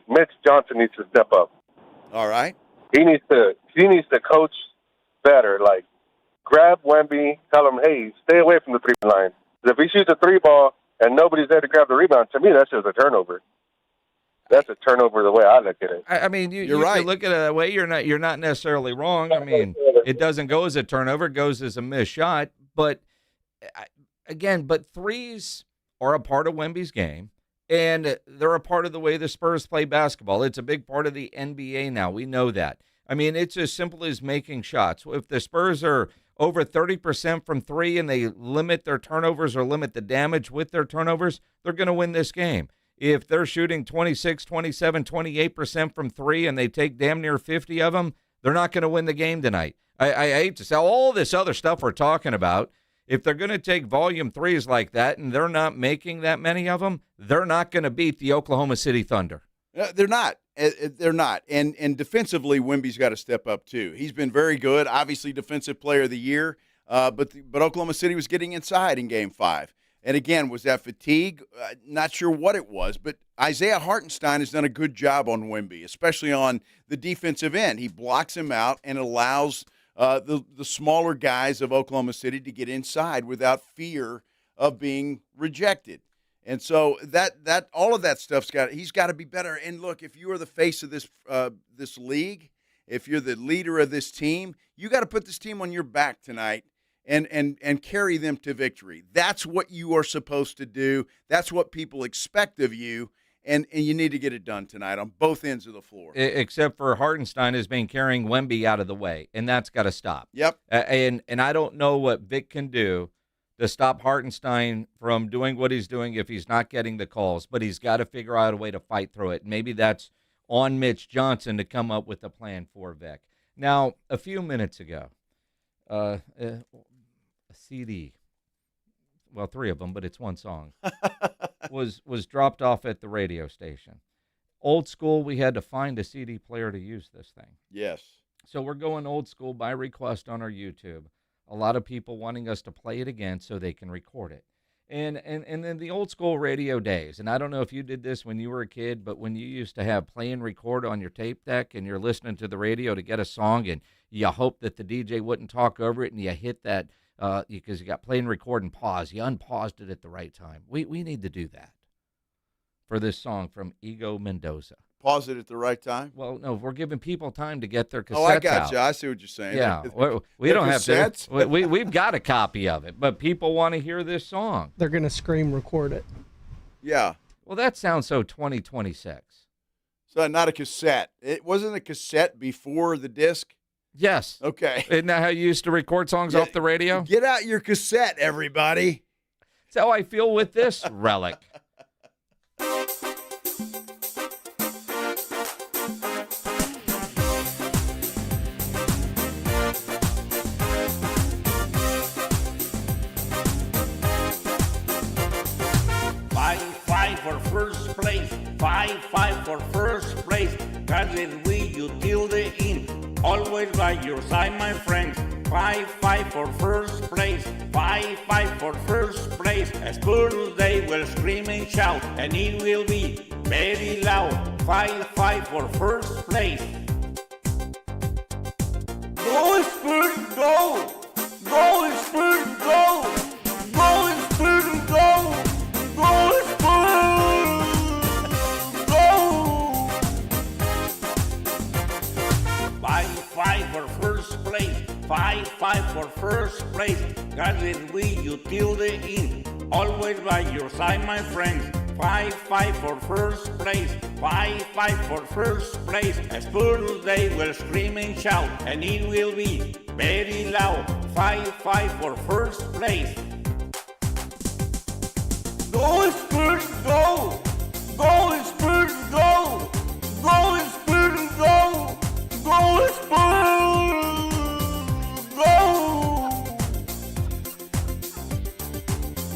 Speaker 7: Mitch Johnson needs to step up.
Speaker 1: All right.
Speaker 7: He needs to coach better. Like, grab Wemby, tell him, hey, stay away from the three-point line. If he shoots a three ball and nobody's there to grab the rebound, to me, that's just a turnover. That's a turnover the way I look at it.
Speaker 4: I mean, you're right. Look at it that way. You're not necessarily wrong. I mean, it doesn't go as a turnover. It goes as a missed shot. But, threes are a part of Wemby's game, and they're a part of the way the Spurs play basketball. It's a big part of the NBA now. We know that. I mean, it's as simple as making shots. If the Spurs are over 30% from three and they limit their turnovers or limit the damage with their turnovers, they're going to win this game. If they're shooting 26, 27, 28% from three and they take damn near 50 of them, they're not going to win the game tonight. I hate to say all this other stuff we're talking about. If they're going to take volume threes like that and they're not making that many of them, they're not going to beat the Oklahoma City Thunder.
Speaker 1: They're not. They're not. And defensively, Wemby's got to step up too. He's been very good, obviously Defensive Player of the Year, but Oklahoma City was getting inside in Game 5. And again, was that fatigue? Not sure what it was, but Isaiah Hartenstein has done a good job on Wemby, especially on the defensive end. He blocks him out and allows the smaller guys of Oklahoma City to get inside without fear of being rejected. And so that all of that stuff's he's got to be better. And look, if you are the face of this league, if you're the leader of this team, you got to put this team on your back tonight and carry them to victory. That's what you are supposed to do. That's what people expect of you. And you need to get it done tonight on both ends of the floor.
Speaker 4: Except for Hartenstein has been carrying Wemby out of the way, and that's got to stop.
Speaker 1: Yep.
Speaker 4: And I don't know what Vic can do to stop Hartenstein from doing what he's doing if he's not getting the calls, but he's got to figure out a way to fight through it. Maybe that's on Mitch Johnson to come up with a plan for Vic. Now, a few minutes ago, a CD, well, 3 of them, but it's one song, was dropped off at the radio station. Old school, we had to find a CD player to use this thing.
Speaker 1: Yes.
Speaker 4: So we're going old school by request on our YouTube. A lot of people wanting us to play it again so they can record it. And then the old school radio days, and I don't know if you did this when you were a kid, but when you used to have play and record on your tape deck and you're listening to the radio to get a song and you hope that the DJ wouldn't talk over it and you hit that because you got play and record and pause. You unpaused it at the right time. We need to do that for this song from Ego Mendoza.
Speaker 1: Pause it at the right time?
Speaker 4: Well, no, we're giving people time to get their cassettes
Speaker 1: Oh, I got
Speaker 4: out.
Speaker 1: you. I see what you're saying.
Speaker 4: Yeah, we don't have to. We've got a copy of it, but people want to hear this song.
Speaker 11: They're going to scream record it.
Speaker 1: Yeah.
Speaker 4: Well, that sounds so 2026.
Speaker 1: So not a cassette. It wasn't a cassette before the disc?
Speaker 4: Yes.
Speaker 1: Okay.
Speaker 4: Isn't that how you used to record songs off the radio?
Speaker 1: Get out your cassette, everybody.
Speaker 4: That's how I feel with this relic.
Speaker 10: For first place, 5-5 for first place. Guided with you till the end, always by your side, my friends. 5-5 for first place, 5-5 for first place. Spurs they will scream and shout, and it will be very loud. 5-5 for first place. Go Spurs, go! Go Spurs, go! Go Spurs, go! Go Spurs! Go! 5-5 for first place. 5-5 for first place. Guided with you till the end. Always by your side, my friends. 5-5 for first place. 5-5 for first place. Spurs they will scream and shout, and it will be very loud. 5-5 for first place. Go Spurs, go! Go Spurs, go! Go Spurs, go! Go Spurs, go!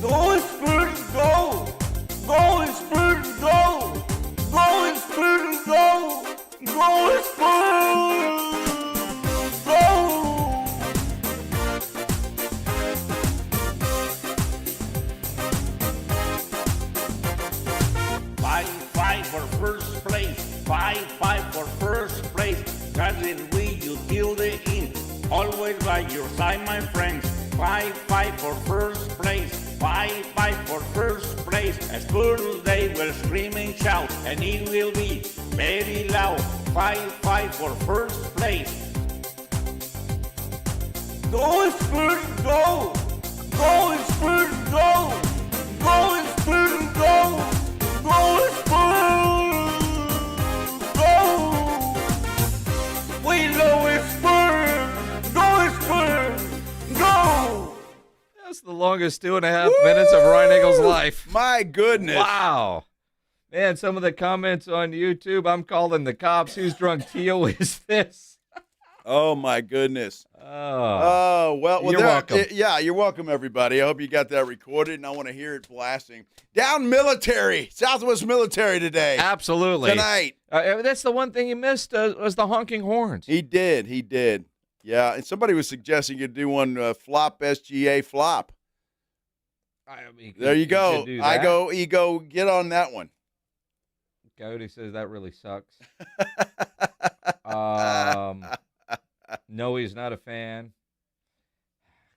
Speaker 10: Go Spurs, go! Go Spurs, go! Go Spurs, go! Go Spurs, go! 5-5 for first place, 5-5 for first place. Guided with you till the end, always by your side, my friends. 5-5 for first place, 5-5 for first place. Spurs they will scream and shout, and it will be very loud. 5-5 for first place. Go Spurs, go! Go Spurs, go! Go Spurs, go! Go Spurs, go! We know Spurs, go Spurs, go!
Speaker 4: That's the longest 2.5 minutes of Ryan Eagle's life.
Speaker 1: My goodness.
Speaker 4: Wow. Man, some of the comments on YouTube, I'm calling the cops. Whose drunk Tio is this?
Speaker 1: Oh, my goodness.
Speaker 4: Oh,
Speaker 1: well,
Speaker 4: you're welcome.
Speaker 1: Yeah, you're welcome, everybody. I hope you got that recorded, and I want to hear it blasting. Down military, Southwest military today.
Speaker 4: Absolutely.
Speaker 1: Tonight.
Speaker 4: That's the one thing he missed was the honking horns.
Speaker 1: He did. Yeah, and somebody was suggesting you do one flop SGA flop.
Speaker 4: I mean,
Speaker 1: there you go.
Speaker 4: Do
Speaker 1: I
Speaker 4: that.
Speaker 1: go, Ego, get on that one.
Speaker 4: Cody says that really sucks. No, he's not a fan.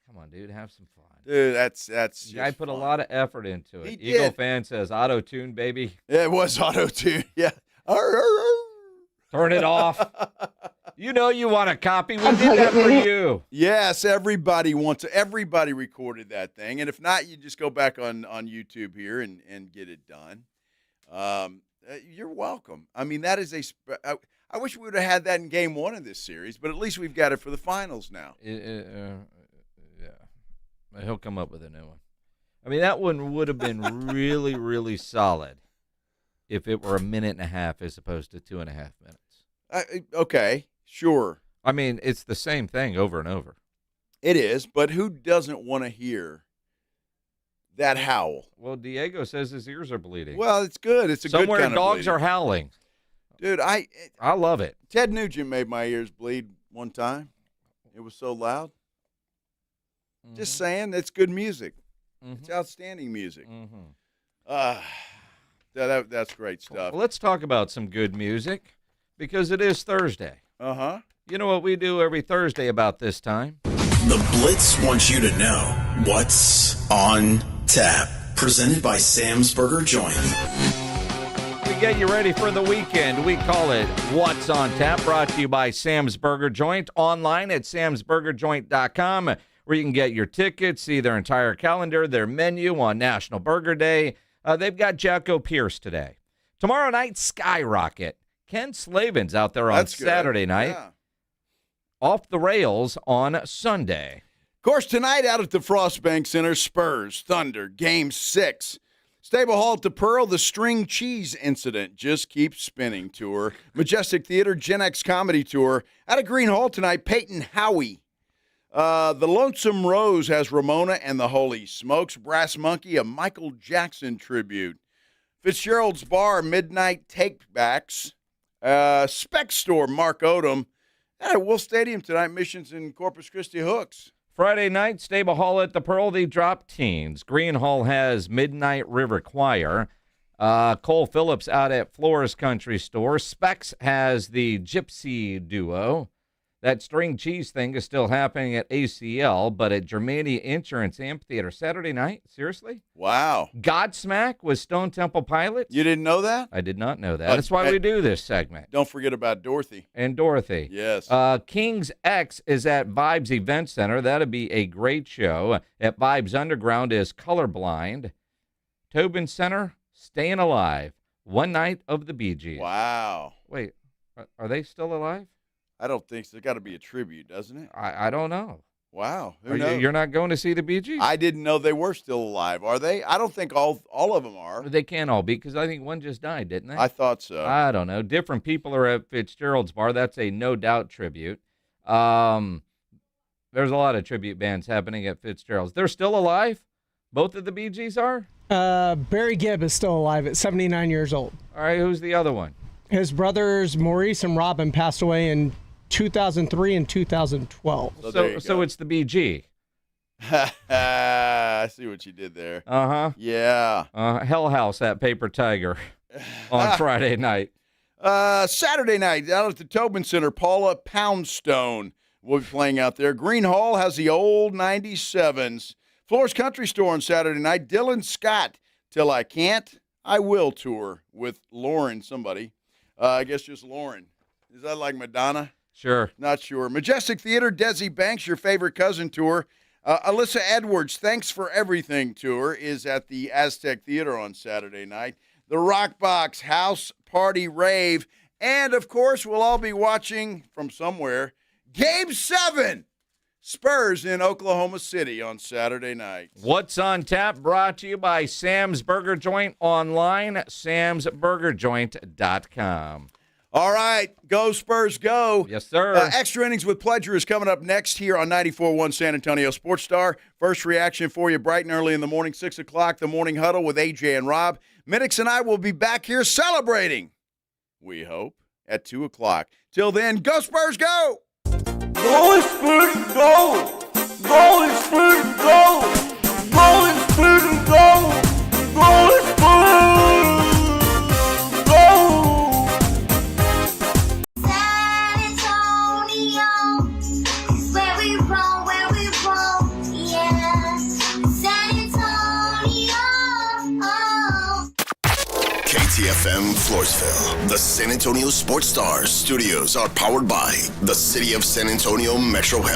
Speaker 4: Come on, dude, have some fun.
Speaker 1: Dude, that's
Speaker 4: I put
Speaker 1: fun.
Speaker 4: a lot of effort into it.
Speaker 1: He
Speaker 4: Eagle
Speaker 1: did.
Speaker 4: fan says auto-tune, baby.
Speaker 1: Yeah, it was auto-tune. Yeah.
Speaker 4: Turn it off. You know you want a copy. We did that for you.
Speaker 1: Yes, everybody recorded that thing. And if not, you just go back on YouTube here and get it done. You're welcome. I mean, that is I wish we would have had that in game one of this series, but at least we've got it for the finals now.
Speaker 4: Yeah. He'll come up with a new one. I mean, that one would have been really, really solid if it were 1.5 minutes as opposed to 2.5 minutes.
Speaker 1: Okay, sure.
Speaker 4: I mean, it's the same thing over and over.
Speaker 1: It is, but who doesn't want to hear that howl?
Speaker 4: Well, Diego says his ears are bleeding.
Speaker 1: Well, it's good. It's a good
Speaker 4: Somewhere
Speaker 1: kind of
Speaker 4: dogs
Speaker 1: bleeding.
Speaker 4: are howling.
Speaker 1: Dude,
Speaker 4: I love it.
Speaker 1: Ted Nugent made my ears bleed one time. It was so loud. Just saying, it's good music. It's outstanding music. That's great stuff.
Speaker 4: Well, let's talk about some good music because it is Thursday.
Speaker 1: Uh-huh.
Speaker 4: You know what we do every Thursday about this time?
Speaker 3: The Blitz wants you to know what's on tap. Presented by Sam's Burger Joint.
Speaker 4: We get you ready for the weekend. We call it What's on Tap, brought to you by Sam's Burger Joint, online at samsburgerjoint.com, where you can get your tickets, see their entire calendar, their menu on National Burger Day. They've got Jacko Pierce today. Tomorrow night, Skyrocket. Ken Slavin's out there on Saturday night.
Speaker 1: Yeah.
Speaker 4: Off the Rails on Sunday.
Speaker 1: Of course, tonight out at the Frostbank Center, Spurs, Thunder, Game 6. Stable Hall at the Pearl, the String Cheese Incident just keeps spinning tour. Majestic Theater, Gen X Comedy Tour. Out of Green Hall tonight, Peyton Howie. The Lonesome Rose has Ramona and the Holy Smokes. Brass Monkey, a Michael Jackson tribute. Fitzgerald's Bar, Midnight Takebacks. Spec Store, Mark Odom. At Wolf Stadium tonight, Missions in Corpus Christi Hooks.
Speaker 4: Friday night, Stable Hall at the Pearl, the Drop Teens. Green Hall has Midnight River Choir. Cole Phillips out at Flores Country Store. Specs has the Gypsy Duo. That string cheese thing is still happening at ACL, but at Germania Insurance Amphitheater Saturday night. Seriously?
Speaker 1: Wow.
Speaker 4: Godsmack with Stone Temple Pilots.
Speaker 1: You didn't know that?
Speaker 4: I did not know that. That's why we do this segment.
Speaker 1: Don't forget about Dorothy.
Speaker 4: And Dorothy.
Speaker 1: Yes.
Speaker 4: King's X is at Vibes Event Center. That'll be a great show. At Vibes Underground is Colorblind. Tobin Center, Staying Alive. One Night of the Bee Gees.
Speaker 1: Wow.
Speaker 4: Wait, are they still alive?
Speaker 1: I don't think so. There's got to be a tribute, doesn't it?
Speaker 4: I don't know.
Speaker 1: Wow. Who knows?
Speaker 4: You're not going to see the Bee Gees?
Speaker 1: I didn't know they were still alive. Are they? I don't think all of them are.
Speaker 4: They can't all be because I think one just died, didn't they?
Speaker 1: I thought so.
Speaker 4: I don't know. Different people are at Fitzgerald's Bar. That's a No Doubt tribute. There's a lot of tribute bands happening at Fitzgerald's. They're still alive? Both of the Bee Gees are?
Speaker 11: Barry Gibb is still alive at 79 years old.
Speaker 4: All right, who's the other one?
Speaker 11: His brothers Maurice and Robin passed away in 2003 and 2012.
Speaker 4: So it's the BG.
Speaker 1: I see what you did there.
Speaker 4: Uh-huh.
Speaker 1: Yeah.
Speaker 4: Hell House at Paper Tiger on Friday night.
Speaker 1: Saturday night, out at the Tobin Center, Paula Poundstone will be playing out there. Green Hall has the old 97s. Flores Country Store on Saturday night. Dylan Scott, Till I Can't, I Will tour with Lauren somebody. I guess just Lauren. Is that like Madonna?
Speaker 4: Sure.
Speaker 1: Not sure. Majestic Theater, Desi Banks, Your Favorite Cousin tour. Alyssa Edwards, Thanks for Everything tour is at the Aztec Theater on Saturday night. The Rock Box House Party Rave. And, of course, we'll all be watching from somewhere Game 7, Spurs in Oklahoma City on Saturday night.
Speaker 4: What's on Tap brought to you by Sam's Burger Joint online, samsburgerjoint.com.
Speaker 1: All right, go Spurs, go.
Speaker 4: Yes, sir.
Speaker 1: Extra Innings with Pleasure is coming up next here on 94.1 San Antonio Sports Star. First reaction for you bright and early in the morning, 6 o'clock, the Morning Huddle with AJ and Rob. Minnix and I will be back here celebrating, we hope, at 2 o'clock. Till then, go Spurs, go!
Speaker 10: Go Spurs, go! Go Spurs, go! Go Spurs, go! Go Spurs!
Speaker 3: KTFM Floresville. The San Antonio Sports Stars studios are powered by the City of San Antonio Metro Health.